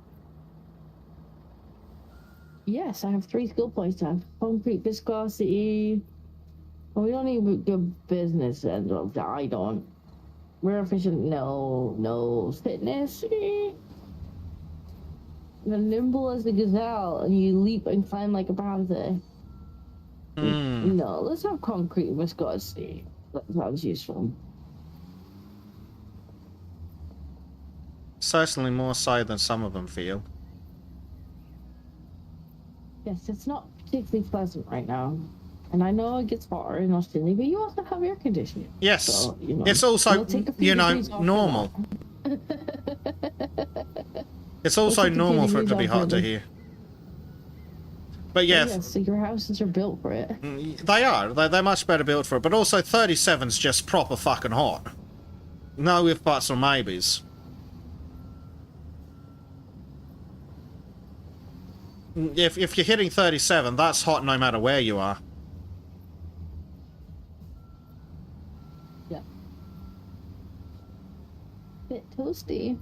Yes, I have 3 skill points. I have concrete viscosity. Well, we don't need good business end of that. I don't. We're efficient. No. Fitness. You're nimble as a gazelle, and you leap and climb like a panther. No, let's have concrete viscosity. That sounds useful. Certainly more so than some of them feel. Yes, it's not particularly pleasant right now. And I know it gets hotter in Australia, but you also have air conditioning. Yes, So, it's also, we'll take a few degrees off normal. It's also take a few normal for it to degrees be off hot of to it. here. But yeah, Yes, so your houses are built for it. they are. They're much better built for it. But also 37's just proper fucking hot. No if buts or maybes. If you're hitting 37, that's hot no matter where you are. Yeah. Bit toasty.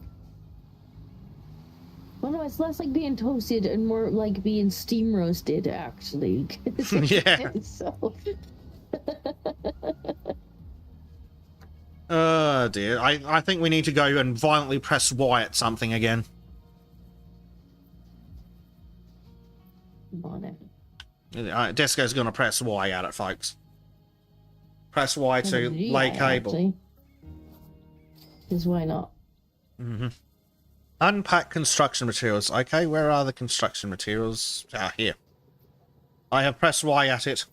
Well, no, it's less like being toasted and more like being steam roasted, actually. Yeah. So. Oh dear. I think we need to go and violently press Y at something again. On it. Disco's gonna press Y at it, folks. Press Y to lay cable. Because why not? Unpack construction materials. Okay, where are the construction materials? Ah, here. I have pressed Y at it.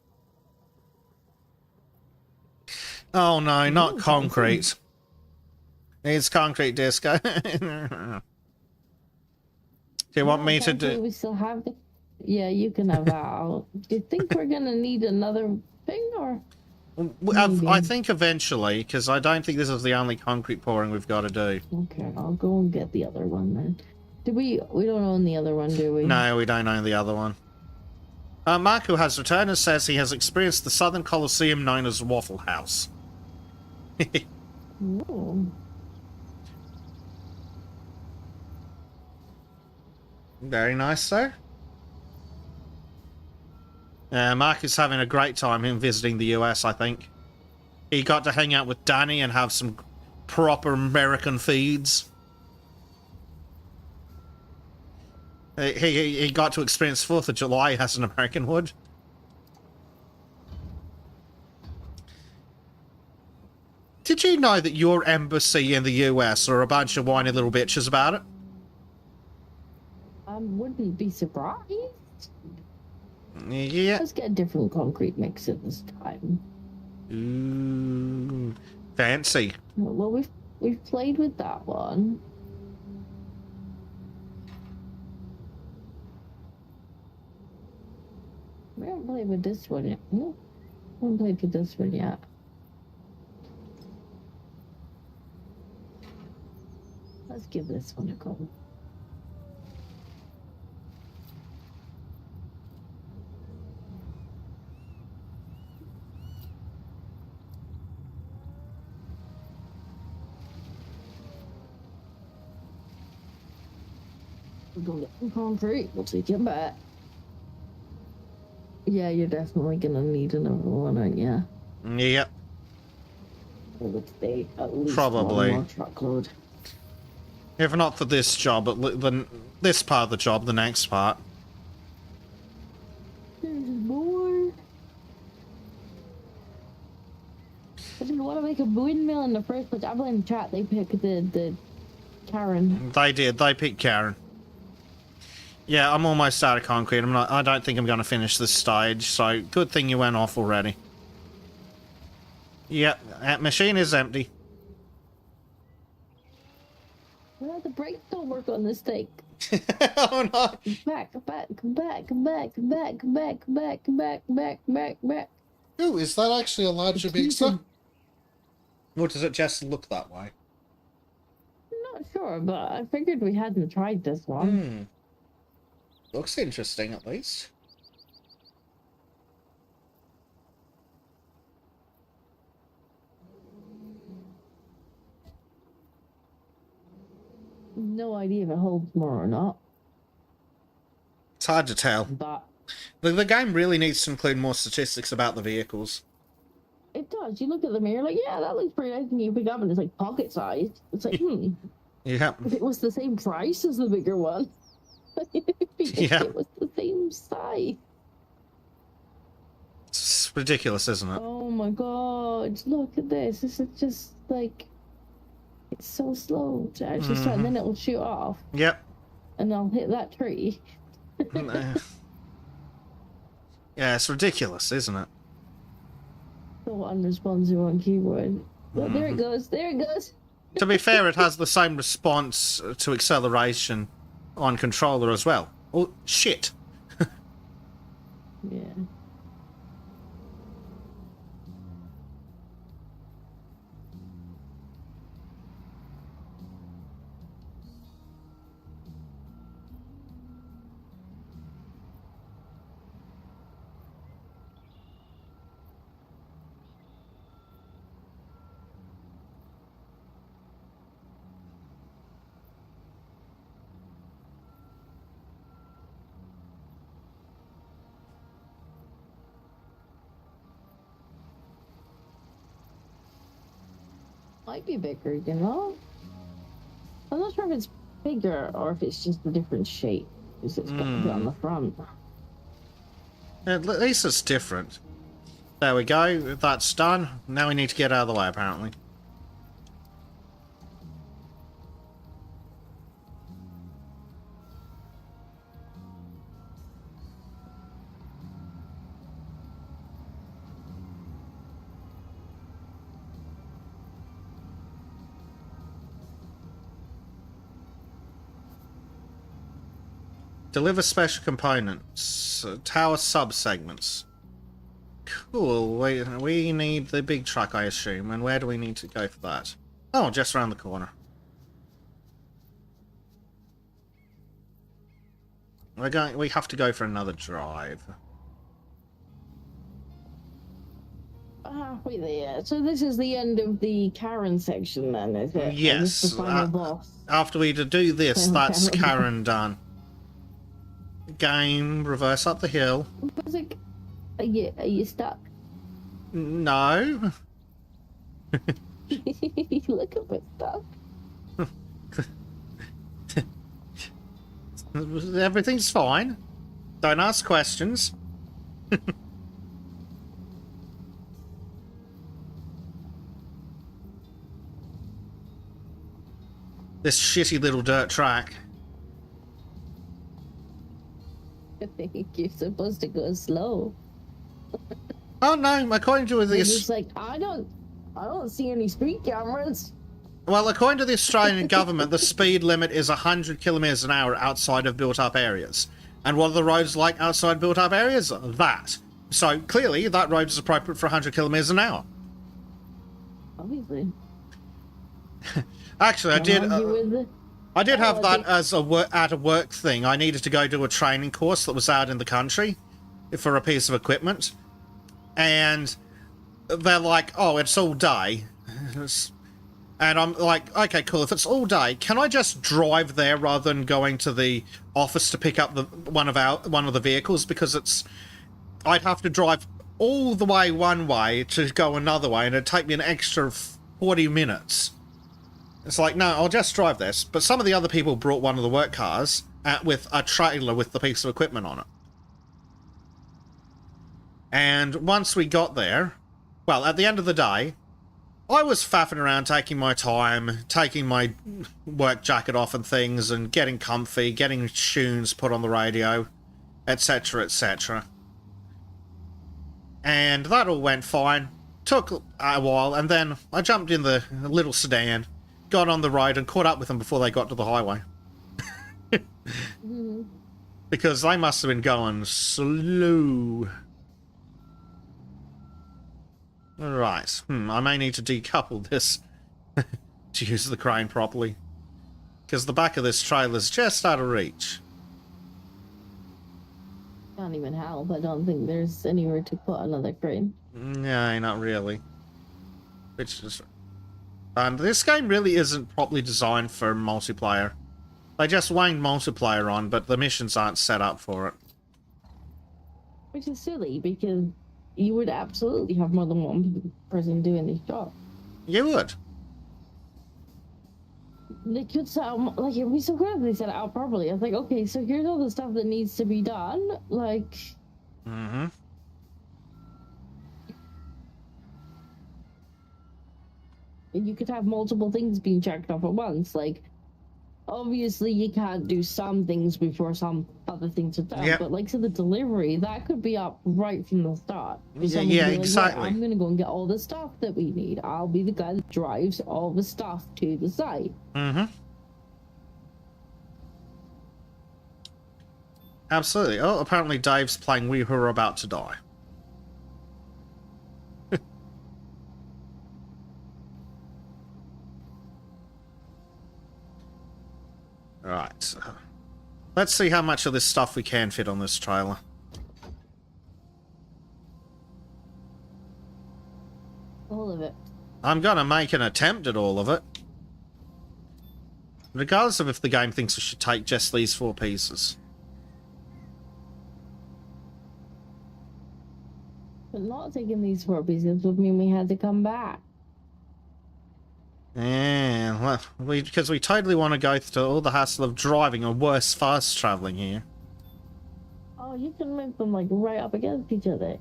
Oh no, not concrete. It's concrete, Disco. Do you want me to do... We still have the... Yeah, you can have that out. Do you think we're gonna need another thing, or...? I think eventually, because I don't think this is the only concrete pouring we've got to do. Okay, I'll go and get the other one then. We don't own the other one, do we? No, we don't own the other one. Marco has returned and says he has experienced the Southern Coliseum known as Waffle House. Ooh. Very nice, sir. Mark is having a great time in visiting the US, I think. He got to hang out with Danny and have some proper American feeds. He got to experience 4th of July as an American would. Did you know that your embassy in the US are a bunch of whiny little bitches about it? I wouldn't be surprised. Yeah. Let's get a different concrete mix at this time. Ooh, fancy. Well, we've played with that one. We haven't played with this one yet. No, we haven't played with this one yet. Let's give this one a go. We're gonna get some concrete. We'll take it back. Yeah, you're definitely gonna need another one, aren't you? Yep. It would stay at least Probably. one more truckload. If not for this job, this part of the job, the next part. There's more. I didn't want to make a windmill in the first place. I blame chat. They picked the Karen. They did. They picked Karen. Yeah, I'm almost out of concrete. I don't think I'm going to finish this stage. So good thing you went off already. Yep, that machine is empty. Well, the brakes don't work on this thing. Oh no! Come back, come back, come back, come back, come back, come back, come back, come back, come back, come back, come back. Ooh, is that actually a larger mixer? Or does it just look that way? I'm not sure, but I figured we hadn't tried this one. Looks interesting, at least. No idea if it holds more or not. It's hard to tell. But The game really needs to include more statistics about the vehicles. it does. You look at the mirror, like, yeah, that looks pretty nice. And you pick up and it's like pocket sized. It's like, Yeah. if it was the same price as the bigger one. Yeah. It was the same size. It's ridiculous, isn't it? Oh my god, look at this. This is just like, it's so slow to actually start, and then it will shoot off, Yep. and I'll hit that tree. Yeah, it's ridiculous, isn't it? So unresponsive on keyboard. Well, there it goes, there it goes. To be fair, it has the same response to acceleration on controller as well. Oh, shit. Yeah. Might be bigger, you know? I'm not sure if it's bigger or if it's just a different shape. Because it's got to be on the front. At least it's different. There we go. That's done. Now we need to get out of the way, apparently. Deliver special components. Tower sub-segments. Cool. We need the big truck, I assume. And where do we need to go for that? Oh, just around the corner. We have to go for another drive. Halfway there. So this is the end of the Karen section then, is it? Yes. Or is this the final boss? After we do this, Final that's Karen. Karen done. Game, reverse up the hill. Was it, are you stuck? No. You look a bit stuck. Everything's fine. Don't ask questions. This shitty little dirt track. I think you're supposed to go slow. Oh no, according to They're just this, like, I don't see any speed cameras. well, according to the Australian government, the speed limit is 100 kilometers an hour outside of built-up areas. And what are the roads like outside built-up areas? That. So clearly, that road is appropriate for 100 kilometers an hour. Obviously. Actually, I did. I did have that think- as a work thing. I needed to go do a training course that was out in the country for a piece of equipment, and they're like, "Oh, it's all day," and I'm like, "Okay, cool. If it's all day, can I just drive there rather than going to the office to pick up one of the vehicles? Because I'd have to drive all the way one way to go another way, and it'd take me an extra 40 minutes." It's like, no, I'll just drive this. But some of the other people brought one of the work cars with a trailer with the piece of equipment on it. And once we got there, well, at the end of the day, I was faffing around, taking my time, taking my work jacket off and things, and getting comfy, getting tunes put on the radio, etc., etc. And that all went fine. Took a while, and then I jumped in the little sedan, got on the road and caught up with them before they got to the highway. Because they must have been going slow. Right. I may need to decouple this to use the crane properly. Because the back of this trailer's just out of reach. Can't even help. I don't think there's anywhere to put another crane. No, not really. Which is... And this game really isn't properly designed for multiplayer. They just wanged multiplayer on, but the missions aren't set up for it. Which is silly, because you would absolutely have more than one person doing this job. You would. They could set out, like, it'd be so good if they set it out properly. I was like, okay, so here's all the stuff that needs to be done. Like... Mm-hmm. You could have multiple things being checked off at once. Like, obviously, you can't do some things before some other things are done. Yep. But, like, so the delivery, that could be up right from the start. Someone Yeah, could be like, exactly. I'm going to go and get all the stuff that we need. I'll be the guy that drives all the stuff to the site. Mm-hmm. Absolutely. Oh, apparently Dave's playing We Who Are About to Die. Right. Let's see how much of this stuff we can fit on this trailer. All of it. I'm gonna make an attempt at all of it. Regardless of if the game thinks we should take just these 4 pieces. But not taking these 4 pieces would mean we had to come back. Yeah, well, because we totally want to go through all the hassle of driving or worse, fast traveling here. Oh, you can make them, like, right up against each other.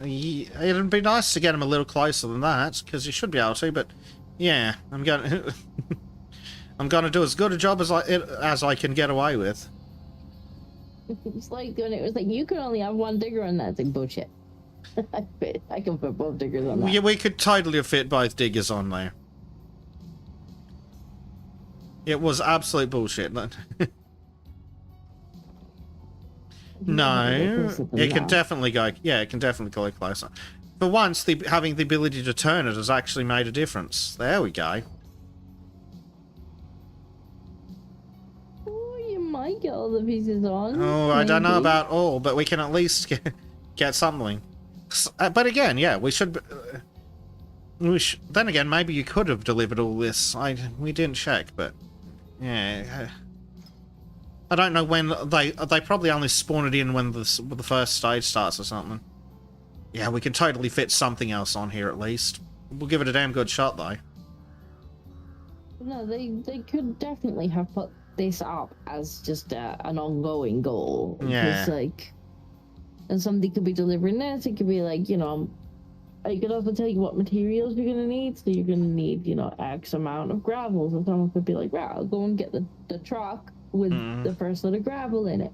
It'd be nice to get them a little closer than that, because you should be able to, but yeah, I'm gonna I'm gonna do as good a job as I can get away with. It's like when it was like, you can only have one digger on that. It's like, bullshit. I can put both diggers on that. Yeah, we could totally fit both diggers on there. It was absolute bullshit. No, it can definitely go. Yeah, it can definitely go closer. For once, having the ability to turn it has actually made a difference. There we go. Oh, you might get all the pieces on. Oh, I don't know maybe. about all, but we can at least get something. But again, yeah, we should. Then again, maybe you could have delivered all this. We didn't check, but yeah. I don't know when they probably only spawn it in when the first stage starts or something. Yeah, we can totally fit something else on here at least. We'll give it a damn good shot though. No, they could definitely have put this up as just an ongoing goal. Yeah. Because, like, and somebody could be delivering this. It could be like, you know, I could also tell you what materials you're gonna need. So you're gonna need, you know, X amount of gravels, and someone could be like, right, I'll go and get the truck with the first lot of gravel in it.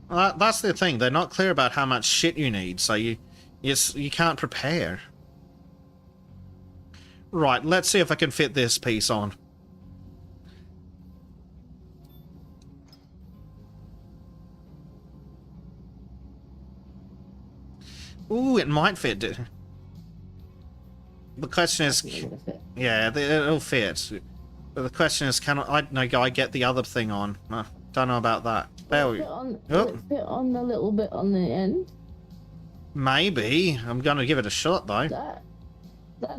Well, that's the thing. They're not clear about how much shit you need, so you Yes, you can't prepare. Right, let's see if I can fit this piece on. Ooh, it might fit. The question is, yeah, it'll fit. But the question is, can I get the other thing on? Don't know about that. There we go. Fit on the little bit on the end. Maybe. I'm gonna give it a shot though. That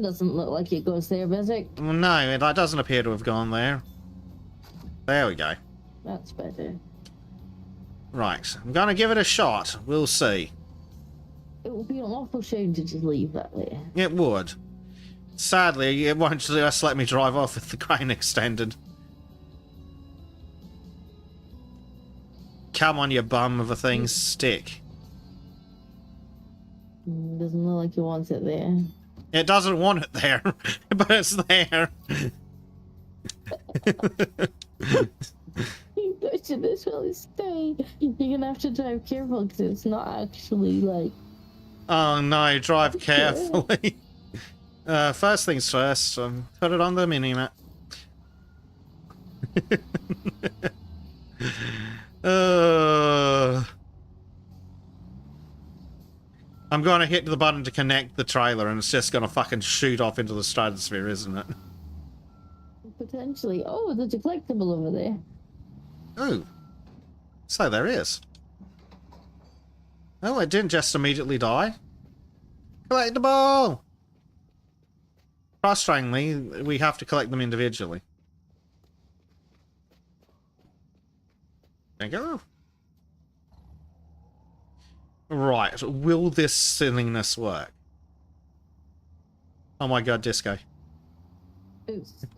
doesn't look like it goes there, Bezic. No, that doesn't appear to have gone there. There we go. That's better. Right, I'm gonna give it a shot. We'll see. It would be an awful shame to just leave that there. It would. Sadly, it won't just let me drive off with the crane extended. Come on, you bum of a thing, stick. Doesn't look like he wants it there. It doesn't want it there, but it's there. Should this really stay? You're gonna have to drive careful because it's not actually like. Oh no, drive carefully. First things first, put it on the mini-map. I'm gonna hit the button to connect the trailer and it's just gonna fucking shoot off into the stratosphere, isn't it? Potentially. Oh, there's a collectible over there. Oh. So there is. Oh, it didn't just immediately die. Collectible! Frustratingly, we have to collect them individually. There you go. Right, will this silliness work? Oh my god, Disco.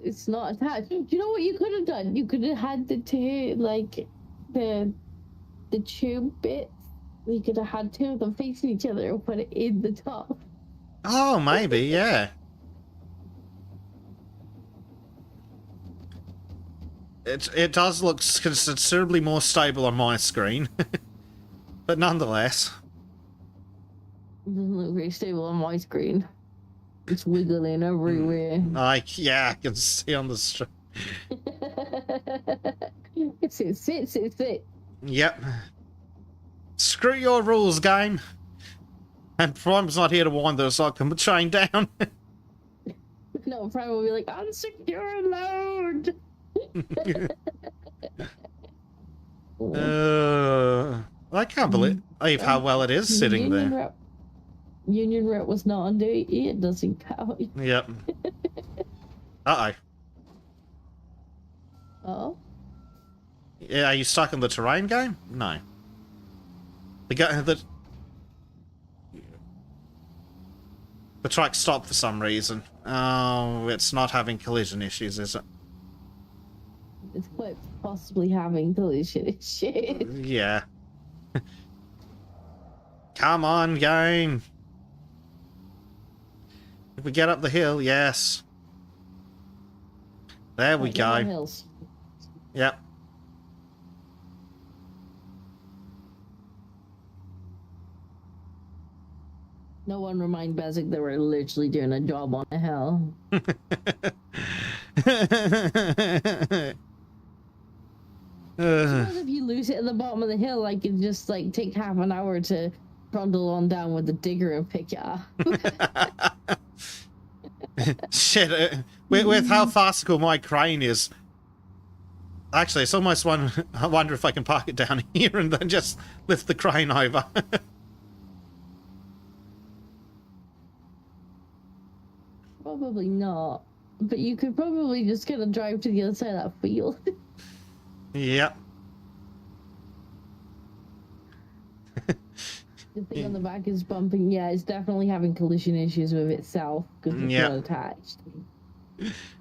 It's not attached. Do you know what you could have done? You could have had the two, like, the tube bits. You could have had two of them facing each other and put it in the top. Oh, maybe, yeah. It does look considerably more stable on my screen. But nonetheless. It doesn't look very stable on my screen. It's wiggling everywhere. Yeah, I can see on the stream. Sit. Yep. Screw your rules, game. And Prime's not here to wind the recycling chain down. No, Prime will be like, unsecure load! I can't believe how well it is sitting there. Union rep was not on duty. It doesn't count. Yep. Uh-oh. Oh? Yeah, are you stuck in the terrain game? No. The truck stopped for some reason. Oh, it's not having collision issues, is it? It's quite possibly having collision issues. Yeah. Come on, game. If we get up the hill, yes. There we go. Hills. Yep. No one remind Bezic that we're literally doing a job on a hill. If you lose it at the bottom of the hill, like it just like take half an hour to trundle on down with the digger and pick it up. Shit, with how farcical my crane is. Actually, it's almost one. I wonder if I can park it down here and then just lift the crane over. Probably not. But you could probably just get a drive to the other side of that field. Yep. The thing on the back is bumping. Yeah, it's definitely having collision issues with itself because it's not attached.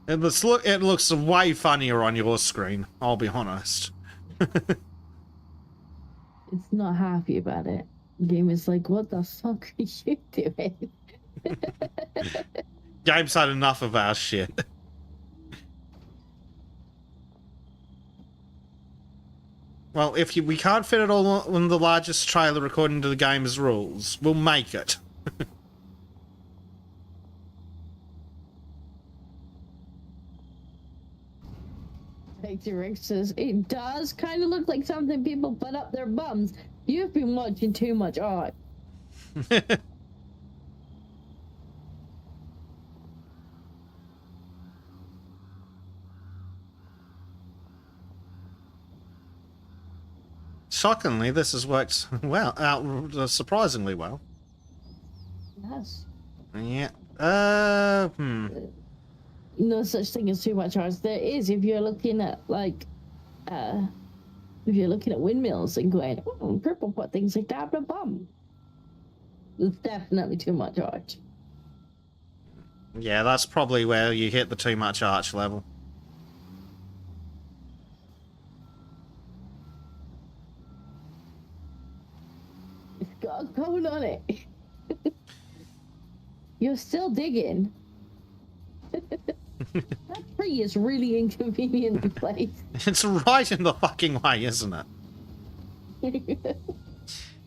And it looks way funnier on your screen, I'll be honest. It's not happy about it. The game is like, what the fuck are you doing? Game's had enough of our shit. Well, if we can't fit it all in the largest trailer according to the game's rules, we'll make it. Rick says, it does kind of look like something people put up their bums. You've been watching too much art. Shockingly, this has worked well, surprisingly well. Yes. Yeah. No such thing as too much art. There is if you're looking at like if you're looking at windmills and going, oh, purple put things like that, but bum. It's definitely too much art. Yeah, that's probably where you hit the too much arch level. It's got a cone on it. You're still digging. That tree is really inconveniently placed. It's right in the fucking way, isn't it?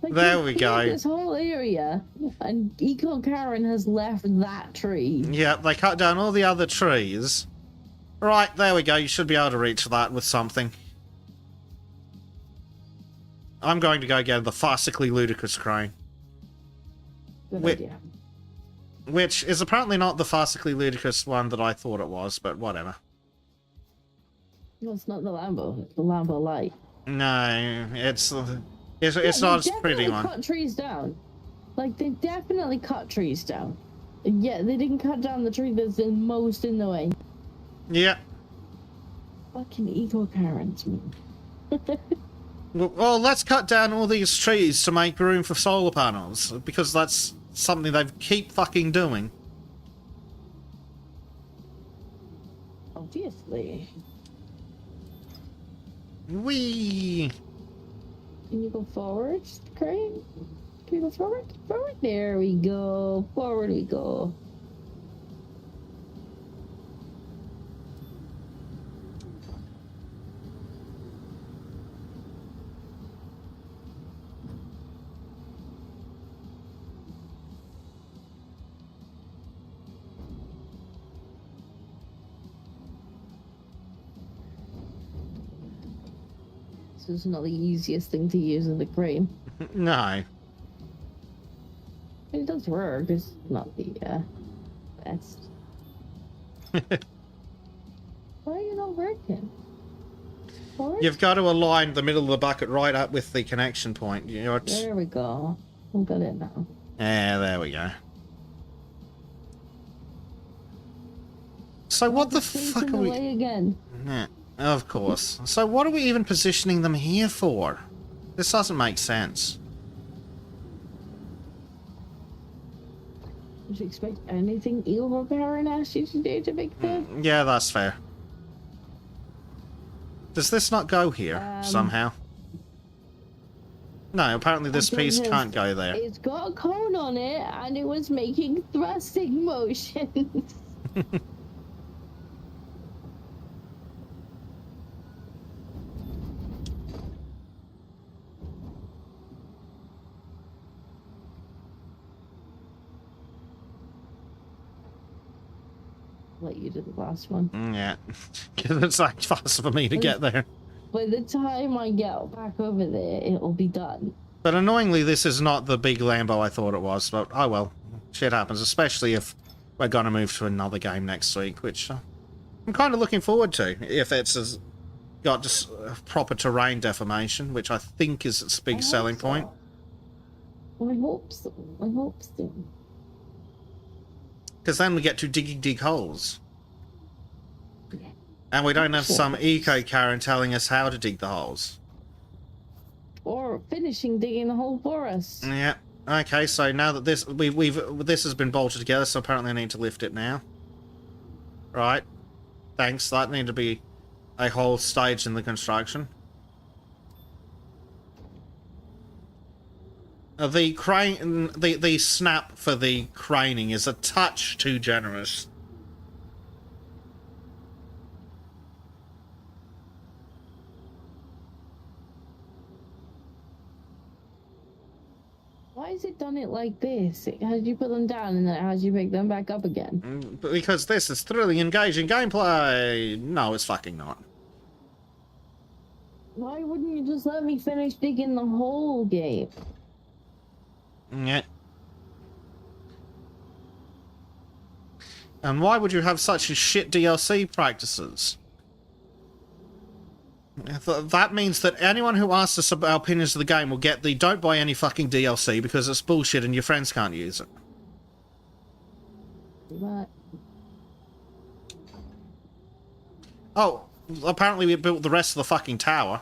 Like, There you've we cleared go. This whole area, and Eco Karen has left that tree. Yeah, they cut down all the other trees. Right, there we go. You should be able to reach that with something. I'm going to go get the farcically ludicrous crane. Good Wait. idea. Which is apparently not the farcically ludicrous one that I thought it was, but whatever. No, it's not the Lambo. It's the Lambo Light. No, it's Yeah, not they as pretty definitely one. cut trees down. Like, they definitely cut trees down. Yeah, they didn't cut down the tree that's the most in the way. Yeah. Fucking Eco Karens, man. Well, let's cut down all these trees to make room for solar panels, because that's something they keep fucking doing. Obviously. Whee! Can you go forward, Crane? Can you go forward? Forward? There we go. Forward we go. This is not the easiest thing to use in the crane. No. It does work, it's not the best. Why are you not working? Forward? You've got to align the middle of the bucket right up with the connection point. There we go. I've got it now. Yeah, there we go. So what the Things fuck in are the we... way again. Yeah, of course. So what are we even positioning them here for? This doesn't make sense. Would you expect anything Eco Karen asked you to do to make that? Yeah, that's fair. Does this not go here, somehow? No, apparently this piece can't go there. It's got a cone on it, and it was making thrusting motions. Let you do the last one. Yeah. It's like fast for me to get there. By the time I get back over there, it'll be done. But annoyingly, this is not the big Lambo I thought it was, but oh well. Shit happens, especially if we're gonna move to another game next week, which I'm kind of looking forward to, if it's got just proper terrain deformation, which I think is its big selling point. I hope so. I hope so. Because then we get to dig holes. And we don't have some eco Karen telling us how to dig the holes. Or finishing digging the hole for us. Yeah. Okay, so now that this this has been bolted together, so apparently I need to lift it now. Right. Thanks. That needed to be a whole stage in the construction. The crane, the snap for the craning is a touch too generous. Why Why is it done it like this? How did you put them down and then how did you pick them back up again? Because this is thrilling, engaging gameplay. No, it's fucking not. Why wouldn't you just let me finish digging the whole game? Yeah. And why would you have such shit DLC practices? That means that anyone who asks us about opinions of the game will get the don't buy any fucking DLC because it's bullshit and your friends can't use it. But Oh, apparently we built the rest of the fucking tower.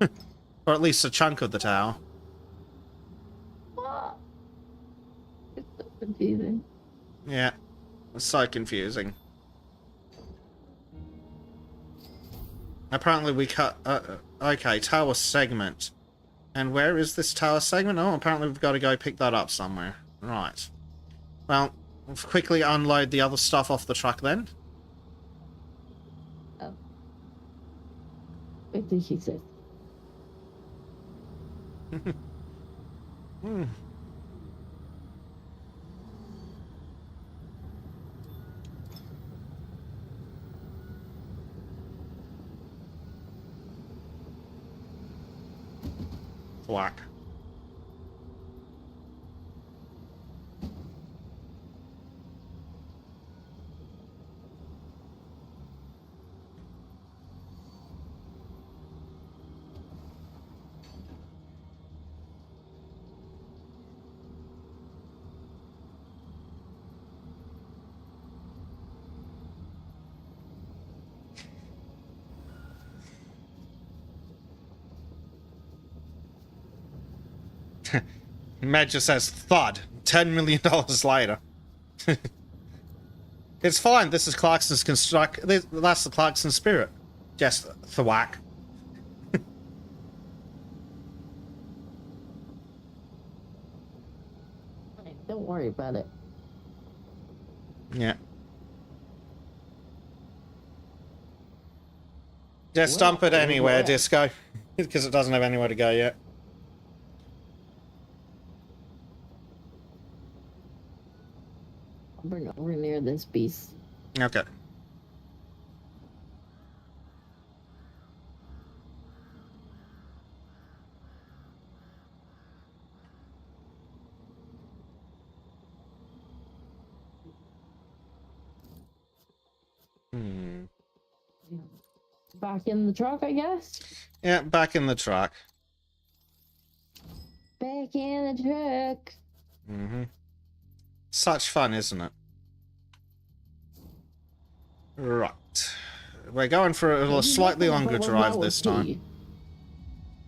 Or at least a chunk of the tower. what? It's so confusing. Yeah. It's so confusing. Apparently we cut... okay, tower segment. And where is this tower segment? Oh, apparently we've got to go pick that up somewhere. Right. Well, let's quickly unload the other stuff off the truck then. Oh. What did she say? Hmm. Whack. Matt just says thud. $10 million later. It's fine. This is Clarkson's that's the Clarkson spirit. Just thwack. Don't worry about it. Yeah. Just dump it anywhere, yeah. Disco. Because it doesn't have anywhere to go yet. I'll bring it over near this beast. Okay. Hmm. Back in the truck, I guess? Yeah, back in the truck. Back in the truck. Mm-hmm. Such fun, isn't it? Right. We're going for a slightly longer drive this time.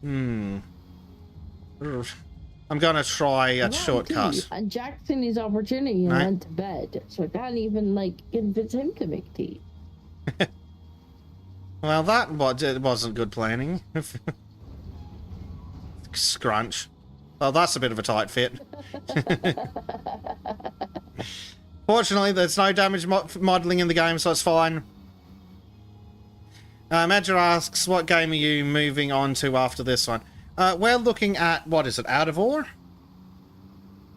I'm gonna try a shortcut. And Jackson is opportunity and Right. went to bed. So I can't even, like, convince him to make tea. Well, that wasn't good planning. Scrunch. Well, that's a bit of a tight fit. Fortunately, there's no damage modeling in the game, so it's fine. Madger asks, what game are you moving on to after this one? We're looking at, what is it, Out of Ore?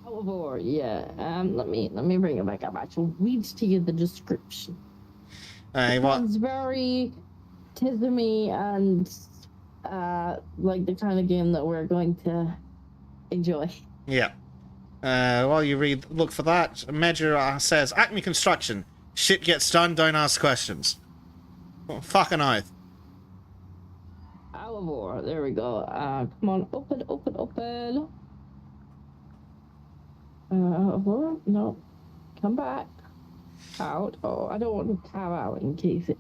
Out of Ore, yeah. Let me bring it back up. Actually, reads to you the description. What? It's very Tismy and like the kind of game that we're going to enjoy. Yeah. While you look for that, Madger says, Acme Construction. Shit gets done, don't ask questions. Well, fucking oath. Out of Ore, there we go. Come on, open. Out of Ore? No. Come back. Out. Oh, I don't want to tab out in case it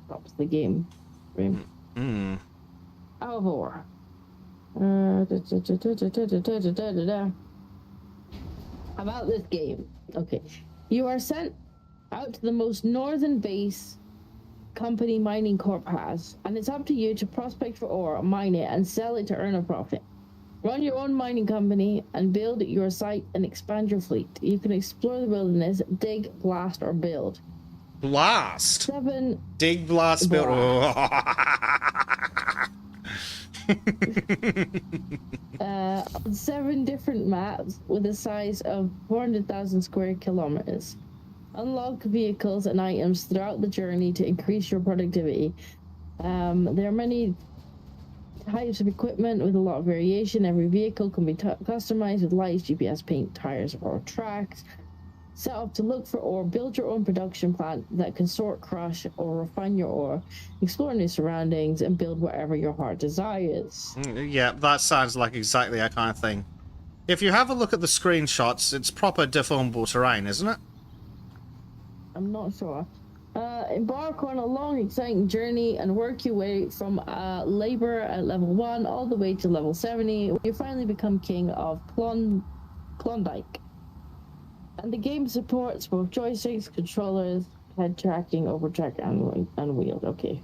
stops the game. Out of Ore. About this game. Okay. You are sent out to the most northern base company Mining Corp has, and it's up to you to prospect for ore, mine it, and sell it to earn a profit. Run your own mining company and build your site and expand your fleet. You can explore the wilderness, dig, blast, or build. Blast! 7. Dig, blast, build. On 7 different maps with a size of 400,000 square kilometers. Unlock vehicles and items throughout the journey to increase your productivity. There are many types of equipment with a lot of variation. Every vehicle can be customized with lights, GPS, paint, tires, or tracks. Set up to look for ore, build your own production plant that can sort, crush, or refine your ore, explore new surroundings, and build whatever your heart desires. Yeah, that sounds like exactly that kind of thing. If you have a look at the screenshots, it's proper deformable terrain, isn't it? I'm not sure. Embark on a long, exciting journey and work your way from labor at level 1 all the way to level 70, where you finally become king of Klondike. And the game supports both joysticks, controllers, head tracking, overtrack, and wheels. Okay.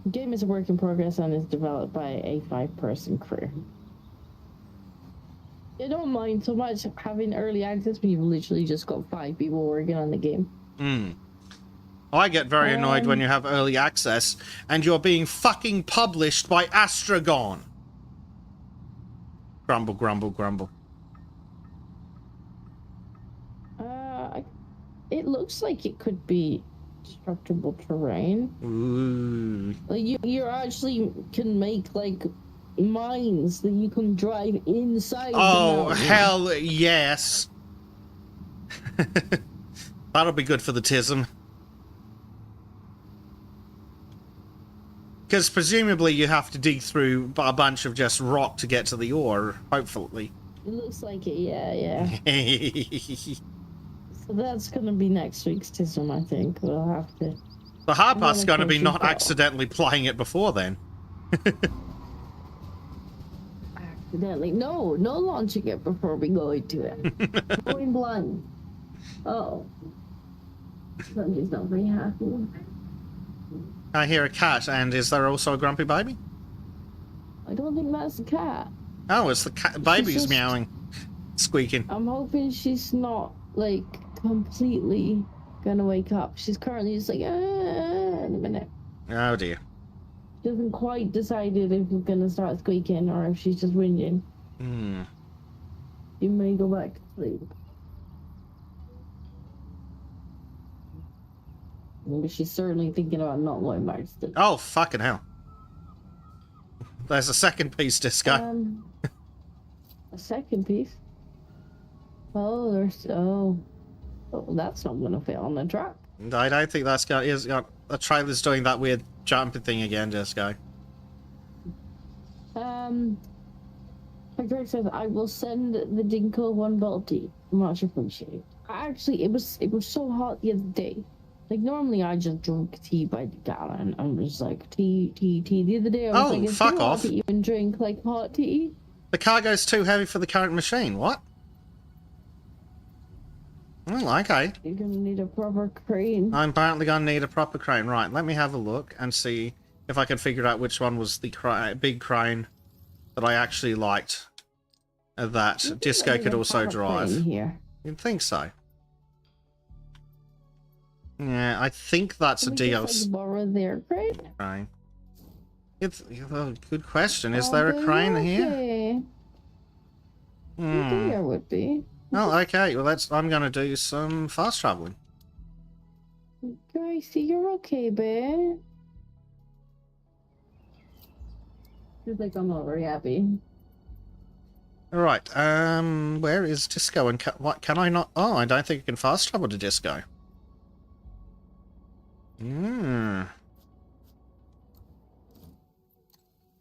The game is a work in progress and is developed by a 5-person crew. I don't mind so much having early access when you've literally just got 5 people working on the game. I get very annoyed when you have early access and you're being fucking published by Astragon. Grumble, grumble, grumble. It looks like it could be destructible terrain. Ooh. Like you actually can make like mines that you can drive inside. Oh, hell yes. That'll be good for the TISM. Because presumably you have to dig through a bunch of just rock to get to the ore, hopefully. It looks like it, yeah. So that's gonna be next week's TISM, I think. We'll have to... The hard part's gonna be not accidentally playing it before then. Accidentally? No launching it before we go into it. Going blind. Oh. Somebody's not very happy. I hear a cat, and is there also a grumpy baby? I don't think that's a cat. Oh, it's the cat. Baby's meowing. Squeaking. I'm hoping she's not, like, completely gonna wake up. She's currently just like, in a minute. Oh dear. She hasn't quite decided if she's gonna start squeaking or if she's just whinging. You may go back to sleep. But she's certainly thinking about not going back to sleep. Oh, fucking hell. There's a second piece, Disco. A second piece? Oh, there's... Oh, that's not gonna fit on the truck. I don't think that's got... The trailer's doing that weird jumping thing again, Disco. Greg says, I will send the Dinko one bottle tea. Much appreciated. Actually, it was so hot the other day. Like, normally I just drink tea by the gallon. I'm just like, tea. The other day I was like, it's fuck too hot off. to even drink, like, hot tea. The cargo's too heavy for the current machine. What? Well, okay. You're gonna need a proper crane. I'm apparently gonna need a proper crane. Right, let me have a look and see if I can figure out which one was the big crane that I actually liked. That Disco could also drive. Here. You'd think so. Yeah, I think that's a DLC Borrow their crane. crane. It's a good question. Is there a crane here? There would be. Oh, okay. Well, I'm gonna do some fast traveling. Gracie, you're okay, babe. She's like, I'm not very happy. All right. Where is Disco? And what can I not? Oh, I don't think I can fast travel to Disco.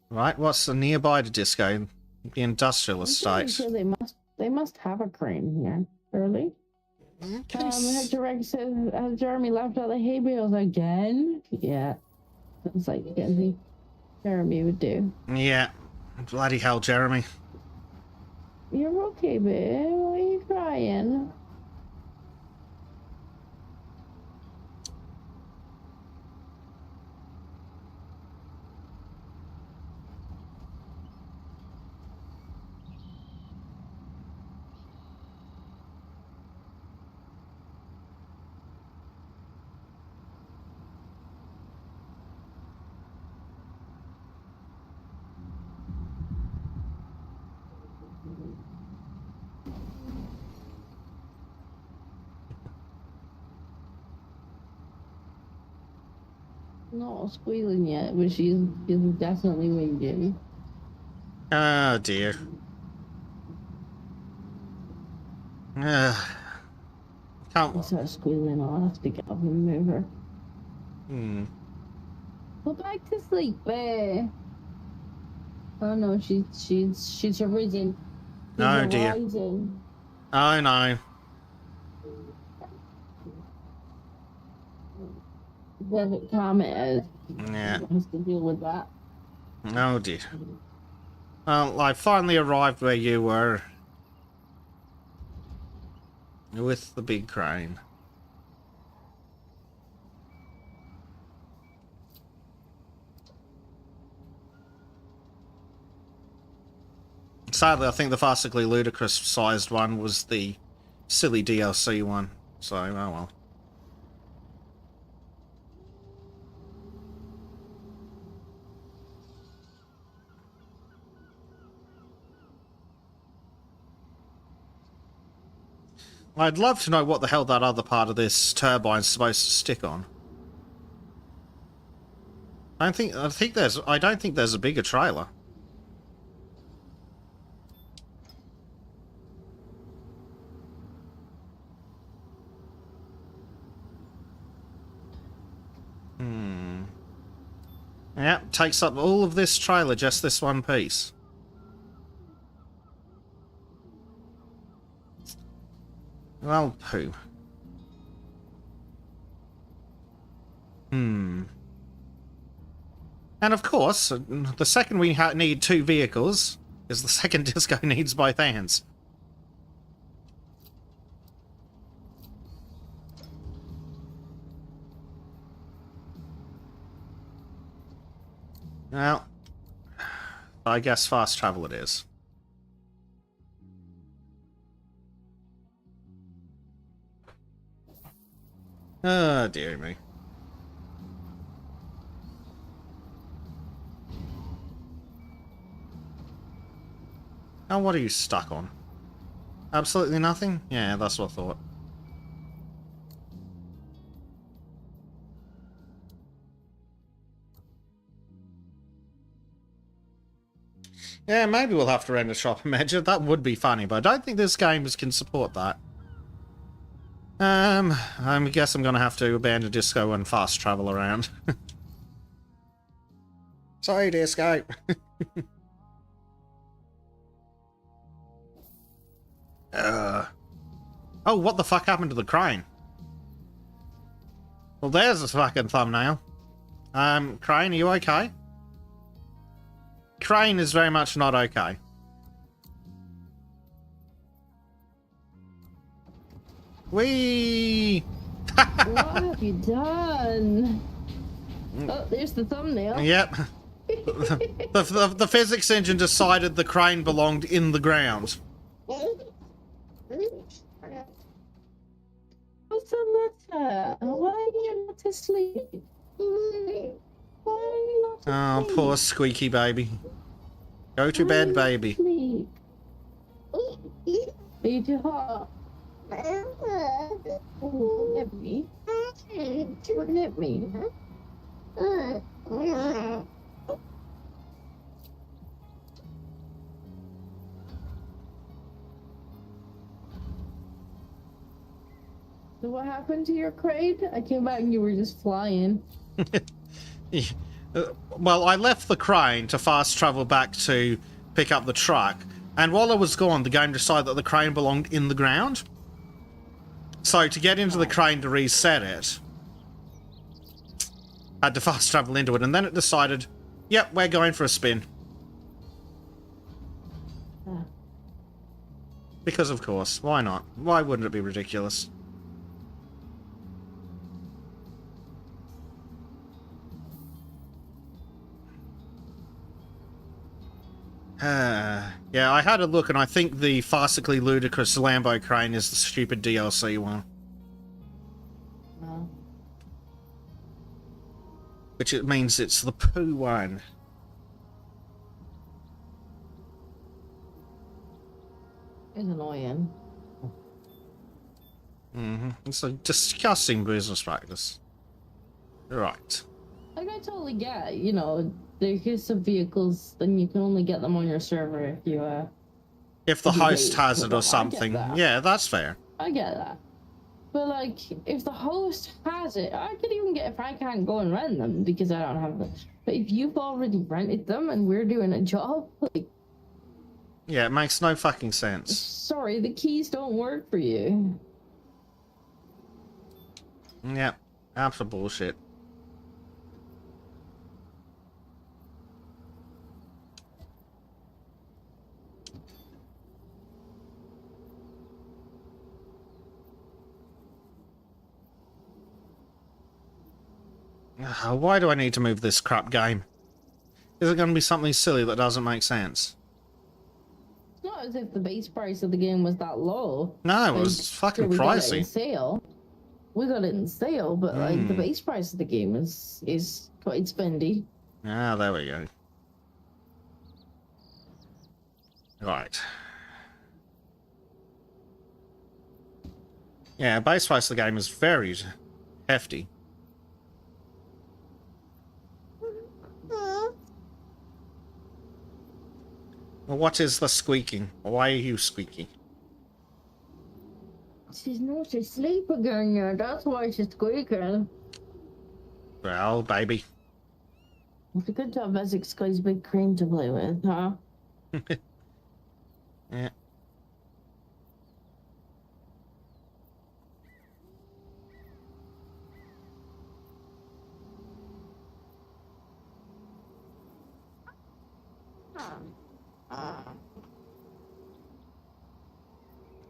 Right. What's nearby to Disco? The industrial estate. Sure they must have a crane here. Surely. Direct says, has Jeremy left out the hay bales again? Yeah. Sounds like Jeremy would do. Yeah. Bloody hell, Jeremy. You're okay, babe. Why are you crying? Not squealing yet, but she's definitely whinging. Oh dear. I Can't. start squealing, I'll have to get up and move her. Hmm. Go back to sleep, eh? Oh no, she's arisen. She's Oh dear. arising. Oh no. Doesn't comment. Yeah. Has to deal with that. Oh dear. Well, I finally arrived where you were. With the big crane. Sadly, I think the farcically ludicrous sized one was the silly DLC one. So, oh well. I'd love to know what the hell that other part of this turbine's supposed to stick on. I don't think there's a bigger trailer. Yep, takes up all of this trailer, just this one piece. Well, poo. And of course, the second we need two vehicles is the second disco needs both hands. Well, I guess fast travel it is. Oh, dear me. Oh, what are you stuck on? Absolutely nothing? Yeah, that's what I thought. Yeah, maybe we'll have to rent a shop imagine. That would be funny, but I don't think this game can support that. I guess I'm gonna have to abandon Disco and fast travel around. Sorry, Disco. Oh, what the fuck happened to the crane? Well, there's a fucking thumbnail. Crane, are you okay? Crane is very much not okay. Whee! What have you done? Oh, there's the thumbnail. Yep. The physics engine decided the crane belonged in the ground. What's the matter? Why are you not asleep? Why are you not Oh, asleep? poor squeaky baby. Go to bed, baby. Sleep. Are you too hot? Don't hit me. Don't hit me. So what happened to your crate? I came back and you were just flying. Well, I left the crane to fast travel back to pick up the truck, and while I was gone, the game decided that the crane belonged in the ground. So to get into the crane to reset it, I had to fast travel into it, and then it decided, yep, we're going for a spin. Because of course, why not? Why wouldn't it be ridiculous? Yeah, I had a look, and I think the farcically ludicrous Lambo crane is the stupid DLC one. Which it means it's the poo one. It's annoying. It's a disgusting business practice. Right. Like, I totally get, you know, there's some vehicles, then you can only get them on your server if you, If the if you host pay has for it them. or something. I get that. Yeah, that's fair. I get that. But, like, if the host has it, I could even get if I can't go and rent them because I don't have them. But if you've already rented them and we're doing a job, like, Yeah, it makes no fucking sense. sorry, the keys don't work for you. Yeah, absolute bullshit. Why do I need to move this crap game? Is it going to be something silly that doesn't make sense? It's not as if the base price of the game was that low. No, it Like, was fucking sure, we got it in pricey. sale. We got it in sale, but like the base price of the game is quite spendy. Ah, there we go. Right. Yeah, base price of the game is very hefty. Well, what is the squeaking? Why are you squeaking? She's not asleep again yet. That's why she's squeaking. Well, baby. It's a good job Essex got his big crane to play with, huh? Yeah.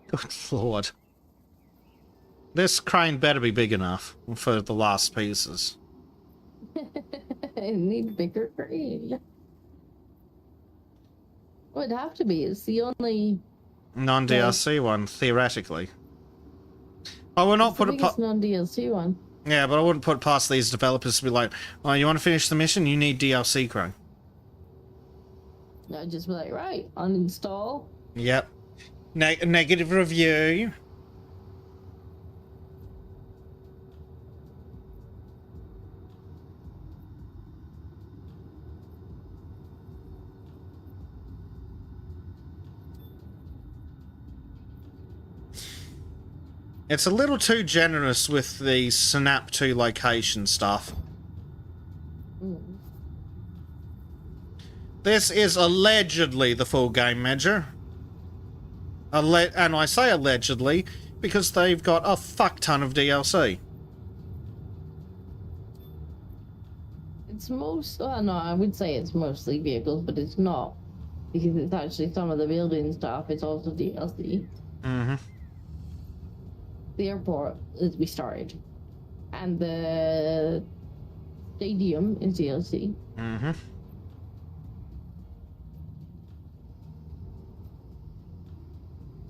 Good lord. This crane better be big enough for the last pieces. I need bigger crane. Well, it'd have to be. It's the only Non-DLC one, theoretically. I will not put it past... non-DLC one. Yeah, but I wouldn't put it past these developers to be like, oh, you want to finish the mission? You need DLC, crane. I'd just be like, right, uninstall. Yep. Negative review. It's a little too generous with the Snap 2 location stuff. This is allegedly the full game measure. And I say allegedly because they've got a fuck ton of DLC. It's no, I would say it's mostly vehicles, but it's not. Because it's actually some of the building stuff, it's also DLC. Mm-hmm. The airport is restarted. And the stadium is DLC. Mm-hmm.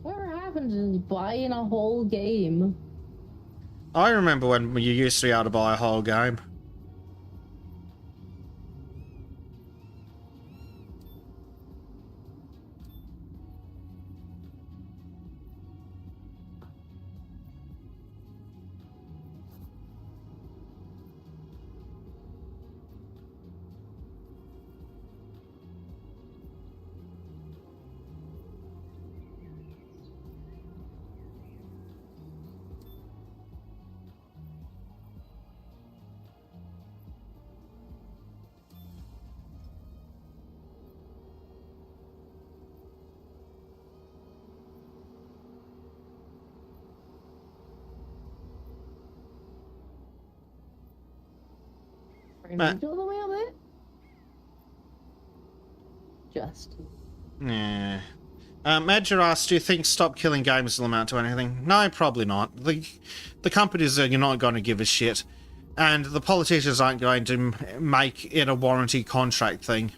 Whatever happens is buying a whole game. I remember when you used to be able to buy a whole game. Moved all the way up there? Just. Yeah. Medger asked, do you think stop killing games will amount to anything? No, probably not. The companies are not going to give a shit. And the politicians aren't going to make it a warranty contract thing.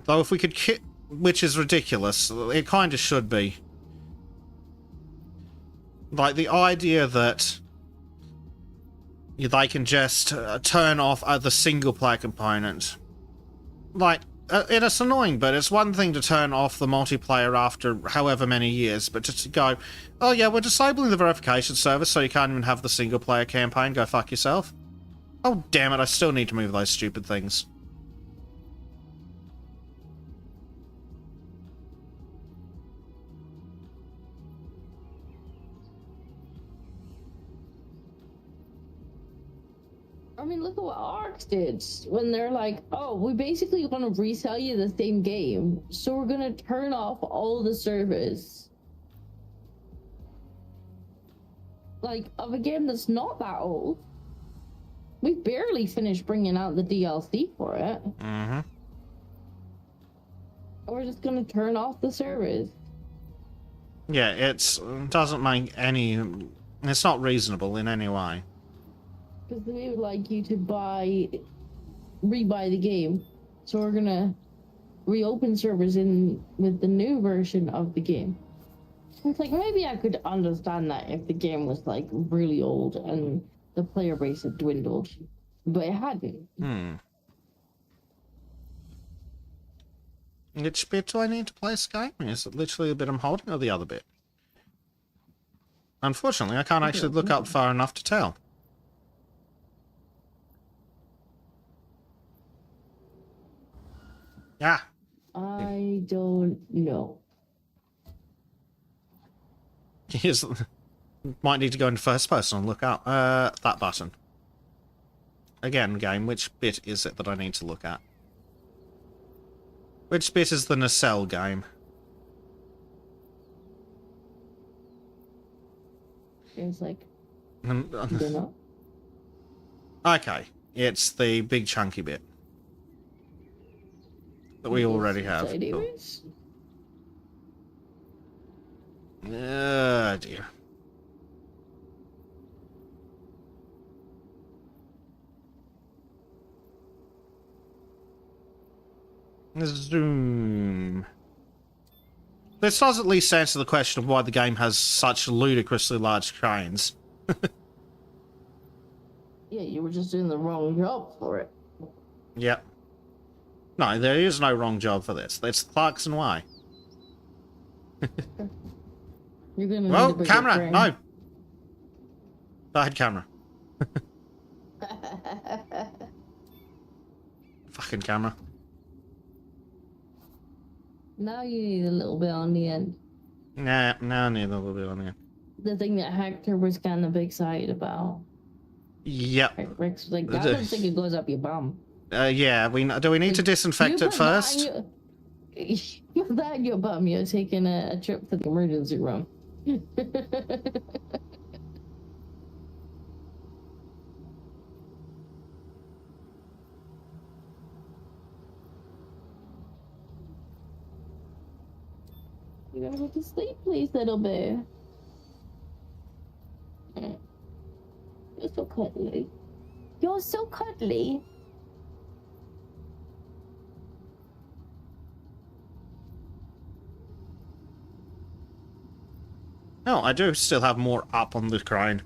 Though if we could which is ridiculous. It kind of should be. Like, the idea that they can just turn off the single-player component. Like, it's annoying, but it's one thing to turn off the multiplayer after however many years, but just to go, oh yeah, we're disabling the verification service so you can't even have the single-player campaign, go fuck yourself. Oh, damn it, I still need to move those stupid things. I mean, look at what Arx did when they're like, oh, we basically want to resell you the same game, so we're going to turn off all the servers. Like, of a game that's not that old. We barely finished bringing out the DLC for it. Mm-hmm. We're just going to turn off the servers. Yeah, it doesn't make any... It's not reasonable in any way. Because we would like you to rebuy the game. So we're gonna reopen servers with the new version of the game. It's like, maybe I could understand that if the game was like really old and the player base had dwindled. But it hadn't. Which bit do I need to play this game? Is it literally the bit I'm holding or the other bit? Unfortunately, I can't actually look up far enough to tell. Yeah. I don't know. Yes. Might need to go into first person and look up that button. Again, game, which bit is it that I need to look at? Which bit is the nacelle game? It's like, I don't know. Okay, it's the big chunky bit that we already have. Cool. Oh dear. Zoom. This does at least answer the question of why the game has such ludicrously large cranes. Yeah, you were just doing the wrong job for it. Yep. No, there is no wrong job for this. It's Clarkson Y. You're gonna Whoa, need a bigger camera! crane. No! Bad camera. Fucking camera. Now you need a little bit on the end. Nah, now I need a little bit on there. The thing that Hector was kind of excited about. Yep. Rex was like, that looks like it goes up your bum. Yeah, do we need to disinfect it first? You put that in your bum, you're taking a trip to the emergency room. You gotta go to sleep, please, little bear. You're so cuddly. You're so cuddly. No, I do still have more up on the crane.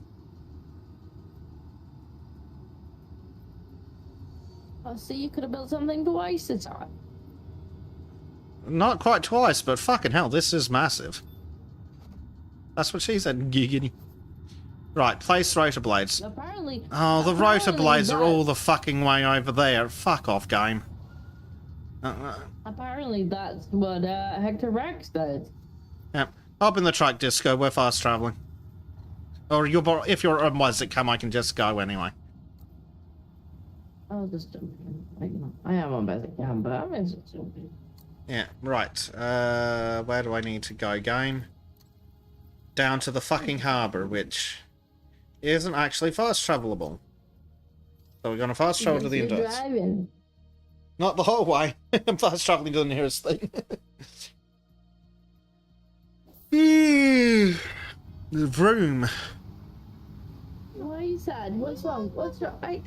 Oh, so you could have built something twice the time. Not quite twice, but fucking hell, this is massive. That's what she said, giggity. Right, place rotor blades. Apparently. Oh, the rotor blades are all the fucking way over there. Fuck off, game. Apparently that's what Hector Rex did. Yep. Hop in the truck, Disco. We're fast traveling. Or if you're a Muzzik-Cam, I can just go anyway. I'll just jump in. I am on Muzzik-Cam, but I'm just jumping. Yeah, right. Where do I need to go, game? Down to the fucking harbour, which isn't actually fast travelable. So we're gonna fast travel to the indoors. Driving. Not the whole way. I'm fast traveling to the nearest thing. The vroom. Why are you sad? What's wrong? What's wrong? I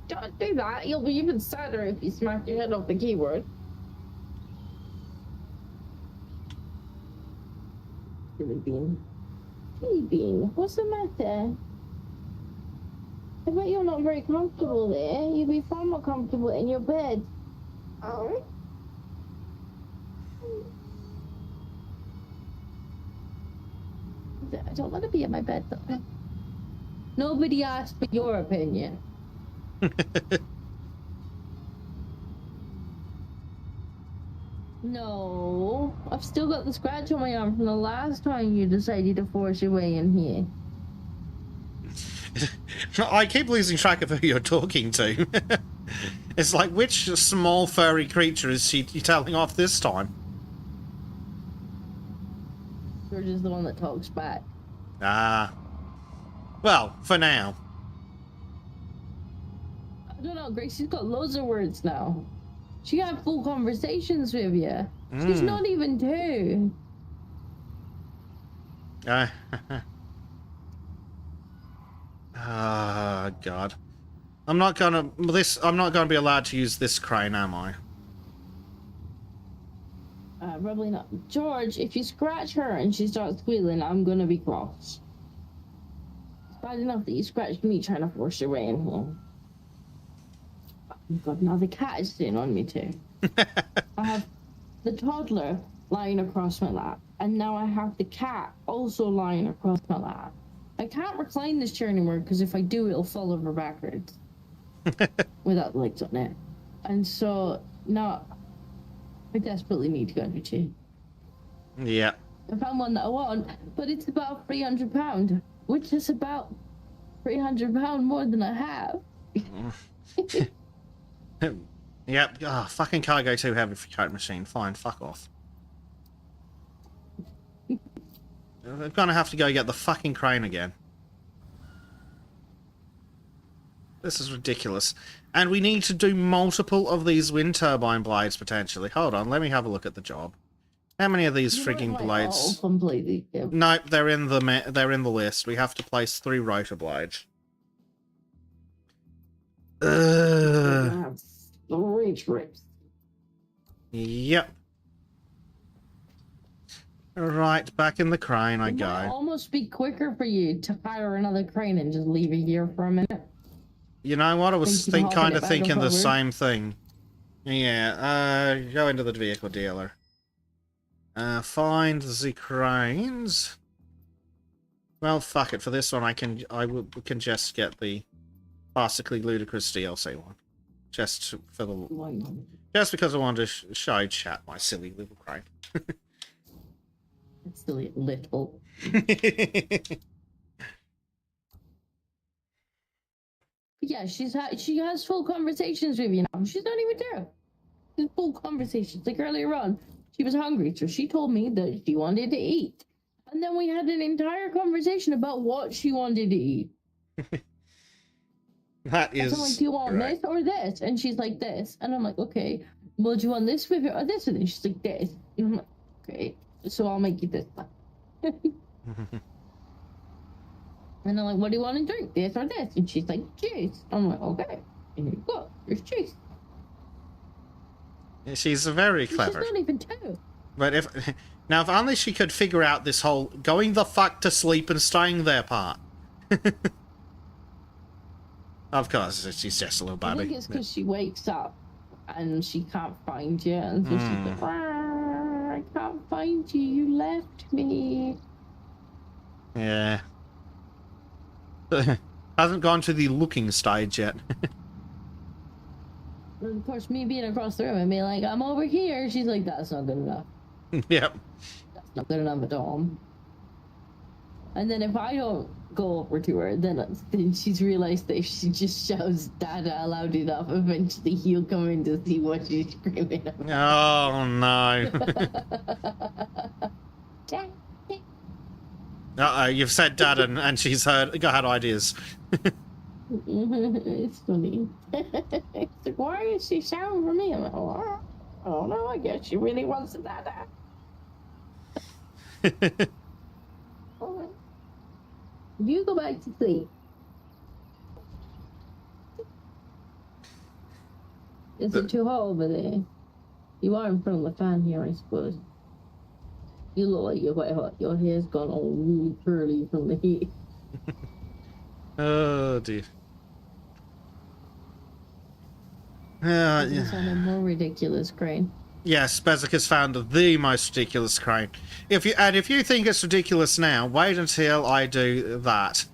don't do that. You'll be even sadder if you smack your head off the keyboard. Silly bean. Silly bean. What's the matter? I bet you're not very comfortable there. You'd be far more comfortable in your bed. Oh. I don't want to be in my bed though. Nobody asked for your opinion. No, I've still got the scratch on my arm from the last time you decided to force your way in here. I keep losing track of who you're talking to. It's like, which small furry creature is she telling off this time? George is the one that talks back. Ah. Well, for now. I don't know, Gracie's got loads of words now. She can have full conversations with you. She's not even two. Ah, God. I'm not gonna be allowed to use this crane, am I? Probably not. George, if you scratch her and she starts squealing, I'm gonna be cross. It's bad enough that you scratched me trying to force your way in here. Oh God, now the cat is sitting on me too. I have the toddler lying across my lap, and now I have the cat also lying across my lap. I can't recline this chair anymore because if I do, it'll fall over backwards without legs on it. And so now I desperately need to go into chair. Yeah. I found one that I want, but it's about £300, which is about £300 more than I have. Yep. Ah, fucking cargo too heavy for coat machine. Fine, fuck off. I'm gonna have to go get the fucking crane again. This is ridiculous. And we need to do multiple of these wind turbine blades, potentially. Hold on, let me have a look at the job. How many of these frigging blades? Completely. Yeah. Nope, they're in the list. We have to place 3 rotor blades. That's 3 trips. Yep. Right, back in the crane I It might go. almost be quicker for you to hire another crane and just leave it here for a minute. You know what? I was Think you can kind hop of in it back thinking and the forward? same thing. Yeah, go into the vehicle dealer. Find the cranes. Well, fuck it. For this one, we can just get the farcically ludicrous DLC one. Just for the... Just because I wanted to show chat my silly little crane. It's still little. Yeah, she has full conversations with you now. She's not even there. She's full conversations. Like earlier on, she was hungry, so she told me that she wanted to eat. And then we had an entire conversation about what she wanted to eat. That And is... so I'm like, do you want great. this or this? And she's like, this. And I'm like, okay. Well, do you want this with it or this with it? And she's like, this. And I'm like, okay. So I'll make you this one. And I'm like, what do you want to drink? This or this? And she's like, juice. I'm like, okay. And here you go. There's juice. She's very clever. She's not even two. But if only she could figure out this whole going the fuck to sleep and staying there part. Of course, she's just a little I baby. think it's because she wakes up and she can't find you. And so she's like, "Rah, I can't find you. You left me. Yeah. Hasn't gone to the looking stage yet. And of course, me being across the room and being like, I'm over here. She's like, that's not good enough. Yep. That's not good enough at all. And then if I don't go over to her, then she's realized that if she just shouts Dada loud enough, eventually he'll come in to see what she's screaming about. Oh no. Uh-oh, you've said dad and she's had ideas. It's funny. It's like, why is she shouting for me? I'm like, oh, I don't know. I guess she really wants a Dada. Alright. You go back to sleep. Is it too hot over there? You are in front of the fan here, I suppose. You look like you're quite hot. Your hair's gone all really curly from the heat. Oh dear. It's on a more ridiculous crane. Yes, Bezic has found the most ridiculous crane. If you think it's ridiculous now, wait until I do that.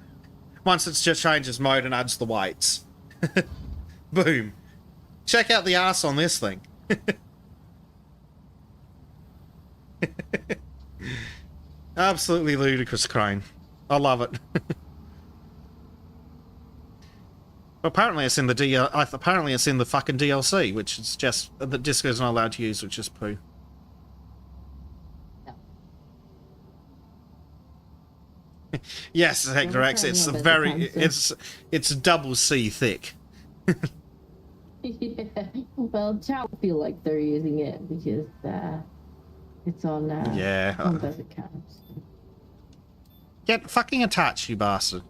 Once it just changes mode and adds the weights. Boom. Check out the ass on this thing. Absolutely ludicrous crane. I love it. Apparently it's in the apparently it's in the fucking DLC, which is just that Disco's not allowed to use, which is poo. Yes, Hector X. It's it's double C thick. Yeah. Well, Chow feel like they're using it because it's on on both accounts. Get fucking attached, you bastard.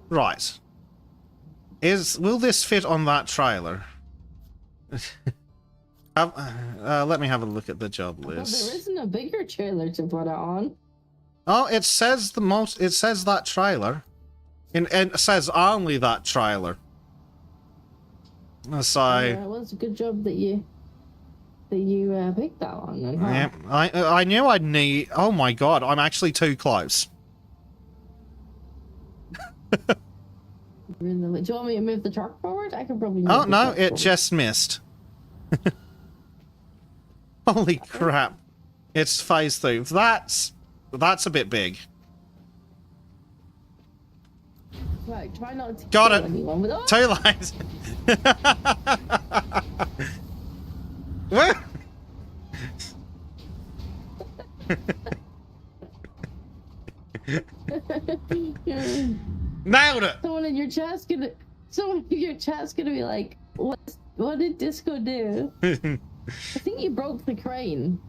Right. Will this fit on that trailer? Let me have a look at the job Well, list. there isn't a bigger trailer to put it on. Oh, it says it says that trailer. And it says only that trailer. So Yeah, well, it's a good job that you picked that one. Then, huh? yeah, I knew I'd need. Oh my god, I'm actually too close. Do you want me to move the truck forward? I can probably move Oh the no, truck it forward. just missed. Holy crap! It's phase 3. That's a bit big. Right, try not to Got kill it. anyone with... Oh! Too late. What? Nailed it. Someone in your chat's gonna be like, what did Disco do? I think you broke the crane.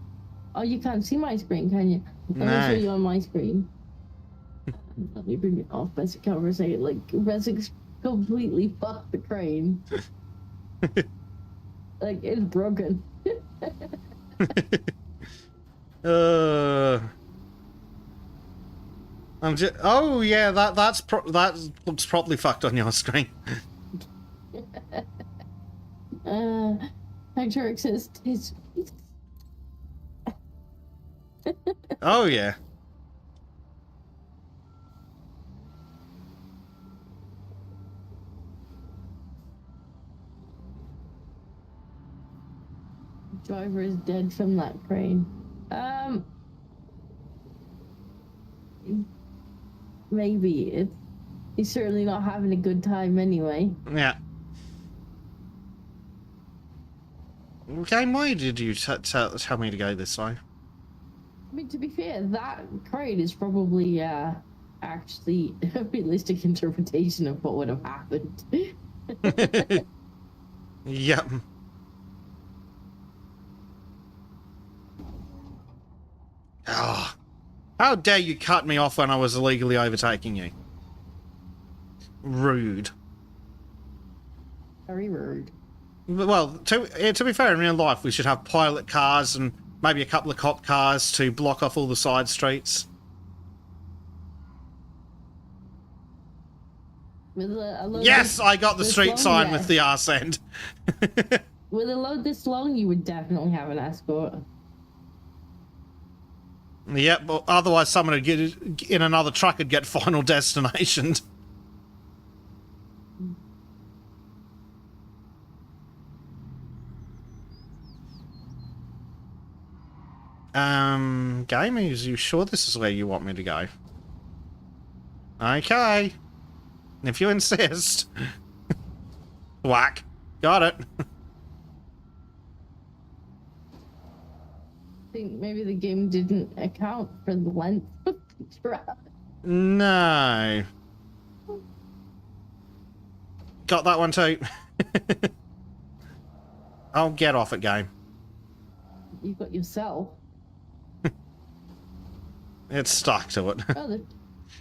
Oh, you can't see my screen, can you? Let me show you on my screen. Let me bring it off basic cover and say, like, Resix completely fucked the crane. Like, it's broken. I'm just. Oh yeah, that looks properly fucked on your screen. Hector exists. Oh yeah. Driver is dead from that crane. Maybe he's certainly not having a good time anyway. Yeah. Okay, why did you tell me to go this way? I mean, to be fair, that crane is probably actually a realistic interpretation of what would have happened. Yep. Ah. How dare you cut me off when I was illegally overtaking you? Rude. Very rude. Well, to be fair, in real life, we should have pilot cars and maybe a couple of cop cars to block off all the side streets. With a load Yes, I got the street long, sign yeah. with the arse end. With a load this long, you would definitely have an escort. Yep, but otherwise someone would get in another truck would get final destination. Game, are you sure this is where you want me to go? Okay. If you insist. Whack. Got it. I think maybe the game didn't account for the length of the trap. No. Got that one too. I'll get off it, game. You got yourself. It's stuck to it. The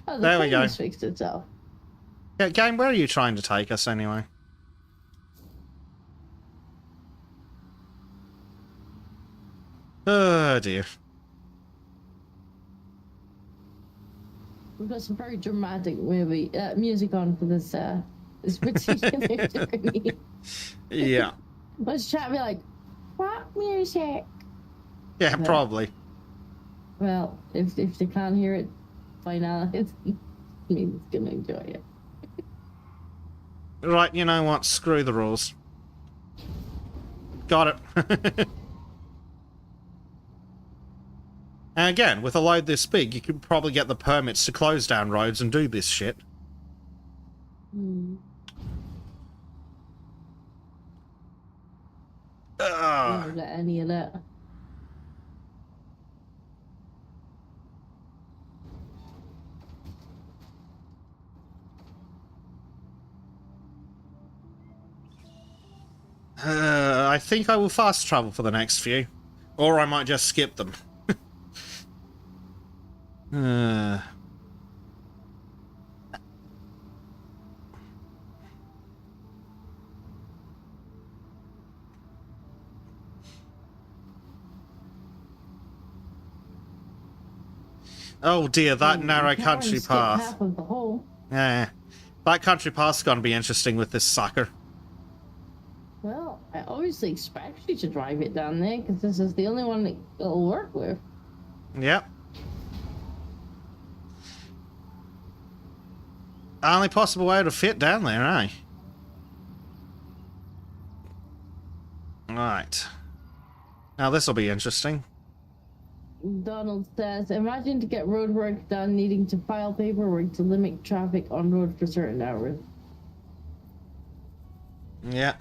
There we plane go. has fixed itself. Yeah, game, where are you trying to take us anyway? Oh dear. We've got some very dramatic music on for this particular journey. Yeah. Let's chat and be like, what music? Yeah, probably. Well, if they can't hear it by now, it means it's gonna enjoy it. Right, you know what? Screw the rules. got it. And again, with a load this big, you could probably get the permits to close down roads and do this shit. Hmm. Ugh. Don't get any of that. I think I will fast travel for the next few. Or I might just skip them. Oh dear, that narrow country Skip path. half of the hole. Yeah. That country path's gonna be interesting with this sucker. Well, I obviously expect you to drive it down there because this is the only one that it'll work with. Yep. Only possible way to fit down there, eh? Right. Now this'll be interesting. Donald says, imagine to get road work done needing to file paperwork to limit traffic on road for certain hours. Yeah.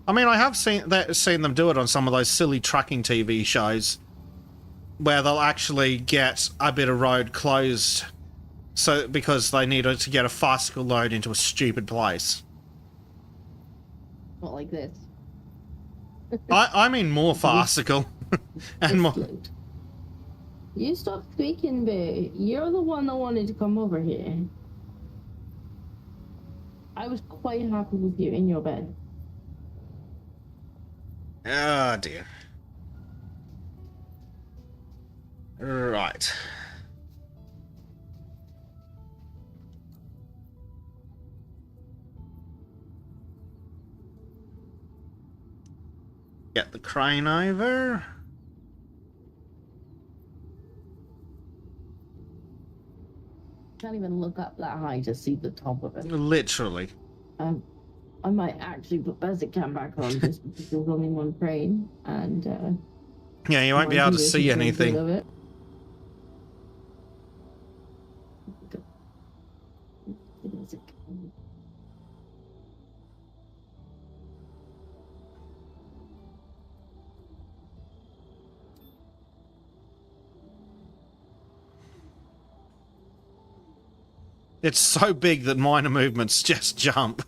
I mean, I have seen them do it on some of those silly trucking TV shows where they'll actually get a bit of road closed so because they need to get a farcical load into a stupid place. Not like this. I mean more farcical. And more... Excellent. You stop speaking, babe. You're the one that wanted to come over here. I was quite happy with you in your bed. Oh dear. Right. Get the crane over. Can't even look up that high to see the top of it. Literally. I might actually put Bezicam back on just because there's only one crane and Yeah, you won't be able to see anything. Of it. It's so big that minor movements just jump.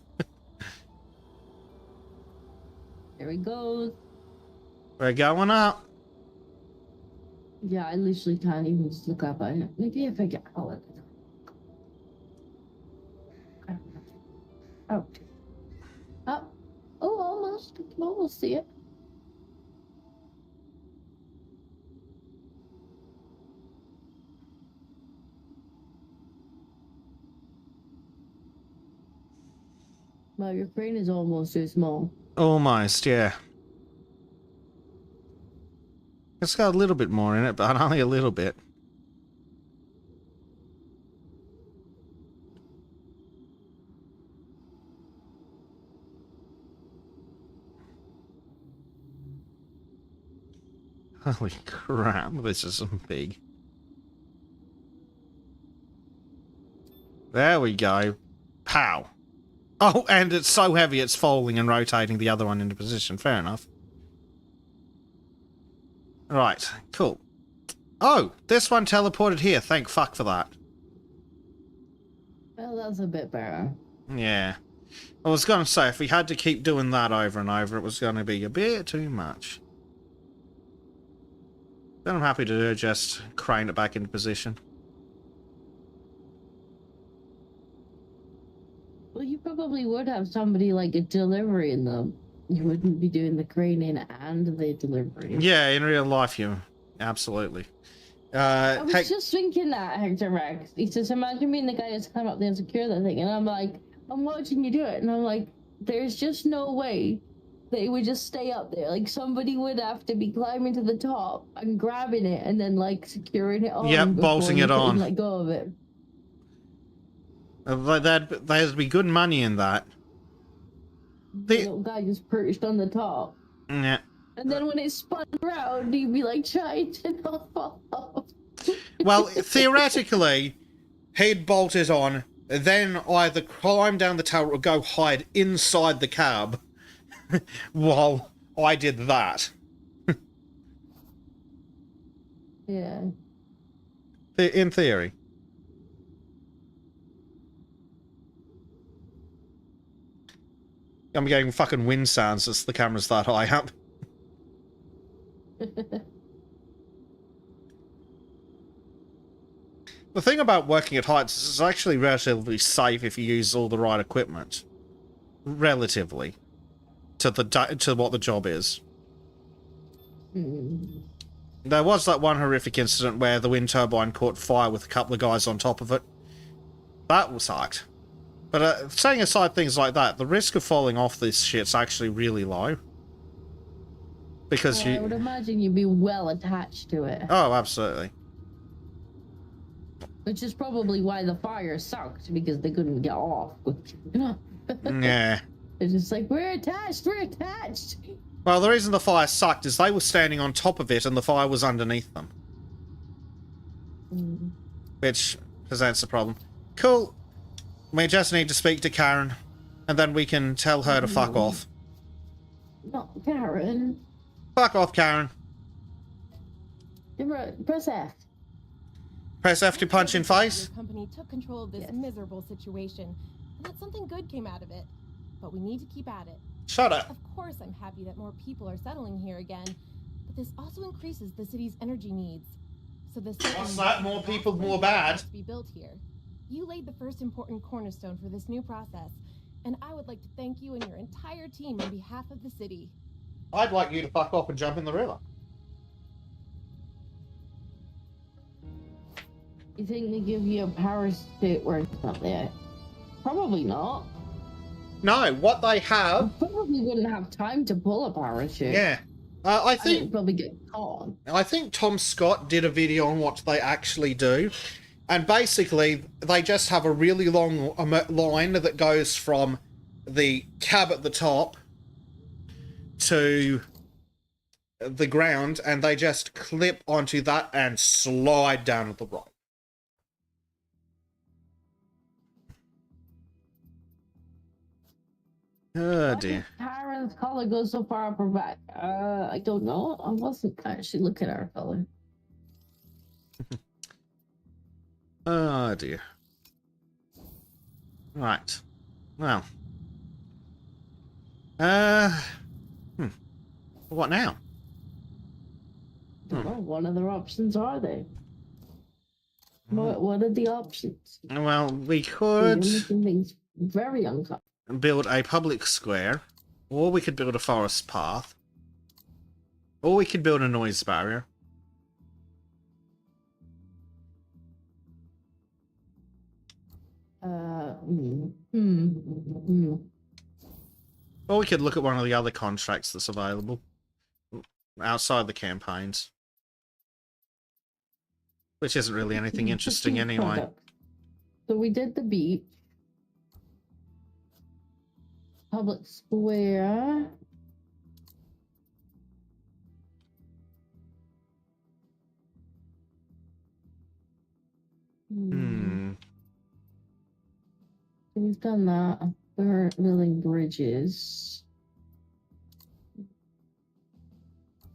There he goes. We're going up. Yeah, I literally can't even just look up. Maybe if I get it. Oh. Oh. Oh, almost. I can almost see it. Well, your brain is almost too small. Almost, yeah. It's got a little bit more in it, but only a little bit. Holy crap, this is big. There we go. Pow. Oh, and it's so heavy it's folding and rotating the other one into position. Fair enough. Right, cool. Oh, this one teleported here. Thank fuck for that. Well, that's a bit better. Yeah. I was going to say, if we had to keep doing that over and over, it was going to be a bit too much. Then I'm happy to just crane it back into position. Well, you probably would have somebody like a delivery in them. You wouldn't be doing the craning and the delivery. Yeah, in real life, you absolutely. I was just thinking that, Hector Rex. He says, imagine being the guy that's climb up there and secure that thing. And I'm like, I'm watching you do it. And I'm like, there's just no way they would just stay up there. Like, somebody would have to be climbing to the top and grabbing it and then, like, securing it on. Yep, bolting it on. Let go of it. There'd be good money in that. The little guy just perched on the top. Yeah. And then when it spun around, he'd be like trying to not fall off. Well, theoretically, he'd bolt it on, then either climb down the tower or go hide inside the cab while I did that. Yeah. In theory. I'm getting fucking wind sounds as the camera's that high up. The thing about working at heights is it's actually relatively safe if you use all the right equipment. Relatively. To what the job is. There was that one horrific incident where the wind turbine caught fire with a couple of guys on top of it. That was sucked. But setting aside things like that, the risk of falling off this shit's actually really low. Because I would imagine you'd be well attached to it. Oh, absolutely. Which is probably why the fire sucked, because they couldn't get off. Yeah. It's just like, we're attached, we're attached. Well, the reason the fire sucked is they were standing on top of it and the fire was underneath them. Which presents a problem. Cool. We just need to speak to Karen, and then we can tell her to fuck off. Not Karen. Fuck off, Karen. Press F. Press F to punch in face? Your company took control of this miserable situation, and that something good came out of it. But we need to keep at it. Shut up. Of course, I'm happy that more people are settling here again, but this also increases the city's energy needs. So this What's that? More people, more bad? to be built here. You laid the first important cornerstone for this new process, and I would like to thank you and your entire team on behalf of the city. I'd like you to fuck off and jump in the river. You think they give you a parachute where it's not there? Probably not. No, what they have... You probably wouldn't have time to pull a parachute. Yeah. I You'd think probably get caught. I think Tom Scott did a video on what they actually do. And basically, they just have a really long line that goes from the cab at the top to the ground, and they just clip onto that and slide down at the right. Oh dear. Karen's collar goes so far up her back. I don't know. I wasn't actually looking at her color. Oh dear. Right. Well. What now? Well, what other options are there? What are the options? Well, we You're could making things very uncomfortable. build a public square, or we could build a forest path, or we could build a noise barrier. Or we could look at one of the other contracts that's available outside the campaigns. Which isn't really anything interesting anyway. So we did the beach. Public square. So we've done that. We're building bridges.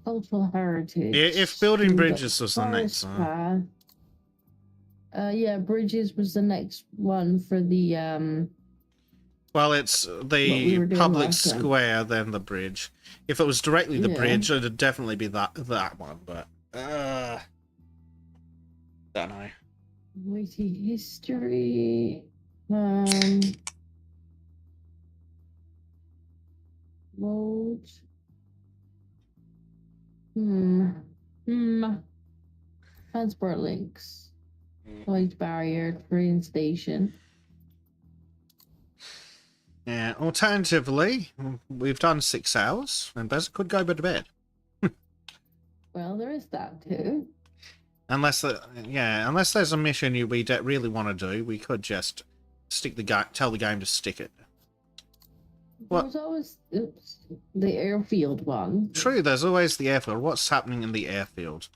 Cultural heritage. If building We've got bridges was the next forest one. path. Yeah, bridges was the next one for the Well, it's What the we were doing public last time. square, then the bridge. If it was directly the Yeah. bridge, it'd definitely be that one, but don't know. witty history. Road. Transport links. Noise barrier, train station. Yeah, alternatively, we've done 6 hours, and Bez could go to bed. Well, there is that too. Unless there's a mission we really want to do, we could just tell the game to stick it. What? There's always the airfield one. True, there's always the airfield. What's happening in the airfield?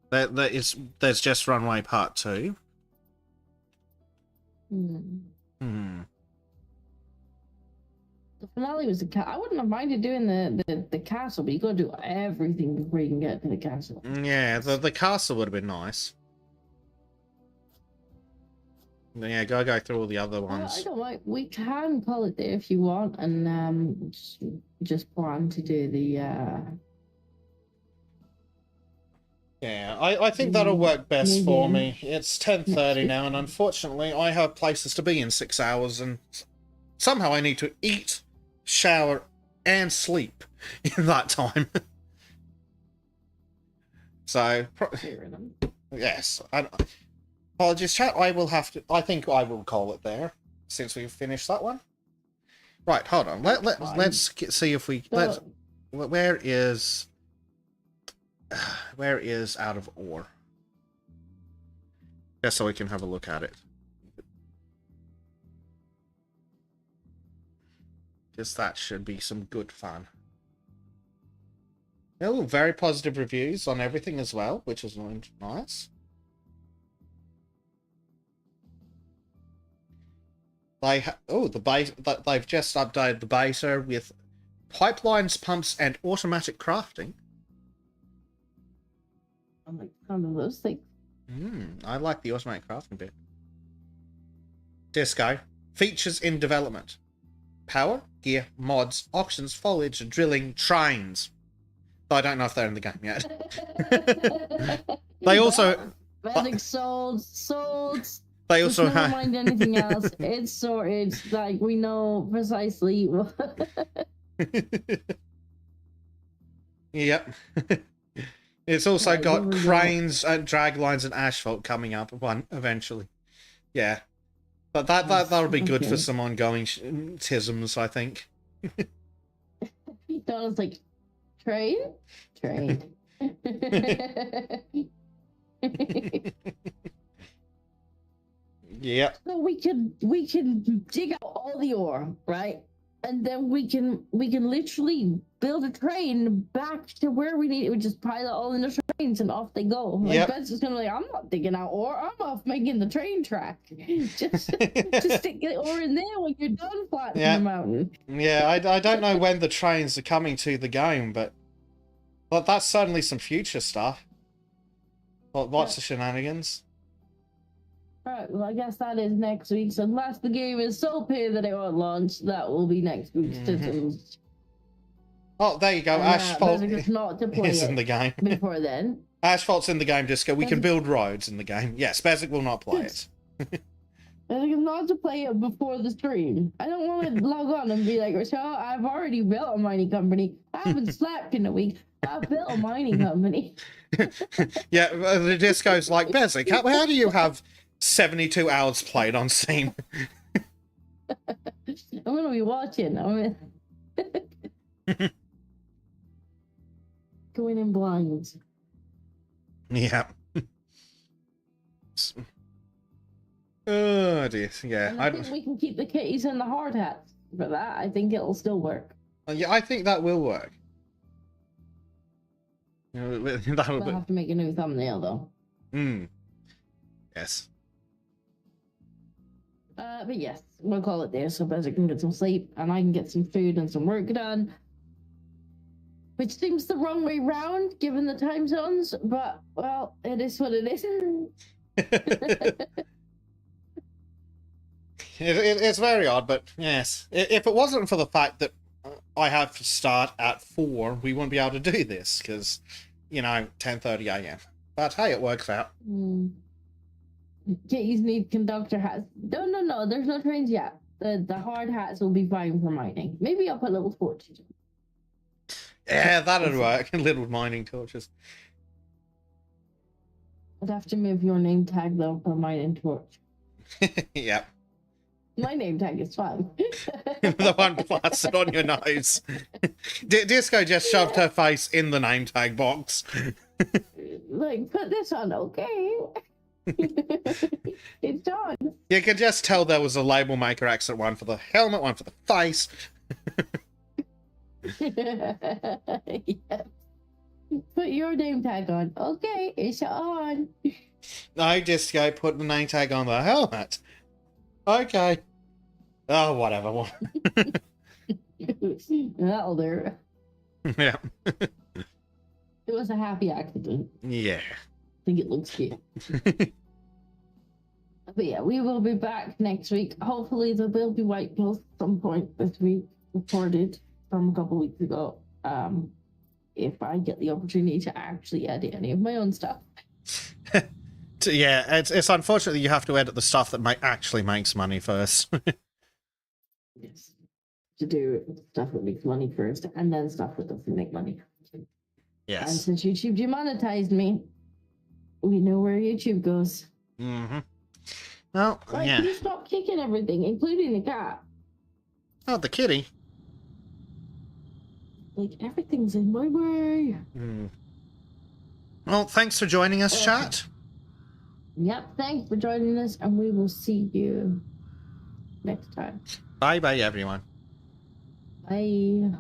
There's just runway part 2. Hmm. The finale was the I wouldn't have minded doing the castle, but you got to do everything before you can get to the castle. Yeah, the castle would have been nice. Yeah, go through all the other I ones. don't like. We can call it there if you want, and just plan to do the. Yeah, I think that'll work best for me. It's 10:30 now, and unfortunately, I have places to be in 6 hours, and somehow I need to eat, shower, and sleep in that time. So, yes. Apologies, chat. I think I will call it there, since we've finished that one. Right, hold on. Let's see if we... Where is Out of Ore? Just so we can have a look at it. Because that should be some good fun. Oh, very positive reviews on everything as well, which is nice. They've just updated the beta with pipelines, pumps, and automatic crafting. I like some of those things. I like the automatic crafting bit. Disco. Features in development. Power, gear, mods, auctions, foliage, drilling, trains. Though I don't know if they're in the game yet. They also... Magic sold. They also never have... mind anything else. It's sorted. Like, we know precisely. Yep. It's also got cranes, drag lines, and asphalt coming up eventually. Yeah. But that'll be good for some ongoing tisms, I think. Donald's like, train? Yep. So we can dig out all the ore, right? And then we can literally build a train back to where we need it. We just pilot all in the trains and off they go. Like, yep. Ben's just gonna be like, I'm not digging out ore. I'm off making the train track. Just stick the ore in there when you're done flattening the mountain. Yeah, I don't know when the trains are coming to the game, but that's certainly some future stuff. What's the shenanigans? Alright, well, I guess that is next week. So unless the game is so pay that it won't launch, that will be next week's titles. Oh, there you go. Asphalt is in the game. Before then. Asphalt's in the game, Disco. We can build roads in the game. Yes, Bezic will not play it. Bezic is not to play it before the stream. I don't want to log on and be like, so I've already built a mining company. I haven't slept in a week. I've built a mining company. Yeah, the Disco's like, Bezic, how do you have 72 hours played on Steam? I'm gonna be watching. Going in blind. Yeah. Oh dear. Yeah. And I think we can keep the kitties and the hard hats for that. I think it'll still work. Yeah, I think that will work. We'll have to make a new thumbnail though. Yes. But yes, we'll call it there so Bezic can get some sleep and I can get some food and some work done. Which seems the wrong way round given the time zones, but well, it is what it is. It's very odd, but yes. If it wasn't for the fact that I have to start at 4, we wouldn't be able to do this, because, 10:30 a.m. But hey, it works out. Kitties need conductor hats. No, there's no trains yet. The hard hats will be fine for mining. Maybe I'll put little torches. Yeah, that'd work. Little mining torches. I'd have to move your name tag though for mining torch. Yep. My name tag is fine. The one plastered on your nose. Disco just shoved her face in the name tag box. Like, put this on, okay? It's done. You could just tell there was a label maker accident, one for the helmet, one for the face. Yeah. Put your name tag on. Okay, it's on. I just go put the name tag on the helmet. Okay. Oh, whatever. That'll do. Yeah. It was a happy accident. Yeah. I think it looks cute. But yeah, we will be back next week. Hopefully there will be White Ghost at some point this week, recorded from a couple weeks ago. If I get the opportunity to actually edit any of my own stuff. Yeah, it's unfortunate that you have to edit the stuff that actually makes money first. Yes. To do stuff that makes money first, and then stuff that doesn't make money. And Yes. since YouTube demonetized me, we know where YouTube goes. Mm-hmm. Well, Like, yeah. you stop kicking everything, including the cat. Oh, the kitty. Like, everything's in my way. Mm. Well, thanks for joining us, chat. Yep, thanks for joining us, and we will see you next time. Bye-bye, everyone. Bye.